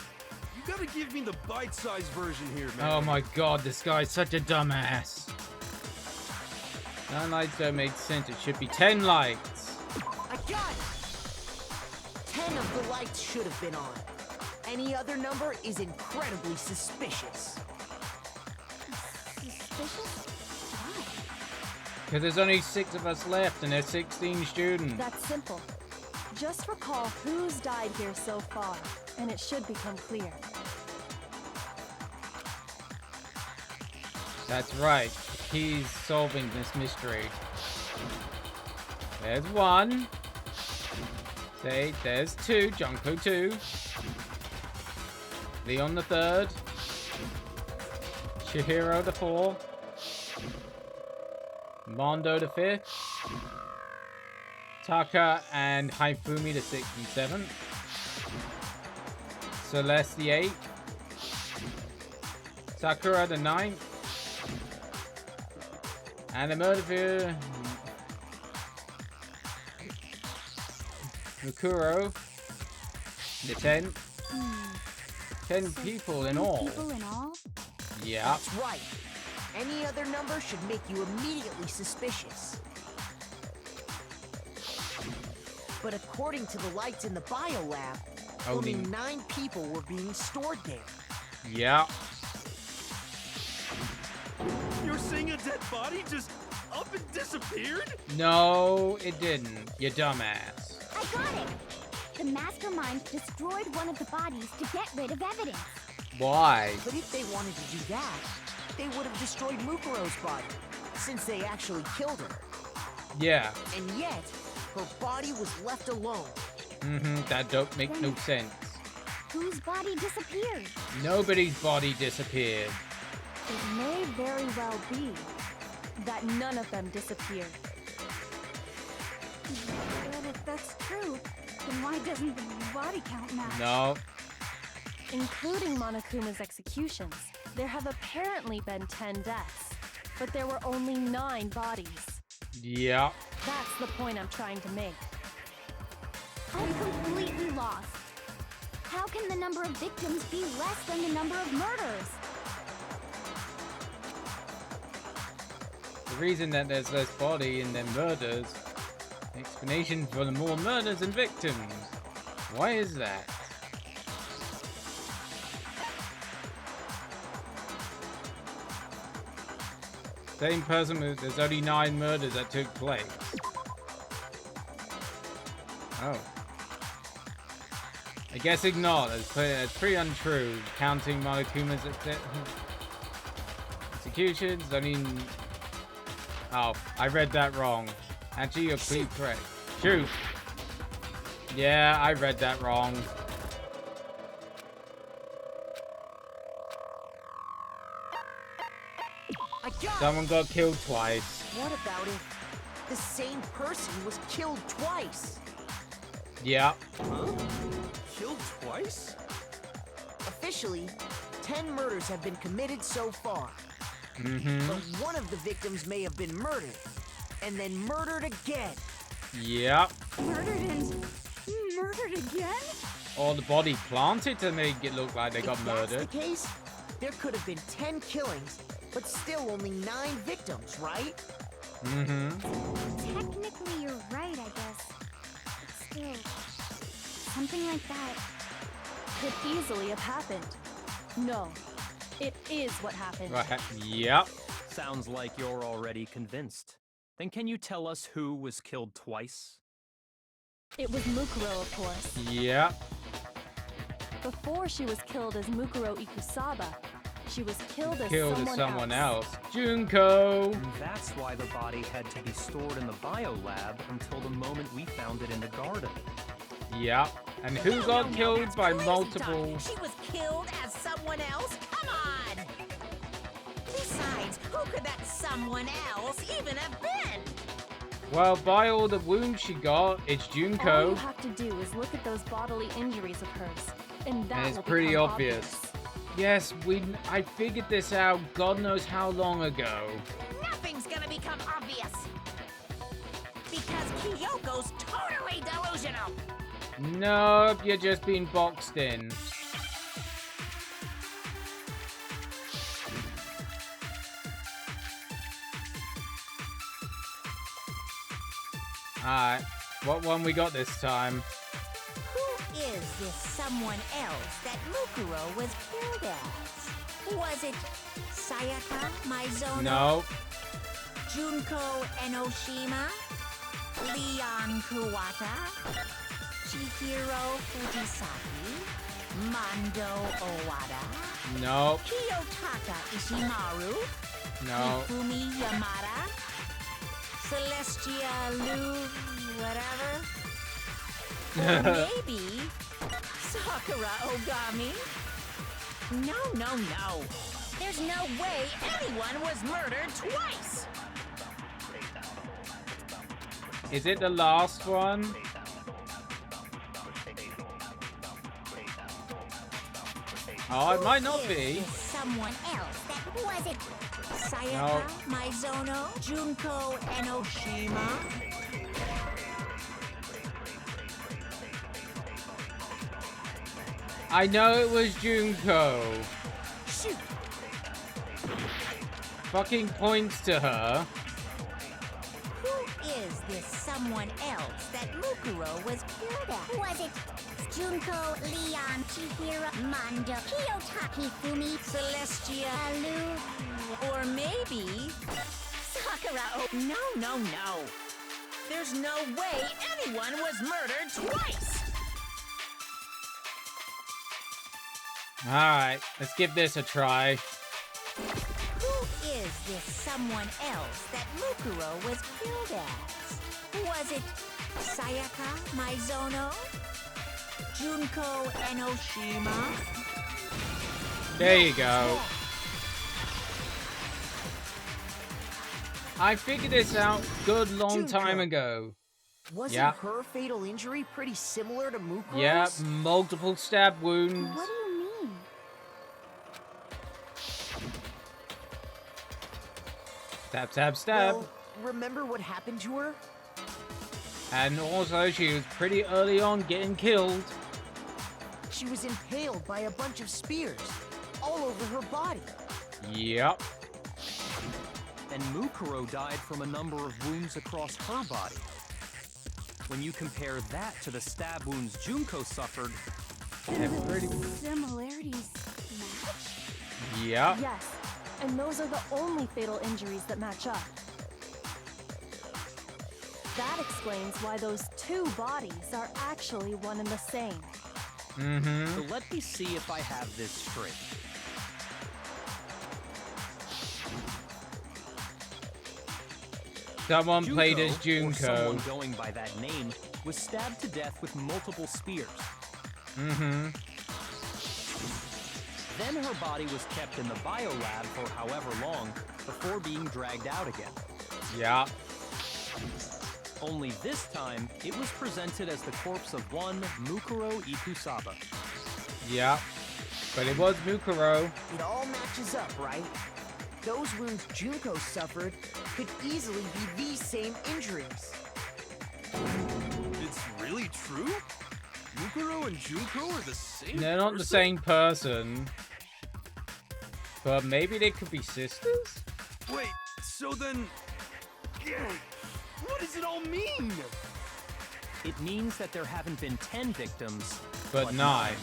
You gotta give me the bite-sized version here, man. Oh my god, this guy's such a dumbass. 9 lights don't make sense. It should be 10 lights. I got it! 10 of the lights should have been on. Any other number is incredibly suspicious. Suspicious? Why? Because there's only 6 of us left and there's 16 students. That's simple. Just recall who's died here so far, and it should become clear. That's right. He's solving this mystery. There's 1. Say, there's 2. Junko 2. Leon the 3rd. Chihiro the 4th. Mondo the 5th. Taka and Haifumi the 6th and 7th. Celeste the 8th. Sakura the 9th. And the murderer Mukuro the 10th. 10 people in all. People in all? Yeah. That's right. Any other number should make you immediately suspicious. But according to the lights in the biolab, Only 9 people were being stored there. Yeah. You're saying a dead body just up and disappeared? No, it didn't. You dumbass. I got it! The mastermind destroyed one of the bodies to get rid of evidence. Why? But if they wanted to do that, they would have destroyed Mukuro's body, since they actually killed her. Yeah. And yet, her body was left alone. That don't make no sense. Whose body disappeared? Nobody's body disappeared. It may very well be that none of them disappeared. But if that's true, then why doesn't the body count match? No. Including Monokuma's executions, there have apparently been 10 deaths, but there were only 9 bodies. Yeah. That's the point I'm trying to make. I'm completely lost. How can the number of victims be less than the number of murders? The reason that there's less body in them murders, explanation for the more murders and victims. Why is that? Same person, there's only 9 murders that took place. Oh. I guess ignore. That's pretty untrue. Counting Monokuma's executions, I mean... Oh, I read that wrong. Actually, you're completely correct. Shoot! Yeah, I read that wrong. Someone got killed twice. What about if the same person was killed twice? Yeah. Huh? Killed twice? Officially, 10 murders have been committed so far. But one of the victims may have been murdered, and then murdered again. Yep. Murdered and murdered again? Or the body planted to make it look like they got murdered. If that's the case, there could have been 10 killings, but still only 9 victims, right? Technically, you're right, I guess. But still, something like that could easily have happened. No, it is what happened. Right. Yep. Sounds like you're already convinced. Then can you tell us who was killed twice? It was Mukuro, of course. Yep. Before she was killed as Mukuro Ikusaba, she was killed as someone else. Junko! And that's why the body had to be stored in the biolab until the moment we found it in the garden. Yep. And who got killed by multiple... She was killed as someone else? Come on! Besides, who could that someone else even have been? Well, by all the wounds she got, it's Junko. All you have to do is look at those bodily injuries of hers, and that it's will pretty become obvious. Yes, I figured this out God knows how long ago. Nothing's gonna become obvious. Because Kyoko's totally delusional. Nope, you're just being boxed in. Alright, what one we got this time? Who is this someone else that Mukuro was killed as? Was it Sayaka Maizono? No. Junko Enoshima? Leon Kuwata? Chihiro Fujisaki? Mando Owada? No. Kiyotaka Ishimaru? No. Ifumi Yamada? Celestia Lu, whatever? Or maybe Sakura Ogami? No. There's no way anyone was murdered twice! Is it the last one? Oh, it might not be. Someone else. That was it. Sayaka, Maizono, Junko, Enoshima. I know it was Junko. Shoot. Fucking points to her. Who is this someone else that Mukuro was killed at? Was it Junko, Leon, Chihiro, Mondo, Kiyotaki, Fumi, Celestia, Alu, Or maybe Sakura. Oh, no. There's no way anyone was murdered twice. Alright, let's give this a try. Who is this someone else that Mukuro was killed as? Was it Sayaka Maizono? Junko Enoshima? There you go. I figured this out good long time ago. Wasn't her fatal injury pretty similar to Mukuro's? Yeah, multiple stab wounds. What do you mean? Stab. Well, remember what happened to her? And also, she was pretty early on getting killed. She was impaled by a bunch of spears all over her body. Yep. And Mukuro died from a number of wounds across her body. When you compare that to the stab wounds Junko suffered, Similarities match? Yep. Yes, and those are the only fatal injuries that match up. That explains why those two bodies are actually one and the same. So let me see if I have this straight. Someone played as Junko. Or someone going by that name, was stabbed to death with multiple spears. Then her body was kept in the biolab for however long before being dragged out again. Yeah. Only this time, it was presented as the corpse of one Mukuro Ikusaba. Yeah. But it was Mukuro. It all matches up, right? Those wounds Junko suffered could easily be these same injuries. It's really true? Mukuro and Junko are the same They're not the same person. But maybe they could be sisters? Wait, so then... What does it all mean? It means that there haven't been 10 victims, But 9.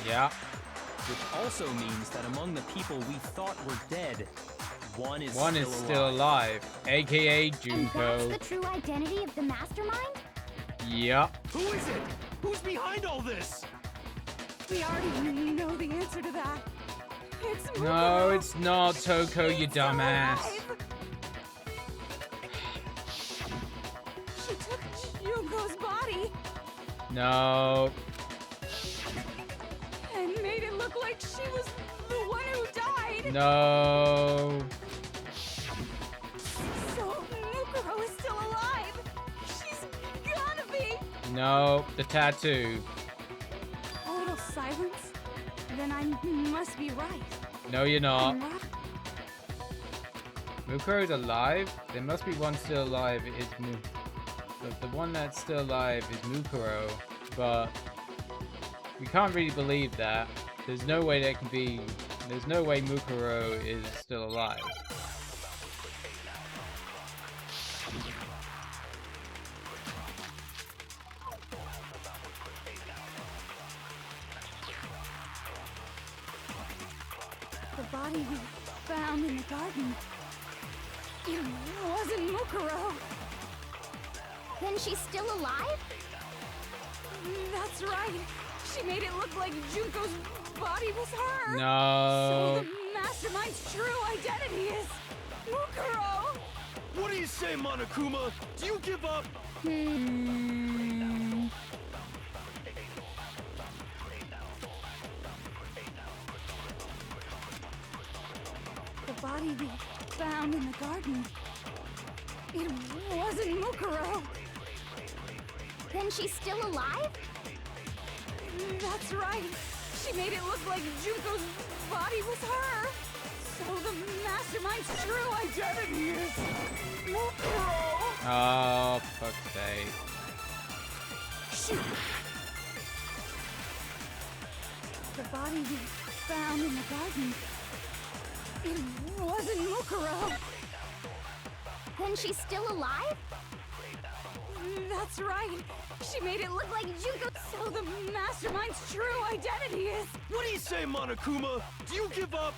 Yeah. Which also means that among the people we thought were dead, one is still alive, aka And Junko. that's the true identity of the mastermind? Yep. Who is it? Who's behind all this? We already know the answer to that. It's Mukuro. No, it's not Toko, you dumbass. She took Junko's body No. and made it look like she was the one who died. No. So Mukuro is still alive. She's gotta be. No. The tattoo. A little silence. Then I must be right. No, you're not. I'm not. Mukuro's alive? There must be one still alive. It's the one that's still alive is Mukuro, but we can't really believe that. There's no way there can be. There's no way Mukuro is still alive. The body we found in the garden. It wasn't Mukuro. Then she's still alive? That's right. She made it look like Junko's body was her. No. So the mastermind's true identity is Mukuro. What do you say, Monokuma? Do you give up? The body we found in the garden. It wasn't Mukuro. Then she's still alive? That's right. She made it look like Junko's body was her. So the mastermind's true identity is Mukuro. Oh, fuck's sake. Shoot. The body we found in the garden. It wasn't Mukuro. Then she's still alive? That's right. She made it look like Junko. So the mastermind's true identity is. What do you say, Monokuma? Do you give up?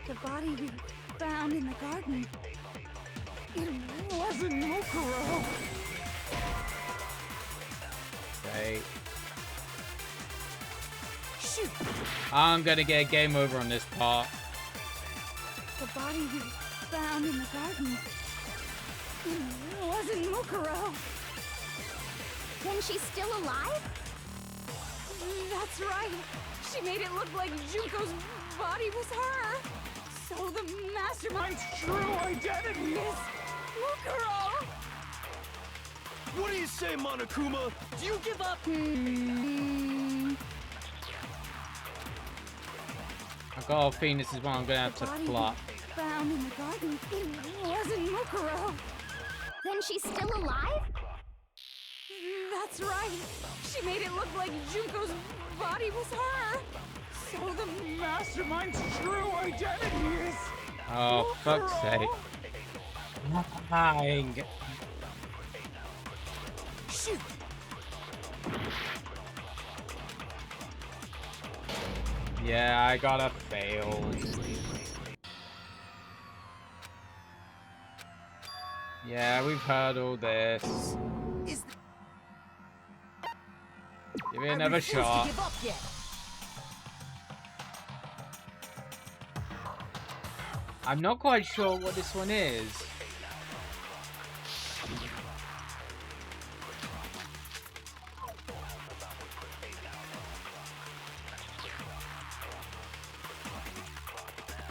The body we found in the garden. It wasn't Mukuro. Okay. Shoot. I'm gonna get a game over on this part. The body we found in the garden. It wasn't Mukuro. Then she's still alive? That's right. She made it look like Junko's body was her. So the mastermind's true identity is Mukuro. What do you say, Monokuma? Do you give up? I got a feeling this is what I'm gonna have to plot. Found in the garden. It wasn't Mukuro. Then she's still alive? That's right. She made it look like Junko's body was her. So the mastermind's true identity is. Oh, fuck's sake. Hang. Shoot. Yeah, I gotta fail. Yeah, we've heard all this. Give it another shot. Give up yet. I'm not quite sure what this one is.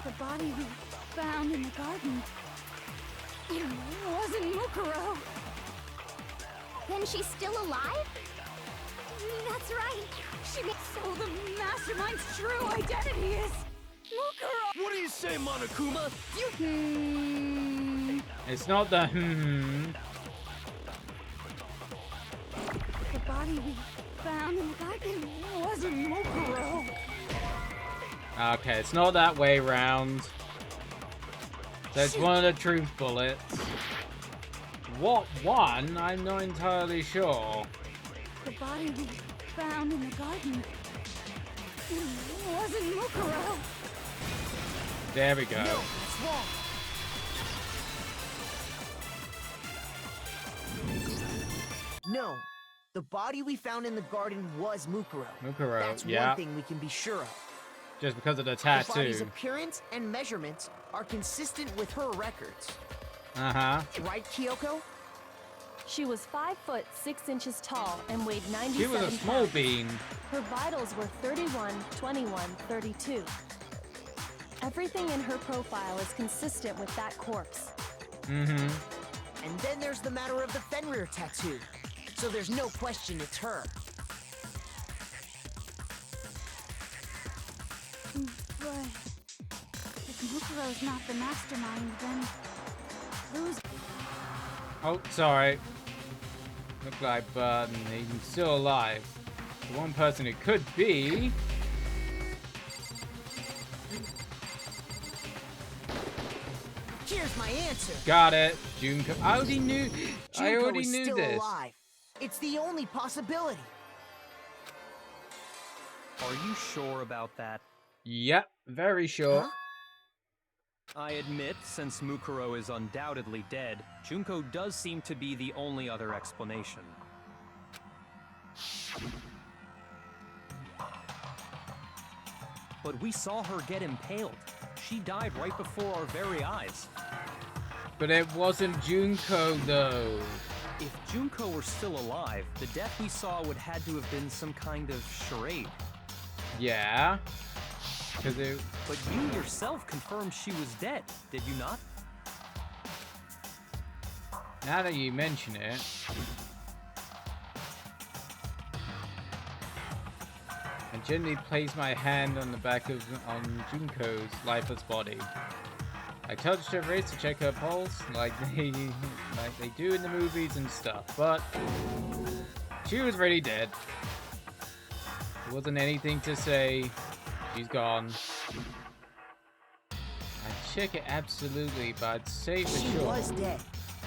The body we found in the garden. It wasn't Mukuro. Then she's still alive? That's right. She made so the mastermind's true identity is Mukuro. What do you say, Monokuma? It's not the The body we found in the garden wasn't Mukuro. Okay, it's not that way round. So it's one of the truth bullets. What one? I'm not entirely sure. The body we found in the garden. It wasn't Mukuro. There we go. No, that's wrong. No, the body we found in the garden was Mukuro. Mukuro, That's yeah. one thing we can be sure of. Just because of the The body's tattoo. appearance and measurements are consistent with her records. Uh-huh. Right, Kyoko? She was 5 foot 6 inches tall and weighed 97 She was a small pounds. bean. Her vitals were 31, 21, 32. Everything in her profile is consistent with that corpse. Mm-hmm. And then there's the matter of the Fenrir tattoo. So there's no question it's her. But if Mukuro's not the mastermind, then who's... Oh, sorry. Look like Burton. He's still alive. The one person it could be... Here's my answer. Got it. Junko. I already knew. I Junko already is knew still this. alive. It's the only possibility. Are you sure about that? Yep, very sure. Huh? I admit, since Mukuro is undoubtedly dead, Junko does seem to be the only other explanation. But we saw her get impaled. She died right before our very eyes. But it wasn't Junko, though. If Junko were still alive, the death we saw would had to have been some kind of charade. Yeah. Because it... But you yourself confirmed she was dead, did you not? Now that you mention it... I gently place my hand on the back of on Junko's lifeless body. I touched her wrist to check her pulse, like they do in the movies and stuff, but she was already dead. There wasn't anything to say. She's gone. check it absolutely, but I'd say for She sure. was dead.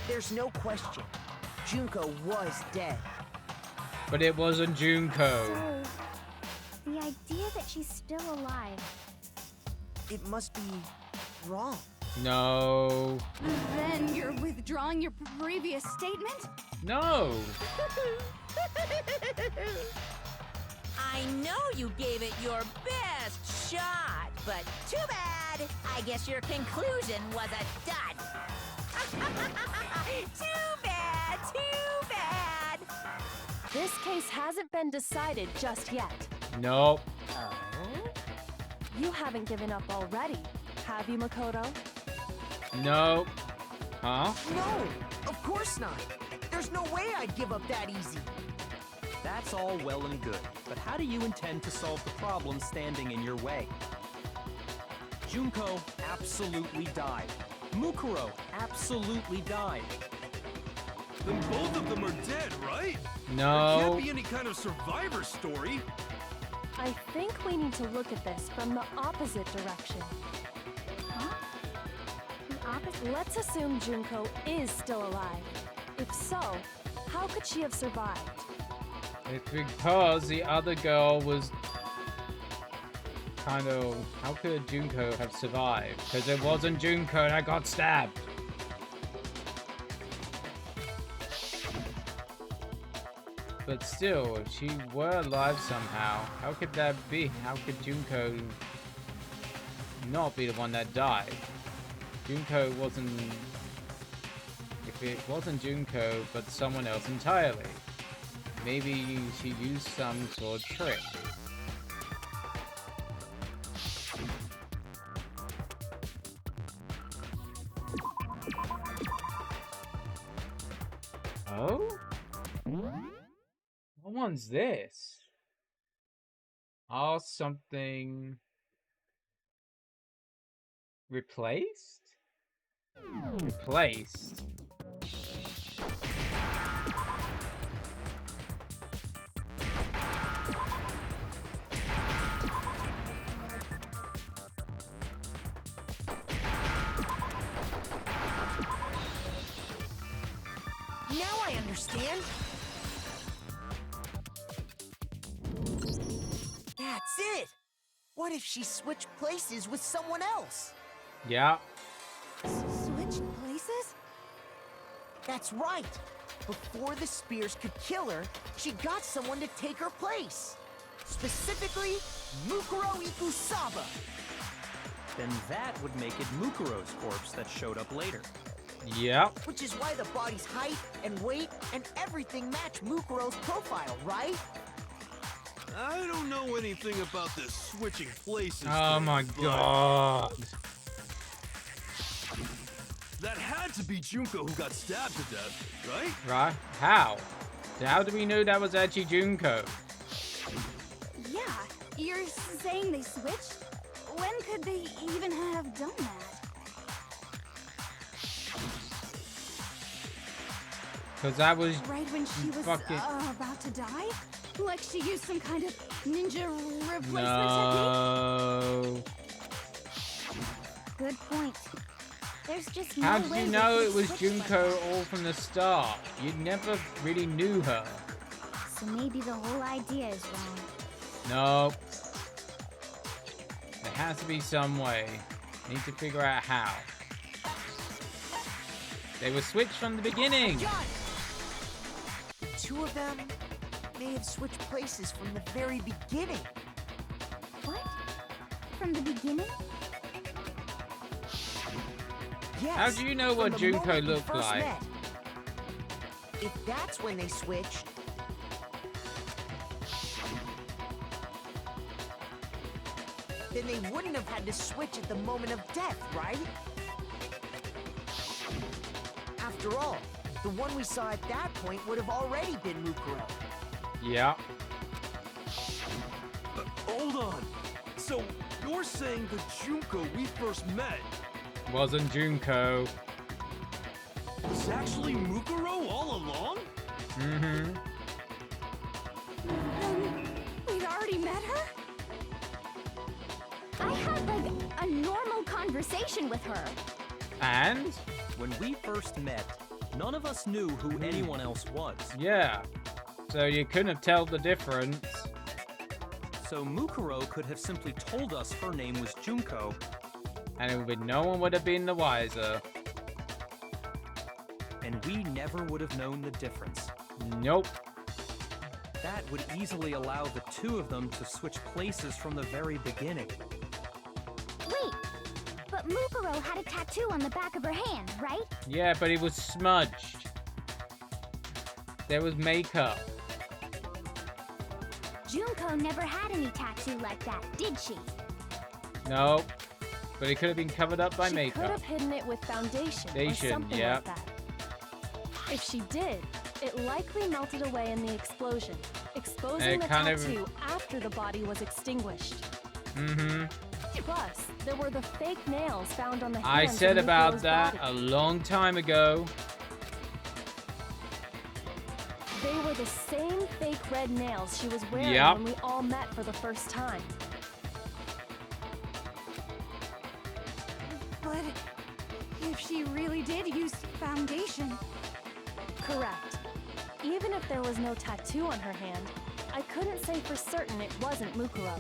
There's no question. Junko was dead. But it wasn't Junko. So, the idea that she's still alive. It must be wrong. No. Then you're withdrawing your previous statement? No. I know you gave it your best shot, but too bad. I guess your conclusion was a dud. Too bad, too bad. This case hasn't been decided just yet. Nope. Oh? You haven't given up already, have you, Makoto? Nope. Huh? No, of course not. There's no way I'd give up that easy. That's all well and good, but how do you intend to solve the problem standing in your way? Junko absolutely died. Mukuro absolutely died. Then both of them are dead, right? No. There can't be any kind of survivor story. I think we need to look at this from the opposite direction. Huh? The opposite? Let's assume Junko is still alive. If so, how could she have survived? It's because the other girl was kind of... How could Junko have survived? Because it wasn't Junko that got stabbed. But still, if she were alive somehow, how could that be? How could Junko not be the one that died? Junko wasn't... If it wasn't Junko, but someone else entirely. Maybe she used some sort of trick. Oh? What one's this? Are something replaced? Replaced? Now I understand. That's it. What if she switched places with someone else? Yeah. Switched places? That's right. Before the spears could kill her, she got someone to take her place. Specifically, Mukuro Ikusaba. Then that would make it Mukuro's corpse that showed up later. Yep. Which is why the body's height and weight and everything match Mukuro's profile, right? I don't know anything about this switching places. Oh thing, my but god. That had to be Junko who got stabbed to death, right? Right? How? How do we know that was actually Junko? Yeah, you're saying they switched? When could they even have done that? Because that was Right when she was fucking... about to die? Like she used some kind of ninja replacement No. Good point. There's just no How did way you they know could it was switch like Junko that. all from the start? You never really knew her. So maybe the whole idea is wrong. Nope. There has to be some way. Need to figure out how. They were switched from the beginning. Got it. The two of them may have switched places from the very beginning. What? From the beginning? Yes. How do you know from what the Junko moment we looked first like? met. If that's when they switched, then they wouldn't have had to switch at the moment of death, right? After all, the one we saw at that point would have already been Mukuro. Yeah. Hold on. So you're saying the Junko we first met Wasn't Junko. was actually Mukuro all along? Mm-hmm. We'd already met her? I had like a normal conversation conversation with her. And? When we first met, none of us knew who anyone else was. Yeah. So you couldn't have told the difference. So Mukuro could have simply told us her name was Junko. And no one would have been the wiser. And we never would have known the difference. Nope. That would easily allow the two of them to switch places from the very beginning. Wait, but Mukuro had a tattoo on the back of her hand, right? Yeah, but it was smudged. There was makeup. Junko never had any tattoo like that, did she? No. But it could have been covered up by makeup. She could have hidden it with foundation or something like that. If she did, it likely melted away in the explosion, exposing the tattoo after the body was extinguished. Mm-hmm. Plus, there were the fake nails found on the hands I said of about Mukuro's that body. a long time ago. They were the same fake red nails she was wearing when we all met for the first time. But if she really did use foundation... Correct. Even if there was no tattoo on her hand, I couldn't say for certain it wasn't Mukuro.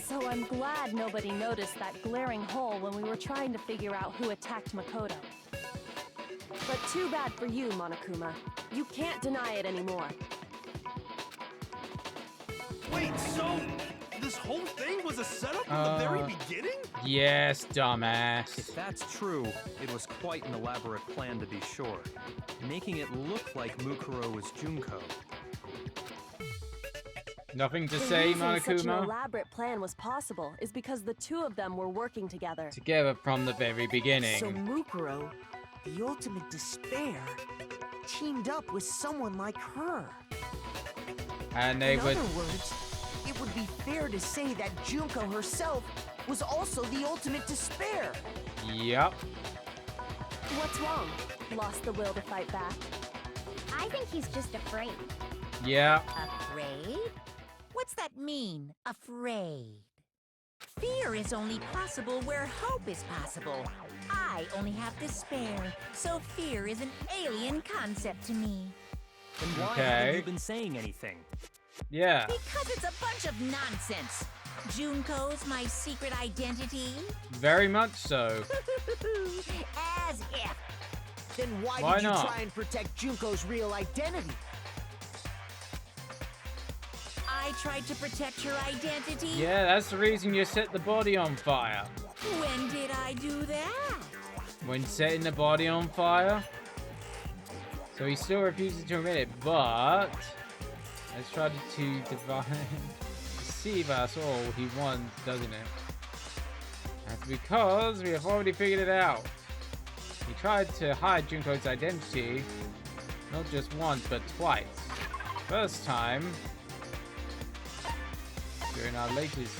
So I'm glad nobody noticed that glaring hole when we were trying to figure out who attacked Makoto. But too bad for you, Monokuma. You can't deny it anymore. Wait, so this whole thing was a setup from the very beginning? Yes, dumbass. If that's true, it was quite an elaborate plan to be sure, making it look like Mukuro was Junko. Nothing to The say, reason such an Monokuma? elaborate plan was possible is because the two of them were working together. Together from the very beginning. So Mukuro, the ultimate despair, teamed up with someone like her. And they would... In other words, it would be fair to say that Junko herself was also the ultimate despair. Yep. What's wrong? Lost the will to fight back? I think he's just afraid. Yeah. Afraid? What's that mean, afraid? Fear is only possible where hope is possible. I only have despair, so fear is an alien concept to me. Then why haven't you been saying anything? Yeah. Because it's a bunch of nonsense. Junko's my secret identity? Very much so. As if. Then why did you try and protect Junko's real identity? I tried to protect her identity? Yeah, that's the reason you set the body on fire. When did I do that? When setting the body on fire. So he still refuses to admit it, but let's try to deceive us all he wants, doesn't it? That's because we have already figured it out. He tried to hide Junko's identity, not just once, but twice. First time, during our latest...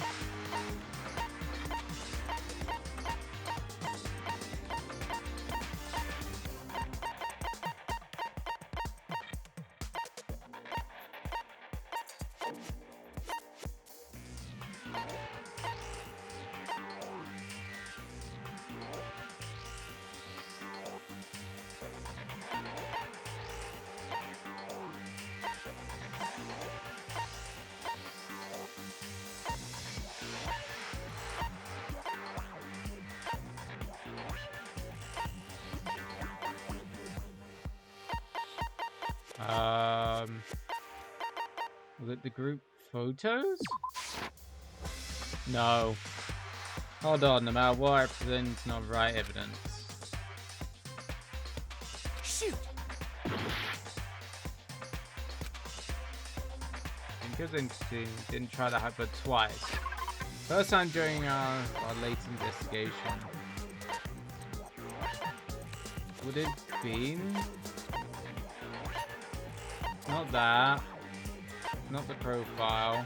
Was it the group photos? No. Hold on, no matter what I present, it's not right evidence. Shoot! Because they didn't try to hide, but twice. First time during our late investigation. Would it be? Not that. Not the profile.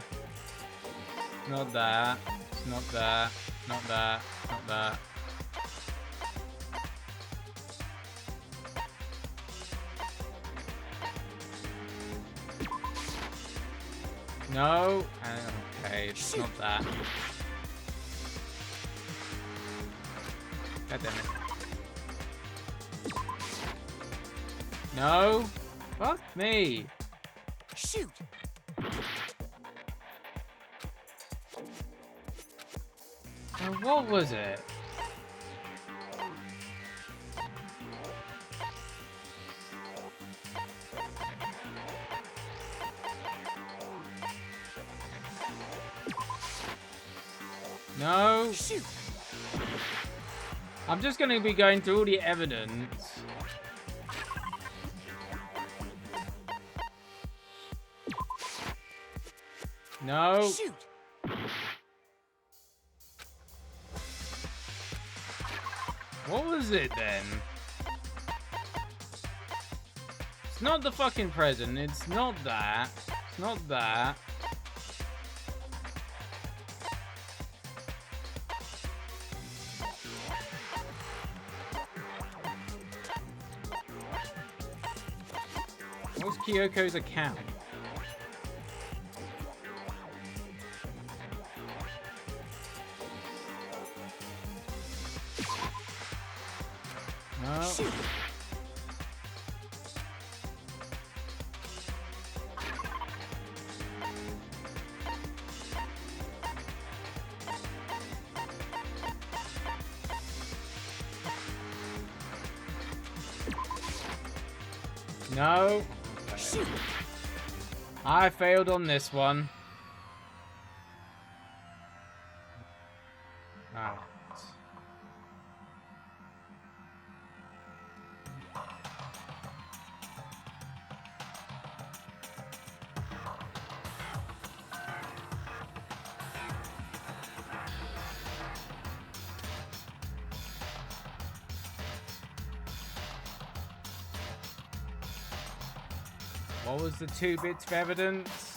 Not that. It's not that. Not that. Not that. No. Okay, it's not that. God damn it. No. Fuck me. Shoot. What was it? No. Shoot. I'm just going to be going through all the evidence. No. Shoot. What was it then? It's not the fucking present. It's not that. It's not that. What's Kyoko's account? No. No. I failed on this one. Alright. What was the 2 bits of evidence?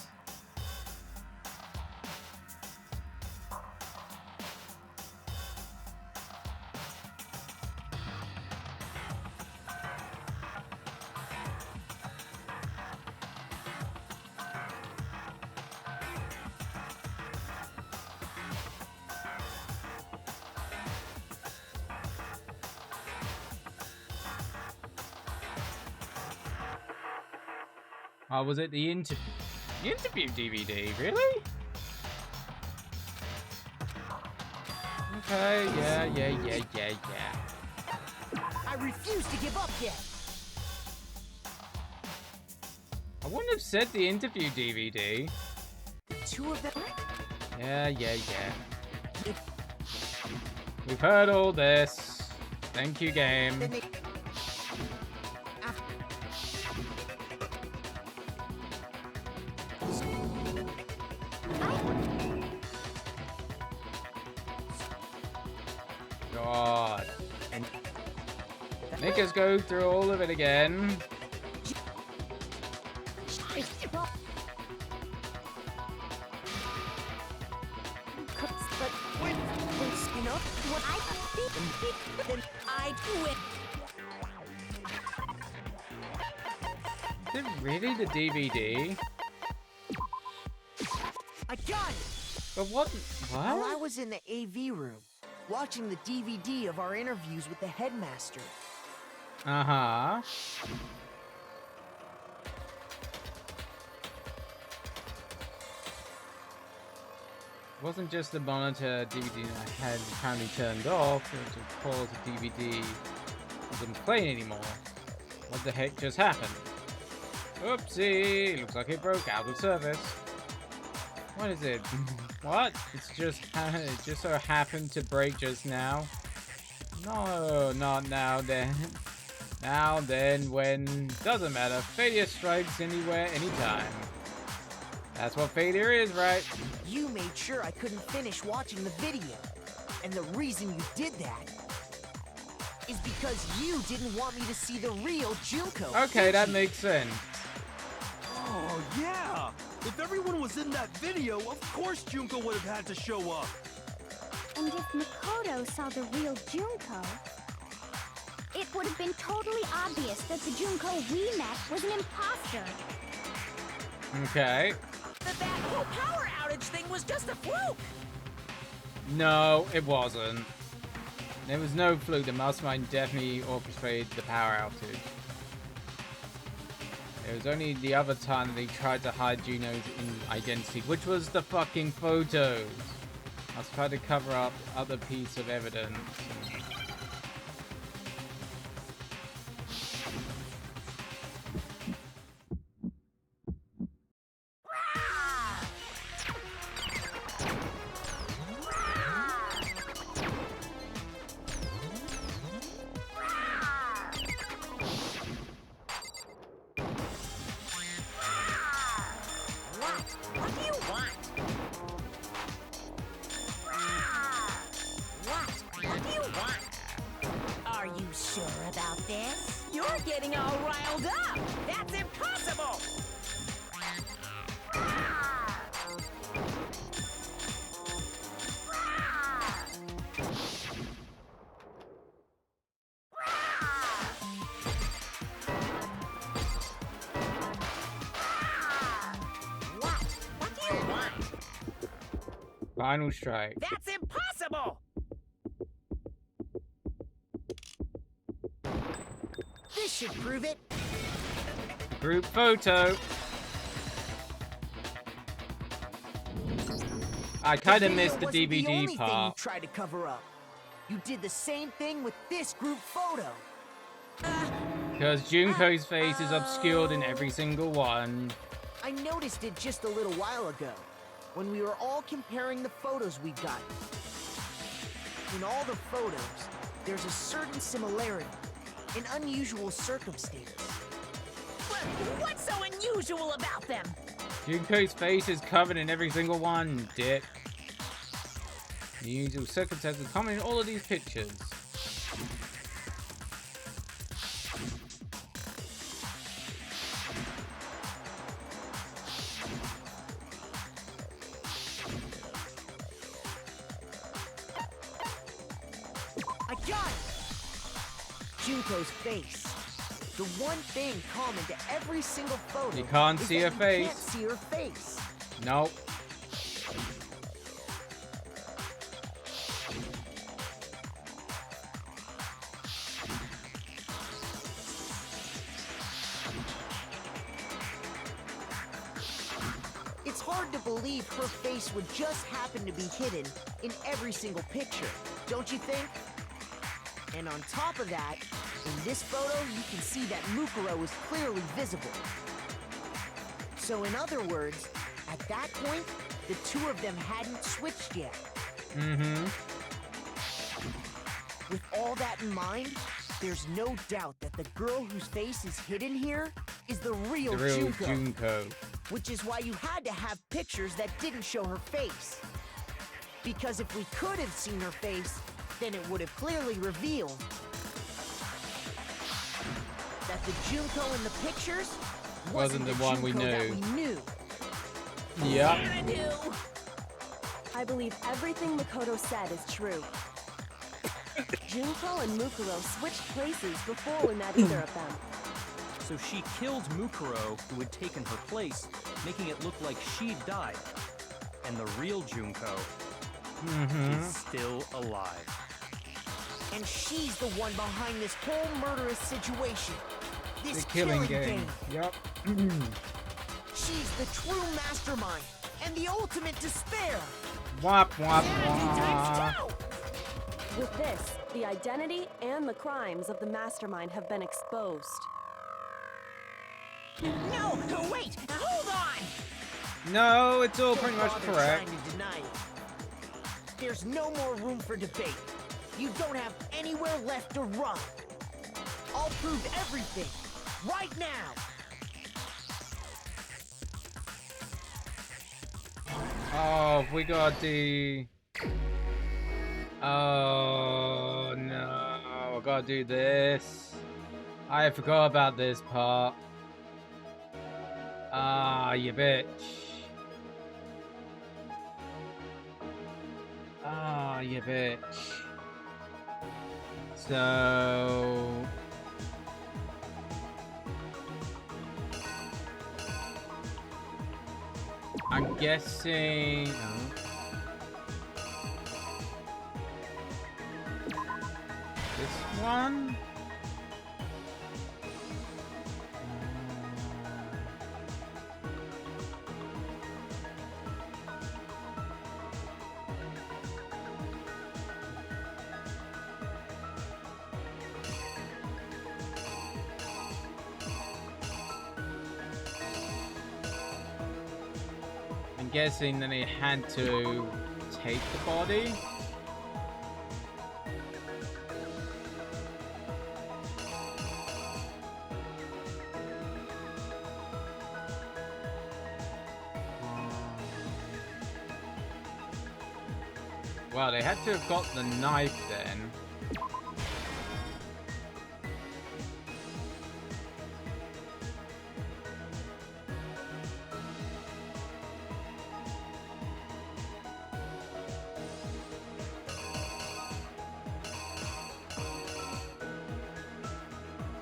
Oh, was it the interview DVD? Really? Okay, yeah. I refuse to give up yet. I wouldn't have said the interview DVD. The 2 of them? Yeah. We've heard all this. Thank you, game. God. Make us go through all of it again. Is it really the DVD? I got it! But what? While I was in the AV room, watching the DVD of our interviews with the headmaster. Uh-huh. Wasn't just the monitor DVD I had apparently turned off, it was of course the DVD wasn't playing anymore. What the heck just happened? Oopsie! Looks like it broke out of service. What is it? What? It just so happened to break just now? No, not now then. Now then, when... Doesn't matter. Failure strikes anywhere, anytime. That's what failure is, right? You made sure I couldn't finish watching the video. And the reason you did that is because you didn't want me to see the real Junko. Okay, that makes sense. Oh, yeah! If everyone was in that video, of course Junko would have had to show up. And if Makoto saw the real Junko, it would have been totally obvious that the Junko we met was an imposter. Okay. That whole power outage thing was just a fluke! No, it wasn't. There was no fluke. The mastermind definitely orchestrated the power outage. It was only the other time that they tried to hide Juno's identity, which was the fucking photos. I was trying to cover up other piece of evidence. Final strike. That's impossible! This should prove it. Group photo. I kind of missed the DVD the only part. Thing you tried to cover up. You did the same thing with this group photo. Because Junko's face is obscured in every single one. I noticed it just a little while ago, when we were all comparing the photos we got. In all the photos, there's a certain similarity, an unusual circumstance. What's so unusual about them? Junko's face is covered in every single one, dick. The usual circumstances common in all of these pictures. I got it! Junko's face. The one thing common to every single photo You can't is see that her you face. can't see her face. Nope. It's hard to believe her face would just happen to be hidden in every single picture, don't you think? And on top of that, in this photo, you can see that Mukuro is clearly visible. So in other words, at that point, the two of them hadn't switched yet. Mm-hmm. With all that in mind, there's no doubt that the girl whose face is hidden here is the real Junko. Which is why you had to have pictures that didn't show her face. Because if we could have seen her face, then it would have clearly revealed that the Junko in the pictures wasn't the one we knew. Yep. I believe everything Makoto said is true. Junko and Mukuro switched places before we met either of them. So she killed Mukuro, who had taken her place, making it look like she'd died. And the real Junko is still alive. And she's the one behind this whole murderous situation. This The killing game. Yep. She's the true mastermind and the ultimate despair. Wop, wop, wop. With this, the identity and the crimes of the mastermind have been exposed. No, wait, hold on! No, it's all pretty Don't much bother correct. trying to deny it. There's no more room for debate. You don't have anywhere left to run. I'll prove everything, right now. Oh, we got the... Oh, no. I gotta do this. I forgot about this part. Ah, you bitch. Ah, you bitch. So... I'm guessing... one. I'm guessing that they had to take the body. Well, they had to have got the knife then.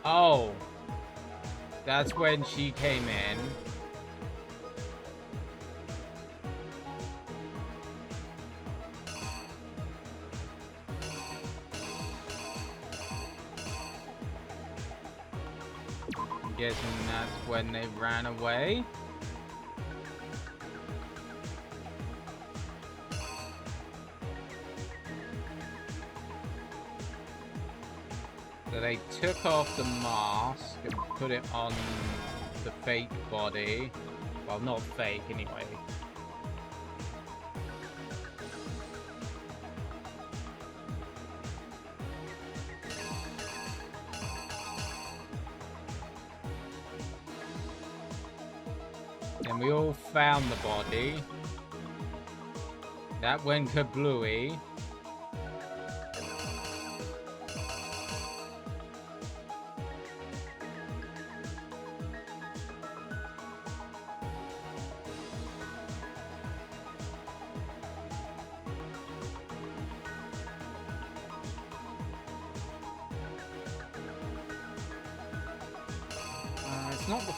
Oh, that's when she came in. I'm guessing that's when they ran away. So they took off the mask and put it on the fake body. Well, not fake anyway. Then we all found the body. That went kablooey. It's not the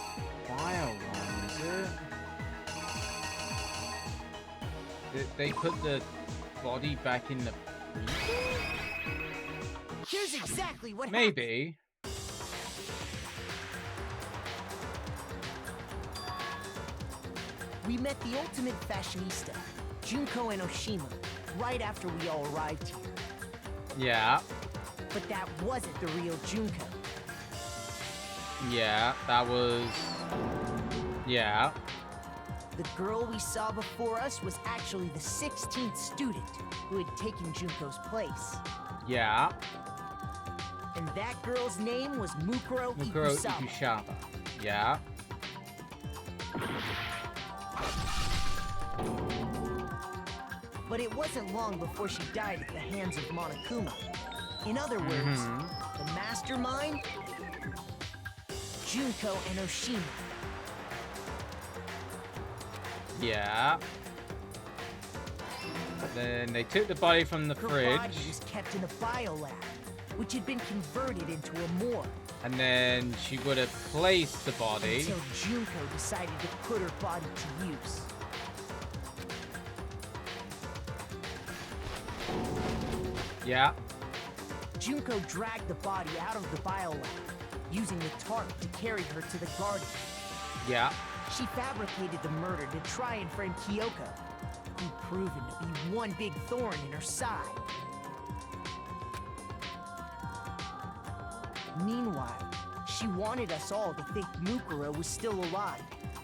fire one, is it? They put the body back in the freezer? Here's exactly what Maybe. We met the ultimate fashionista, Junko and Oshima, right after we all arrived here. Yeah. But that wasn't the real Junko. Yeah, that was... Yeah. The girl we saw before us was actually the 16th student who had taken Junko's place. Yeah. And that girl's name was Mukuro Ikusaba. Yeah. But it wasn't long before she died at the hands of Monokuma. In other words, the mastermind, Junko and Oshima. Yeah. Then they took the body from the fridge. Her body was kept in a biolab, which had been converted into a morgue. And then she would have placed the body. Until Junko decided to put her body to use. Yeah. Junko dragged the body out of the biolab, using the tarp to carry her to the garden. Yeah. She fabricated the murder to try and frame Kyoko, who proven to be one big thorn in her side. Meanwhile, she wanted us all to think Mukuro was still alive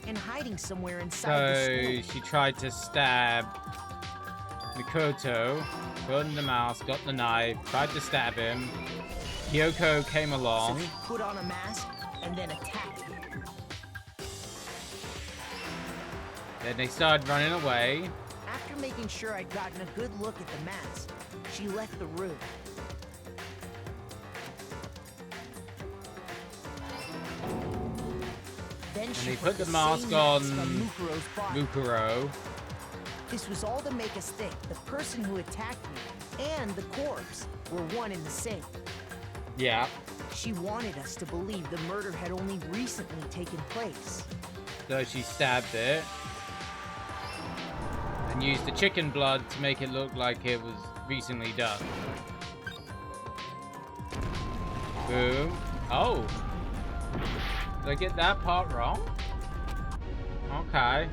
and hiding somewhere inside the school. So she tried to stab Mikoto, put on the mask, got the knife, tried to stab him. Kyoko came along. So she put on a mask and then attacked him. Then they started running away. After making sure I'd gotten a good look at the mask, she left the room. Then she put the mask on Mukuro's body. Mukuro. This was all to make us think the person who attacked me and the corpse were one and the same. Yeah. She wanted us to believe the murder had only recently taken place. So she stabbed it. And used the chicken blood to make it look like it was recently done. Boom. Oh. Did I get that part wrong? Okay.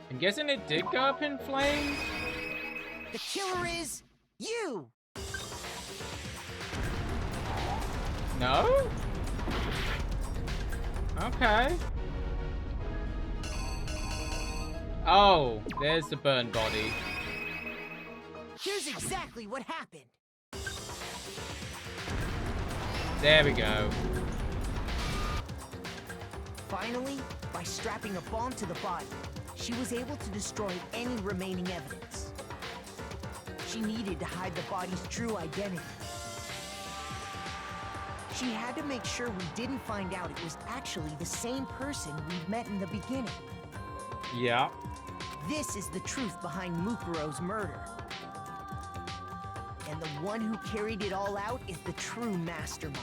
I'm guessing it did go up in flames? The killer is you! No? Okay. Oh, there's the burned body. Here's exactly what happened. There we go. Finally, by strapping a bomb to the body, she was able to destroy any remaining evidence. She needed to hide the body's true identity. She had to make sure we didn't find out it was actually the same person we'd met in the beginning. Yeah. This is the truth behind Mukuro's murder. And the one who carried it all out is the true mastermind.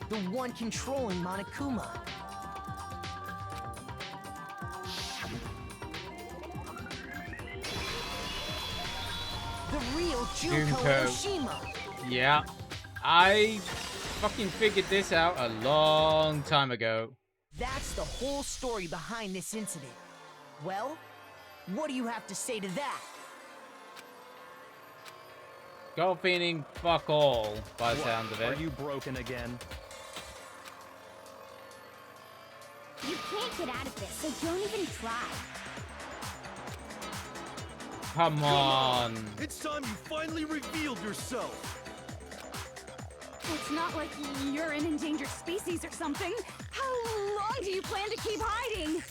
The one controlling Monokuma. The real Junko Hiroshima. Yeah. I fucking figured this out a long time ago. That's the whole story behind this incident. Well, what do you have to say to that? Got a feeling fuck all by the sound of it. Are you broken again? You can't get out of this, so don't even try. Come on. It's time you finally revealed yourself. It's not like you're an endangered species or something. How long do you plan to keep hiding?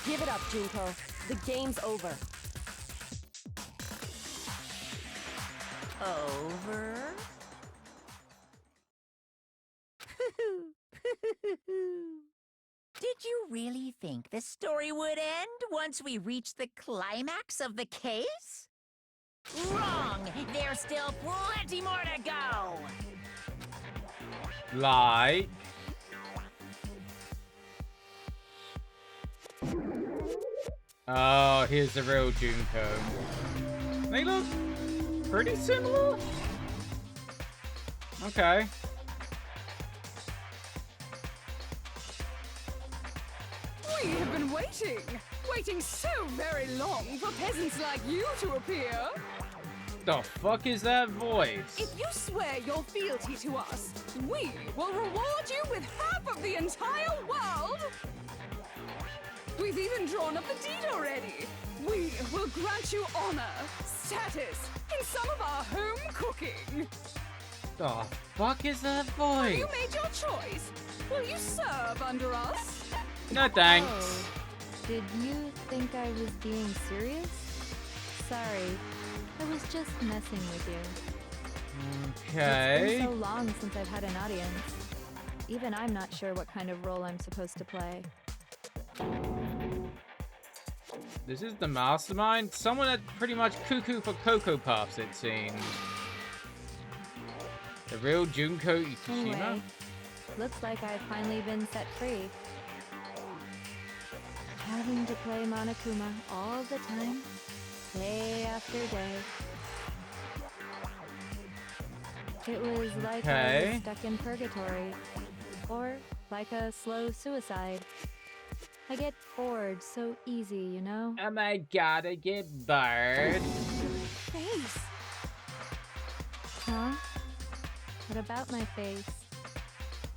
Give it up, Junko. The game's over. Over? Did you really think the story would end once we reached the climax of the case? Wrong! There's still plenty more to go! Lie. Oh, here's the real Junko. They look pretty similar. Okay. We have been waiting so very long for peasants like you to appear. The fuck is that voice? If you swear your fealty to us, we will reward you with half of the entire world. We've even drawn up the deed already. We will grant you honor, status, and some of our home cooking. The fuck is that Have voice? you made your choice? Will you serve under us? No thanks. Oh, did you think I was being serious? Sorry, I was just messing with you. Okay. It's been so long since I've had an audience. Even I'm not sure what kind of role I'm supposed to play. This is the mastermind? Someone that's pretty much cuckoo for Cocoa Puffs, it seems. The real Junko Ikushima? Anyway, looks like I've finally been set free. Having to play Monokuma all the time, day after day. It was like I was stuck in purgatory, or like a slow suicide. I get bored so easy, you know? Oh my god, I get bored. Face. Huh? What about my face?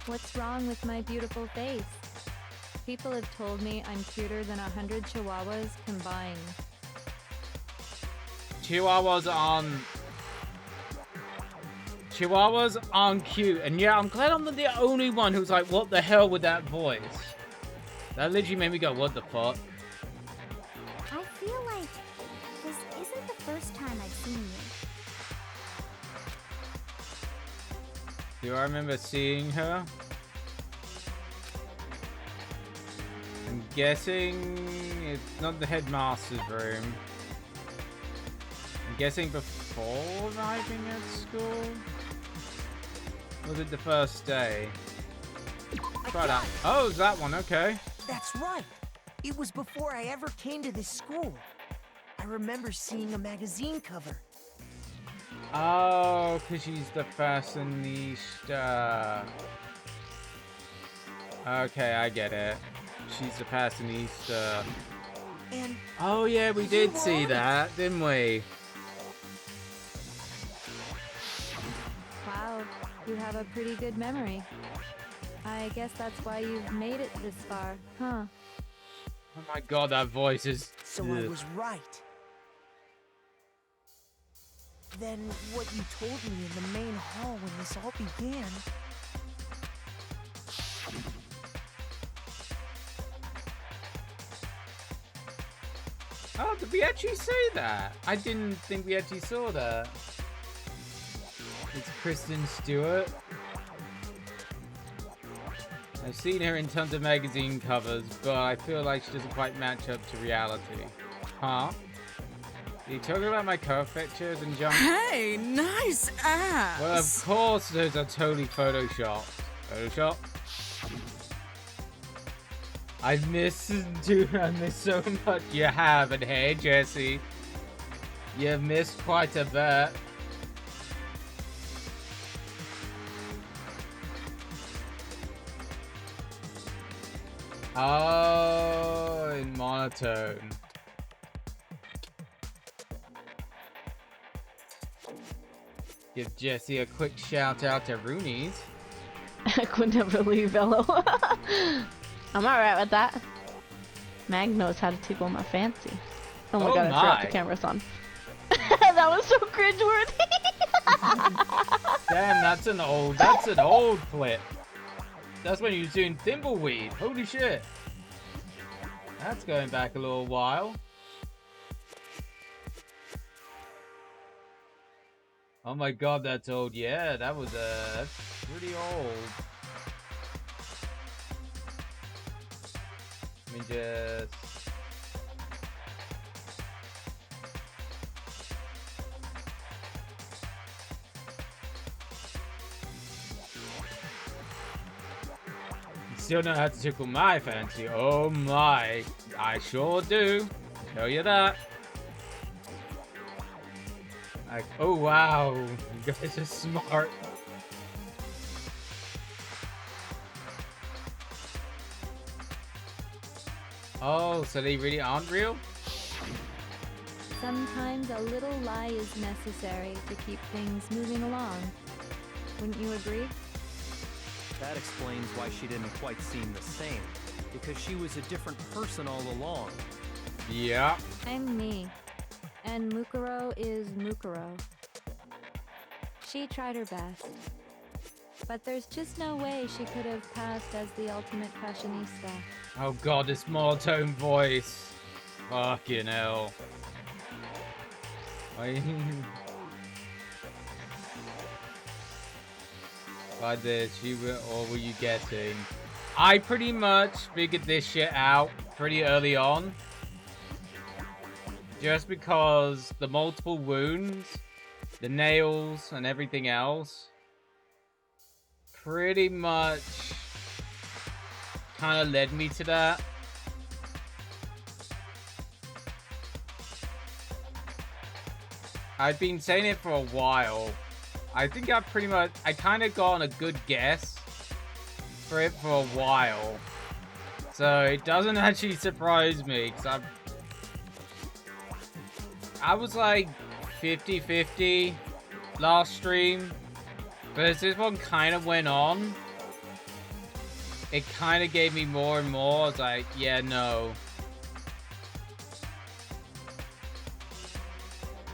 What's wrong with my beautiful face? People have told me I'm cuter than 100 chihuahuas combined. Chihuahuas aren't cute. And yeah, I'm glad I'm not the only one who's like, what the hell with that voice? That literally made me go, what the fuck? I feel like this isn't the first time I've seen you. Do I remember seeing her? I'm guessing it's not the headmaster's room. I'm guessing before arriving at school? Was it the first day? Try that. Oh, it's that one, okay. That's right. It was before I ever came to this school. I remember seeing a magazine cover. Oh, because she's the fashionista. Okay, I get it. She's the fashionista. And oh yeah, we did see that, didn't we? Wow, you have a pretty good memory. I guess that's why you've made it this far, huh? Oh my god, that voice is... So I was right. Then what you told me in the main hall when this all began... Oh, did we actually say that? I didn't think we actually saw that. It's Kristen Stewart. I've seen her in tons of magazine covers, but I feel like she doesn't quite match up to reality. Huh? Are you talking about my cover pictures and junk? Hey, nice ass! Well, of course those are totally photoshopped. Photoshop? I miss so much. You haven't, hey Jesse. You've missed quite a bit. Oh, in monotone. Give Jesse a quick shout out to Rooney's. I could never leave Bello. I'm alright with that. Mag knows how to tickle my fancy. Oh my god, I forgot the camera's on. That was so cringeworthy. Damn, that's an old clip. That's when you was doing Thimbleweed. Holy shit. That's going back a little while. Oh my god, that's old. Yeah, that was that's pretty old. Let me just... Still know how to tickle my fancy. Oh my. I sure do. Tell you that. Like, oh wow. You guys are smart. Oh, so they really aren't real? Sometimes a little lie is necessary to keep things moving along. Wouldn't you agree? That explains why she didn't quite seem the same. Because she was a different person all along. Yeah. I'm me. And Mukuro is Mukuro. She tried her best. But there's just no way she could have passed as the ultimate fashionista. Oh god, this monotone voice. Fucking hell. By this, or were you guessing? I pretty much figured this shit out pretty early on. Just because the multiple wounds, the nails, and everything else pretty much kind of led me to that. I've been saying it for a while. I think I kind of got on a good guess for it for a while. So it doesn't actually surprise me, because I was like 50-50 last stream. But as this one kind of went on, it kind of gave me more and more. I was like, yeah, no.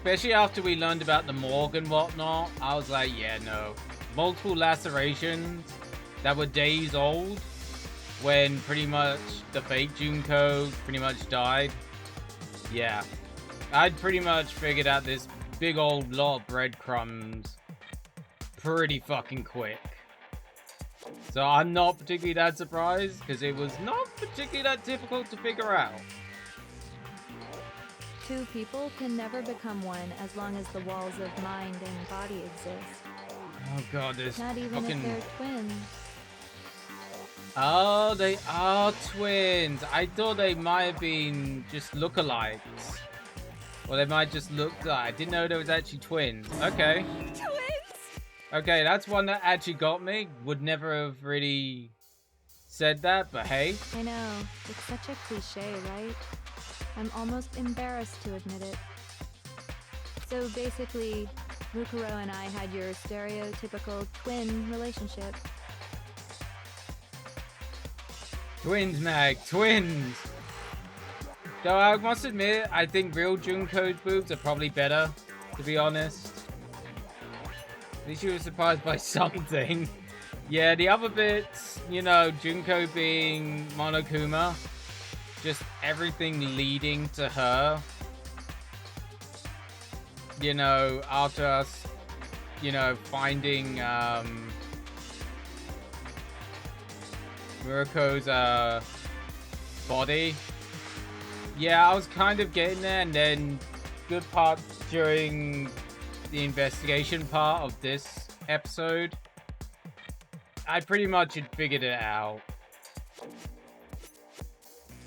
Especially after we learned about the morgue and whatnot, I was like, yeah, no. Multiple lacerations that were days old when pretty much the fake Junko pretty much died. Yeah. I'd pretty much figured out this big old lot of breadcrumbs pretty fucking quick. So I'm not particularly that surprised, because it was not particularly that difficult to figure out. Two people can never become one as long as the walls of mind and body exist. Oh god, this Not even fucking... if they're twins. Oh, they are twins. I thought they might have been just lookalikes. Or they might just look like. I didn't know there was actually twins. Okay. Twins? Okay, that's one that actually got me. Would never have really said that, but hey. I know. It's such a cliche, right? I'm almost embarrassed to admit it. So basically, Mukuro and I had your stereotypical twin relationship. Twins, Mag. Twins! Though I must admit, I think real Junko's boobs are probably better, to be honest. At least you were surprised by something. Yeah, the other bits, you know, Junko being Monokuma, just everything leading to her. You know, after us, you know, finding Murako's body. Yeah, I was kind of getting there, and then good part during the investigation part of this episode, I pretty much had figured it out.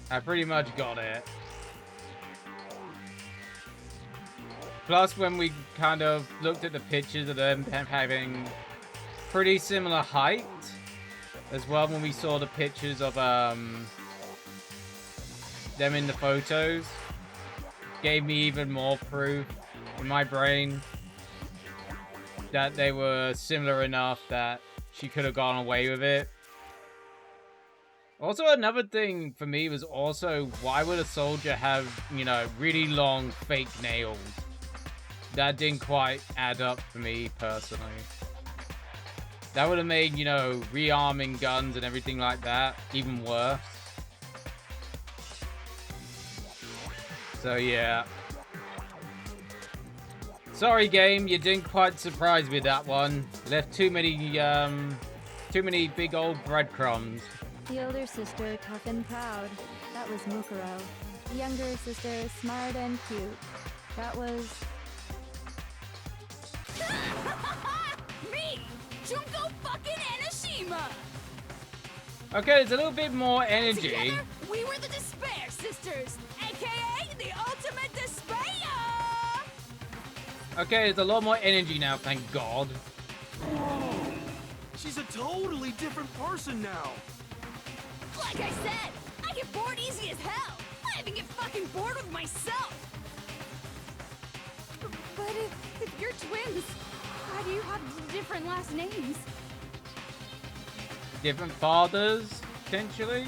I pretty much got it. Plus, when we kind of looked at the pictures of them having pretty similar height, as well when we saw the pictures of them in the photos, gave me even more proof in my brain that they were similar enough that she could have gone away with it. Also, another thing for me was also, why would a soldier have, you know, really long fake nails? That didn't quite add up for me personally. That would have made, you know, rearming guns and everything like that even worse. So yeah. Sorry, game, you didn't quite surprise me with that one. Left too many big old breadcrumbs. The older sister, tough and proud. That was Mukuro. The younger sister, smart and cute. That was... Me! Junko fucking Enoshima! Okay, there's a little bit more energy. Together, we were the Despair Sisters, aka the ultimate despair! Okay, there's a lot more energy now, thank God. Whoa! She's a totally different person now. Like I said, I get bored easy as hell. I even get fucking bored with myself. But if you're twins, why do you have different last names? Different fathers, potentially?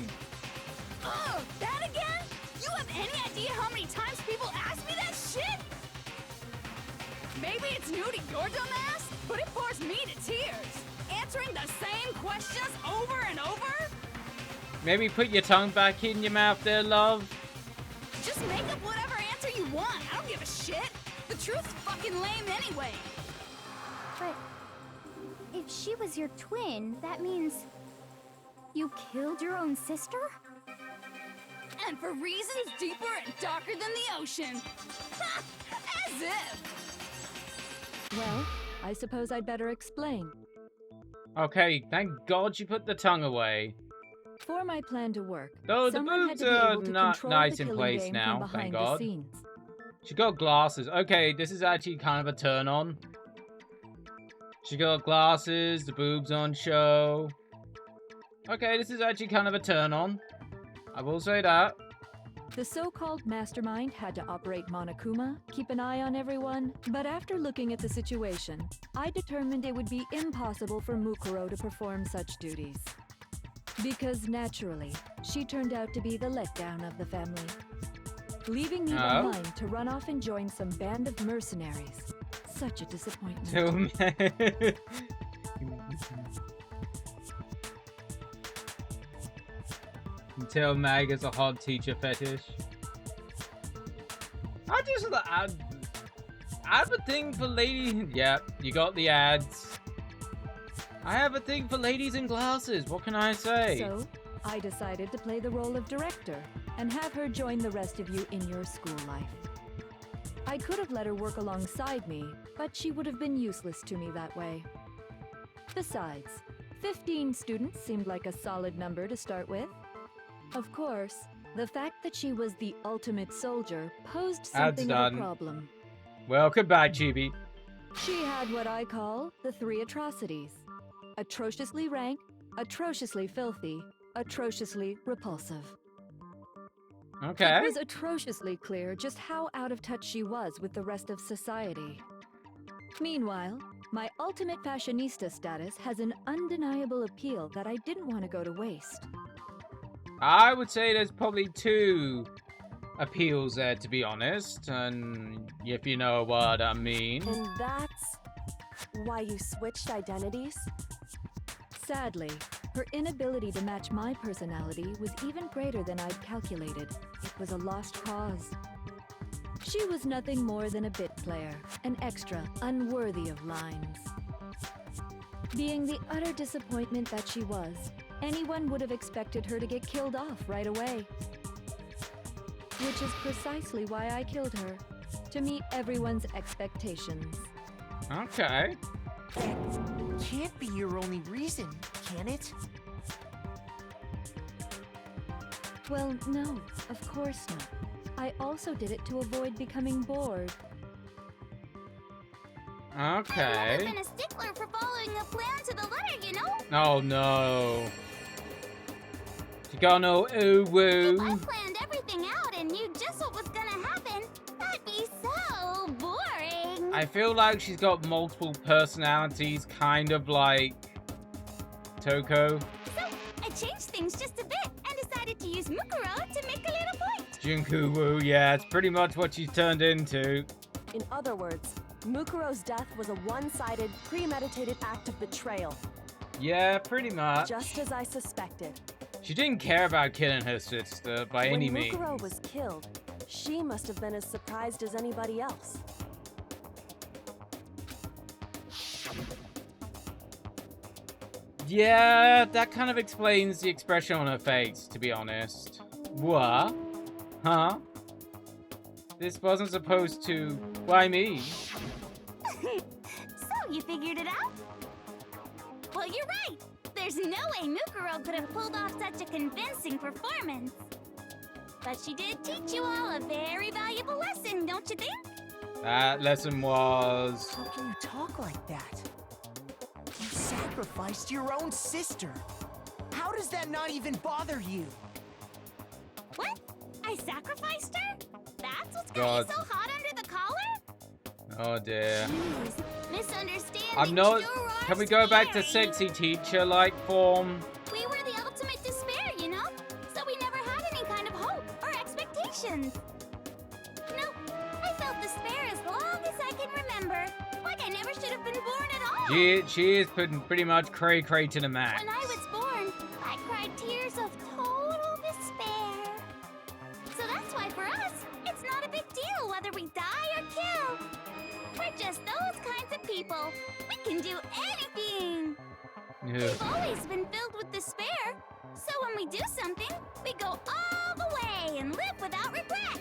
Oh, that again? You have any idea how many times people ask me that shit? Maybe it's new to your dumb ass, but it bores me to tears. Answering the same questions over and over? Maybe put your tongue back in your mouth there, love. Just make up whatever answer you want. I don't give a shit. The truth's fucking lame anyway. But if she was your twin, that means you killed your own sister? And for reasons deeper and darker than the ocean. Ha! As if. Well, I suppose I'd better explain. Okay, thank God you put the tongue away. For my plan to work, though the someone boobs had to be are able to not control nice the in killing place game now, from thank behind God. the scenes. She got glasses. Okay, this is actually kind of a turn on. She got glasses, the boobs on show. Okay, this is actually kind of a turn on. I will say that. The so-called mastermind had to operate Monokuma, keep an eye on everyone, but after looking at the situation, I determined it would be impossible for Mukuro to perform such duties. Because naturally, she turned out to be the letdown of the family, leaving me behind to run off and join some band of mercenaries. Such a disappointment. Until Mag is a hot teacher fetish. I have a thing for ladies. Yeah, you got the ads. I have a thing for ladies in glasses. What can I say? So, I decided to play the role of director and have her join the rest of you in your school life. I could have let her work alongside me, but she would have been useless to me that way. Besides, 15 students seemed like a solid number to start with. Of course, the fact that she was the ultimate soldier posed something of a problem. Well, goodbye, Chibi. She had what I call the 3 atrocities. Atrociously rank, atrociously filthy, atrociously repulsive. Okay. It was atrociously clear just how out of touch she was with the rest of society. Meanwhile, my ultimate fashionista status has an undeniable appeal that I didn't want to go to waste. I would say there's probably 2 appeals there, to be honest, and if you know what I mean. And that's why you switched identities? Sadly, her inability to match my personality was even greater than I'd calculated. It was a lost cause. She was nothing more than a bit player, an extra, unworthy of lines. Being the utter disappointment that she was, anyone would have expected her to get killed off right away. Which is precisely why I killed her, to meet everyone's expectations. Okay. That can't be your only reason, can it? Well, no, of course not. I also did it to avoid becoming bored. Okay. I've never been a stickler for following a plan to the letter, you know? Oh no. You got no ooh-woo. If I planned everything out and knew just what was gonna happen, that'd be so boring. I feel like she's got multiple personalities, kind of like Toko. So, I changed things just a bit and decided to use Mukuro to make a little point. Junku-woo, yeah, it's pretty much what she's turned into. In other words, Mukuro's death was a one-sided, premeditated act of betrayal. Yeah, pretty much. Just as I suspected. She didn't care about killing her sister by any means. When Mukuro was killed, she must have been as surprised as anybody else. Yeah, that kind of explains the expression on her face, to be honest. What? Huh? This wasn't supposed to... Why me? So, you figured it out? Well, you're right. There's no way Mukuro could have pulled off such a convincing performance. But she did teach you all a very valuable lesson, don't you think? That lesson was... How can you talk like that? You sacrificed your own sister. How does that not even bother you? What? I sacrificed her? That's what's God. got you so hot under the collar? Oh dear. Jeez, misunderstanding. I'm not... sure are Can we go back to scary. sexy teacher-like form? We were the ultimate despair, you know? So we never had any kind of hope or expectations. Nope. I felt despair as long as I can remember. Like I never should have been born at all. She is putting pretty much cray-cray to the max. When I was born, I cried tears of total despair. So that's why for us, it's not a big deal whether we die or kill. We're just those kinds of people. We can do anything. Yeah. We've always been filled with despair. So when we do something, we go all the way and live without regret.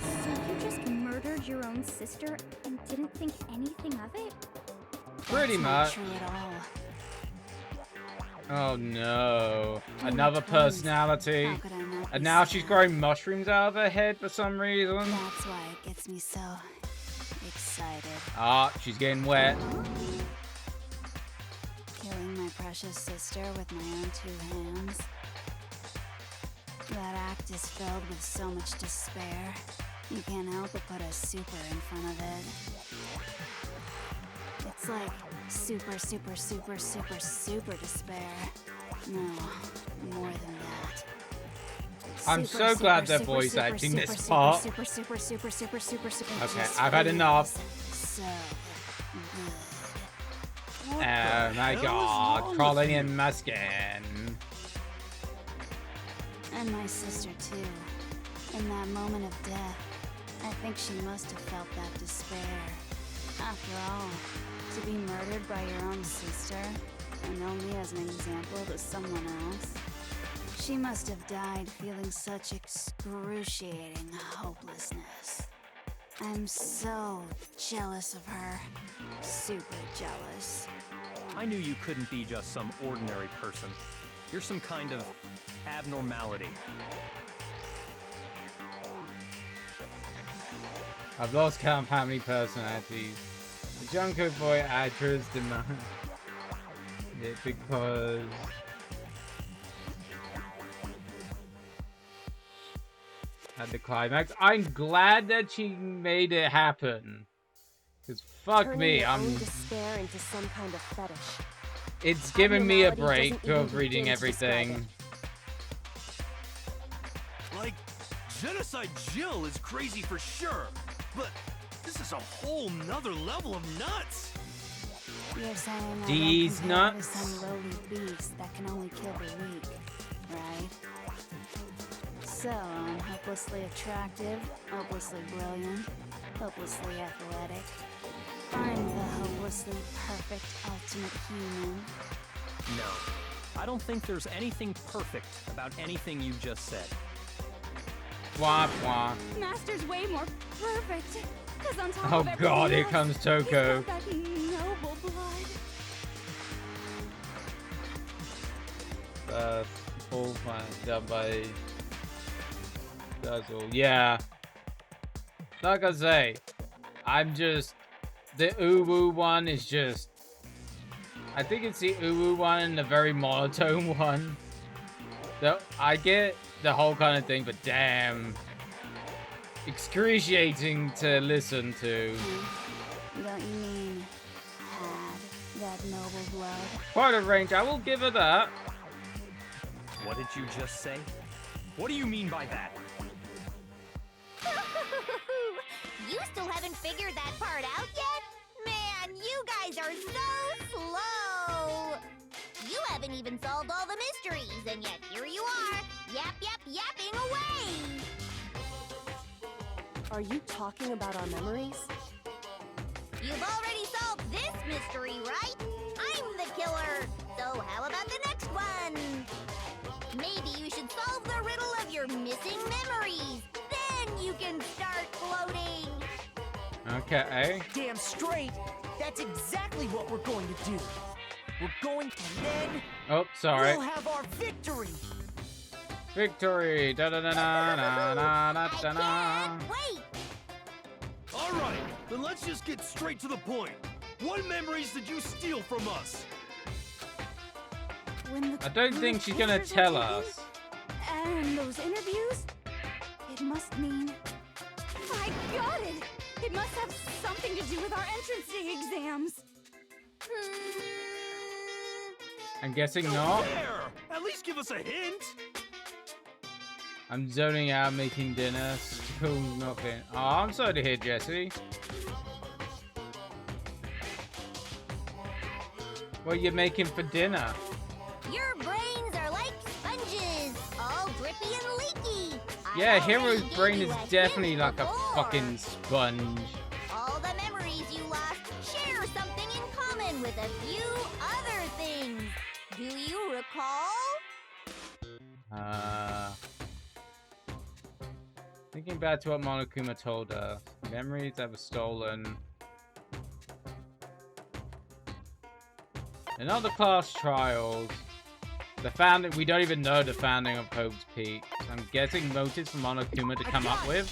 So you just murdered your own sister and didn't think anything of it? Pretty much. True at all. Oh no. Another personality. How could I not be And now sad? she's growing mushrooms out of her head for some reason. That's why it gets me so excited. Ah, she's getting wet. Killing my precious sister with my own 2 hands. That act is filled with so much despair. You can't help but put a super in front of it. It's like super, super, super, super, super despair. No, more than that. I'm so glad they're voice acting this part. Super, super, super, super, super, super. Okay, just I've had enough. So good. Oh my god, crawling in my skin. And my sister too. In that moment of death, I think she must have felt that despair. After all, to be murdered by your own sister, and only as an example to someone else, she must have died feeling such excruciating hopelessness. I'm so jealous of her. Super jealous. I knew you couldn't be just some ordinary person. You're some kind of abnormality. I've lost count of how many personalities. The Junko Boy actress demand it because at the climax. I'm glad that she made it happen. Cause fuck me, I'm despair into some kind of fetish. It's giving me a break of reading everything. Like, Genocide Jill is crazy for sure, but this is a whole nother level of nuts. You're saying These nuts? some lowly beast that can only kill the weak, right? So I'm hopelessly attractive, hopelessly brilliant, hopelessly athletic. I'm the hopelessly perfect ultimate human. No, I don't think there's anything perfect about anything you just said. Wah wah. Master's way more perfect. 'Cause on top Oh of everything god, here else, comes he's Toko. got that noble blood. Full plan done by Guzzle. Yeah. Like I say, I'm just the Uwu one is just I think it's the Uwu one and the very monotone one. Though I get the whole kind of thing, but damn. Excruciating to listen to. Don't you mean had that noble blood? Quite a range, I will give her that. What did you just say? What do you mean by that? You still haven't figured that part out yet? Man, you guys are so slow! You haven't even solved all the mysteries, and yet here you are, yapping away! Are you talking about our memories? You've already solved this mystery, right? I'm the killer, so how about the next one? Maybe you should solve the riddle of your missing memories. Then you can start floating. Okay. Damn straight. That's exactly what we're going to do. We're going and then Oh, sorry. we'll have our victory. Victory! Da da da da da da da da da. Wait! All right, then let's just get straight to the point. What memories did you steal from us? I don't think she's gonna tell us. And those interviews? It must mean... I got it! It must have something to do with our entrance exams. I'm guessing not. There! At least give us a hint! I'm zoning out making dinner. Still nothing. Oh, I'm sorry to hear, Jesse. What are you making for dinner? Your brains are like sponges, all drippy and leaky. Yeah, Hero's brain is definitely like a fucking sponge. All the memories you lost share something in common with a few other things. Do you recall? Thinking back to what Monokuma told us. Memories that were stolen. In other class trials, the founding, we don't even know the founding of Hope's Peak. So I'm guessing motives for Monokuma to come up with.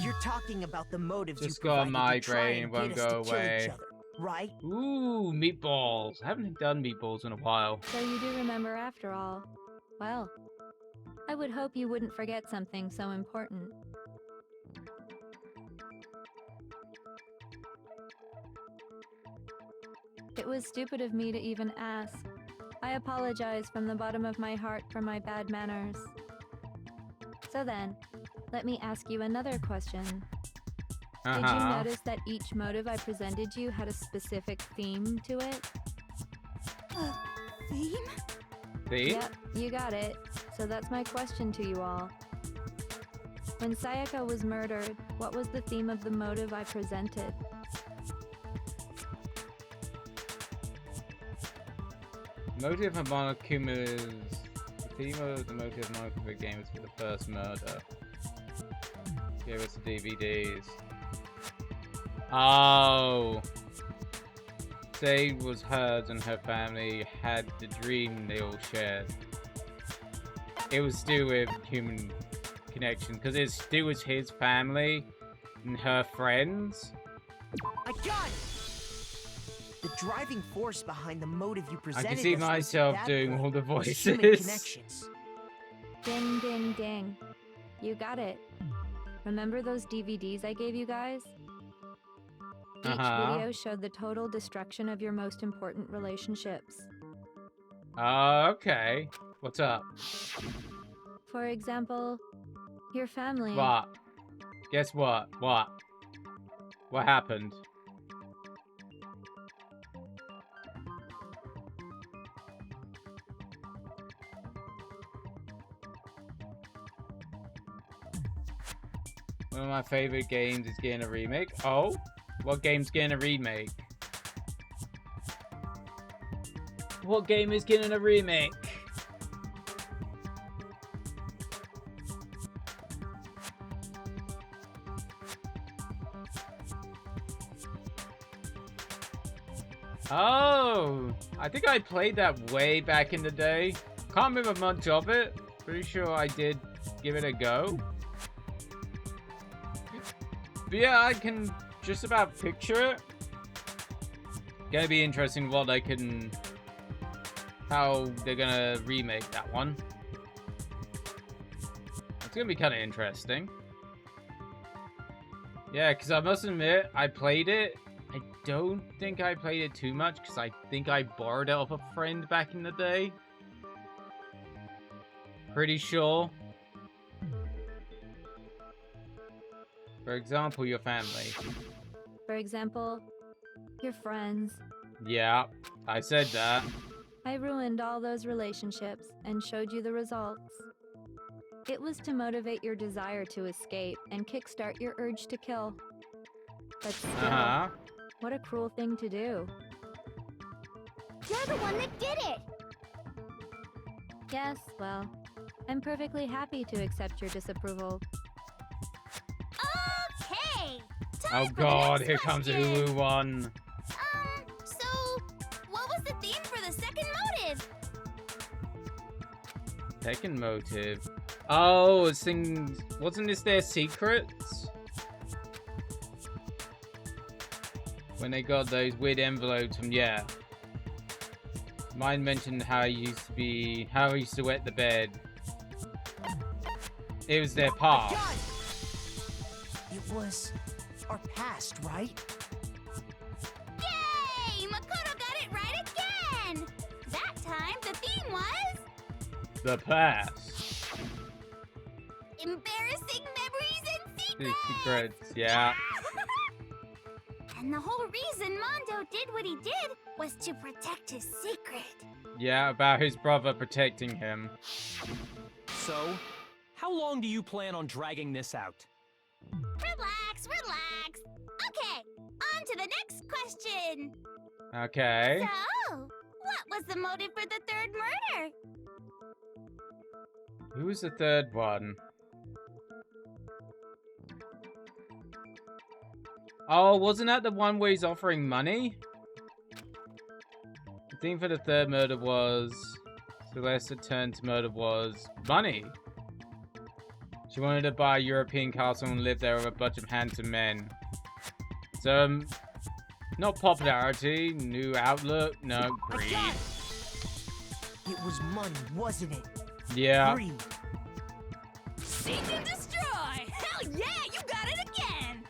You're talking about the motives Just you got a provided to try migraine, and won't get us go to kill away. each other, right? Ooh, meatballs. I haven't done meatballs in a while. So you do remember after all. Well, I would hope you wouldn't forget something so important. It was stupid of me to even ask. I apologize from the bottom of my heart for my bad manners. So then, let me ask you another question. Did you notice that each motive I presented you had a specific theme to it? Theme? Theme? Yep, you got it. So that's my question to you all. When Sayaka was murdered, what was the theme of the motive I presented? Motive of Monokuma's... The theme of the motive of Monokuma game was for the first murder. Give us the DVDs. Oh. say was hers and her family had the dream they all shared. It was still with human connection, because it still was his family and her friends. I got it! The driving force behind the motive you I presented can see us was myself that doing all the was voices. human connections. Ding, ding, ding. You got it. Remember those DVDs I gave you guys? Each video showed the total destruction of your most important relationships. Okay. What's up? For example, your family. What? Guess what? What? What happened? One of my favorite games is getting a remake. Oh? What game's getting a remake? What game is getting a remake? Oh, I think I played that way back in the day. Can't remember much of it. Pretty sure I did give it a go. But yeah, I can just about picture it. Gonna be interesting what they can... how they're gonna remake that one. It's gonna be kind of interesting. Yeah, because I must admit, I played it. I don't think I played it too much, because I think I borrowed it off a friend back in the day. Pretty sure. For example, your family. For example, your friends. Yeah, I said that. I ruined all those relationships and showed you the results. It was to motivate your desire to escape and kickstart your urge to kill. But still, what a cruel thing to do. You're the one that did it! Yes, well, I'm perfectly happy to accept your disapproval. Okay! Oh god, here comes the Hulu one. So, what was the theme for the second motive? Second motive. Oh, it's things. Wasn't this their secrets? When they got those weird envelopes from, yeah. Mine mentioned how I used to wet the bed. It was their past. It was our past, right? Yay! Makoto got it right again! That time, the theme was... The past. embarrassing memories and secrets! Secrets, yeah. And the whole reason Mondo did what he did was to protect his secret. Yeah, about his brother protecting him. So, how long do you plan on dragging this out? Relax, relax. Okay, on to the next question. Okay. So, what was the motive for the third murder? Who was the third one? Oh, wasn't that the one where he's offering money? The thing for the third murder was... Celeste turned murder was money. She wanted to buy a European castle and live there with a bunch of handsome men. So, not popularity, new outlook, no, greed. It was money, wasn't it? Yeah. Greed. Seek and destroy! Hell yeah, you got it again!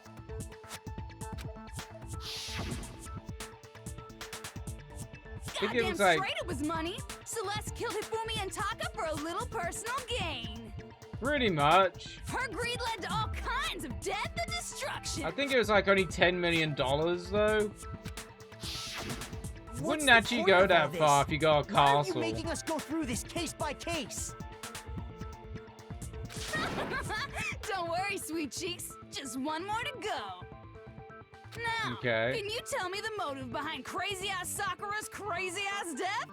I think it Goddamn was like... straight it was money! Celeste killed Hifumi and Taka for a little personal gain! Pretty much. Her greed led to all kinds of death and destruction! I think it was like only $10 million though. Wouldn't actually go that far if you got a castle. Why are you making us go through this case by case? Don't worry, sweet cheeks. Just one more to go. Now, Okay. can you tell me the motive behind crazy-ass Sakura's crazy-ass death?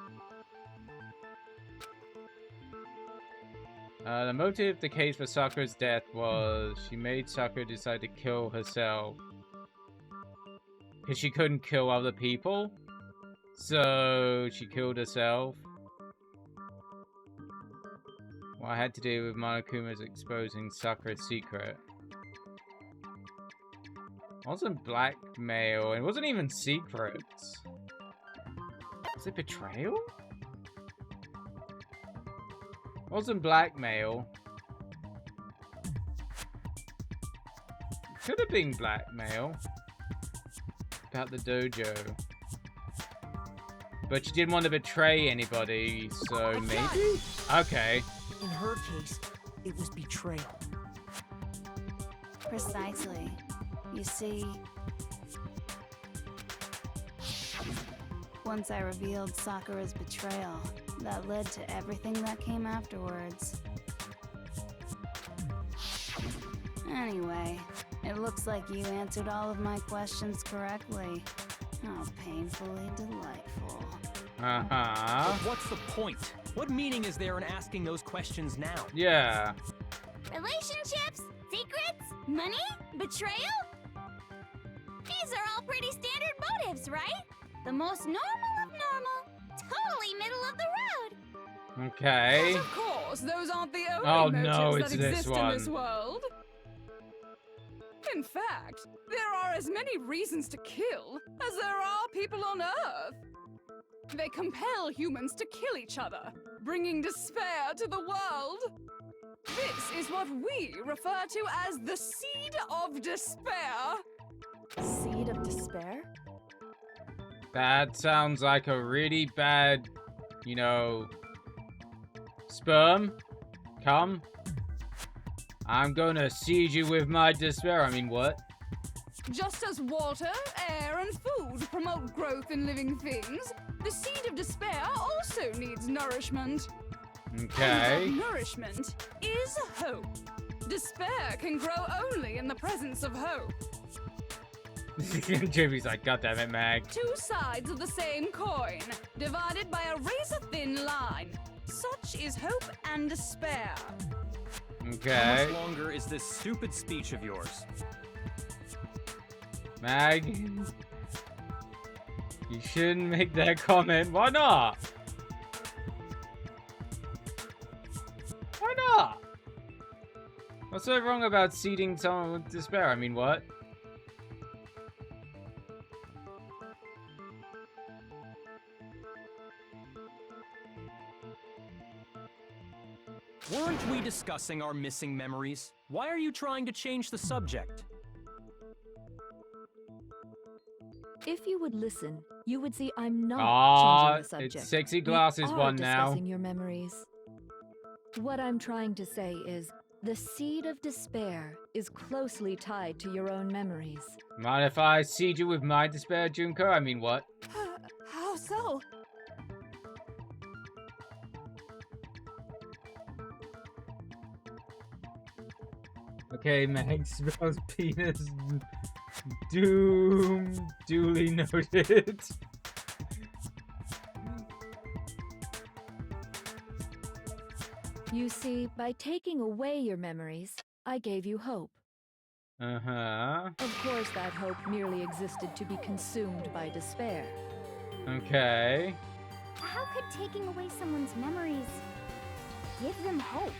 The motive, the case for Sakura's death was she made Sakura decide to kill herself. Because she couldn't kill other people. So she killed herself. What had to do with Monokuma's exposing Sakura's secret? It wasn't blackmail. It wasn't even secrets. Was it betrayal? It wasn't blackmail. It could have been blackmail. About the dojo. But she didn't want to betray anybody, so maybe? Okay. In her case, it was betrayal. Precisely. You see, once I revealed Sakura's betrayal, that led to everything that came afterwards. Anyway, it looks like you answered all of my questions correctly. How painfully delightful. But what's the point? What meaning is there in asking those questions now? Yeah. Relationships? Secrets? Money? Betrayal? These are all pretty standard motives, right? The most normal of normal. Totally middle of the road. Okay. But of course, those aren't the only Oh motives no, that it's exist this one. in this world. In fact, there are as many reasons to kill as there are people on Earth. They compel humans to kill each other, bringing despair to the world. This is what we refer to as the seed of despair. Seed of despair? That sounds like a really bad, you know, sperm. Come. I'm gonna seed you with my despair. I mean, what? Just as water, air, and food promote growth in living things, the seed of despair also needs nourishment. Okay. And that nourishment is hope. Despair can grow only in the presence of hope. Jimmy's like, God damn it, Mag. Two sides of the same coin, divided by a razor-thin line. Such is hope and despair. Okay. How much longer is this stupid speech of yours? Mag, you shouldn't make that comment. Why not? Why not? What's so wrong about seeding someone with despair? I mean, what? Weren't we discussing our missing memories? Why are you trying to change the subject? If you would listen, you would see I'm not changing the subject. It's sexy glasses we one are now. discussing your memories. What I'm trying to say is, the seed of despair is closely tied to your own memories. Mind if I seed you with my despair, Junko? I mean, what? How so? Okay, Mag spells penis. Duly noted. You see, by taking away your memories, I gave you hope. Uh-huh. Of course, that hope merely existed to be consumed by despair. Okay. How could taking away someone's memories give them hope?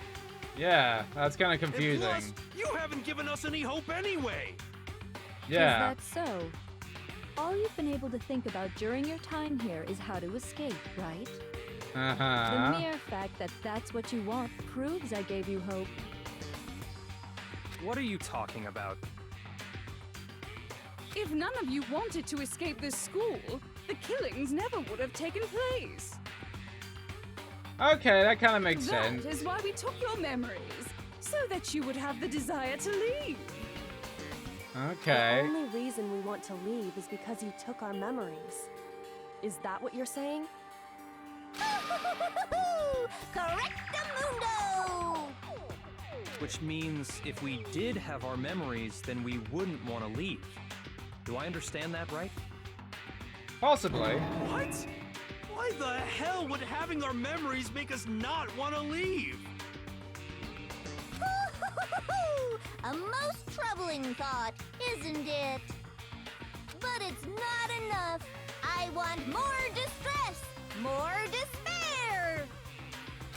Yeah, that's kind of And confusing. plus, you haven't given us any hope anyway. Yeah. Is that so? All you've been able to think about during your time here is how to escape, right? Uh-huh. The mere fact that that's what you want proves I gave you hope. What are you talking about? If none of you wanted to escape this school, the killings never would have taken place. Okay, that kind of makes sense. That is why we took your memories, so that you would have the desire to leave. Okay. The only reason we want to leave is because you took our memories. Is that what you're saying? Correctamundo! Which means if we did have our memories, then we wouldn't want to leave. Do I understand that right? Possibly. What? Why the hell would having our memories make us not want to leave? A most troubling thought, isn't it? But it's not enough. I want more distress, more despair.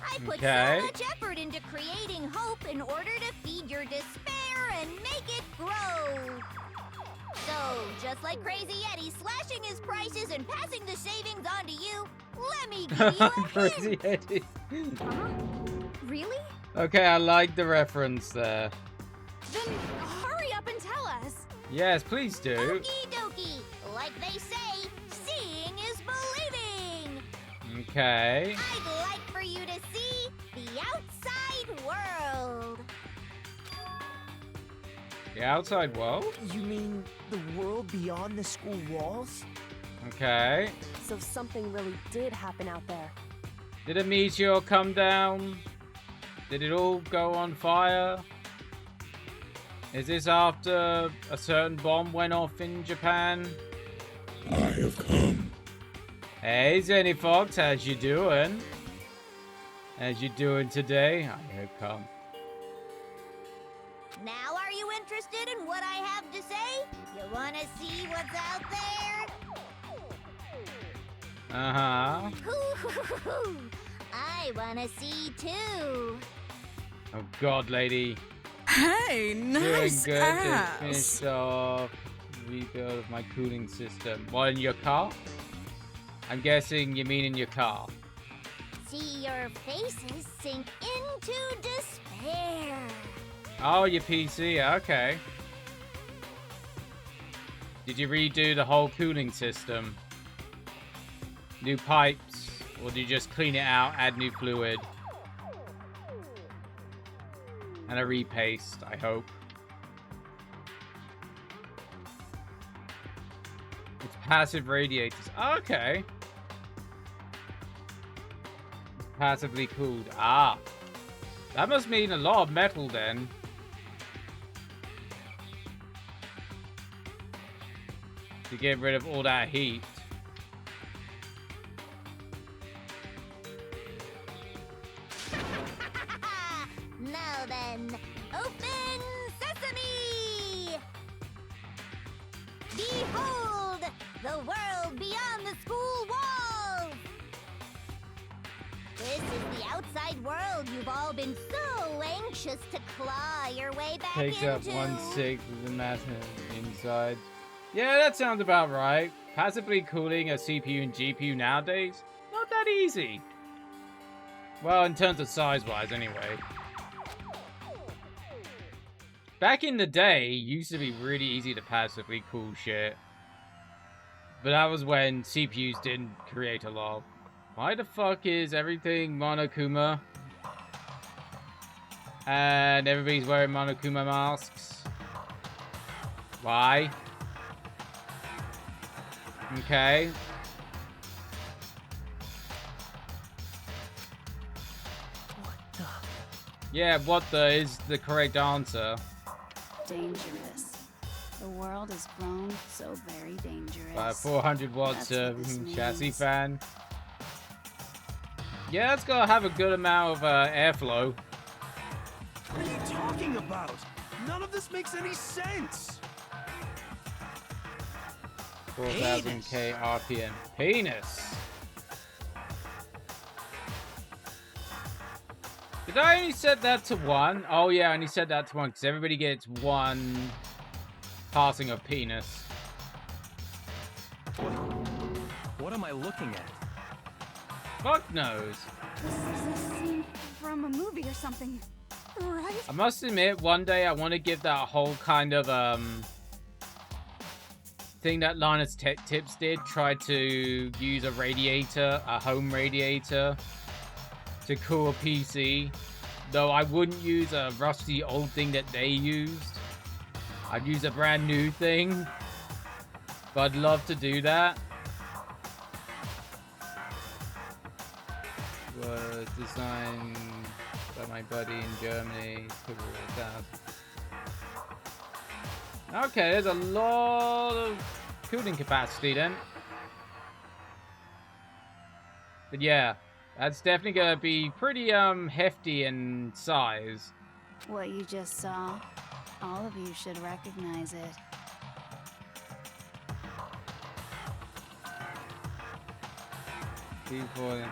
I put Okay. so much effort into creating hope in order to feed your despair and make it grow. So, just like Crazy Eddie slashing his prices and passing the savings on to you, let me give you a Crazy Eddie. Really? Okay, I like the reference there. Then hurry up and tell us. Yes, please do. Okie dokie. Like they say, seeing is believing. Okay. I'd like for you to see the outside world. The outside world? You mean the world beyond the school walls? Okay. So something really did happen out there. Did a meteor come down? Did it all go on fire? Is this after a certain bomb went off in Japan? I have come. Hey, Zenny Fox, how's you doing? How's you doing today? I have come. Now are you interested in what I have to say? You wanna see what's out there? Uh-huh. Hoo-hoo-hoo-hoo. I wanna see too. Oh God, lady. Hey, nice Doing good to ass. finish off rebuild of my cooling system. What, in your car? I'm guessing you mean in your car. See your faces sink into despair. Oh, your PC, okay. Did you redo the whole cooling system? New pipes? Or did you just clean it out, add new fluid? And a repaste, I hope. It's passive radiators. Okay. It's passively cooled. Ah. That must mean a lot of metal then. To get rid of all that heat. Now then, open sesame! Behold, the world beyond the school walls! This is the outside world you've all been so anxious to claw your way back Takes into. up 1/6 of the mass inside. Yeah, that sounds about right. Passively cooling a CPU and GPU nowadays? Not that easy. Well, in terms of size-wise, anyway. Back in the day, it used to be really easy to passively cool shit. But that was when CPUs didn't create a lot. Why the fuck is everything Monokuma? And everybody's wearing Monokuma masks? Why? Okay. Yeah, what the is the correct answer. Dangerous. The world has grown so very dangerous. By 400 watts That's what of this chassis means. fan. Yeah, it's gotta have a good amount of airflow. What are you talking about? None of this makes any sense. 4000k RPM. Penis. Did I only set that to 1? Oh yeah, I only set that to 1 because everybody gets 1 passing of penis. What am I looking at? Fuck knows. This is a scene from a movie or something, right? I must admit, one day I want to give that whole kind of thing that Linus Tech Tips did. Try to use a radiator, a home radiator, to cool a PC. Though I wouldn't use a rusty old thing that they used. I'd use a brand new thing. But I'd love to do that. Was designed by my buddy in Germany. Okay, there's a lot of cooling capacity then. But yeah, that's definitely gonna be pretty hefty in size. What you just saw, all of you should recognize it. People and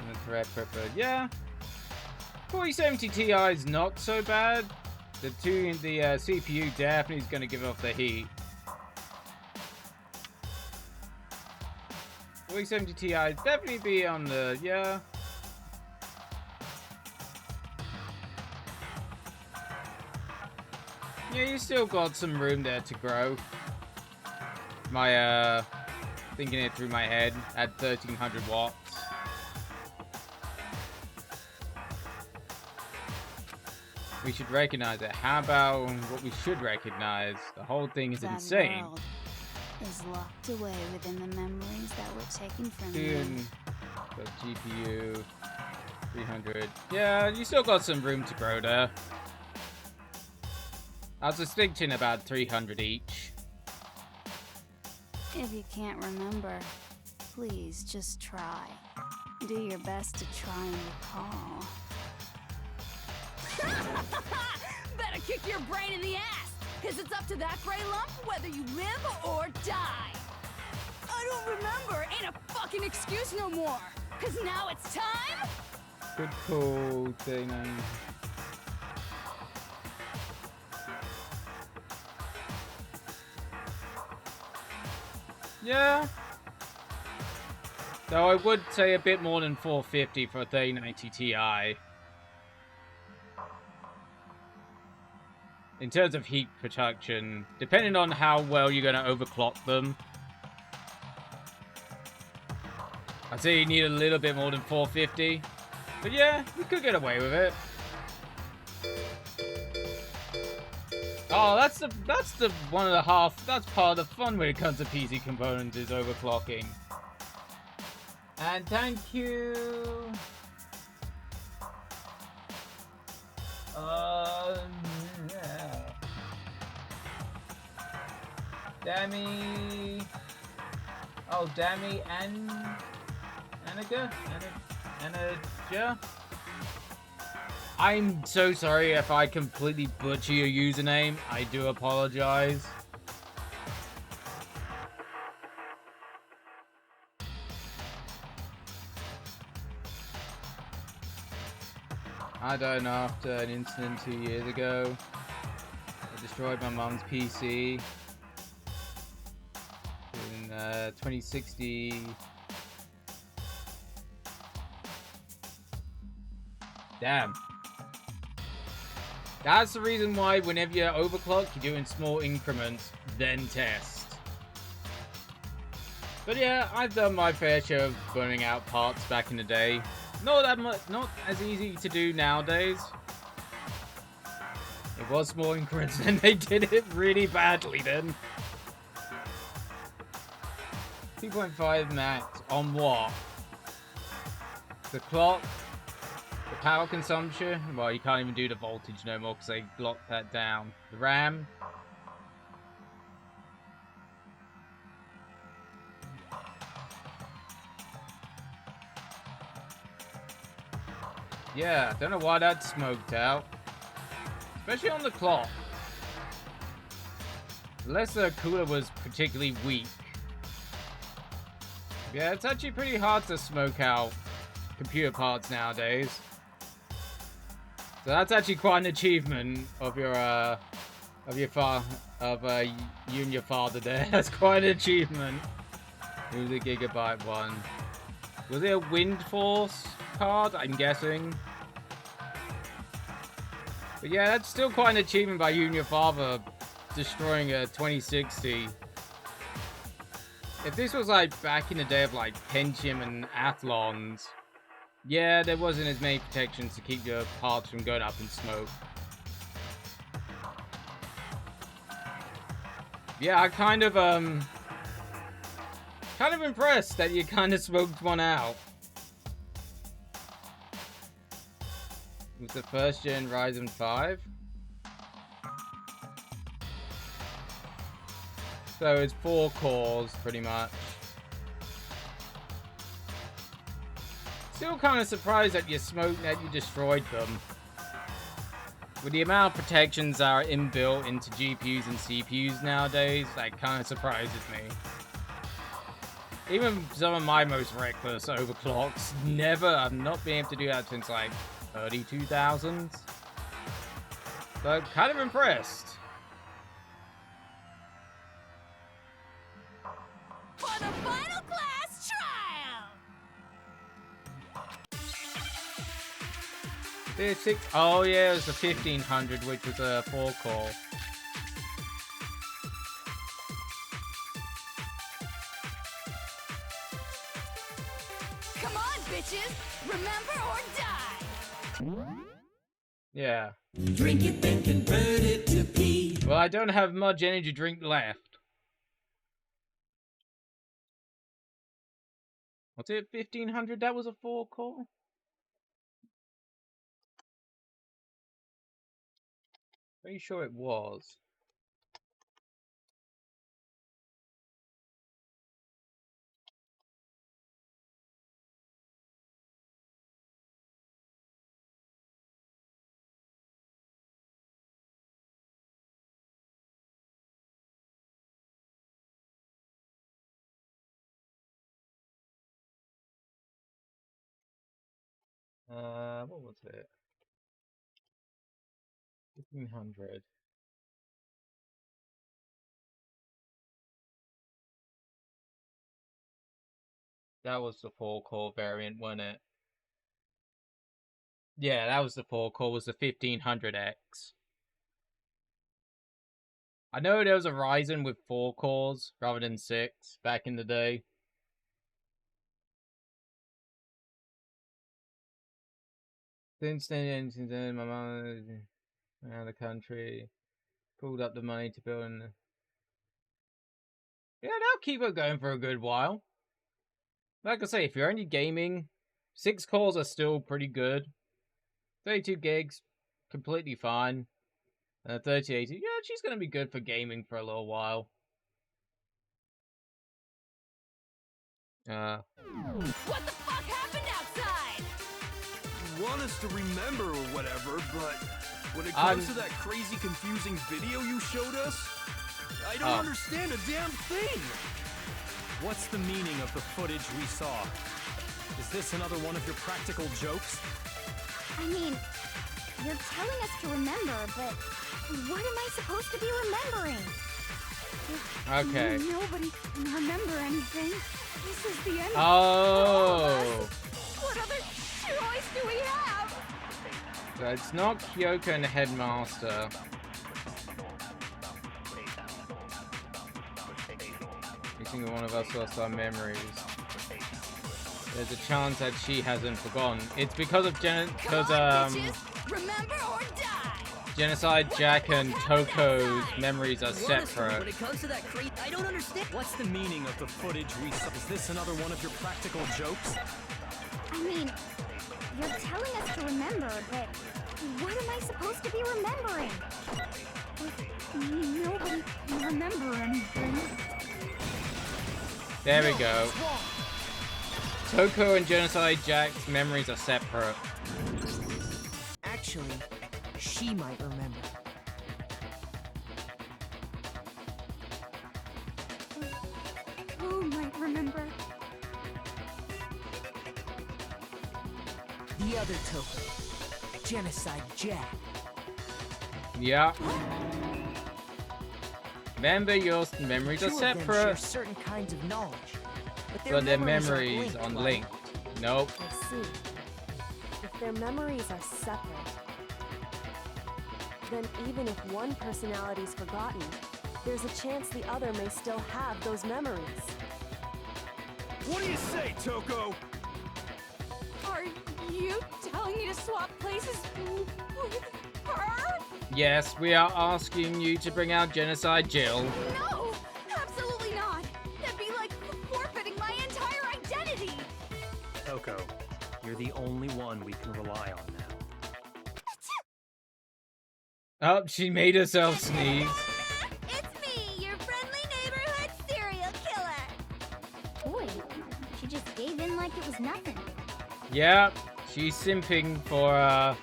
the Threadripper. Yeah. 4070 Ti is not so bad. The CPU definitely is going to give off the heat. 4070 Ti definitely be on the, yeah. Yeah, you still got some room there to grow. My, thinking it through my head at 1300 watts. We should recognize it. How about what we should recognize? The whole thing is That insane. world is locked away within the memories that were taken from Dude, you. got GPU 300. Yeah, you still got some room to grow there. I was just thinking about 300 each. If you can't remember, please just try. Do your best to try and recall. Better kick your brain in the ass, because it's up to that gray lump whether you live or die. I don't remember ain't a fucking excuse no more, because now it's time. Good call, Dana. Yeah. Though I would say a bit more than 450 for a 3090 Ti. In terms of heat protection, depending on how well you're going to overclock them. I'd say you need a little bit more than 450. But yeah, you could get away with it. Oh, that's the one of the that's part of the fun when it comes to PC components is overclocking. And thank you. Yeah. Dammy. Oh, Dammy and Anaga? Anaja? I'm so sorry if I completely butcher your username. I do apologize. I don't know, after an incident 2 years ago, I destroyed my mom's PC in 2060. Damn. That's the reason why whenever you're overclocked, you do in small increments, then test. But yeah, I've done my fair share of burning out parts back in the day. Not that much, not as easy to do nowadays. It was small increments and they did it really badly then. 2.5 max on what? The clock? The power consumption? Well, you can't even do the voltage no more because they locked that down. The RAM? Yeah, don't know why that smoked out. Especially on the clock. Unless the cooler was particularly weak. Yeah, it's actually pretty hard to smoke out computer parts nowadays. So that's actually quite an achievement of your you and your father there. That's quite an achievement. It was a Gigabyte one. Was it a Wind Force card? I'm guessing. But yeah, that's still quite an achievement by you and your father destroying a 2060. If this was like back in the day of like Pentium and Athlons, yeah, there wasn't as many protections to keep your parts from going up in smoke. Yeah, I kind of impressed that you kind of smoked one out. It was the first gen Ryzen 5. So it's 4 cores, pretty much. Still kind of surprised that you smoked, that you destroyed them. With the amount of protections that are inbuilt into GPUs and CPUs nowadays, that kind of surprises me. Even some of my most reckless overclocks, I've not been able to do that since like early 2000s. So kind of impressed. For the final class trial! Oh yeah, it was the 1500, which was a 4-core. Come on, bitches! Remember or die! Yeah. Drink it, then convert it to pee. Well, I don't have much energy drink left. What's it, 1500? That was a 4-core? Pretty sure it was. What was it? 1500. That was the 4-core variant, wasn't it? Yeah, that was the 4-core, was the 1500X. I know there was a Ryzen with 4 cores rather than 6 back in the day. Since then, my mom was out of the country, pulled up the money to build an... Yeah, that'll keep it going for a good while. Like I say, if you're only gaming, 6 cores are still pretty good. 32 gigs, completely fine. 3080, yeah, she's gonna be good for gaming for a little while. What the fuck happened outside? You want us to remember or whatever, but when it comes to that crazy, confusing video you showed us, I don't understand a damn thing. What's the meaning of the footage we saw? Is this another one of your practical jokes? I mean, you're telling us to remember, but what am I supposed to be remembering? Okay. Nobody can remember anything. This is the end. Oh. What other choice do we have? So it's not Kyoko and the headmaster. Every single one of us lost our memories. There's a chance that she hasn't forgotten. It's because of Remember or die. Genocide Jack and Toko's memories are separate. When it comes to that I don't understand. What's the meaning of the footage we saw? Is this another one of your practical jokes? I mean, you're telling us to remember, but what am I supposed to be remembering? Nobody can remember anything. There we go. Toko and Genocide Jack's memories are separate. Actually, she might remember. Who might remember? The other Toko. Genocide Jack. Yeah. Remember, your memories are separate. Share certain kinds of knowledge, but their memories aren't linked. Nope. I see. If their memories are separate, then even if one personality's forgotten, there's a chance the other may still have those memories. What do you say, Toko? Are you telling me to swap places with her? Yes, we are asking you to bring out Genocide Jill. No! Absolutely not! That'd be like forfeiting my entire identity! Toko, you're the only one we can rely on now. Oh, she made herself sneeze. It's me, your friendly neighborhood serial killer. Boy, she just gave in like it was nothing. Yeah, she's simping for,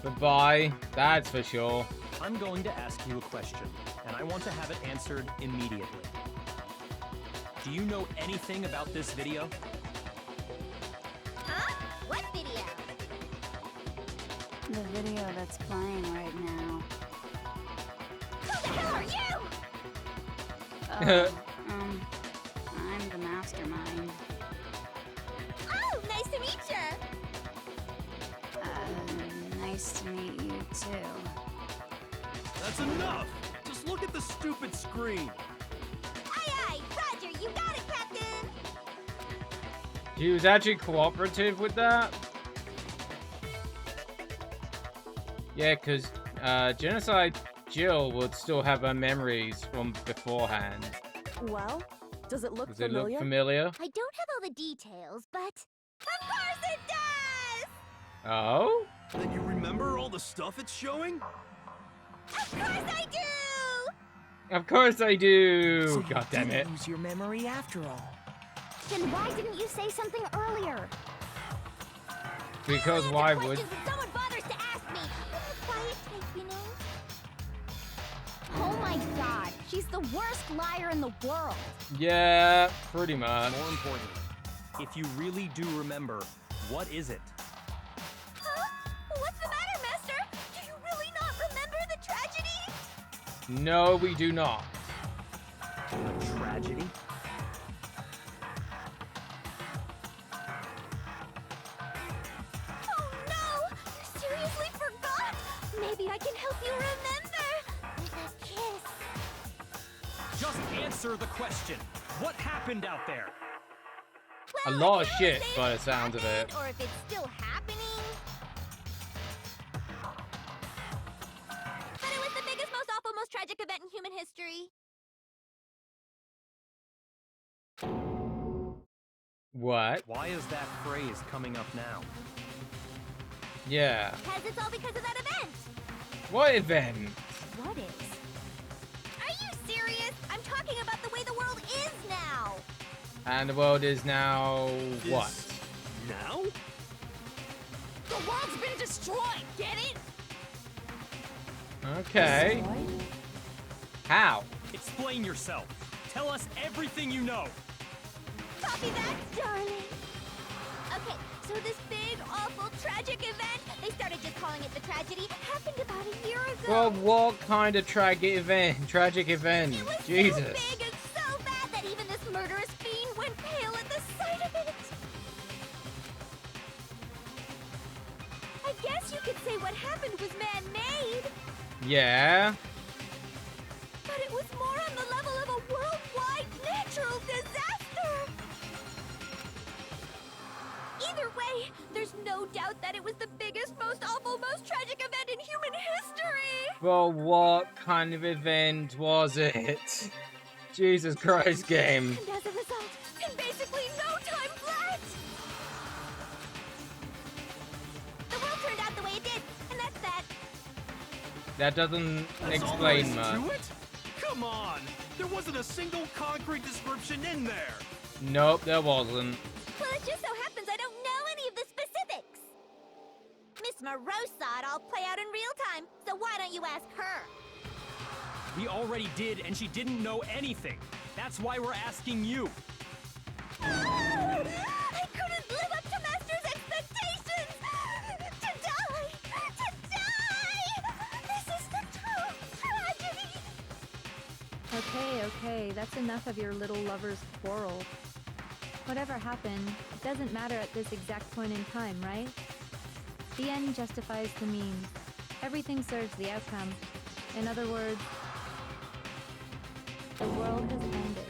goodbye, that's for sure. I'm going to ask you a question, and I want to have it answered immediately. do you know anything about this video? Huh? What video? The video that's playing right now. Who the hell are you? I'm the mastermind. Oh, nice to meet you. Nice to meet you too. That's enough! Just look at the stupid screen! Aye, aye, Roger, you got it, Captain! He was actually cooperative with that? Yeah, because Genocide Jill would still have her memories from beforehand. Well, does it look Does it familiar? look familiar? I don't have all the details, but... Of course it does! Oh? Then you remember all the stuff it's showing? Of course I do! Of course I do! So God damn it. Use your memory after all. Then why didn't you say something earlier? Because why would... Questions when someone bothers to ask me. I'm a quiet type, you know? Oh my god, she's the worst liar in the world. Yeah, pretty much. More importantly, if you really do remember, what is it? Huh? What's the matter, Master? Do you really not remember the tragedy? No, we do not. A tragedy? Oh no! You seriously forgot? Maybe I can help you remember with a kiss. Just answer the question. What happened out there? A lot of shit by the sounds of it. Or if it's still happening. But it was the biggest, most awful, most tragic event in human history. What? Why is that phrase coming up now? Yeah. Because it's all because of that event. What event? What is? Are you serious? I'm talking about the way the world is now. And the world is now... what? Now? The world's been destroyed, get it? Okay. How? Explain yourself. Tell us everything you know. Copy that, darling. Okay, so this big, awful, tragic event, they started just calling it the tragedy, happened about a year ago. Well, what kind of tragic event? Tragic event? It was Jesus. so big and so bad that even this murderous fiend went pale at the sight of it. I guess you could say what happened was man-made, Yeah. but it was more on the level of a worldwide natural disaster. Either way, there's no doubt that it was the biggest, most awful, most tragic event in human history. But what kind of event was it? Jesus Christ, game. And as a result, in basically no time flat, the world turned out the way it did, and that's that. That doesn't That's all explain there is to much. it? Come on! There wasn't a single concrete description in there! Nope, there wasn't. Well, it just so happens I don't know any of the specifics. Miss Morose saw it all play out in real time, so why don't you ask her? We already did, and she didn't know anything. That's why we're asking you. I couldn't live up to Master's expectations! To die! To die! This is the true tragedy! Okay, that's enough of your little lover's quarrel. Whatever happened, it doesn't matter at this exact point in time, right? The end justifies the means. Everything serves the outcome. In other words, the world has ended.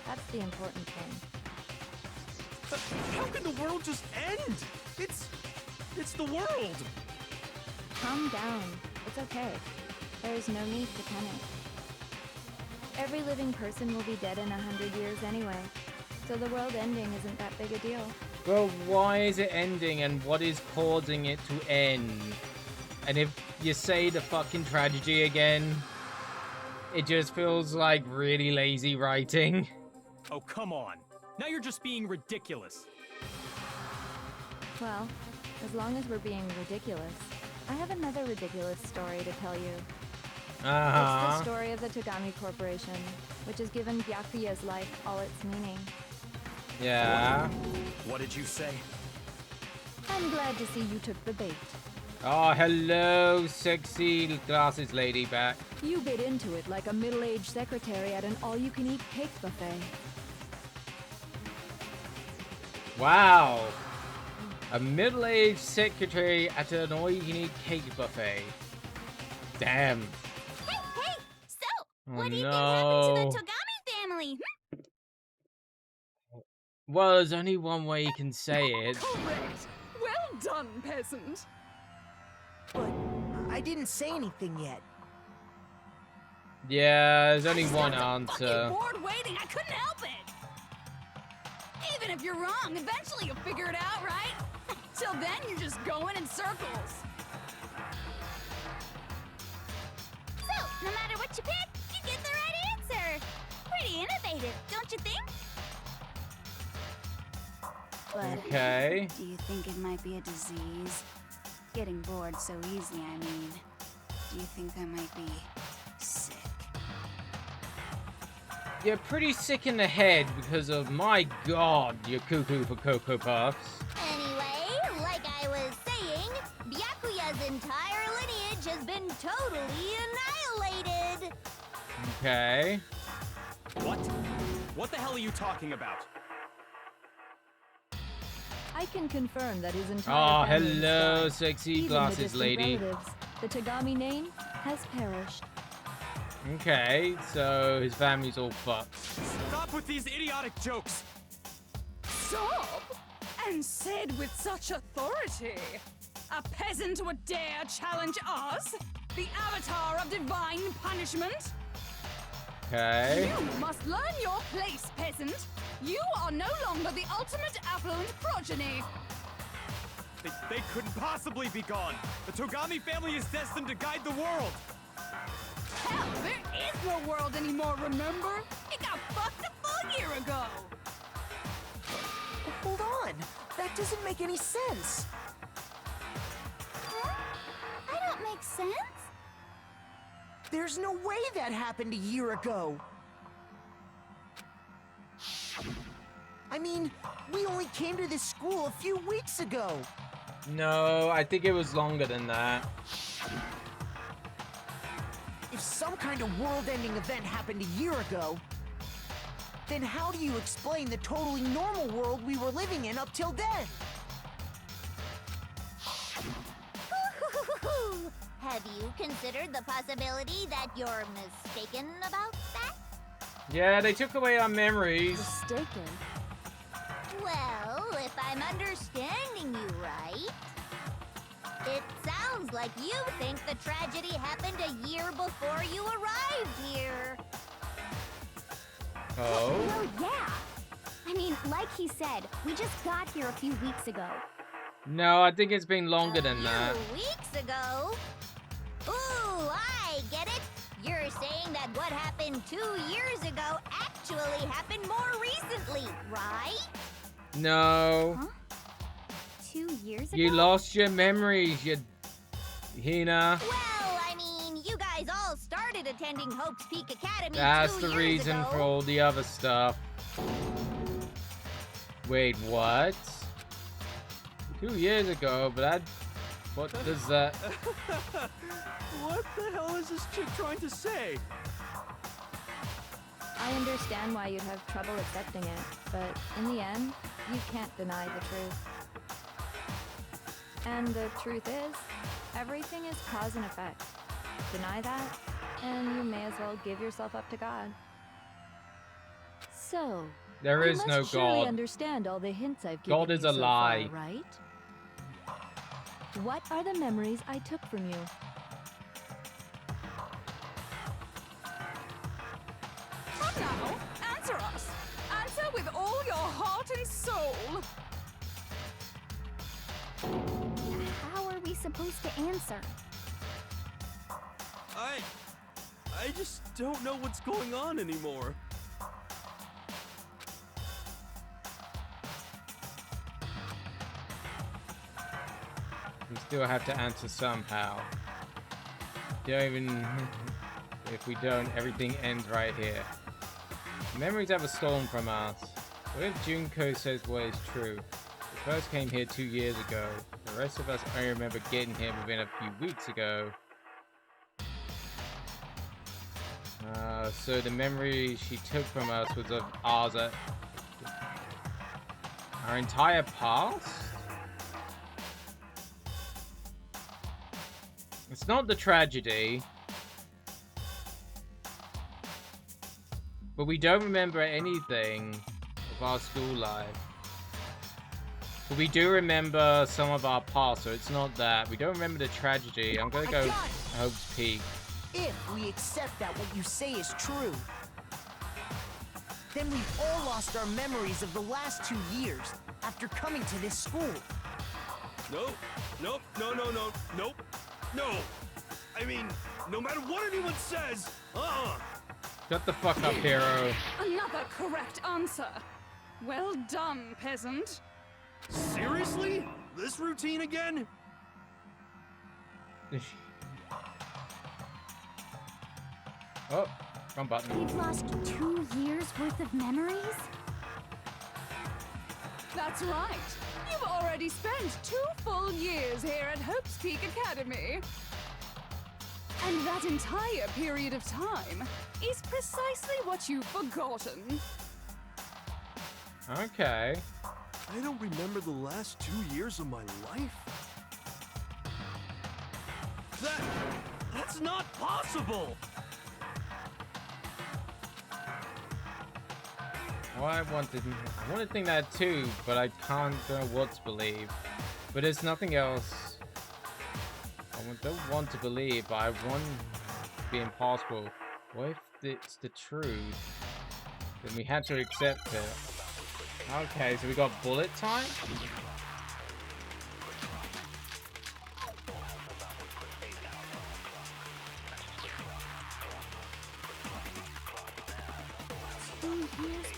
That's the important thing. How can the world just end? It's the world! Calm down. It's okay. There's no need to panic. Every living person will be dead in 100 years anyway, so the world ending isn't that big a deal. Well, why is it ending and what is causing it to end? And if you say the fucking tragedy again, it just feels like really lazy writing. Oh, come on. Now you're just being ridiculous. Well, as long as we're being ridiculous, I have another ridiculous story to tell you. It's the story of the Togami Corporation, which has given Byakuya's life all its meaning. Yeah. What did you say? I'm glad to see you took the bait. Oh, hello, sexy glasses lady back. You bit into it like a middle-aged secretary at an all-you-can-eat cake buffet. Wow. A middle-aged secretary at an all-you-can-eat cake buffet. Damn. Hey, so, Oh, what do you no. think happened to the Togami family? Well, there's only one way you can say it. Correct. Well done, peasant. But I didn't say anything yet. Yeah, there's only one I'm answer. bored waiting. I couldn't help it. Even if you're wrong, eventually you'll figure it out, right? Till then, you're just going in circles. So, no matter what you pick, you get the right answer. Pretty innovative, don't you think? But Okay. do you think it might be a disease? Getting bored so easy, I mean. Do you think I might be sick? You're pretty sick in the head because of, my god, you're cuckoo for Cocoa Puffs. Anyway, like I was saying, Byakuya's entire lineage has been totally annihilated. Okay. What? What the hell are you talking about? I can confirm that his Oh, entire family has hello, died. sexy Even the glasses distant lady. relatives. The Togami name has perished. Okay, so his family's all fucked. Stop with these idiotic jokes! Stop! And said with such authority. A peasant would dare challenge us? The avatar of divine punishment? Okay. You must learn your place, peasant. You are no longer the ultimate affluent progeny. They couldn't possibly be gone! The Togami family is destined to guide the world! Hell, there is no world anymore, remember? It got fucked a full year ago. Hold on. That doesn't make any sense. Huh? I don't make sense. There's no way that happened a year ago. I mean, we only came to this school a few weeks ago. No, I think it was longer than that. If some kind of world-ending event happened a year ago, then how do you explain the totally normal world we were living in up till then? Have you considered the possibility that you're mistaken about that? Yeah, they took away our memories. Mistaken? Well, if I'm understanding you right, it sounds like you think the tragedy happened a year before you arrived here. Oh? Well, yeah. I mean, like he said, we just got here a few weeks ago. No, I think it's been longer than that. 2 weeks ago? Ooh, I get it. You're saying that what happened 2 years ago actually happened more recently, right? No. Huh? 2 years ago? You lost your memories, you Hina. Well, I mean, you guys all started attending Hope's Peak Academy That's 2 the years reason ago. for all the other stuff. Wait, what? 2 years ago, but I... What does that... What the hell is this chick trying to say? I understand why you'd have trouble accepting it, but in the end, you can't deny the truth. And the truth is, everything is cause and effect. Deny that, and you may as well give yourself up to God. So, There you is must no surely God. understand all the hints I've given God is you a so lie. far, right? What are the memories I took from you? Come now, answer us. Answer with all your heart and soul. How are we supposed to answer? I just don't know what's going on anymore. We still have to answer somehow. Don't even... If we don't, everything ends right here. Memories that were stolen from us. What if Junko says what is true? We first came here 2 years ago. The rest of us only remember getting here within a few weeks ago. So the memory she took from us was of ours. Our entire past? It's not the tragedy. But we don't remember anything of our school life. But we do remember some of our past, so it's not that. We don't remember the tragedy. I'm gonna go Hope's Peak. If we accept that what you say is true, then we've all lost our memories of the last 2 years after coming to this school. Nope. Nope. No. Nope. No. I mean, no matter what anyone says, Shut the fuck up, hero. Another correct answer. Well done, peasant. Seriously? This routine again? Oh, wrong button. We've lost 2 years worth of memories? That's right. You've already spent 2 full years here at Hope's Peak Academy. And that entire period of time is precisely what you've forgotten. Okay. I don't remember the last 2 years of my life? That's not possible! Well, I want to think that too, but I can't know what to believe. But there's nothing else I don't want to believe, but I want it to be impossible. What if it's the truth? Then we had to accept it. Okay, so we got bullet time?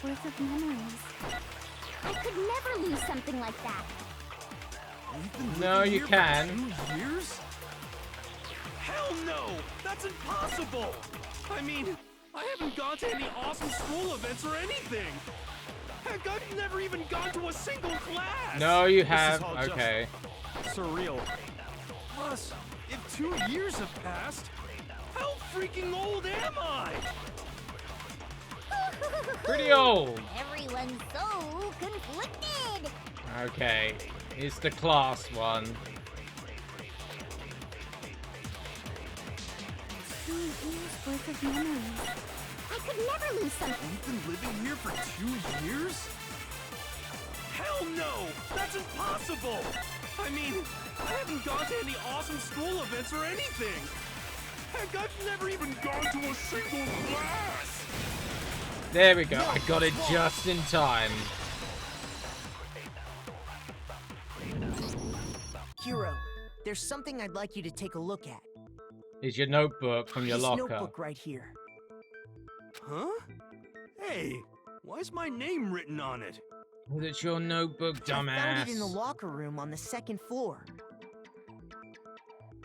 Worth of memories. I could never lose something like that. No, you can. 2 years? Hell no! That's impossible! I mean, I haven't gone to any awesome school events or anything! Heck, I've never even gone to a single class! No, you have. Okay. Surreal. Plus, if 2 years have passed, how freaking old am I? Pretty old. Everyone's so conflicted. Okay, it's the class one. 2 years worth of memories. I could never lose something. You've been living here for 2 years? Hell no! That's impossible! I mean, I haven't gone to any awesome school events or anything! Heck, I've never even gone to a single class! There we go, I got it just in time. Hero, there's something I'd like you to take a look at. Is your notebook from your this locker. notebook right here. Huh? Hey, why is my name written on it? Well, it's your notebook, dumbass. I found it in the locker room on the 2nd floor.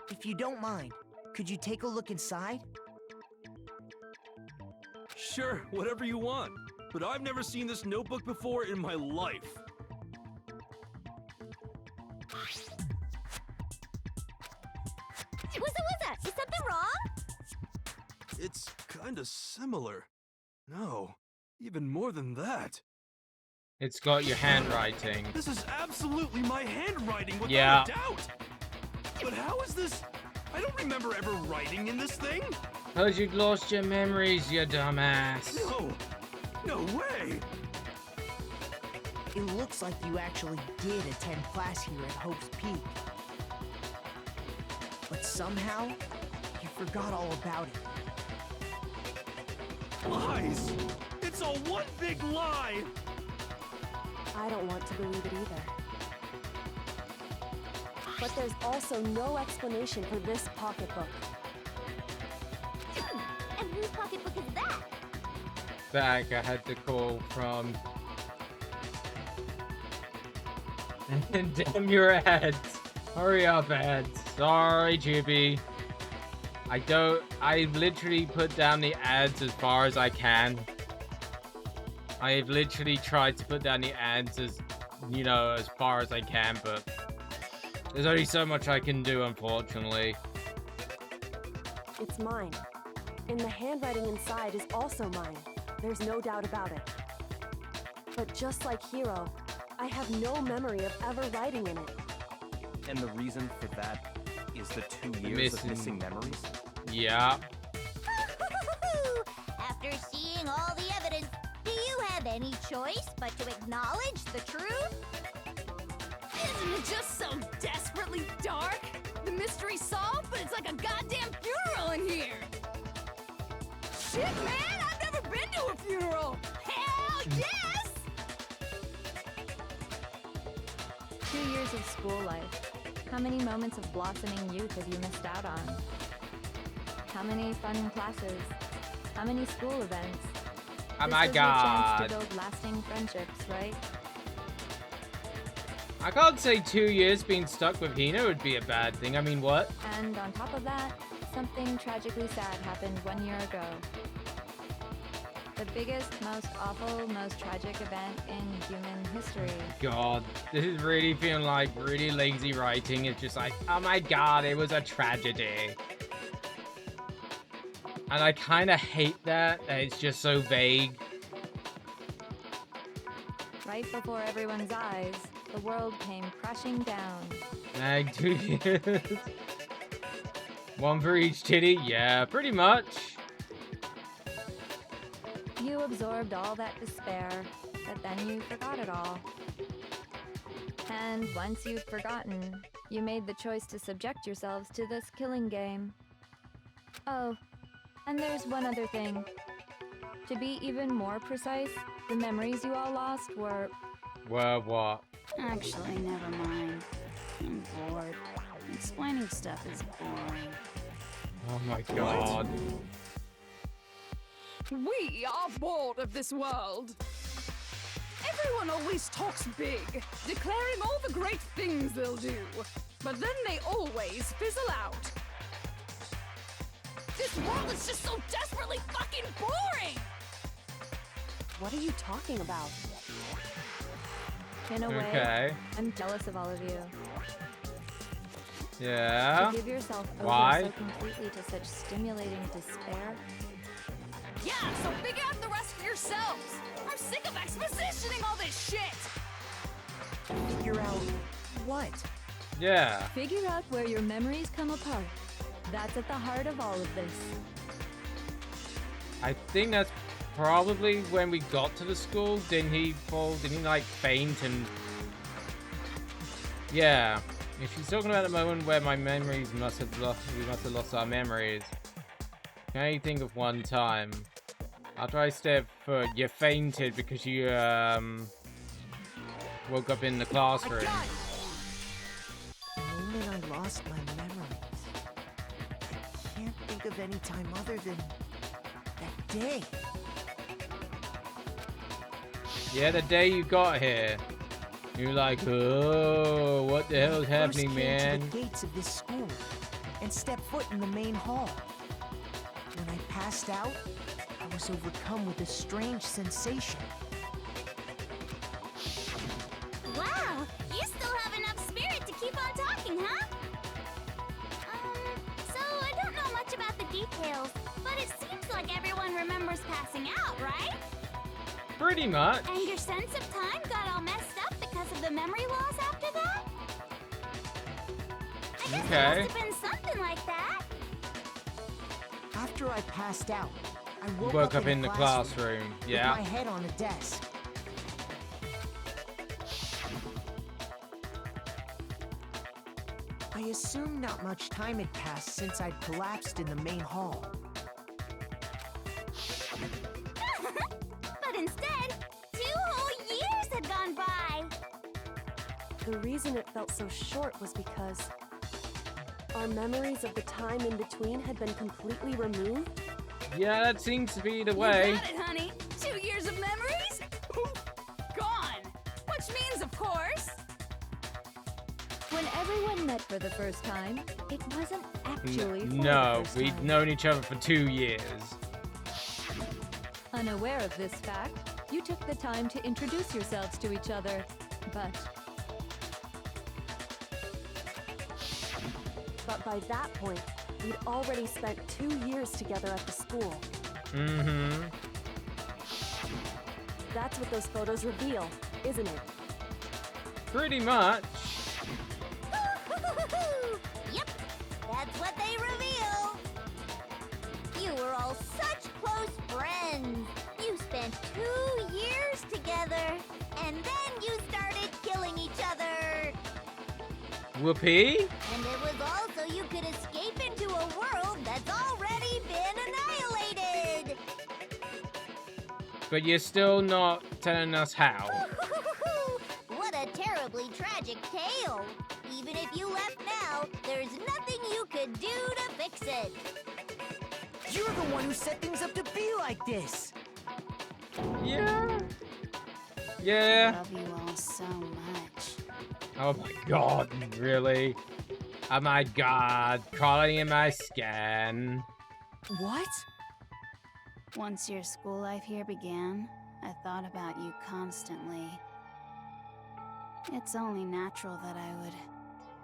If you don't mind, could you take a look inside? Sure, whatever you want. But I've never seen this notebook before in my life. Wuzza, is something wrong? It's kinda similar. No, even more than that. It's got your handwriting. This is absolutely my handwriting without Yeah. a doubt. But how is this? I don't remember ever writing in this thing. Cause you lost your memories, you dumbass. No way. It looks like you actually did attend class here at Hope's Peak. But somehow, you forgot all about it. Lies! It's a one big lie! I don't want to believe it either. But there's also no explanation for this pocketbook. And whose pocketbook is that? Back, I had to call from. And damn your ads. Hurry up, ads. Sorry, Juby. I've literally put down the ads as far as I can. I've literally tried to put down the ads as, you know, as far as I can, but there's only so much I can do, unfortunately. It's mine. And the handwriting inside is also mine. There's no doubt about it. But just like Hero, I have no memory of ever writing in it. And the reason for that is the 2 years of missing memories? Yeah. After seeing all the evidence, do you have any choice but to acknowledge the truth? Isn't it just so desperately dark? The mystery solved, but it's like a goddamn funeral in here! Shit, man! I've never been to a funeral! Hell yes! 2 years of school life. How many moments of blossoming youth have you missed out on? How many fun classes? How many school events? Oh This my was your chance god. to build lasting friendships, right? I can't say 2 years being stuck with Hina would be a bad thing. I mean, what? And on top of that, something tragically sad happened 1 year ago. The biggest, most awful, most tragic event in human history. God, this is really feeling like really lazy writing. It's just like, oh my god, it was a tragedy. And I kind of hate that. It's just so vague. Right before everyone's eyes, the world came crashing down. Like 2 years. One for each titty? Yeah, pretty much. You absorbed all that despair, but then you forgot it all. And once you've forgotten, you made the choice to subject yourselves to this killing game. Oh, and there's one other thing. To be even more precise, the memories you all lost were... Well, what? Actually, never mind. I'm bored. Explaining stuff is boring. Oh my god. We are bored of this world. Everyone always talks big, declaring all the great things they'll do. But then they always fizzle out. This world is just so desperately fucking boring! What are you talking about? In a way, Okay. I'm jealous of all of you. Yeah. To give yourself over Why? so completely to such stimulating despair. Yeah, so figure out the rest for yourselves! I'm sick of expositioning all this shit! Figure out what? Yeah. Figure out where your memories come apart. That's at the heart of all of this. I think that's probably when we got to the school. Didn't he fall? Didn't he like faint and... Yeah. If she's talking about the moment where my memories we must have lost our memories. Can you think of one time? After I step foot, you fainted because you woke up in the classroom. The moment I lost my memories, I can't think of any time other than that day. Yeah, the day you got here. You're like, oh, what the hell is happening, man? To the gates of this school and stepped foot in the main hall. When I passed out, I was overcome with a strange sensation. Wow, you still have enough spirit to keep on talking, huh? So I don't know much about the details, but it seems like everyone remembers passing out, right? Pretty much. And your sense of time got all messed up because of the memory loss after that? I guess Okay. it must have been something like that. After I passed out, I You woke woke up up in the classroom. Yeah. with my head on a desk. I assumed not much time had passed since I'd collapsed in the main hall. But instead, 2 whole years had gone by. The reason it felt so short was because our memories of the time in between had been completely removed. Yeah, that seems to be the way. You got it, honey. 2 years of memories? Poof, gone. Which means, of course... When When everyone met for the first time, it wasn't actually for No, the first we'd time. known each other for 2 years. Unaware of this fact, you took the time to introduce yourselves to each other, but by that point, we'd already spent 2 years together at the school. Mm-hmm. That's what those photos reveal, isn't it? Pretty much. Yep, that's what they reveal. You were all such close friends. You spent 2 years together, and then you started killing each other. Whoopee? And it was all so you could escape into a world that's already been annihilated. But you're still not telling us how. What a terribly tragic tale. Even if you left now, there's nothing you could do to fix it. You're the one who set things up to be like this. Yeah. I Yeah. love you all so much. Oh my god, really? Oh my god, crawling in my skin. What? Once your school life here began, I thought about you constantly. It's only natural that I would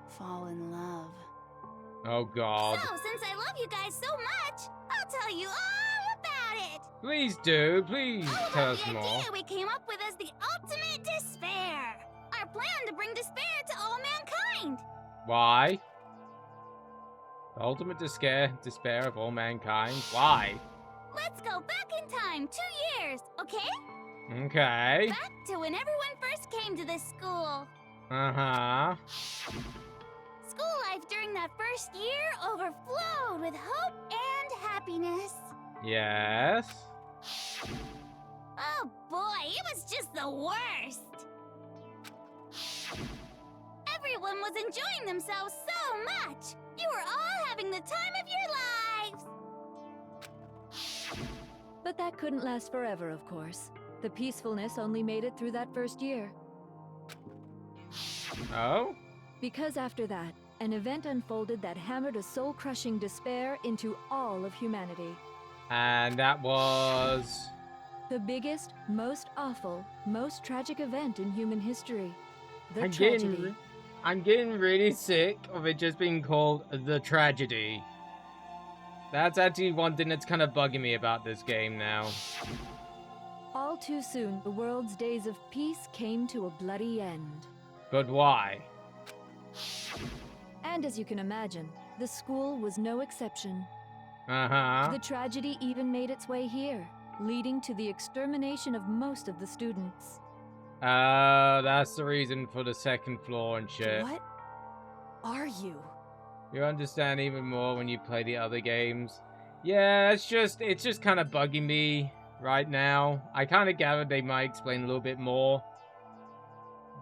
fall in love. Oh god. So, since I love you guys so much, I'll tell you all about it. Please do, please All tell about us the more. idea we came up with as the ultimate despair. Our plan to bring despair to all mankind. Why? The ultimate despair of all mankind? Why? Let's go back in time 2 years, okay? Okay. Back to when everyone first came to this school. Uh-huh. School life during that first year overflowed with hope and happiness. Yes. Oh boy, it was just the worst. Everyone was enjoying themselves so much. You were all having the time of your lives. But that couldn't last forever, of course. The peacefulness only made it through that first year. Oh? Because after that, an event unfolded that hammered a soul-crushing despair into all of humanity. And that was... The biggest, most awful, most tragic event in human history. The I'm tragedy. I'm getting really sick of it just being called the tragedy. That's actually one thing that's kind of bugging me about this game now. All too soon, the world's days of peace came to a bloody end. But why? And as you can imagine, the school was no exception. Uh-huh. The tragedy even made its way here, leading to the extermination of most of the students. That's the reason for the second floor and shit. What are you? You understand even more when you play the other games. Yeah, it's just kind of bugging me right now. I kind of gathered they might explain a little bit more.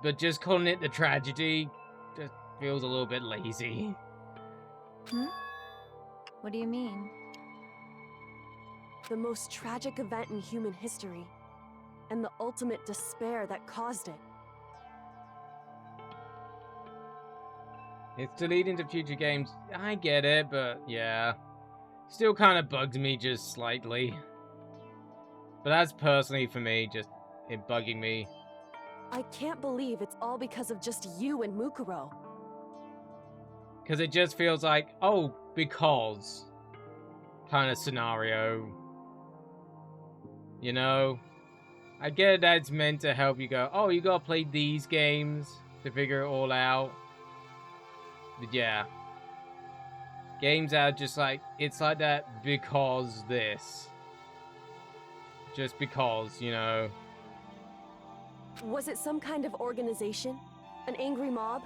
But just calling it the tragedy just feels a little bit lazy. What do you mean? The most tragic event in human history, and the ultimate despair that caused it. It's to lead into future games. I get it, but yeah. Still kind of bugs me just slightly. But that's personally for me, just it bugging me. I can't believe it's all because of just you and Mukuro. Because it just feels like, oh, because kind of scenario. You know? I get that it's meant to help you go, oh, you gotta play these games to figure it all out. But yeah. Games are just like, it's like that because this. Just because, you know. Was it some kind of organization? An angry mob?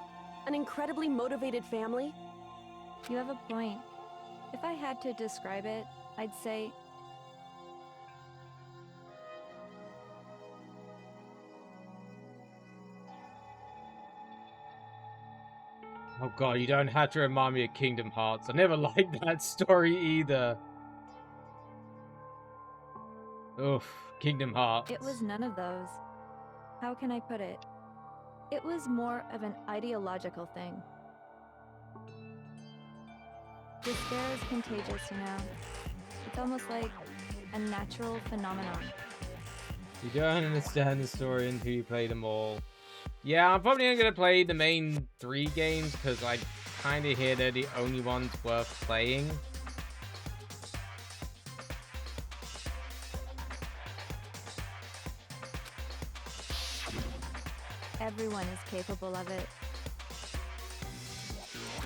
An incredibly motivated family? You have a point. If I had to describe it, I'd say... Oh god, you don't have to remind me of Kingdom Hearts. I never liked that story either. Oof, Kingdom Hearts. It was none of those. How can I put it? It was more of an ideological thing. Despair is contagious, you know. It's almost like a natural phenomenon. You don't understand the story until you play them all. Yeah, I'm probably not going to play the main 3 games because I kind of hear they're the only ones worth playing. Everyone is capable of it.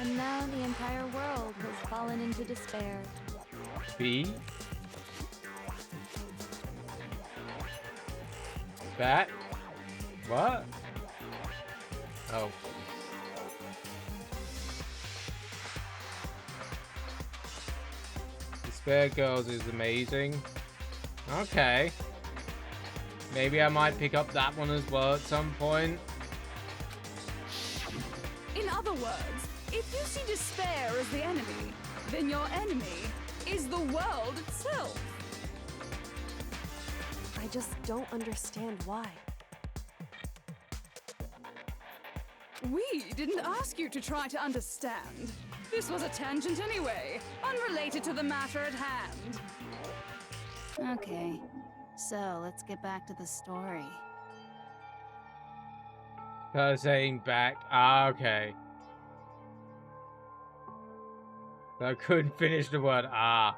And now the entire world has fallen into despair. B? Bat? What? Oh. Despair Girls is amazing. Okay. Maybe I might pick up that one as well at some point. In other words, if you see despair as the enemy, then your enemy is the world itself. I just don't understand why. We didn't ask you to try to understand. This was a tangent anyway, unrelated to the matter at hand. Okay, so let's get back to the story. Saying back. Ah, okay. I couldn't finish the word ah.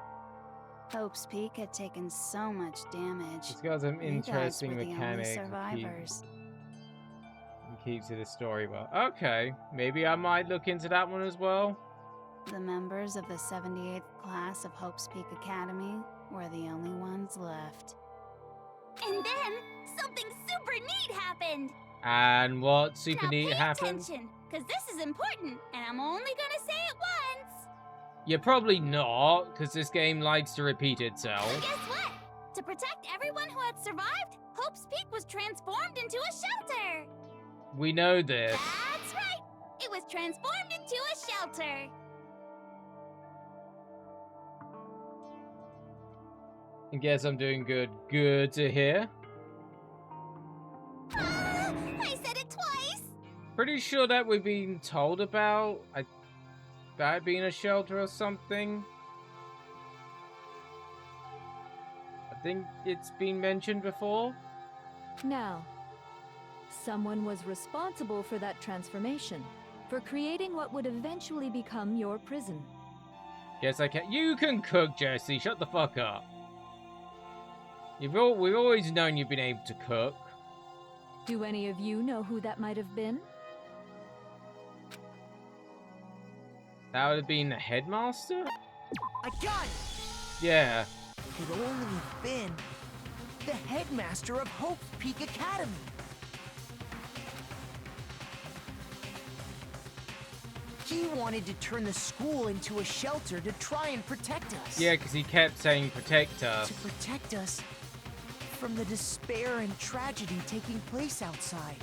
Hope's Peak had taken so much damage. It's got some interesting mechanics. Survivors. And keeps to the story well. Okay, maybe I might look into that one as well. The members of the 78th class of Hope's Peak Academy were the only ones left. And then something super neat happened. And what super neat happened? Attention, because this is important, and I'm only gonna say it once. You're probably not, because this game likes to repeat itself. So guess what? To protect everyone who had survived, Hope's Peak was transformed into a shelter. We know this. That's right. It was transformed into a shelter. I guess I'm doing good. Good to hear. I said it twice. Pretty sure that we've been told about it being a shelter or something. I think it's been mentioned before. Now, someone was responsible for that transformation, for creating what would eventually become your prison. Yes, I can. You can cook, Jesse. Shut the fuck up. We've always known you've been able to cook. Do any of you know who that might have been? That would have been the headmaster? I got it! Yeah. It could only have been the headmaster of Hope's Peak Academy. He wanted to turn the school into a shelter to try and protect us. Yeah, because he kept saying protect us. To protect us from the despair and tragedy taking place outside.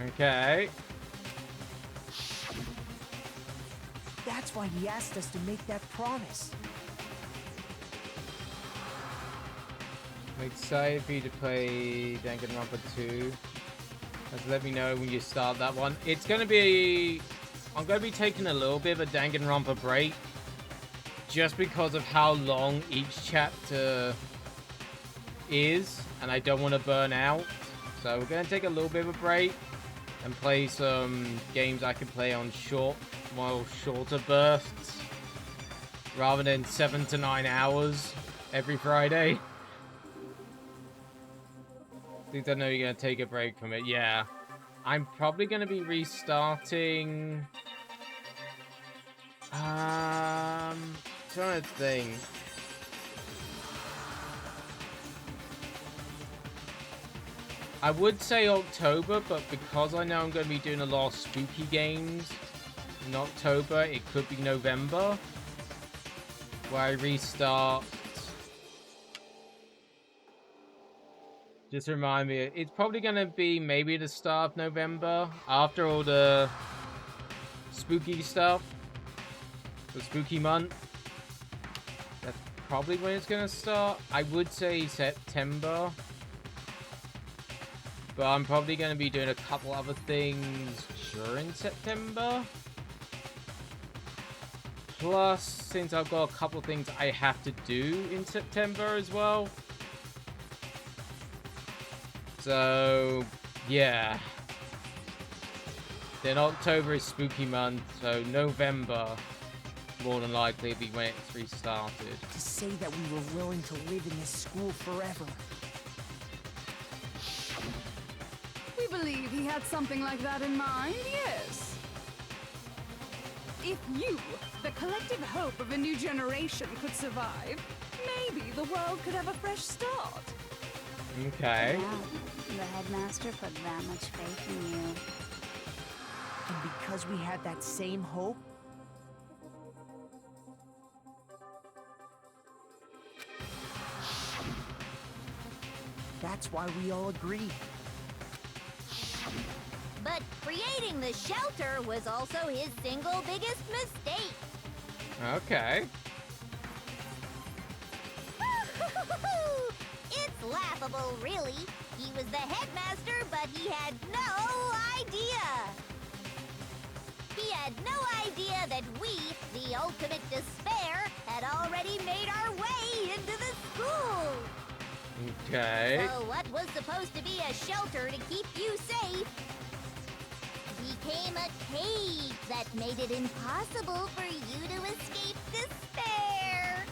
Okay. That's why he asked us to make that promise. I'm excited for you to play Danganronpa 2. Just let me know when you start that one. It's going to be... I'm going to be taking a little bit of a Danganronpa break. Just because of how long each chapter is. And I don't want to burn out. So we're going to take a little bit of a break. And play some games I can play on shorter bursts. Rather than 7 to 9 hours every Friday. I think I know you're going to take a break from it. Yeah. I'm probably going to be restarting... trying to think. I would say October, but because I know I'm going to be doing a lot of spooky games in October, it could be November, where I restart. Just remind me, it's probably going to be maybe the start of November, after all the spooky stuff, the spooky month. That's probably when it's going to start. I would say September. But I'm probably going to be doing a couple other things during September. Plus, since I've got a couple of things I have to do in September as well. So, yeah. Then October is spooky month, so November more than likely be when it's restarted. To say that we were willing to live in this school forever. We believe he had something like that in mind, yes. If you, the collective hope of a new generation, could survive, maybe the world could have a fresh start. Okay. Yeah, the headmaster put that much faith in you. And because we had that same hope, that's why we all agreed. But creating the shelter was also his single biggest mistake. Okay. It's laughable, really. He was the headmaster, but he had no idea. He had no idea that we, the ultimate despair, had already made our way into the school. Okay. So what was supposed to be a shelter to keep you safe became a cage that made it impossible for you to escape despair.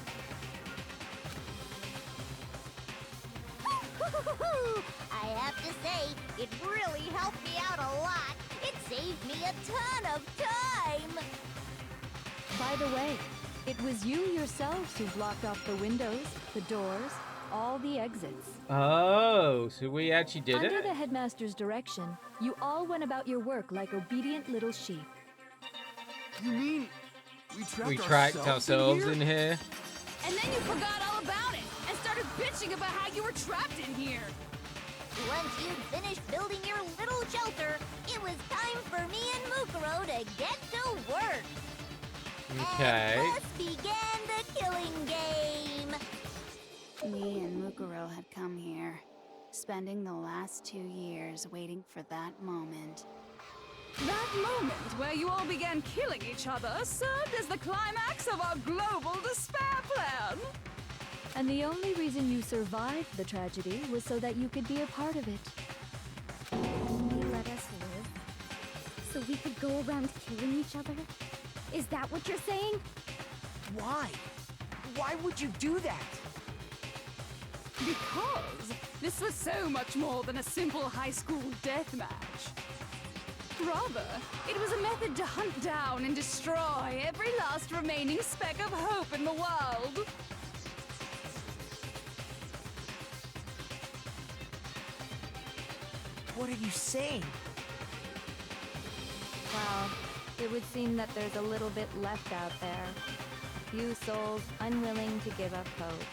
I have to say, it really helped me out a lot. It saved me a ton of time. By the way, it was you yourselves who blocked off the windows, the doors, all the exits. Oh, so we actually did Under it? the headmaster's direction, you all went about your work like obedient little sheep. You mean We tracked ourselves in here? And then you forgot all about it and started bitching about how you were trapped in here. Once you'd finished building your little shelter, it was time for me and Mukuro to get to work. Okay. And thus began the killing game. Me and Mukuro had come here, spending the last 2 years waiting for that moment. That moment where you all began killing each other served as the climax of our global despair plan. And the only reason you survived the tragedy was so that you could be a part of it. Only let us live, so we could go around killing each other? Is that what you're saying? Why? Why would you do that? Because this was so much more than a simple high school deathmatch. Rather, it was a method to hunt down and destroy every last remaining speck of hope in the world. What are you saying? Well, it would seem that there's a little bit left out there. A few souls unwilling to give up hope.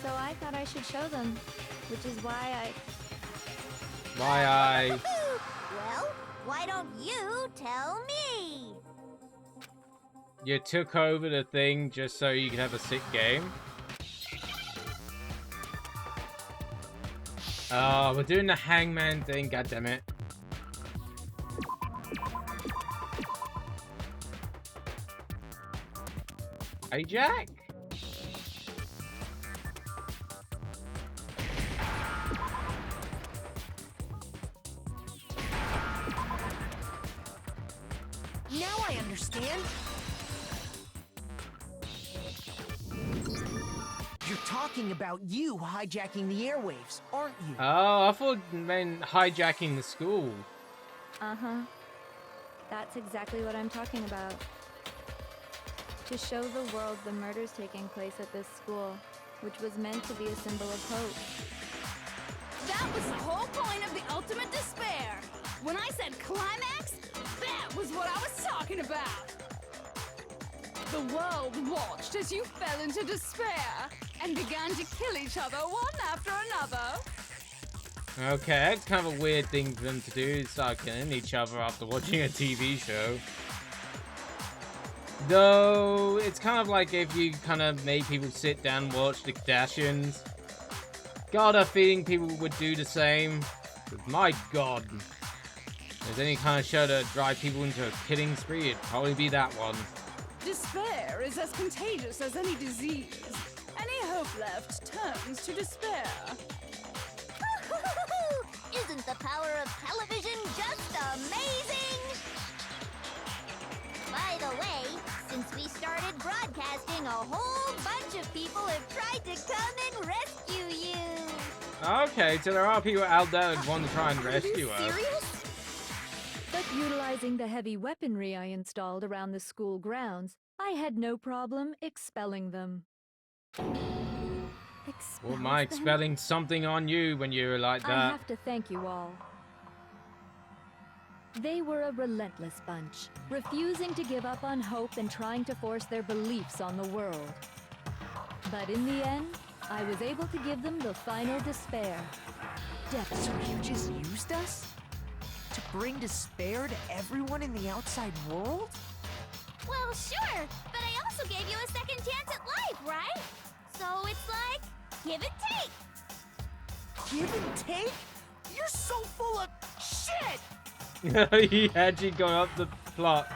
So I thought I should show them, which is why Well, why don't you tell me? You took over the thing just so you could have a sick game? Oh, we're doing the hangman thing, goddammit. Hey, Jack? Now I understand. You're talking about you hijacking the airwaves, aren't you? Oh, I thought it meant hijacking the school. Uh-huh. That's exactly what I'm talking about. To show the world the murders taking place at this school, which was meant to be a symbol of hope. That was the whole point of the ultimate despair. When I said climax, that was what I was talking about. The world watched as you fell into despair and began to kill each other one after another. Okay, that's kind of a weird thing for them to do, start killing each other after watching a TV show. Though, it's kind of like if you kind of made people sit down and watch the Kardashians. Got a feeling people would do the same. But my god. there's any kind of show to drive people into a killing spree, it'd probably be that one. Despair is as contagious as any disease. Any hope left turns to despair. Isn't the power of television just amazing? By the way, since we started broadcasting, a whole bunch of people have tried to come and rescue you. Okay, so there are people out there that want to try and rescue us. But utilizing the heavy weaponry I installed around the school grounds, I had no problem expelling them. Well, am I expelling something on you when you were like that? I have to thank you all. They were a relentless bunch, refusing to give up on hope and trying to force their beliefs on the world. But in the end, I was able to give them the final despair. Death. So you just used us? To bring despair to everyone in the outside world? Well, sure, but I also gave you a second chance at life, right? So it's like, give and take. Give and take? You're so full of shit! He actually got up the plot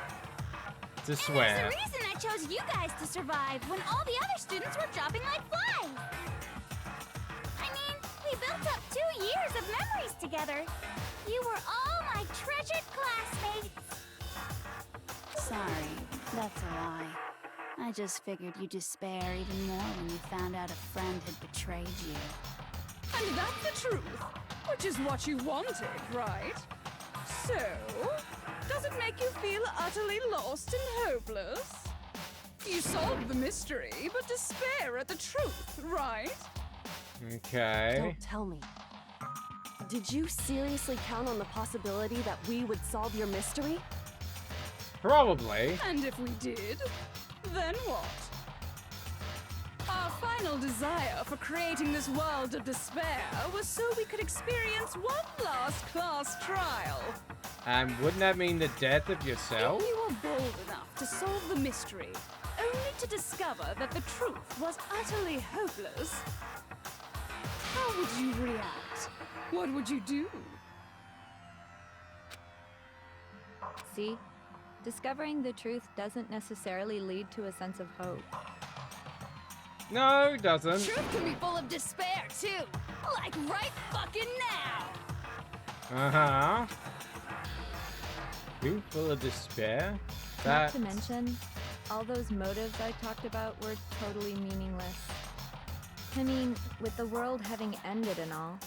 to swear. There's a reason I chose you guys to survive when all the other students were dropping like flies. I mean, we built up 2 years of memories together. You were all my treasured classmates. Sorry, that's a lie. I just figured you'd despair even more when you found out a friend had betrayed you. And that's the truth, which is what you wanted, right? So, does it make you feel utterly lost and hopeless? You solved the mystery, but despair at the truth, right? Okay. Don't tell me. Did you seriously count on the possibility that we would solve your mystery? Probably. And if we did, then what? Our final desire for creating this world of despair was so we could experience one last class trial. And wouldn't that mean the death of yourself? If you were bold enough to solve the mystery, only to discover that the truth was utterly hopeless, how would you react? What would you do? See? Discovering the truth doesn't necessarily lead to a sense of hope. No, it doesn't. Truth can be full of despair, too. Like right fucking now. Uh-huh. You full of despair? Not to mention, all those motives I talked about were totally meaningless. I mean, with the world having ended and all.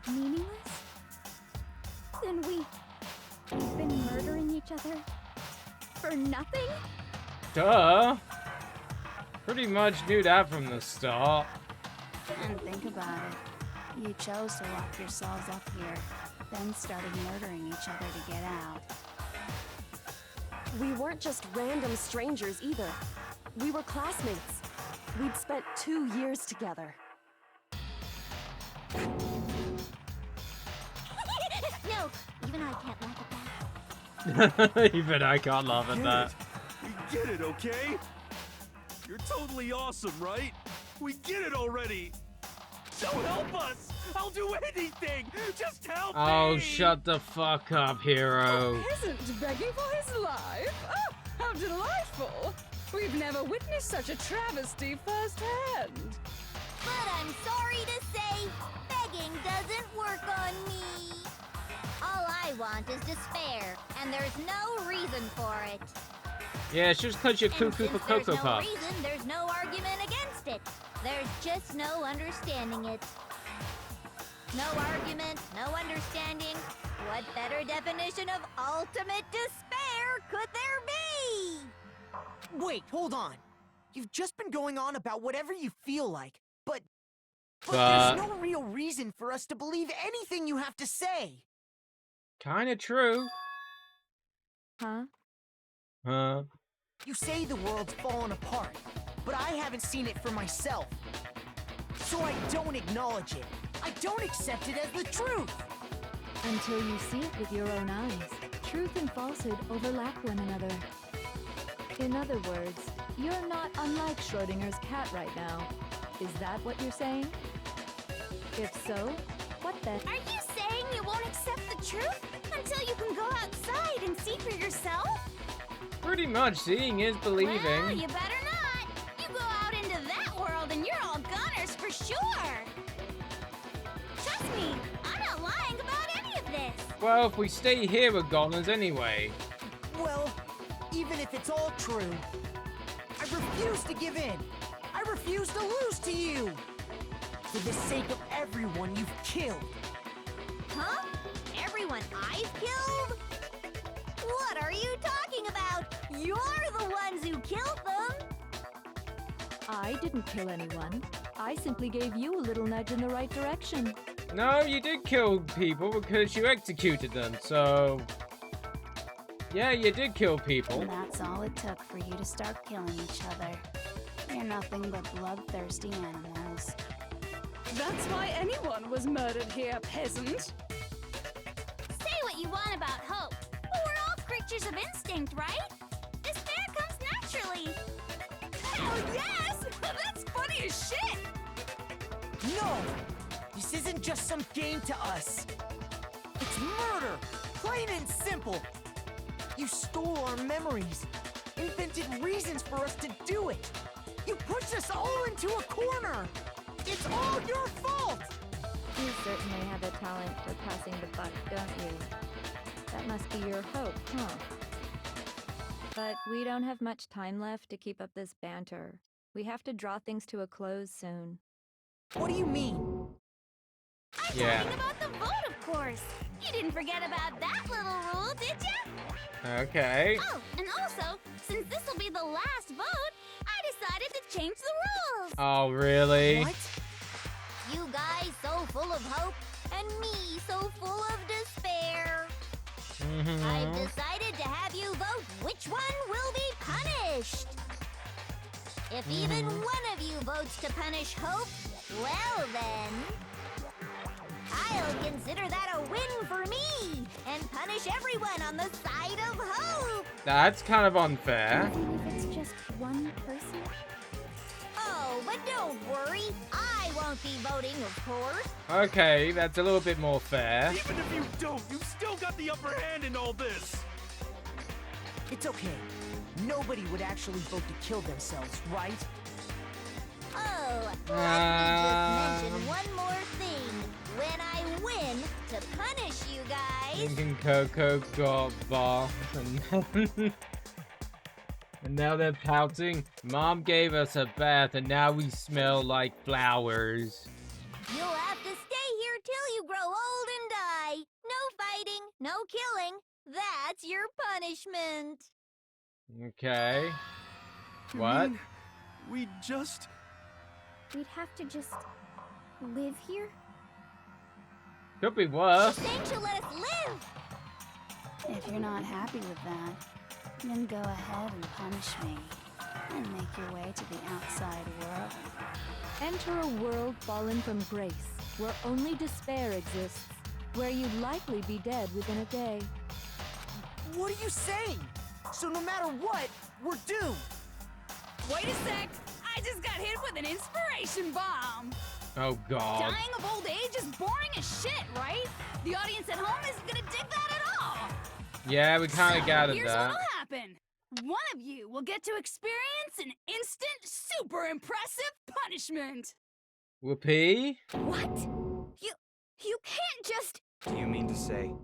Meaningless? Then we've been murdering each other for nothing? Duh. Pretty much knew that from the start. And think about it. You chose to lock yourselves up here, then started murdering each other to get out. We weren't just random strangers either. We were classmates. We'd spent 2 years together. No, even I can't laugh at that. Even I can't laugh at that. We get it, okay? You're totally awesome, right? We get it already! So help us! I'll do anything! Just help me! Oh, shut the fuck up, hero. A peasant begging for his life? Oh, how delightful! We've never witnessed such a travesty firsthand. But I'm sorry to say, begging doesn't work on me. All I want is despair, and there's no reason for it. Yeah, it's just because you're cuckoo for Cocoa There's no Puff. reason, there's no argument against it. There's just no understanding it. No argument, no understanding. What better definition of ultimate despair could there be? Wait, hold on. You've just been going on about whatever you feel like, but But there's no real reason for us to believe anything you have to say. Kinda true. Huh? Huh? You say the world's fallen apart, but I haven't seen it for myself. So I don't acknowledge it. I don't accept it as the truth. Until you see it with your own eyes, truth and falsehood overlap one another. In other words, you're not unlike Schrodinger's cat right now. Is that what you're saying? If so, what then? Are you saying you won't accept the truth until Pretty much, seeing is believing. Well, you better not. You go out into that world and you're all gunners for sure. Trust me, I'm not lying about any of this. Well, if we stay here, we're goners anyway. Well, even if it's all true, I refuse to give in. I refuse to lose to you. For the sake of everyone you've killed. Huh? Everyone I've killed? What are you talking about? You're the ones who killed them! I didn't kill anyone. I simply gave you a little nudge in the right direction. No, you did kill people because you executed them, so... Yeah, you did kill people. And that's all it took for you to start killing each other. You're nothing but bloodthirsty animals. That's why anyone was murdered here, peasant. Say what you want about hope, but we're all creatures of instinct, right? Despair comes naturally. Hell yes! That's funny as shit! No! This isn't just some game to us. It's murder! Plain and simple! You stole our memories, invented reasons for us to do it. You pushed us all into a corner! It's all your fault! You certainly have a talent for passing the buck, don't you? That must be your hope, huh? But we don't have much time left to keep up this banter. We have to draw things to a close soon. What do you mean? I'm talking about the vote, of course. You didn't forget about that little rule, did you? Okay. Oh, and also, since this will be the last vote, I decided to change the rules. Oh, really? What? You guys so full of hope, and me so full of despair. I've decided to have you vote which one will be punished. If even one of you votes to punish Hope, well then, I'll consider that a win for me, and punish everyone on the side of Hope. That's kind of unfair. Even if it's just one person? Oh, but don't worry, I won't be voting, of course. Okay, that's a little bit more fair. Even if you don't, you've still got the upper hand in all this. It's okay. Nobody would actually vote to kill themselves, right? Oh, let me just mention one more thing. When I win, to punish you guys... Thinking Coco got boss and... and now they're pouting. Mom gave us a bath and now we smell like flowers. You'll have to stay here till you grow old and die. No fighting, no killing. That's your punishment. Okay. You What? mean we just... We'd have to just live here? Could be worse. Saying she'll let us live. If you're not happy with that, then go ahead and punish me, and make your way to the outside world. Enter a world fallen from grace, where only despair exists, where you'd likely be dead within a day. What are you saying? So no matter what, we're doomed. Wait a sec! I just got hit with an inspiration bomb! Oh, God. Dying of old age is boring as shit, right? The audience at home isn't gonna dig that at all! Yeah, we kind of gathered Here's that. what'll happen. One of you will get to experience an instant, super impressive punishment! Whoopee? What? You can't just... Do you mean to say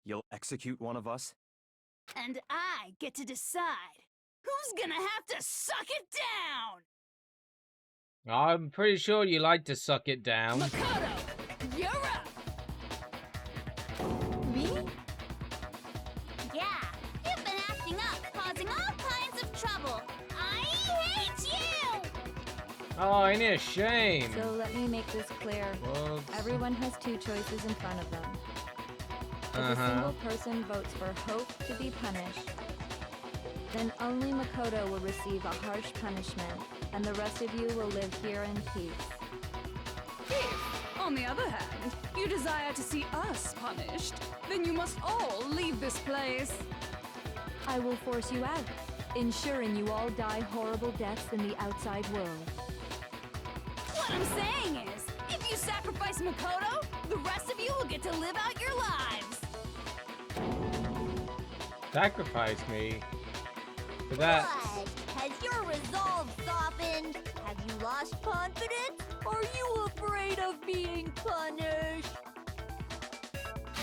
you'll execute one of us? And I get to decide who's gonna have to suck it down! I'm pretty sure you like to suck it down. Makoto, you're up! Me? Yeah, you've been acting up, causing all kinds of trouble. I hate you! Oh, ain't it a shame? So let me make this clear. Whoops. Everyone has two choices in front of them. If a single person votes for Hope to be punished, then only Makoto will receive a harsh punishment, and the rest of you will live here in peace. If, on the other hand, you desire to see us punished, then you must all leave this place. I will force you out, ensuring you all die horrible deaths in the outside world. What I'm saying is, if you sacrifice Makoto, the rest of you will get to live out your lives. Sacrifice me? For that. What? Has your resolve softened? Have you lost confidence? Are you afraid of being punished?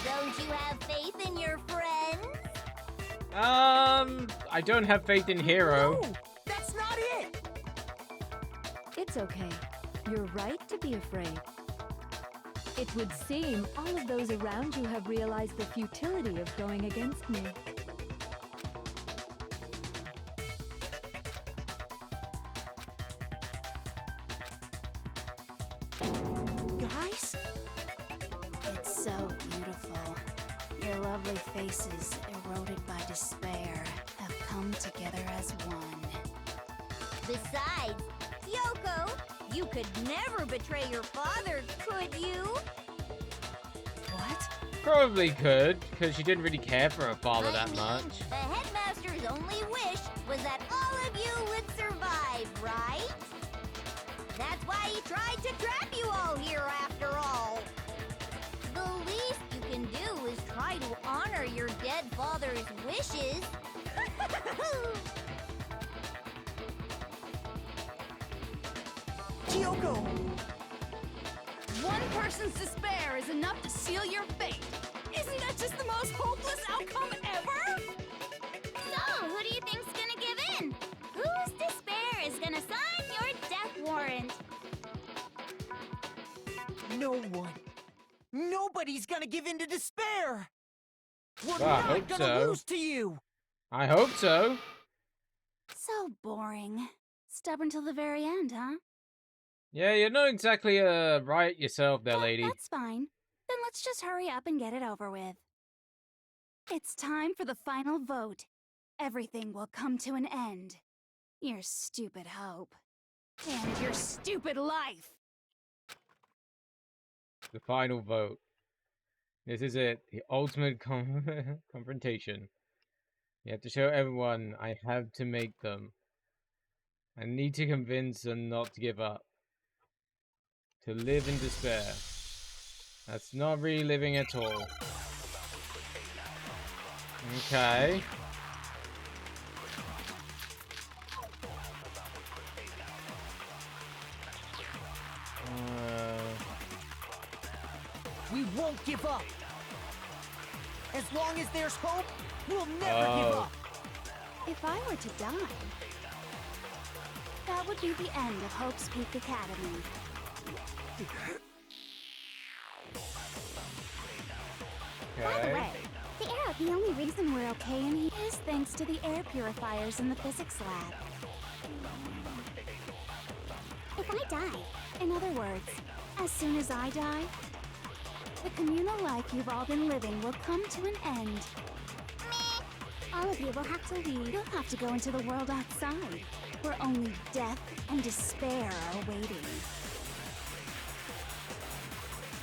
Don't you have faith in your friends? I don't have faith in Hero. No, that's not it. It's okay. You're right to be afraid. It would seem all of those around you have realized the futility of going against me. Guys? It's so beautiful. Your lovely faces, eroded by despair, have come together as one. Besides, Yoko, you could never betray your father, could you? What? Probably could, because she didn't really care for her father that much. The headmaster's only wish was that all of you would survive, right? That's why he tried to trap you all here after all. The least you can do is try to honor your dead father's wishes. Kyoko! One person's despair is enough to seal your fate. Isn't that just the most hopeless outcome ever? So, who do you think's gonna give in? Whose despair is gonna sign your death warrant? No one. Nobody's gonna give in to despair! We're Well, I not hope gonna so. lose to you! I hope so. So boring. Stubborn till the very end, huh? Yeah, you're not exactly right yourself there, lady. That's fine. Then let's just hurry up and get it over with. It's time for the final vote. Everything will come to an end. Your stupid hope. And your stupid life. The final vote. This is it. The ultimate confrontation. You have to show everyone I have to make them. I need to convince them not to give up. To live in despair. That's not really living at all. Okay. We won't give up! As long as there's hope, we'll never give up! If I were to die, that would be the end of Hope's Peak Academy. By the way, the only reason we're okay in here is thanks to the air purifiers in the physics lab. If I die, in other words, as soon as I die, the communal life you've all been living will come to an end. All of you will have to leave. You'll have to go into the world outside, where only death and despair are waiting.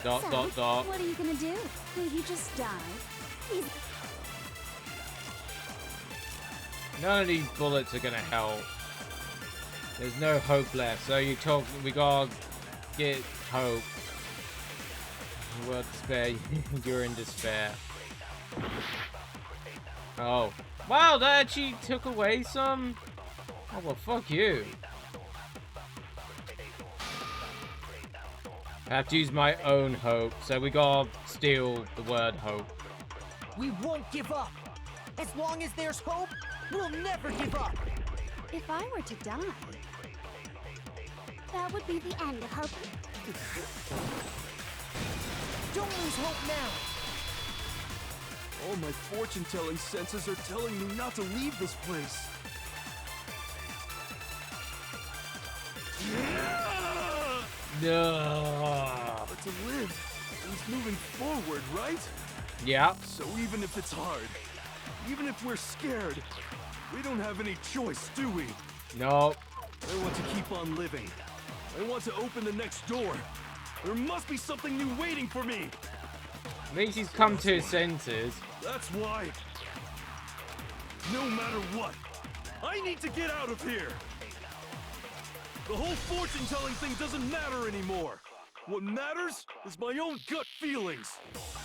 Dot, So, dot, dot. what are you gonna do? Will you just die? Please. None of these bullets are gonna help. There's no hope left. So we gotta get hope. Well, despair. You're in despair. Oh. Wow, that actually took away some. Oh, well, fuck you. I have to use my own hope, so we gotta steal the word hope. We won't give up! As long as there's hope, we'll never give up! If I were to die, that would be the end of Hope. Don't lose hope now! All my fortune-telling senses are telling me not to leave this place. No. But to live means moving forward, right? Yeah. So even if it's hard, even if we're scared, we don't have any choice, do we? No. I want to keep on living. I want to open the next door. There must be something new waiting for me. At least he's come to his senses. That's why. No matter what, I need to get out of here. The whole fortune-telling thing doesn't matter anymore. What matters is my own gut feelings.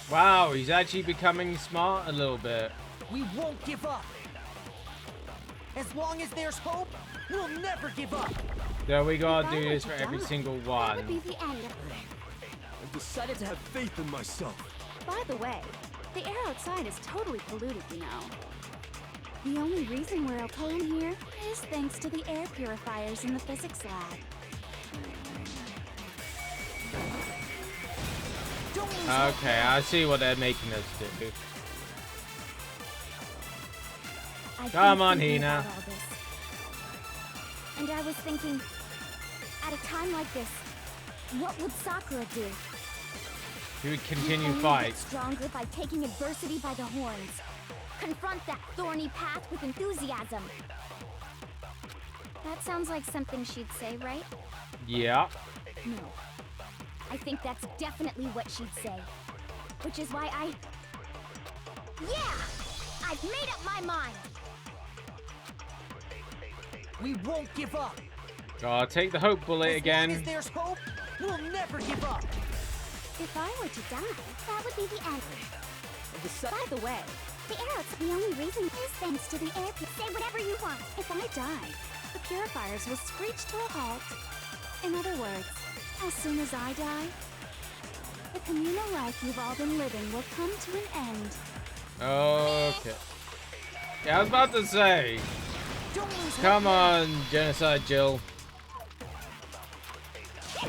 Wow, he's actually becoming smart a little bit. We won't give up. As long as there's hope, we'll never give up. So we gotta do this for every single one. That would be the end. I've decided to have faith in myself. By the way, the air outside is totally polluted, you know. The only reason we're okay in here is thanks to the air purifiers in the physics lab. Okay, I see what they're making us do. Come on, Hina. And I was thinking, at a time like this, what would Sakura do? You would continue Get fight. stronger by taking adversity by the horns. Confront that thorny path with enthusiasm. That sounds like something she'd say, right? Yeah. No. I think that's definitely what she'd say. Which is why Yeah! I've made up my mind! We won't give up. Gotta take the hope bullet again. As long as there's hope, we'll never give up. If I were to die, that would be the end. By the way, the the only reason is thanks to the air Say whatever you want. If I die, the purifiers will screech to a halt. In other words, as soon as I die, the communal life you've all been living will come to an end. Okay. Yeah, I was about to say. Come on, Genocide Jill. I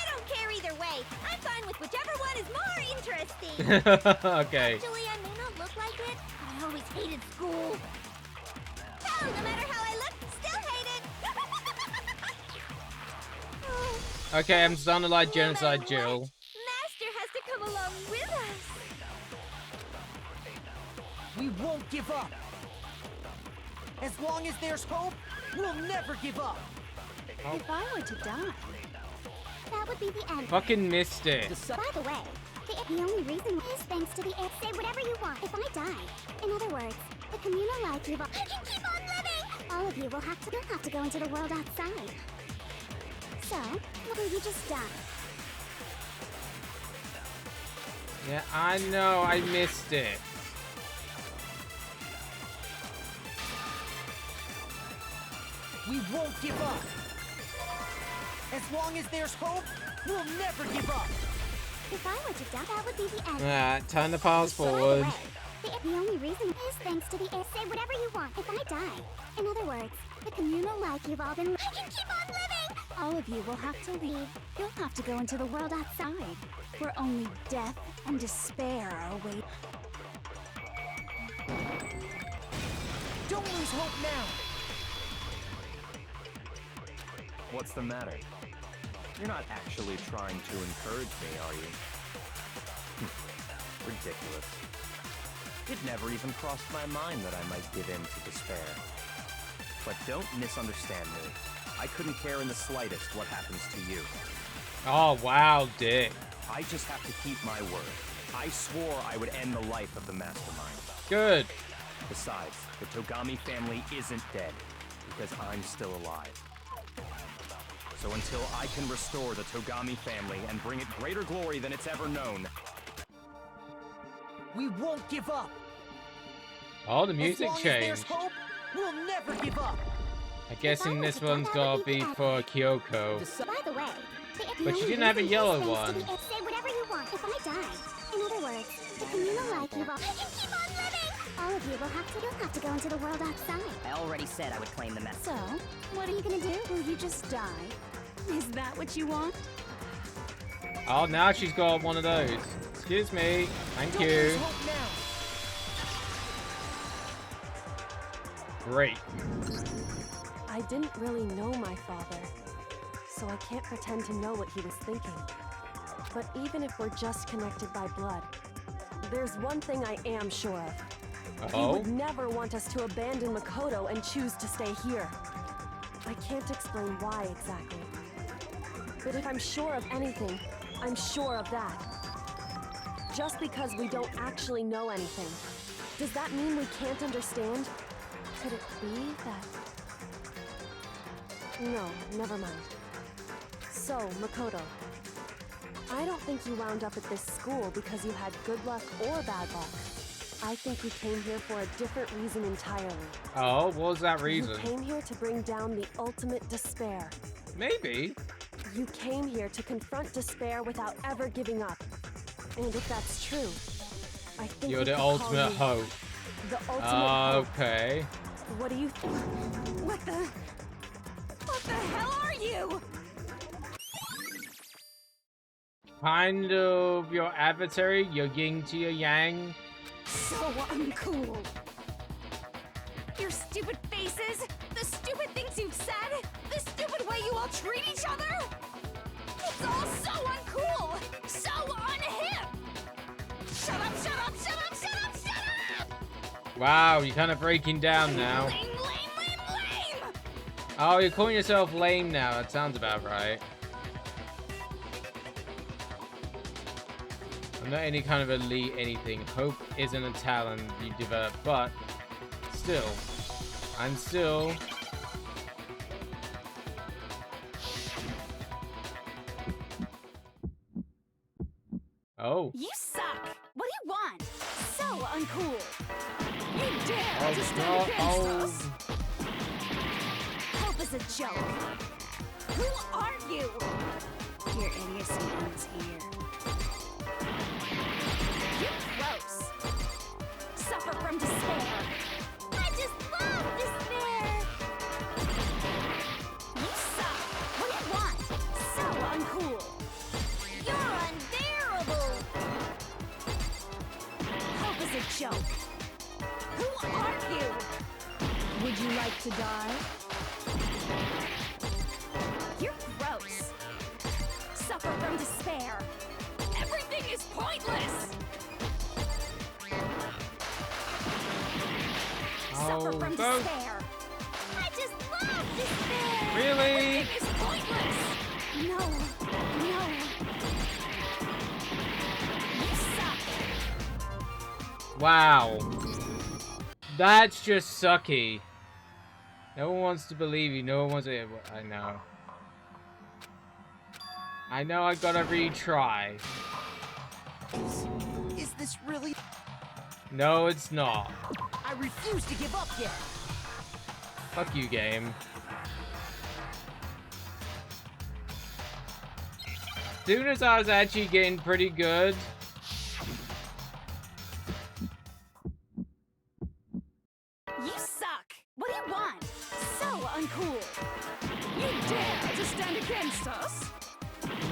don't care either way. I'm fine with whichever one is more interesting. Okay. Actually, I may not look like it, but I always hated school. Hell, no matter how I look, still hate it. Okay, I'm starting to like Genocide Jill. Master has to come along with us. We won't give up. As long as there's hope, we'll never give up. Oh. If I were to die, that would be the end. Fucking missed it. By the way, the only reason is thanks to the air. Say whatever you want. If I die, in other words, the communal life you've all. I can keep on living. All of you will have to go into the world outside. So, will you just die? Yeah, I know, I missed it. We won't give up. As long as there's hope, we'll never give up. If I were to die, that would be the end. Alright, time to fast forward. The only reason is thanks to the air. Say whatever you want. If I die, in other words, the communal life you've all been. I can keep on living. All of you will have to leave. You'll have to go into the world outside, where only death and despair are waiting. Don't lose hope now. What's the matter? You're not actually trying to encourage me, are you? Ridiculous. It never even crossed my mind that I might give in to despair. But don't misunderstand me. I couldn't care in the slightest what happens to you. Oh, wow, Dick. I just have to keep my word. I swore I would end the life of the Mastermind. Good. Besides, the Togami family isn't dead, because I'm still alive. So until I can restore the Togami family and bring it greater glory than it's ever known, we won't give up. Oh, the music as long changed. As there's hope, we'll never give up. I'm guessing this one's gotta be for Kyoko. By the way, But she didn't have a yellow one. Say whatever you want. If I die, in other words, the communal life you've all. I can keep on living. All of you will have to go into the world outside. I already said I would claim the message. So, what are you gonna do? Will you just die? Is that what you want? Oh, now she's got one of those. Excuse me. Thank you. Great. I didn't really know my father, so I can't pretend to know what he was thinking. But even if we're just connected by blood, there's one thing I am sure of. He would never want us to abandon Makoto and choose to stay here. I can't explain why exactly. But if I'm sure of anything, I'm sure of that. Just because we don't actually know anything, does that mean we can't understand? Could it be that... No, never mind. So, Makoto, I don't think you wound up at this school because you had good luck or bad luck. I think you came here for a different reason entirely. Oh, what was that reason? You came here to bring down the ultimate despair. Maybe. You came here to confront despair without ever giving up. And if that's true, I think you're the ultimate hope. The ultimate hope. Okay. What do you think? What the hell are you? Kind of your adversary, your yin to your yang. So uncool. Your stupid faces, the stupid things you've said, the stupid way you all treat each other. It's all so uncool, so unhip. Shut up, shut up, shut up, shut up, shut up! Wow, you're kind of breaking down now. Lame, lame, lame, lame! Oh, you're calling yourself lame now. That sounds about right. I'm not any kind of elite anything. Hope isn't a talent you develop, but still, I'm still... Oh. You suck! What do you want? So uncool! You dare to stand against us! Hope is a joke! Who are you? Your idiocy ends here. You're gross! Suffer from despair! I just love despair! You suck! What do you want? So uncool! You're unbearable! Hope is a joke! Who are you? Would you like to die? You're gross! Suffer from despair! Everything is pointless! Suffer from despair! I just love despair! Really? Everything is pointless! No, no. You suck! Wow. That's just sucky. No one wants to believe you. No one wants to... I know. I know I gotta retry. Is this really... No, it's not. I refuse to give up yet. Fuck you, game. Soon as I was actually getting pretty good. You suck! What do you want? So uncool! You dare to stand against us?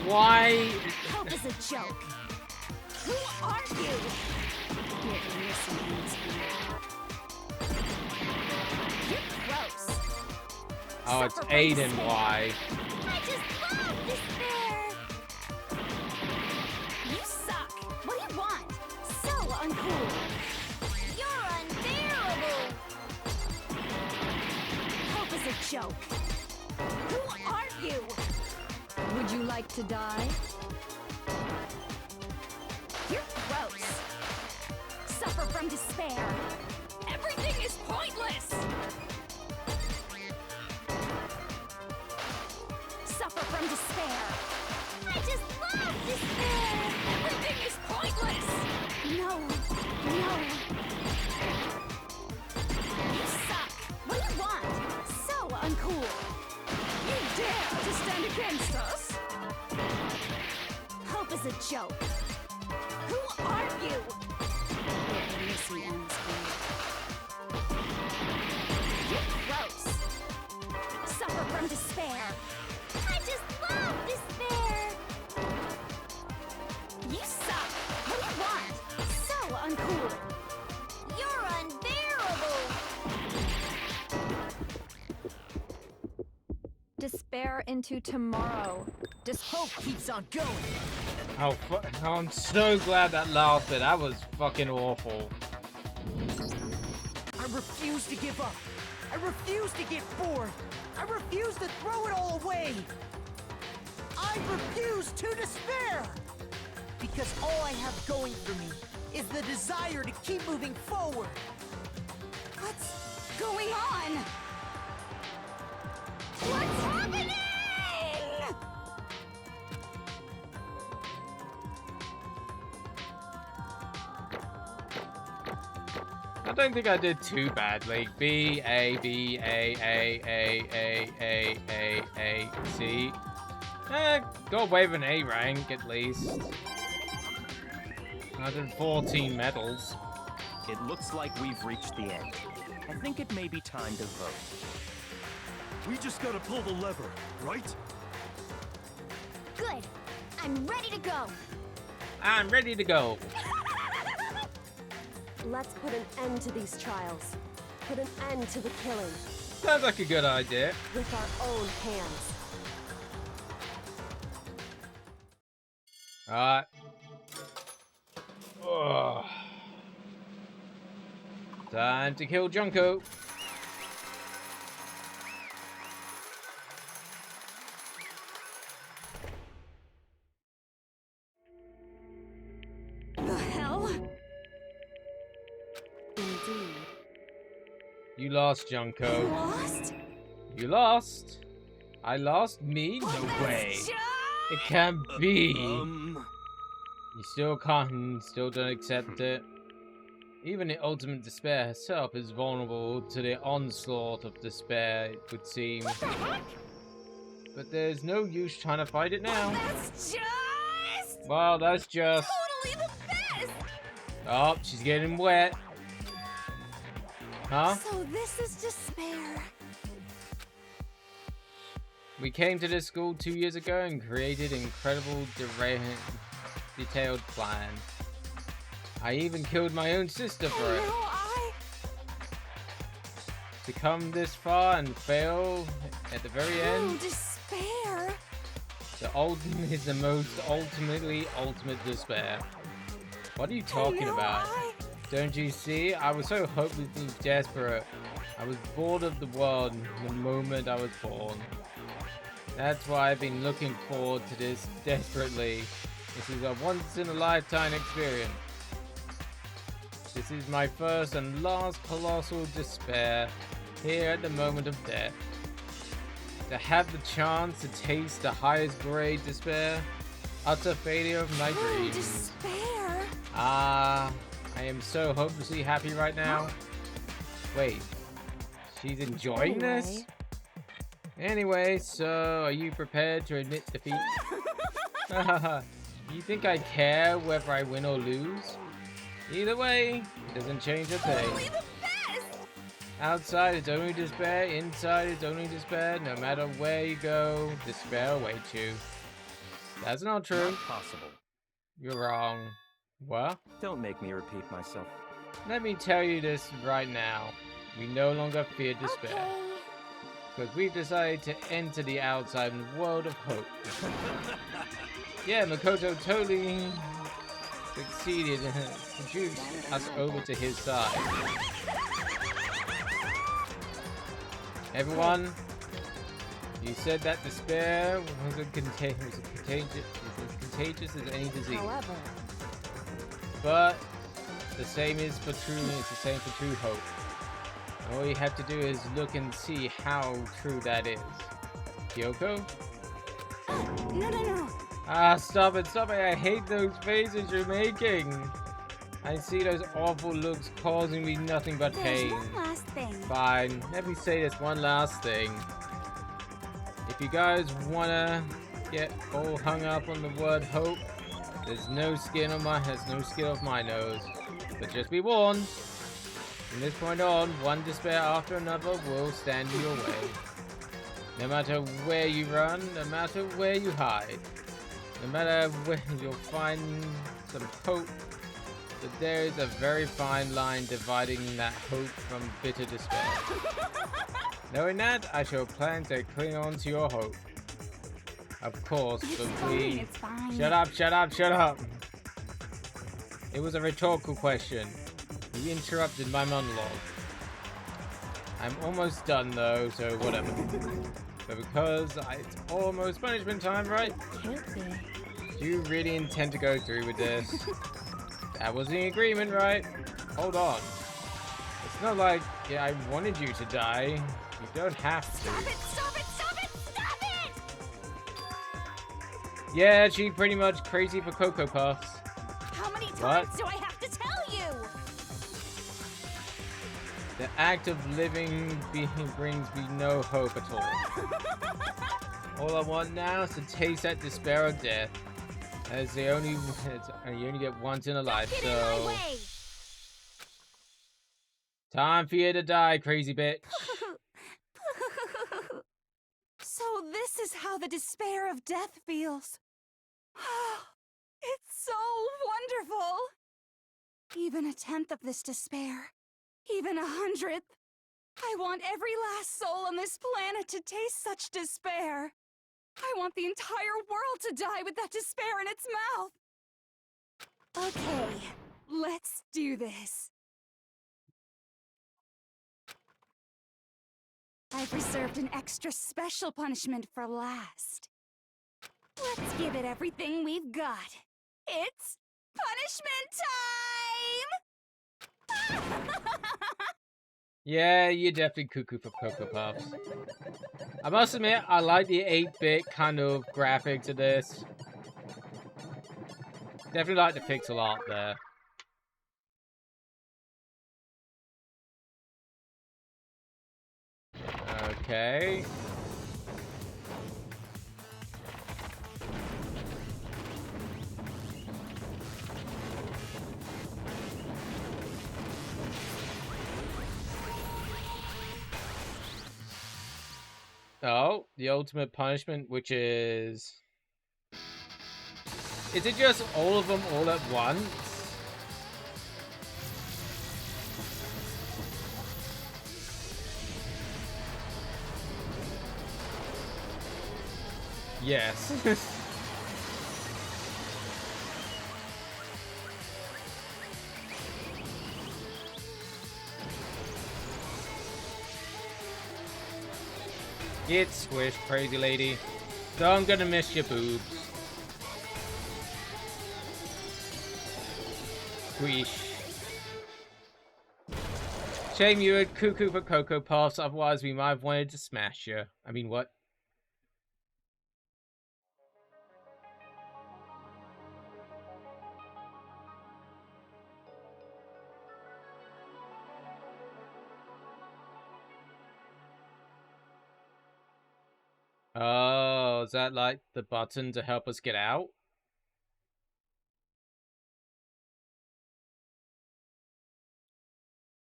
Why? Hope is a joke. Who are you? Your innocent ends here. You're gross. Oh, it's Suffer from Aiden. despair. Why? I just love despair. You suck. What do you want? So uncool. You're unbearable. Hope is a joke. Who are you? Would you like to die? You're gross. Suffer from despair. Everything is pointless. Suffer from despair. I just love despair. Everything is pointless. No, no. You suck. What do you want? So uncool. You dare to stand against us? Hope is a joke. Who are you? Your idiocy ends here. You're gross. Suffer from despair. I just love despair. You suck. What do you want? So uncool. You're unbearable. Despair into tomorrow. Hope keeps on going. Oh, I'm so glad that last bit. That was fucking awful. I refuse to give up. I refuse to get bored. I refuse to throw it all away. I refuse to despair. Because all I have going for me is the desire to keep moving forward. What's going on? What's happening? I don't think I did too badly. B, A, B, A, A, A, A, A, A, A, C. Got away with an A rank at least. 114 medals. It looks like we've reached the end. I think it may be time to vote. We just gotta pull the lever, right? Good. I'm ready to go. I'm ready to go. Let's put an end to these trials. Put an end to the killing. Sounds like a good idea. With our own hands. Alright. Time to kill Junko. The hell? Indeed. You lost, Junko. You lost? You lost? I lost? Me? No way. It can't be. You still can't, still don't accept it. Even the ultimate despair herself is vulnerable to the onslaught of despair, it would seem. But there's no use trying to fight it now. That's just... Well, that's just... totally the best! Oh, she's getting wet. Huh? So this is despair. We came to this school 2 years ago and created an incredible, detailed plan. I even killed my own sister for it. To come this far and fail at the very end. Despair. The ultimate is the most ultimate despair. What are you talking about? Don't you see? I was so hopelessly desperate. I was bored of the world the moment I was born. That's why I've been looking forward to this desperately. This is a once-in-a-lifetime experience. This is my first and last colossal despair here at the moment of death. To have the chance to taste the highest grade despair, utter failure of my dreams. Despair. I am so hopelessly happy right now. Wait, she's enjoying this? Anyway, so are you prepared to admit defeat? You think I care whether I win or lose? Either way, it doesn't change a thing. Outside it's only despair, inside it's only despair. No matter where you go, despair awaits you. That's not true. Not possible. You're wrong. What? Don't make me repeat myself. Let me tell you this right now. We no longer fear despair. Because we've decided to enter the outside world of hope. Yeah, Makoto totally succeeded and introduced us over to his side. Everyone, you said that despair was as contagious as any disease. However, but the same is for true. It's the same for true hope. All you have to do is look and see how true that is. Kyoko? No. Ah, stop it, I hate those faces you're making. I see those awful looks causing me nothing but pain. There's one last thing. Fine, let me say this one last thing. If you guys wanna get all hung up on the word hope, there's no skin off my nose. But just be warned. From this point on, one despair after another will stand in your way. No matter where you run, no matter where you hide, no matter where you'll find some hope, but there is a very fine line dividing that hope from bitter despair. Knowing that, I shall plan to cling on to your hope. Of course, but we... It's fine. Shut up! It was a rhetorical question. You interrupted my monologue. I'm almost done though, so whatever. But because it's almost punishment time, right? Can't be. Do you really intend to go through with this? That was the agreement, right? Hold on. It's not like I wanted you to die. You don't have to. Stop it! Yeah, she's pretty much crazy for Cocoa Puffs. How many What? times do I have to tell you? The act of living brings me no hope at all. All I want now is to taste that despair of death. As you only get once in a life, so... Time for you to die, crazy bitch. So this is how the despair of death feels. It's so wonderful. Even a tenth of this despair, even 100th. I want every last soul on this planet to taste such despair. I want the entire world to die with that despair in its mouth. Okay, let's do this. I've reserved an extra special punishment for last. Let's give it everything we've got. It's punishment time! Yeah, you're definitely cuckoo for Cocoa Puffs. I must admit, I like the 8-bit kind of graphics of this. Definitely like the pixel art there. Okay. Oh, the ultimate punishment, which is... Is it just all of them all at once? Yes. Get squished, crazy lady. So I'm gonna miss your boobs. Squish. Shame you had cuckoo for Cocoa Puffs, otherwise we might have wanted to smash you. I mean, what? Oh, is that like the button to help us get out?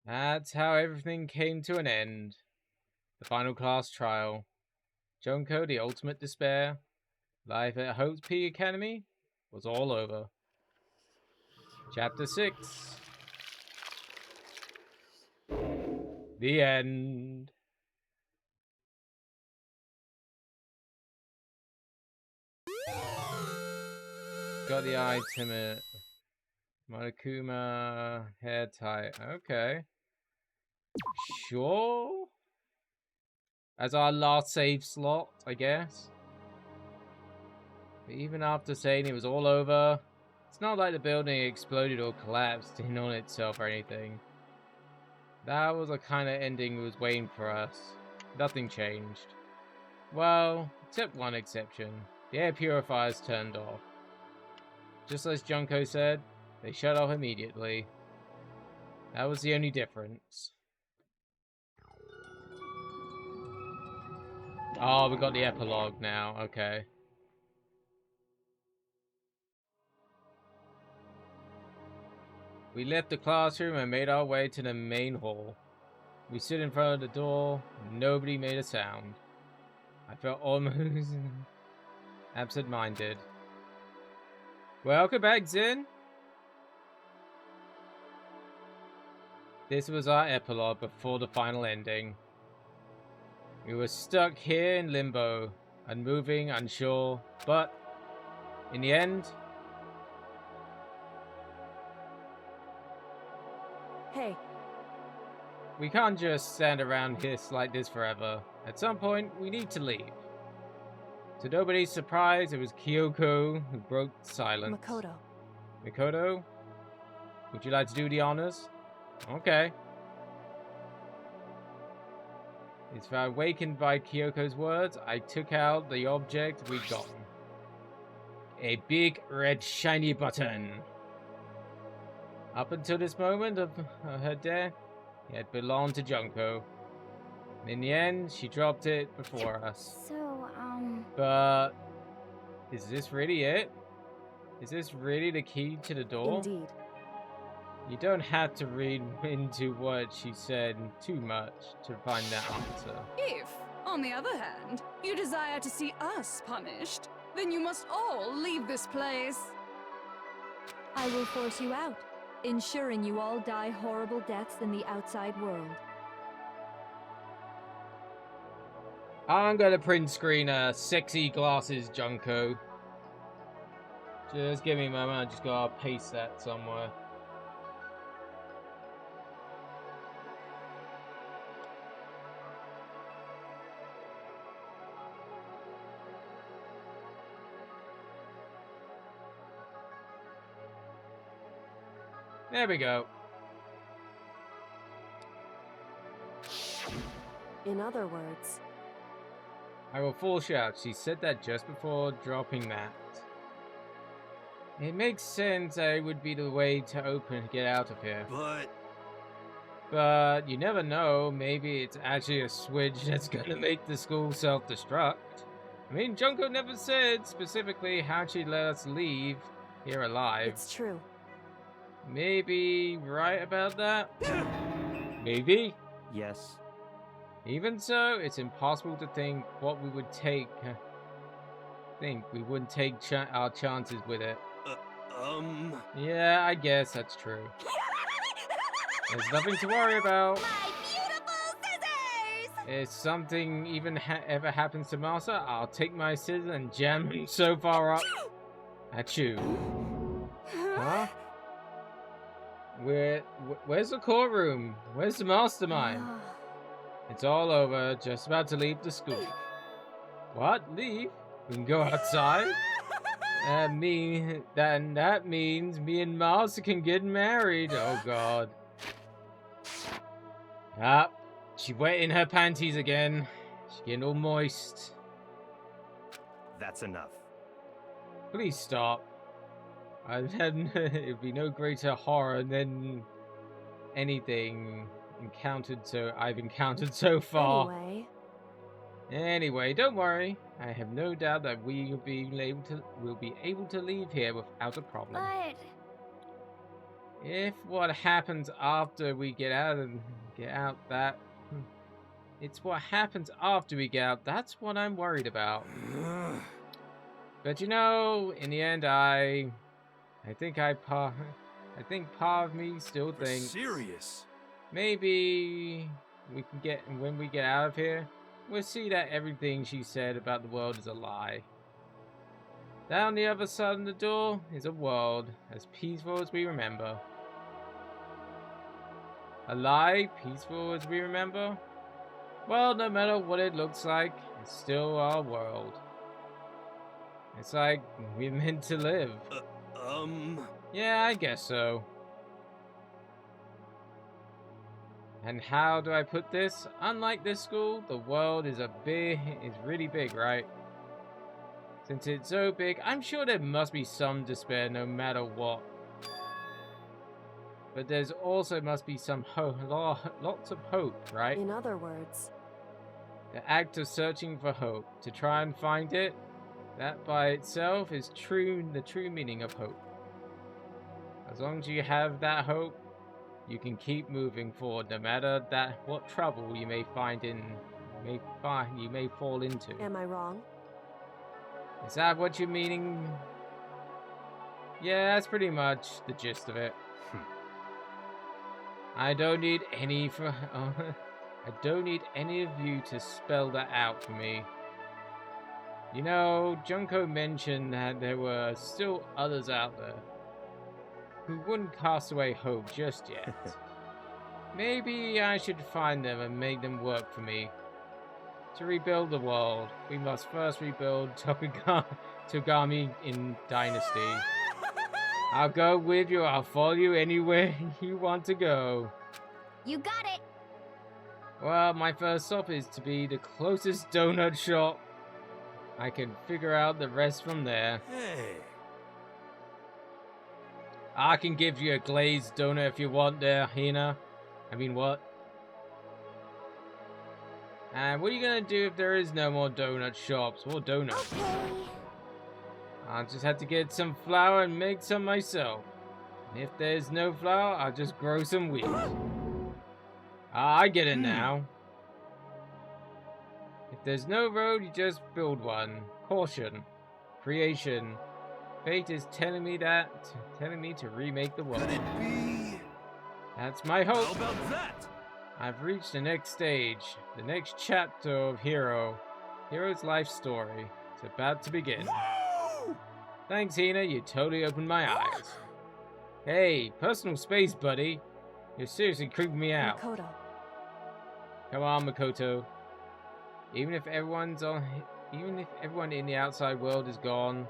That's how everything came to an end. The final class trial. Junko, the ultimate despair. Life at Hope's Peak Academy was all over. Chapter 6. The end. Got the item at Monokuma hair tie. Okay. Sure. As our last save slot, I guess. But even after saying it was all over, it's not like the building exploded or collapsed in on itself or anything. That was the kind of ending that was waiting for us. Nothing changed. Well, except one exception. The air purifiers turned off. Just as Junko said, they shut off immediately. That was the only difference. Oh, we got the epilogue now. Okay. We left the classroom and made our way to the main hall. We stood in front of the door. Nobody made a sound. I felt almost absent-minded. Welcome back, Zin. This was our epilogue before the final ending. We were stuck here in limbo, unmoving, unsure, but in the end... Hey. We can't just stand around here like this forever. At some point, we need to leave. To nobody's surprise, it was Kyoko who broke silence. Makoto. Makoto? Would you like to do the honors? Okay. As if awakened by Kyoko's words, I took out the object we'd gotten. A big, red, shiny button. Up until this moment of her death, It belonged to Junko. In the end, she dropped it before us. So, But is this really it? Is this really the key to the door? Indeed. You don't have to read into what she said too much to find that answer. If, on the other hand, you desire to see us punished, then you must all leave this place. I will force you out, ensuring you all die horrible deaths in the outside world. I'm gonna print screen sexy glasses, Junko. Just give me a moment, I just gotta paste that somewhere. There we go. In other words, I will full shout. She said that just before dropping that. It makes sense that it would be the way to get out of here. But you never know. Maybe it's actually a switch that's gonna make the school self-destruct. I mean, Junko never said specifically how she'd let us leave here alive. It's true. Maybe right about that? Maybe? Yes. Even so, it's impossible to think what we would take. We wouldn't take our chances with it. Yeah, I guess that's true. There's nothing to worry about. My beautiful scissors! If something even ever happens to Masa, I'll take my scissors and jam him so far up. Achoo. Huh? Where's the courtroom? Where's the mastermind? It's all over. Just about to leave the school. What? Leave? We can go outside? That means me and Masa can get married. Oh god. Ah, she wet in her panties again. She's getting all moist. That's enough. Please stop. It'd be no greater horror than anything I've encountered so far. Anyway, don't worry. I have no doubt that we'll be able to leave here without a problem. But If what happens after we get out, it's what happens after we get out. That's what I'm worried about. But you know, in the end, I think part of me still thinks. Serious? Maybe when we get out of here, we'll see that everything she said about the world is a lie. Down the other side of the door is a world as peaceful as we remember. A lie, peaceful as we remember? Well, no matter what it looks like, it's still our world. It's like we're meant to live. Yeah, I guess so. And how do I put this? Unlike this school, the world is really big, right? Since it's so big, I'm sure there must be some despair no matter what. But there's also must be some lots of hope, right? In other words, the act of searching for hope, to try and find it, that by itself is the true meaning of hope. As long as you have that hope, you can keep moving forward, no matter what trouble you may fall into. Am I wrong? Is that what you're meaning? Yeah, that's pretty much the gist of it. I don't need any of you to spell that out for me. You know, Junko mentioned that there were still others out there who wouldn't cast away hope just yet. Maybe I should find them and make them work for me. To rebuild the world, we must first rebuild Togami in Dynasty. I'll go with you, I'll follow you anywhere you want to go. You got it! Well, my first stop is to be the closest donut shop. I can figure out the rest from there. Hey. I can give you a glazed donut if you want there, Hina. I mean, what? And what are you gonna do if there is no more donut shops or donuts? Okay. I'll just have to get some flour and make some myself. And if there's no flour, I'll just grow some wheat. Ah, I get it now. If there's no road, you just build one. Caution. Creation. Fate is telling me to remake the world. Could it be? That's my hope. How about that? I've reached the next stage, the next chapter of Hero's life story. It's about to begin. Whoa! Thanks, Hina. You totally opened my eyes. Hey, personal space, buddy. You're seriously creeping me out. Makoto. Come on, Makoto. Even if everyone in the outside world is gone,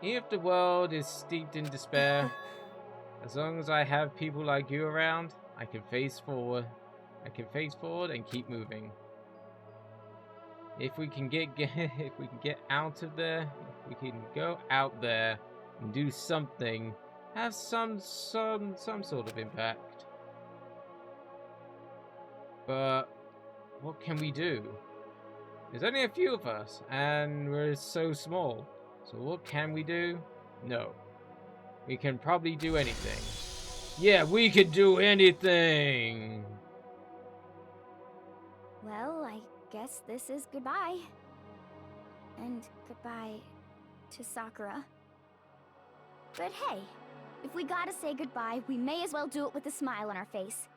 even if the world is steeped in despair, as long as I have people like you around, I can face forward. And keep moving. If we can get out of there, if we can go out there and do something, have some sort of impact. But what can we do? There's only a few of us, and we're so small. So what can we do? No. We can probably do anything. Yeah, we could do anything! Well, I guess this is goodbye. And goodbye to Sakura. But hey, if we gotta say goodbye, we may as well do it with a smile on our face.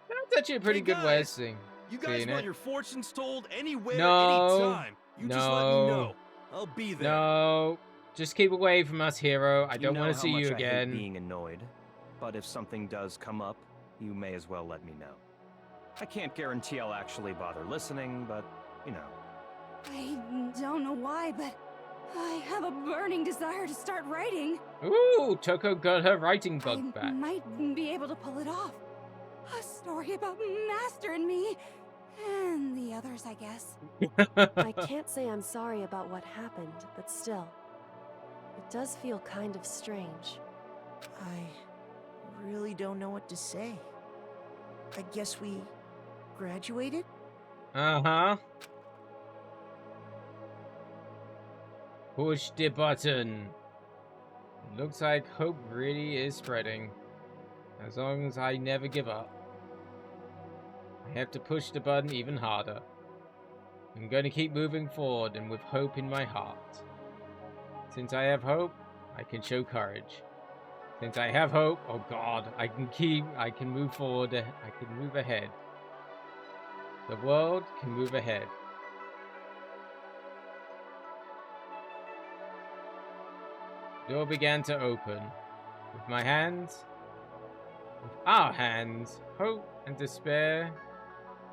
That's actually a pretty good way of seeing. You guys want your fortunes told anywhere, No. anytime. You just let me know. I'll be there. No. Just keep away from us, hero. I don't want to see you I again. hate being annoyed, but if something does come up, you may as well let me know. I can't guarantee I'll actually bother listening, but, you know. I don't know why, but I have a burning desire to start writing. Ooh, Toko got her writing bug I back. might be able to pull it off. A story about Master and me. And the others, I guess. I can't say I'm sorry about what happened, but still. It does feel kind of strange. I really don't know what to say. I guess we graduated? Uh-huh. Push the button. Looks like hope really is spreading. As long as I never give up. I have to push the button even harder. I'm going to keep moving forward and with hope in my heart. Since I have hope, I can show courage. Since I have hope, oh god, I can move forward, I can move ahead. The world can move ahead. The door began to open. With my hands, with our hands, hope and despair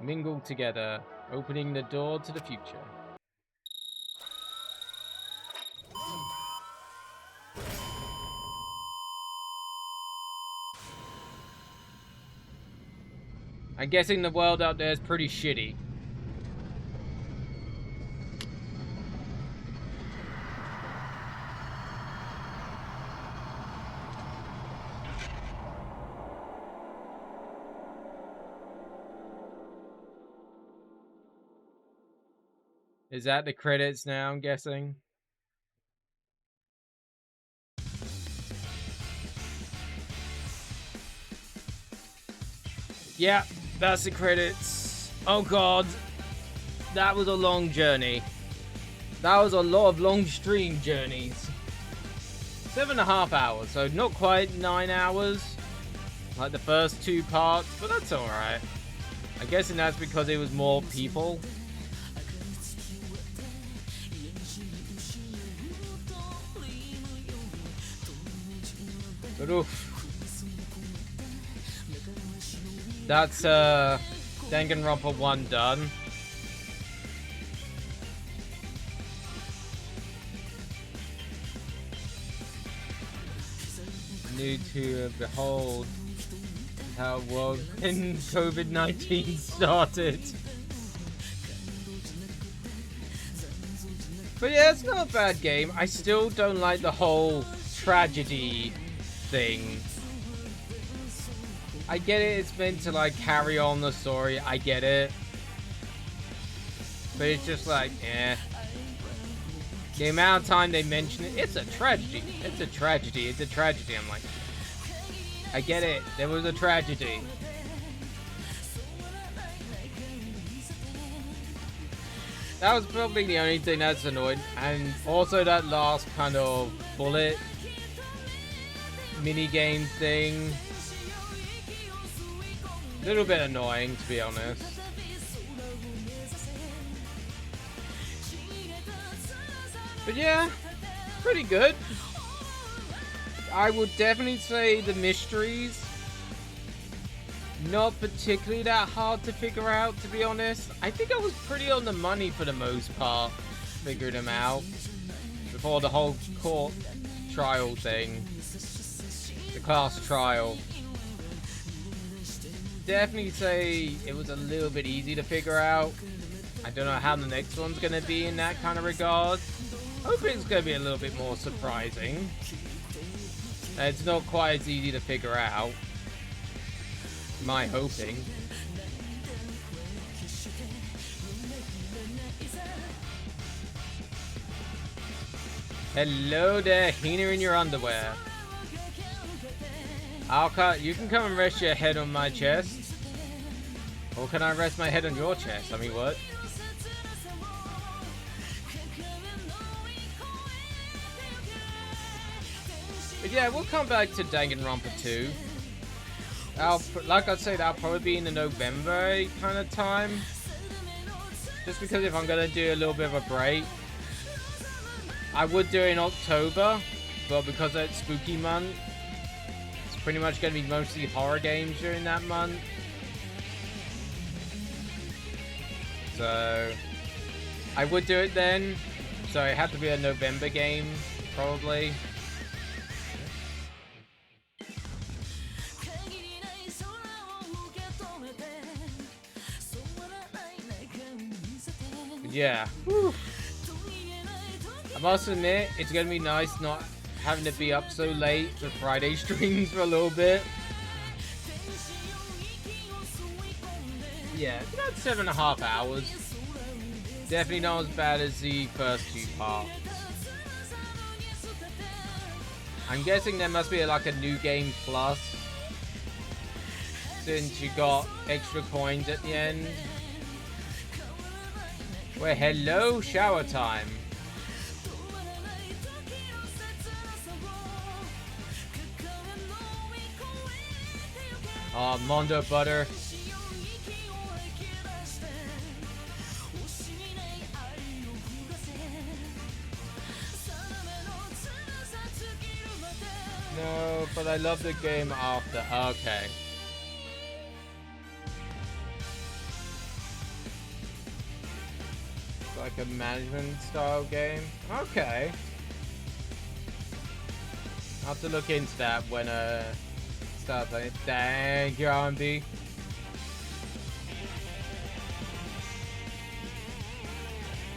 mingled together, opening the door to the future. I'm guessing the world out there is pretty shitty. Is that the credits now, I'm guessing? Yeah, that's the credits. Oh god. That was a long journey. That was a lot of long stream journeys. 7.5 hours, so not quite 9 hours. Like the first 2 parts, but that's alright. I'm guessing that's because it was more people. But oof. That's Danganronpa 1 done. New to behold how it was when COVID-19 started. But yeah, it's not a bad game. I still don't like the whole tragedy thing. I get it, it's meant to like carry on the story, I get it. But it's just like, eh. The amount of time they mention it, it's a tragedy. It's a tragedy. It's a tragedy. I'm like, I get it. There was a tragedy. That was probably the only thing that's annoyed. And also that last kind of bullet mini-game thing. A little bit annoying, to be honest. But yeah, pretty good. I would definitely say the mysteries, not particularly that hard to figure out, to be honest. I think I was pretty on the money for the most part, figured them out. Before the whole court trial thing. The class trial. Definitely say it was a little bit easy to figure out. I don't know how the next one's going to be in that kind of regard. Hopefully it's going to be a little bit more surprising. It's not quite as easy to figure out. My hoping. Hello there, Hina in your underwear. You can come and rest your head on my chest. Or can I rest my head on your chest? I mean, what? But yeah, we'll come back to Danganronpa 2. Like I said, that'll probably be in the November kind of time. Just because if I'm going to do a little bit of a break. I would do it in October, but because it's spooky month, it's pretty much going to be mostly horror games during that month. So, I would do it then. So it had to be a November game, probably. Yeah. Whew. I must admit, it's going to be nice not having to be up so late for Friday streams for a little bit. Yeah, it's about 7.5 hours. Definitely not as bad as the first two parts. I'm guessing there must be like a new game plus, since you got extra coins at the end. Well, hello, shower time. Oh, Mondo Butter. No, but I love the game after. Okay. It's like a management style game. Okay. I'll have to look into that when start playing. Thank you, RMB.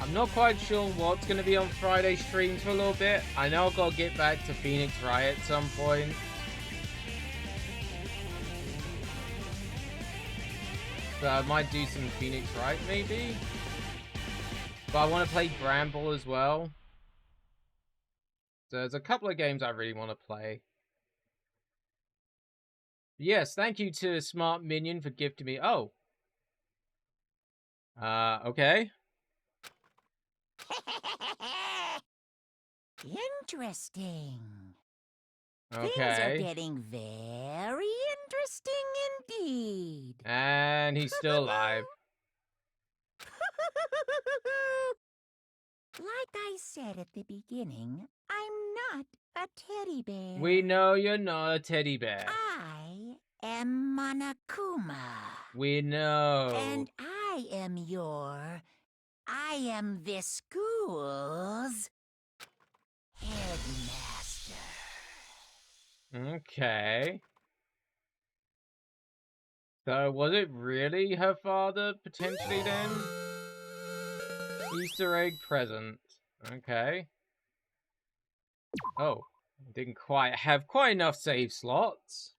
I'm not quite sure what's going to be on Friday streams for a little bit. I know I've got to get back to Phoenix Wright at some point. So I might do some Phoenix Wright maybe. But I want to play Bramble as well. So there's a couple of games I really want to play. Yes, thank you to Smart Minion for gifting me. Oh. Okay. Interesting. Okay. Things are getting very interesting indeed. And he's still alive. Like I said at the beginning, I'm not a teddy bear. We know you're not a teddy bear. I am Monokuma. We know. And I am this school's headmaster. Okay. So, was it really her father, potentially, then? Easter egg present. Okay. Oh. Didn't quite have quite enough save slots.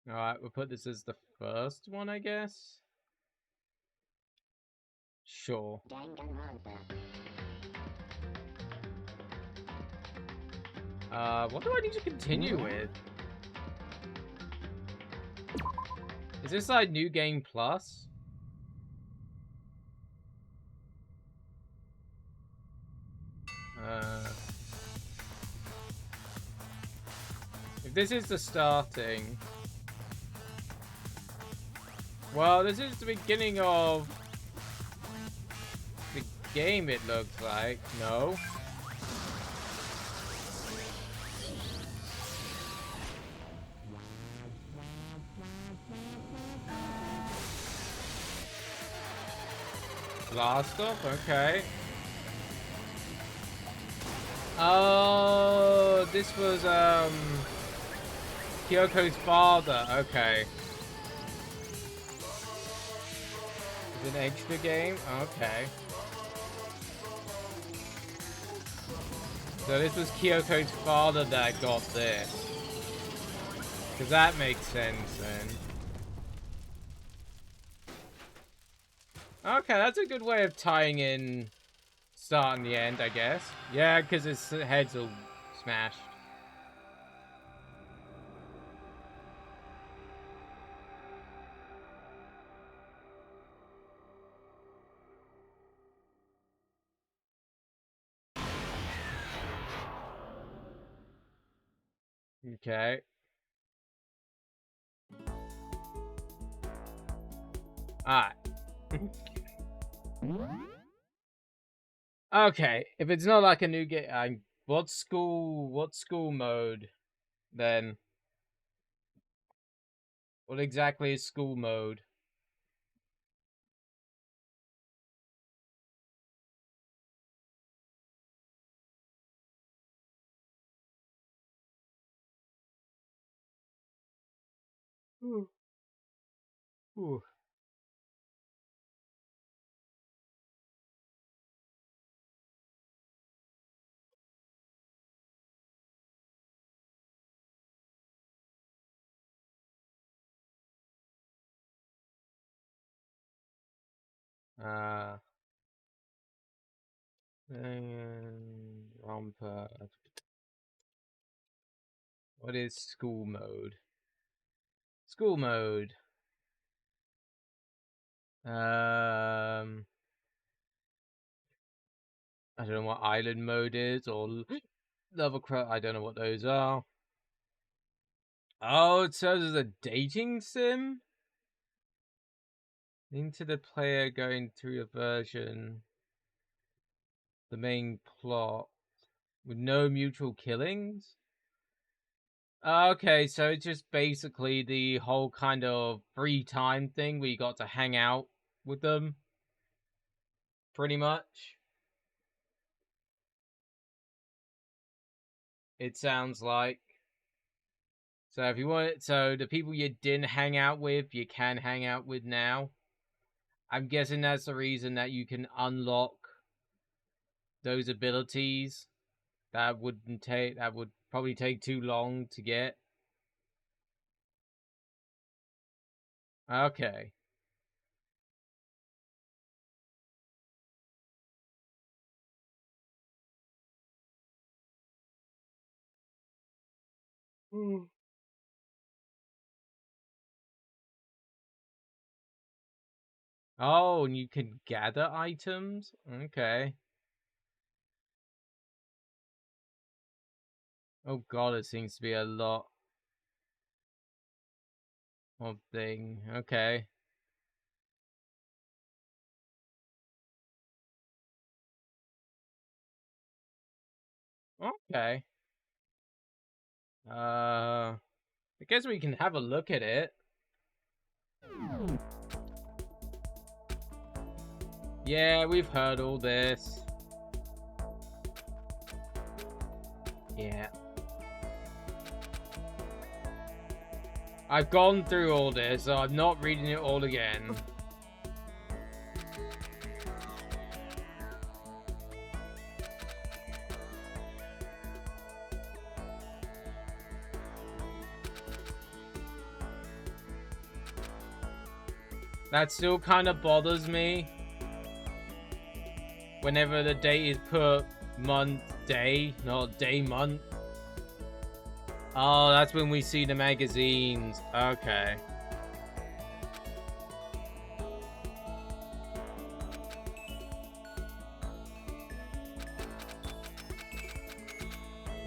Alright, we'll put this as the first one, I guess. Sure. What do I need to continue with? Is this like New Game Plus? If this is the starting... Well, this is the beginning of the game, it looks like. No? Blast off? Okay. Oh, this was, Kyoko's father. Okay. It's an extra game? Okay. So this was Kyoko's father that got this. Because that makes sense then. Okay, that's a good way of tying in start and the end, I guess. Yeah, because his head's all smashed. Okay. Alright. Okay, if it's not like a new game, what school mode then? What exactly is school mode? Ooh. Ooh. Danganronpa. What is school mode? School mode. I don't know what island mode is or Lovecraft. I don't know what those are. Oh, it serves as a dating sim? Into the player going through a version. The main plot. With no mutual killings? Okay, so it's just basically the whole kind of free time thing where you got to hang out with them. Pretty much. It sounds like. So if you want, so the people you didn't hang out with, you can hang out with now. I'm guessing that's the reason that you can unlock those abilities. That would probably take too long to get. Okay. Oh, and you can gather items? Okay. Oh god, it seems to be a lot of thing. Okay. Okay. I guess we can have a look at it. Yeah, we've heard all this. Yeah. I've gone through all this, so I'm not reading it all again. That still kind of bothers me. Whenever the date is put month, day, not day, month. Oh, that's when we see the magazines. Okay.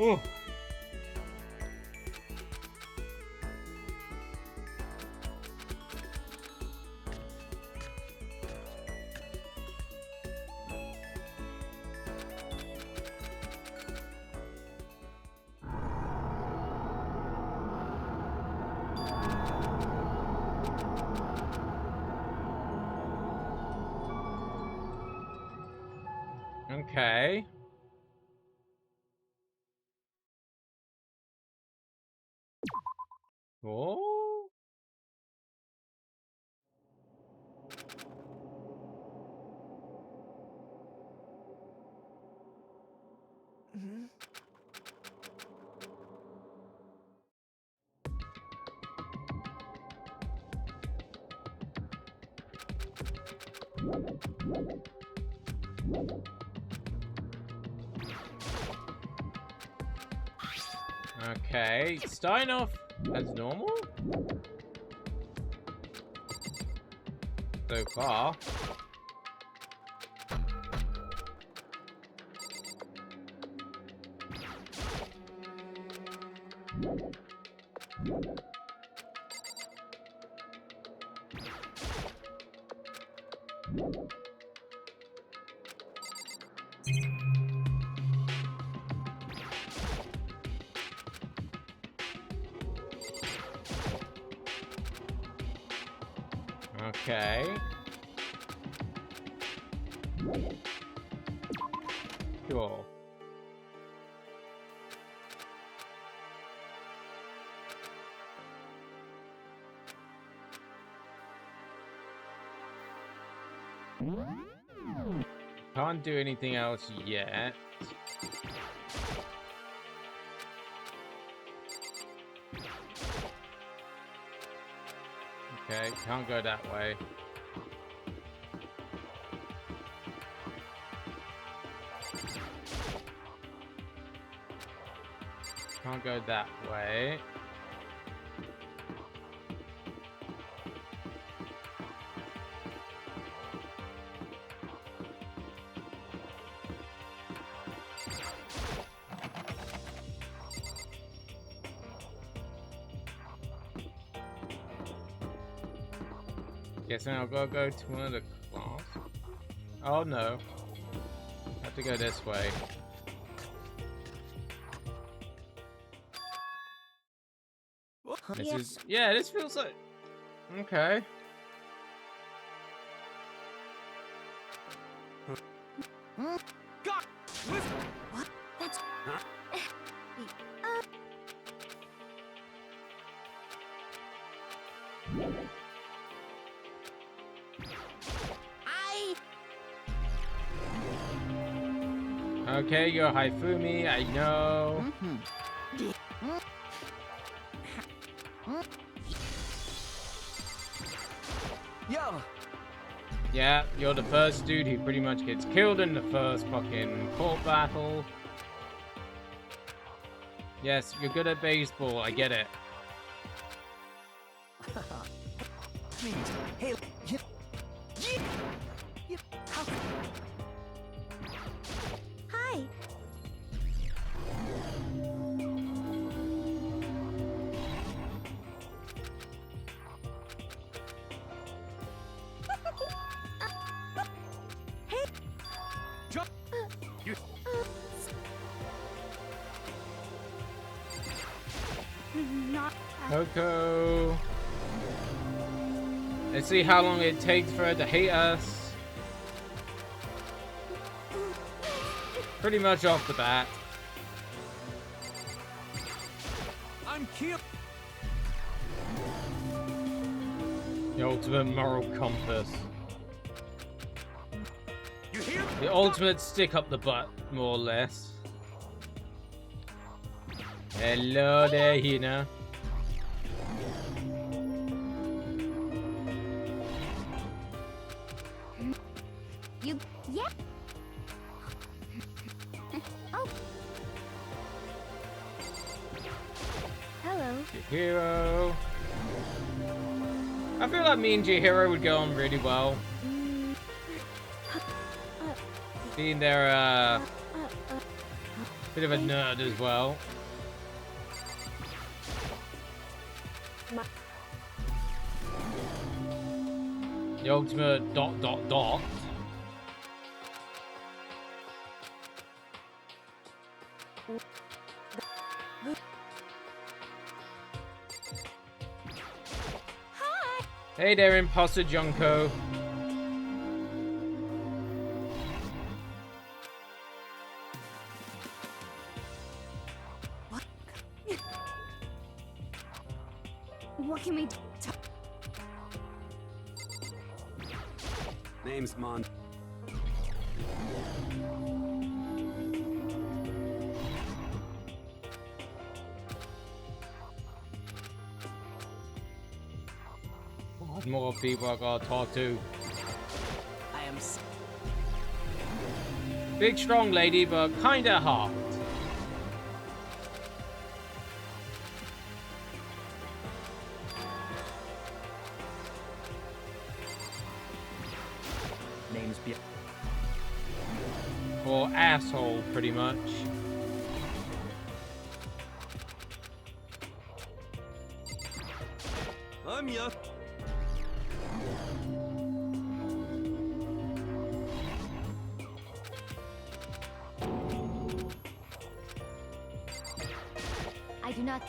Ooh. Okay. Oh. Okay, starting off as normal so far. Okay. Cool. Can't do anything else yet. Okay, can't go that way. Can't go that way. Guessing I'll go to one of the class. Oh no. I have to go this way. This is, yeah, this feels like, okay. God, what? That's. Okay, you're Haifumi, I know. Yo. Yeah, you're the first dude who pretty much gets killed in the first fucking court battle. Yes, you're good at baseball, I get it. Hey, Hi. Coco. Let's see how long it takes for her to hate us. Pretty much off the bat. I'm killed. The ultimate moral compass. You hear? The ultimate stick up the butt, more or less. Hello there, Hina. Chihiro. I feel like me and Chihiro would go on really well. Being there, bit of a nerd as well. The ultimate ... Hi. Hey there, Imposter Junko. What can we do? Name's Mon. What more people I gotta talk to? I am. Big, strong lady, but kinda hot. Name's Or asshole, pretty much. I'm young. I do not.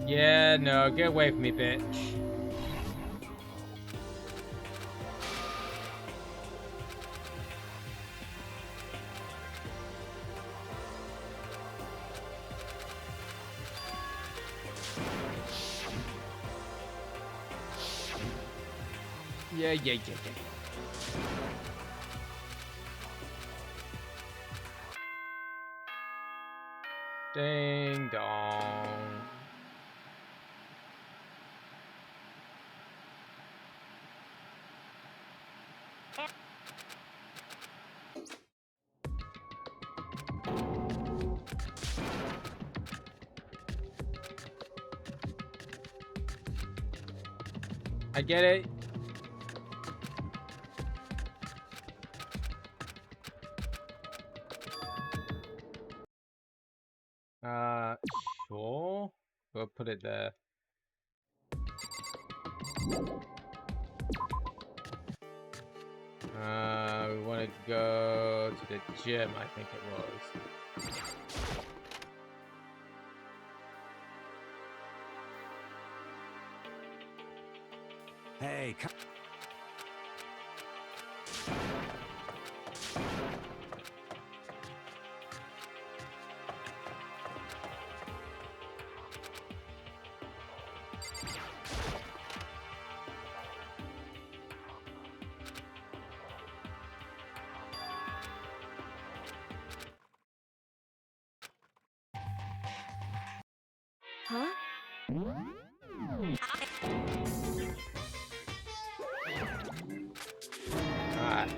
Yeah, no, get away from me, bitch. Yeah. Ding dong. I get it. Sure. We'll put it there. We want to go to the gym, I think it was. Hey, come. Huh? Alright.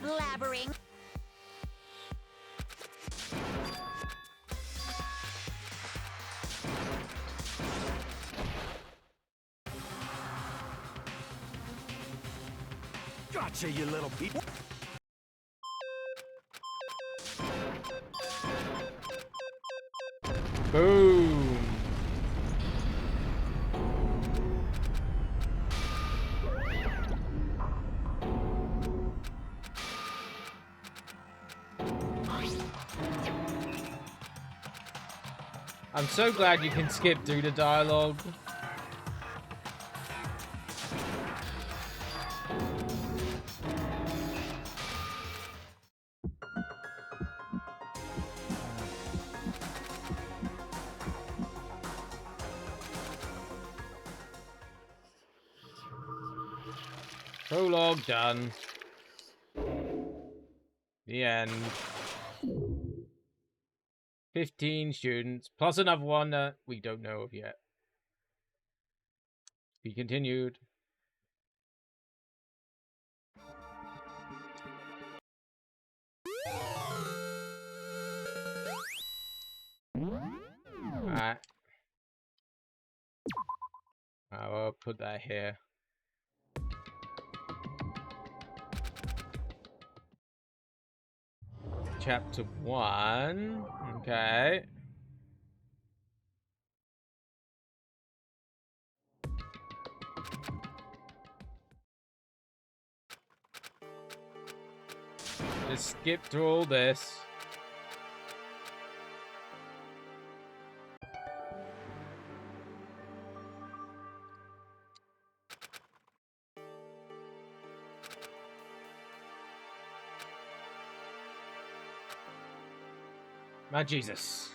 Blabbering. Gotcha, you little people. Boom. I'm so glad you can skip through the dialogue. Prologue done. The end. 15 students, plus another one that we don't know of yet. Be continued. Alright. I'll put that here. Chapter 1. Okay. Just skip through all this. My Jesus.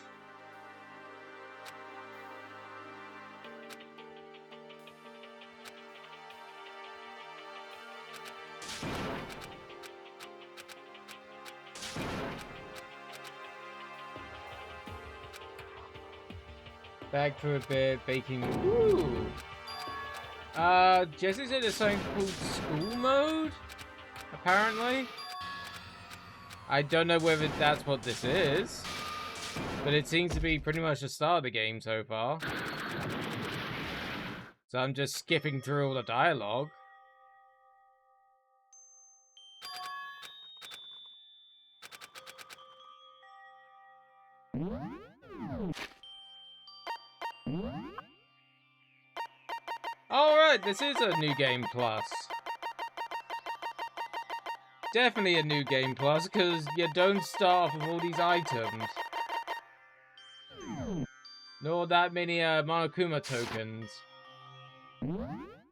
Back for a bit, baking. Ooh. Jesse said there's something called school mode, apparently. I don't know whether that's what this is, but it seems to be pretty much the start of the game so far. So I'm just skipping through all the dialogue. Alright, this is a new game plus. Definitely a new game plus, because you don't start off with all these items. Nor that many Monokuma tokens.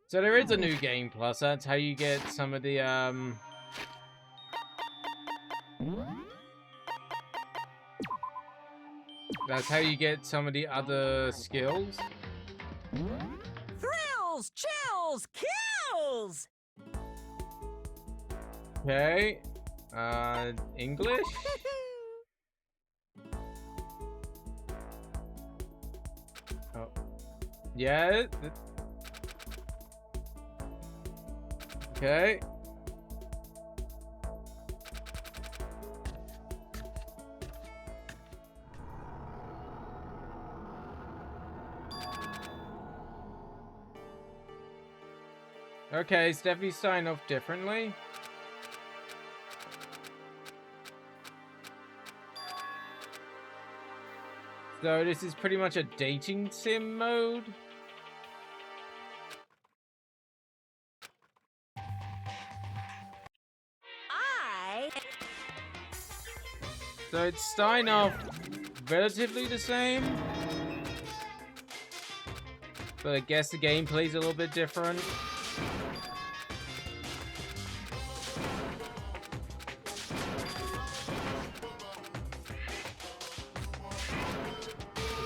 So there is a new game plus, that's how you get some of the that's how you get some of the other skills. Thrills, chills, kills! Okay. English? Oh. Yeah. Okay. Okay, it's definitely starting off differently. So this is pretty much a dating sim mode. So it's starting off relatively the same. But I guess the gameplay's a little bit different.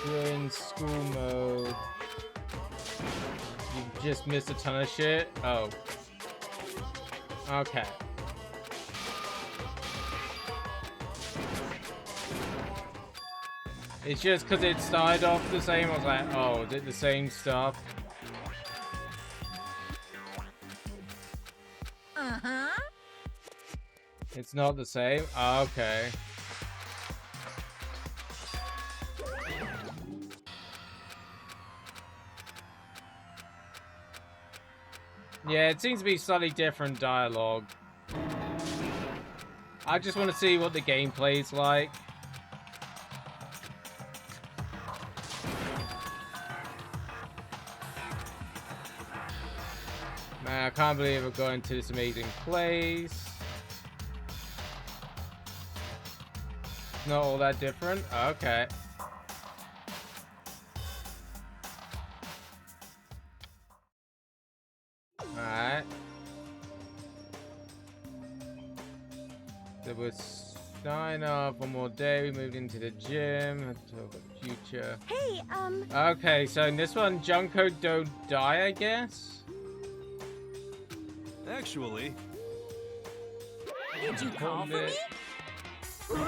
You're in school mode. You just missed a ton of shit. Oh. Okay. It's just because it started off the same. I was like, oh, is it the same stuff? Uh-huh. It's not the same? Oh, okay. Yeah, it seems to be slightly different dialogue. I just want to see what the gameplay's like. Man, I can't believe we're going to this amazing place. Not all that different? Okay. Alright. There was sign off one more day. We moved into the gym. Let's talk about the future. Hey, Okay, so in this one, Junko don't die, I guess? Actually... Did you call for me? Phew.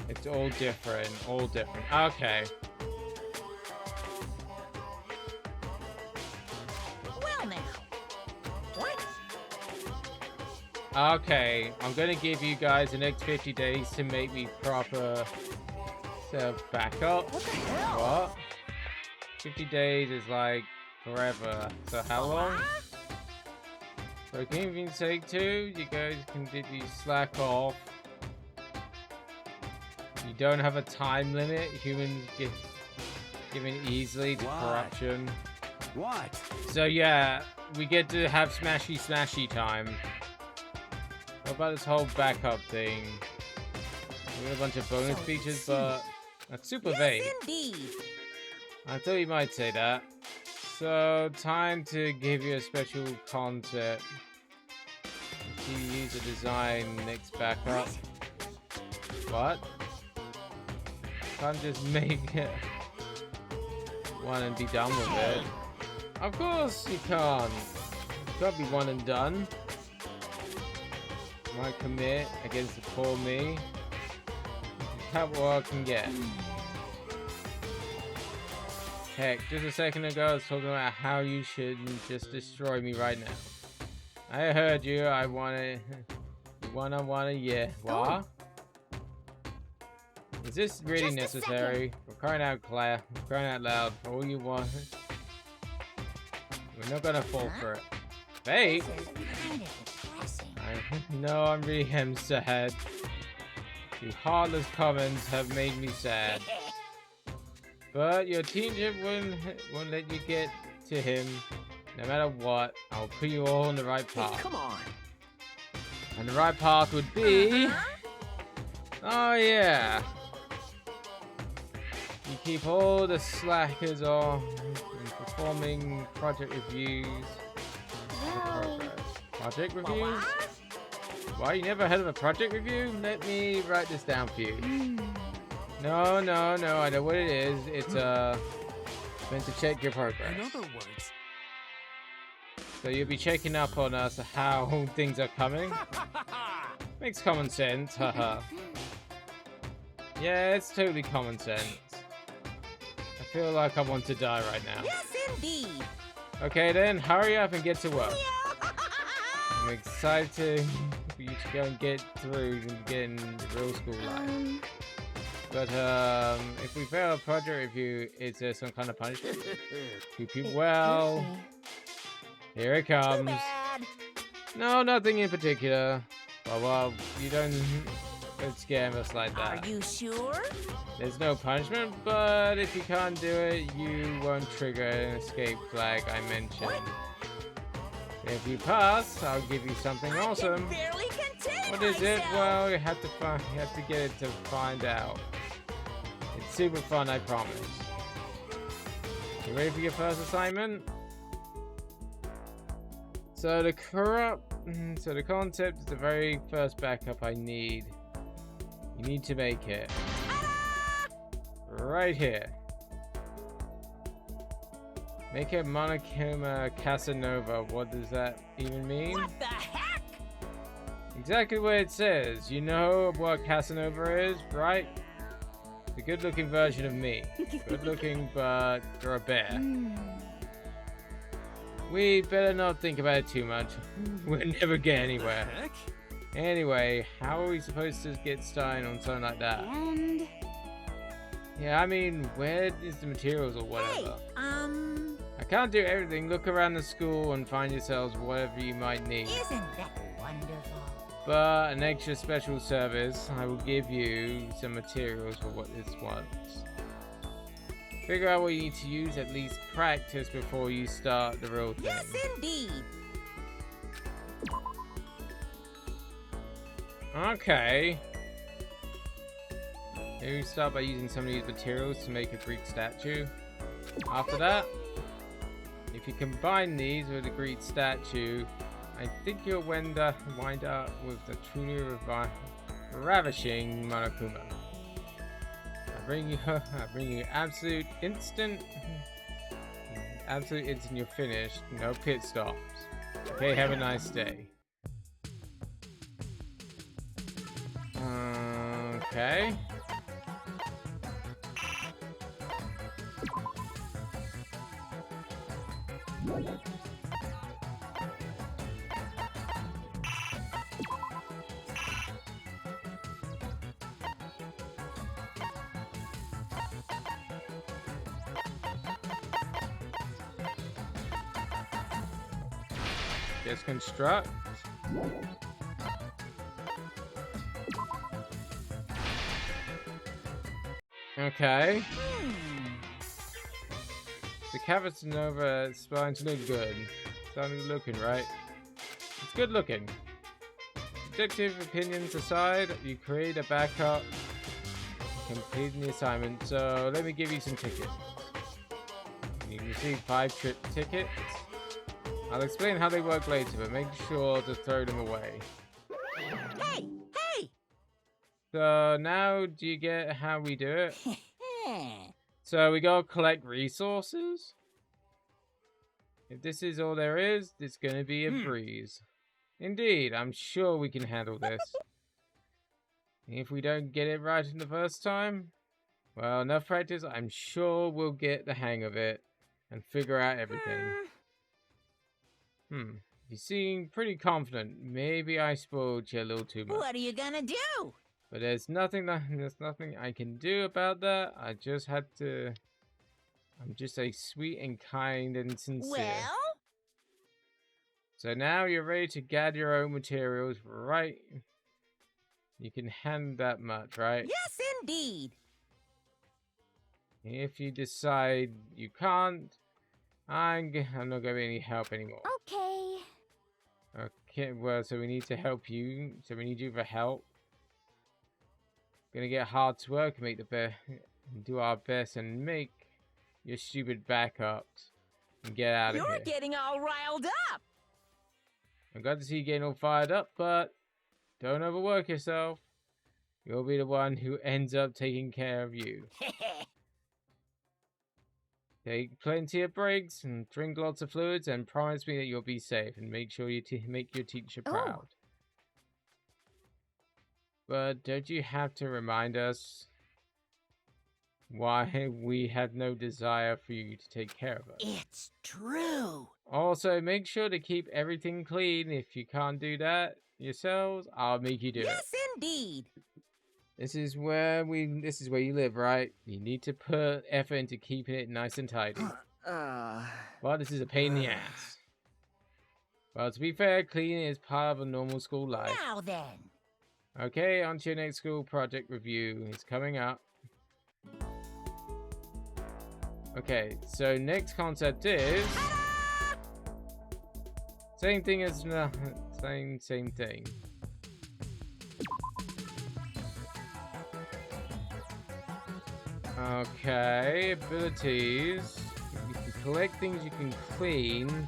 It's all different, all different. Okay. Well now. What? Okay, I'm gonna give you guys the next 50 days to make me proper backup. What the hell? What? 50 days is like forever. So how long? For convenience sake too, you guys can slack off. You don't have a time limit. Humans get given easily to corruption. What? So yeah, we get to have smashy time. What about this whole backup thing? We got a bunch of bonus features, but that's super vague. Indeed. I thought you might say that. So, time to give you a special concept. To use a design next backup. What? Can't just make it one and be done with it. Of course you can't. You can't be one and done. Might commit against the poor me. That's what I can get. Heck, just a second ago I was talking about how you should just destroy me right now. I heard you. I wanna, yeah. What? Is this really necessary? We're crying out loud. All you want. We're not gonna fall for it. Fate? No, I'm really sad. Your heartless comments have made me sad. But your teacher won't let you get to him. No matter what, I'll put you all on the right path. Hey, come on. And the right path would be... Oh yeah. You keep all the slackers off and performing project reviews. Project reviews? Why, you never heard of a project review? Let me write this down for you. No, I know what it is. It's meant to check your progress. In other words. So you'll be checking up on us how things are coming. Makes common sense, haha. Yeah, it's totally common sense. I feel like I want to die right now. Yes, indeed. Okay then, hurry up and get to work. I'm excited for you to go and get through and get in the real school life. But if we fail a project review, is there some kind of punishment? Well, here it comes. No, nothing in particular. Well, you don't scam us like that. Are you sure? There's no punishment, but if you can't do it, you won't trigger an escape flag I mentioned. What? If you pass, I'll give you something awesome. What is it? Well, you have to get it to find out. It's super fun, I promise. You ready for your first assignment? So the concept is the very first backup I need. You need to make it. Right here. Make it Monocoma Casanova. What does that even mean? What the heck? Exactly what it says. You know what Casanova is, right? The good-looking version of me. Good-looking, but you're a bear. We better not think about it too much. We'll never get anywhere. Anyway, how are we supposed to get started on something like that? And... Yeah, I mean, where is the materials or whatever? Hey, I can't do everything. Look around the school and find yourselves whatever you might need. Isn't that wonderful? But an extra special service, I will give you some materials for what this wants. Figure out what you need to use, at least practice before you start the real thing. Yes, indeed. Okay. Maybe we start by using some of these materials to make a Greek statue. After that, if you combine these with a Greek statue, I think you'll wind up with the truly ravishing Monokuma. I bring you absolute instant. You're finished. No pit stops. Okay, have a nice day. Okay. Construct. Okay. The Cavanova is starting to look good. Starting looking right. It's good looking. Subjective opinions aside, you create a backup, completing the assignment. So let me give you some tickets. You receive 5 trip tickets. I'll explain how they work later, but make sure to throw them away. Hey! Hey! So now do you get how we do it? So we gotta collect resources. If this is all there is, it's gonna be a breeze. Indeed, I'm sure we can handle this. If we don't get it right in the first time, well, enough practice, I'm sure we'll get the hang of it and figure out everything. You seem pretty confident. Maybe I spoiled you a little too much. What are you gonna do? But there's nothing I can do about that. I just had to. I'm just a sweet and kind and sincere. Well? So now you're ready to gather your own materials, right? You can handle that much, right? Yes, indeed. If you decide you can't, I'm not going to be any help anymore. Okay. Okay, well, so we need to help you. So we need you for help. Gonna get hard to work and make the best, do our best and make your stupid backups and get out of here. You're getting all riled up. I'm glad to see you getting all fired up, but don't overwork yourself. You'll be the one who ends up taking care of you. Take plenty of breaks and drink lots of fluids and promise me that you'll be safe and make sure you make your teacher proud. But don't you have to remind us why we had no desire for you to take care of us? It's true. Also, make sure to keep everything clean. If you can't do that yourselves, I'll make you do it. Yes, indeed. This is where you live, right? You need to put effort into keeping it nice and tidy. But this is a pain in the ass. Well, to be fair, cleaning is part of a normal school life. Now then. Okay, on to your next school project review. It's coming up. Okay, so next concept is same thing as same thing. Okay, abilities. You can collect things you can clean.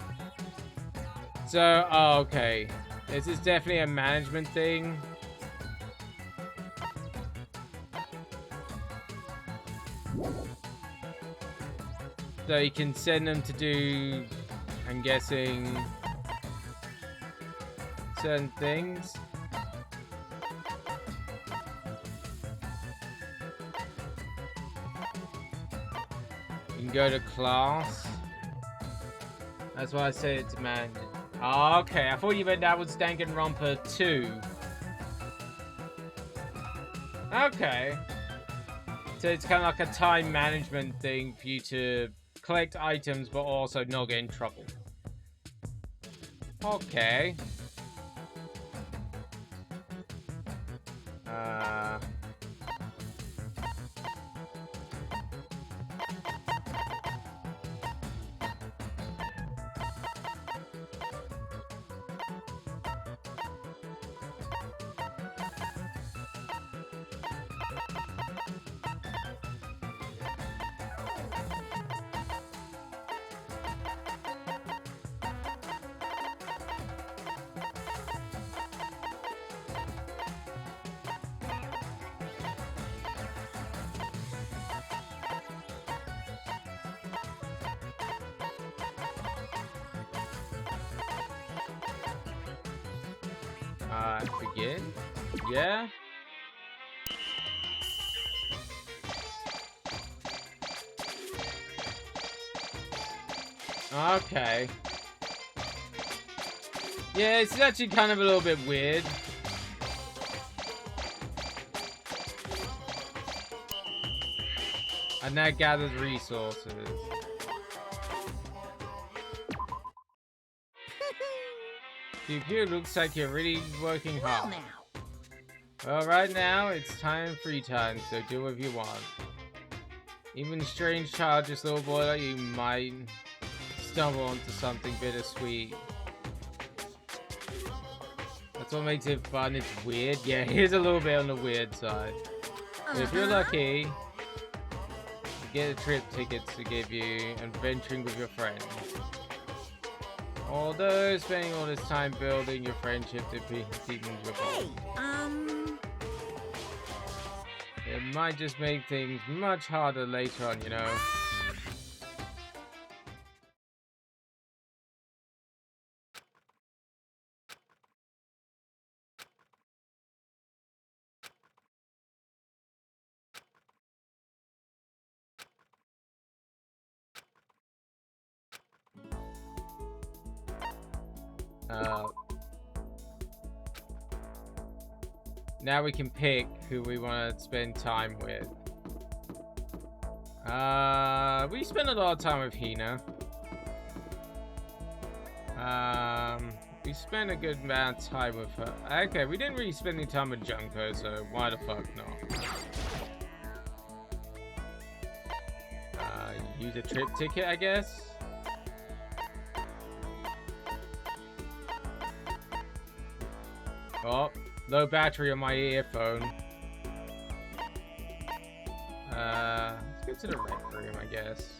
So, okay. This is definitely a management thing. So you can send them to do, I'm guessing, certain things. You can go to class. That's why I said it's management. Oh, okay, I thought you meant that was Danganronpa 2. Okay. So it's kind of like a time management thing for you to collect items, but also not get in trouble. Okay. Begin? Yeah? Okay. Yeah, it's actually kind of a little bit weird. And that gathers resources. Pew, looks like you're really working hard. Well, right now, it's time free time, so do whatever you want. Even strange, childish little boy like you might stumble onto something bittersweet. That's what makes it fun. It's weird. Yeah, here's a little bit on the weird side. But if you're lucky, you get a trip tickets to give you and venturing with your friends. Although spending all this time building your friendship to be deepens your bond. It might just make things much harder later on, you know. Now we can pick who we want to spend time with. We spent a lot of time with Hina. We spent a good amount of time with her. Okay, we didn't really spend any time with Junko, so why the fuck not? Use a trip ticket, I guess. Oh, low battery on my earphone. Let's go to the rec room, I guess.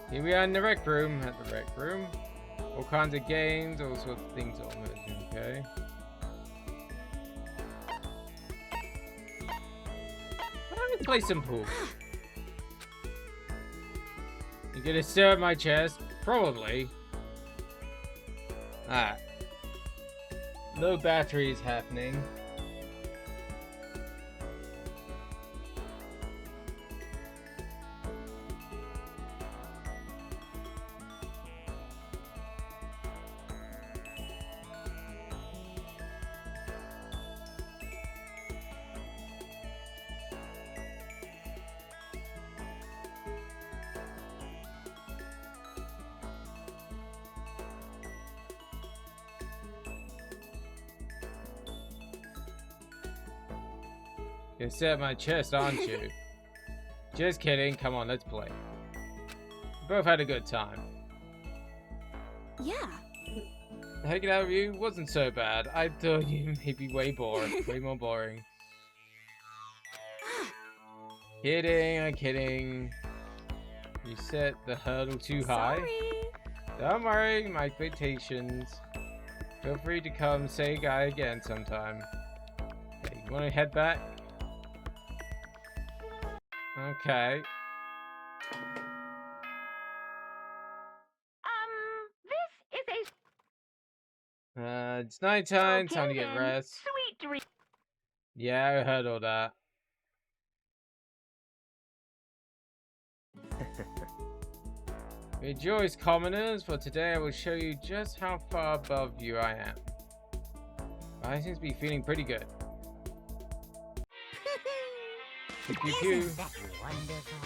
Here we are in the rec room. At the rec room. All kinds of games, all sorts of things on it. Okay. Why don't we play some pool? You gonna stare at my chest? Probably. Alright. Low battery is happening. You're sitting at my chest, aren't you? Just kidding. Come on, let's play. We both had a good time. Yeah. Hanging out with you wasn't so bad. I thought you may be way more boring. Kidding, I'm kidding. You set the hurdle too high. Don't worry, my expectations. Feel free to come say hi again sometime. Okay, you want to head back? Okay. This is a... It's nighttime, time to get rest. Sweet dream. Yeah, I heard all that. Rejoice, commoners, for today I will show you just how far above you I am. I seem to be feeling pretty good. Isn't that wonderful?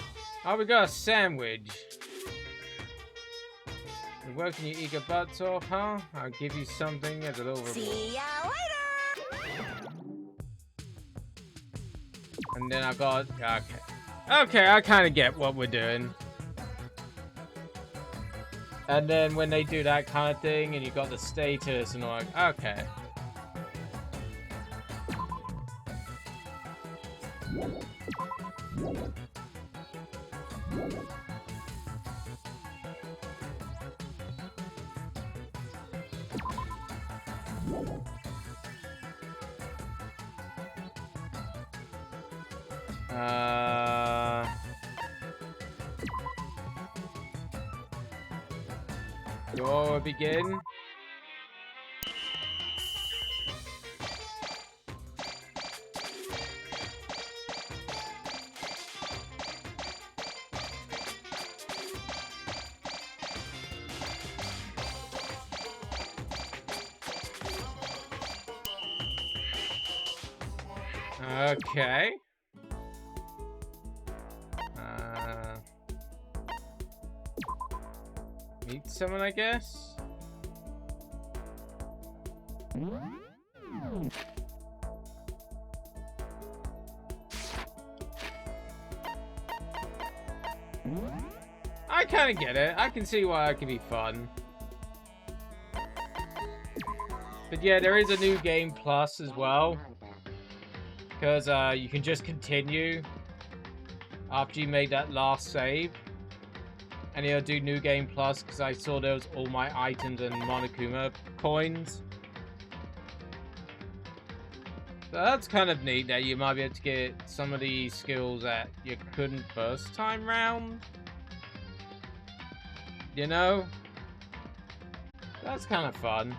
Oh, we got a sandwich. You're working your eager butts off, huh? I'll give you something as a little reward. See ya later! And then I got... Okay, I kind of get what we're doing. And then when they do that kind of thing, and you got the status, and all like, okay. Your begin. Okay. Meet someone, I guess? I kind of get it. I can see why it could be fun. But yeah, there is a new game plus as well. Because you can just continue after you made that last save. And it'll do New Game Plus because I saw there was all my items and Monokuma coins. So that's kind of neat that you might be able to get some of the skills that you couldn't first time round. You know? That's kind of fun.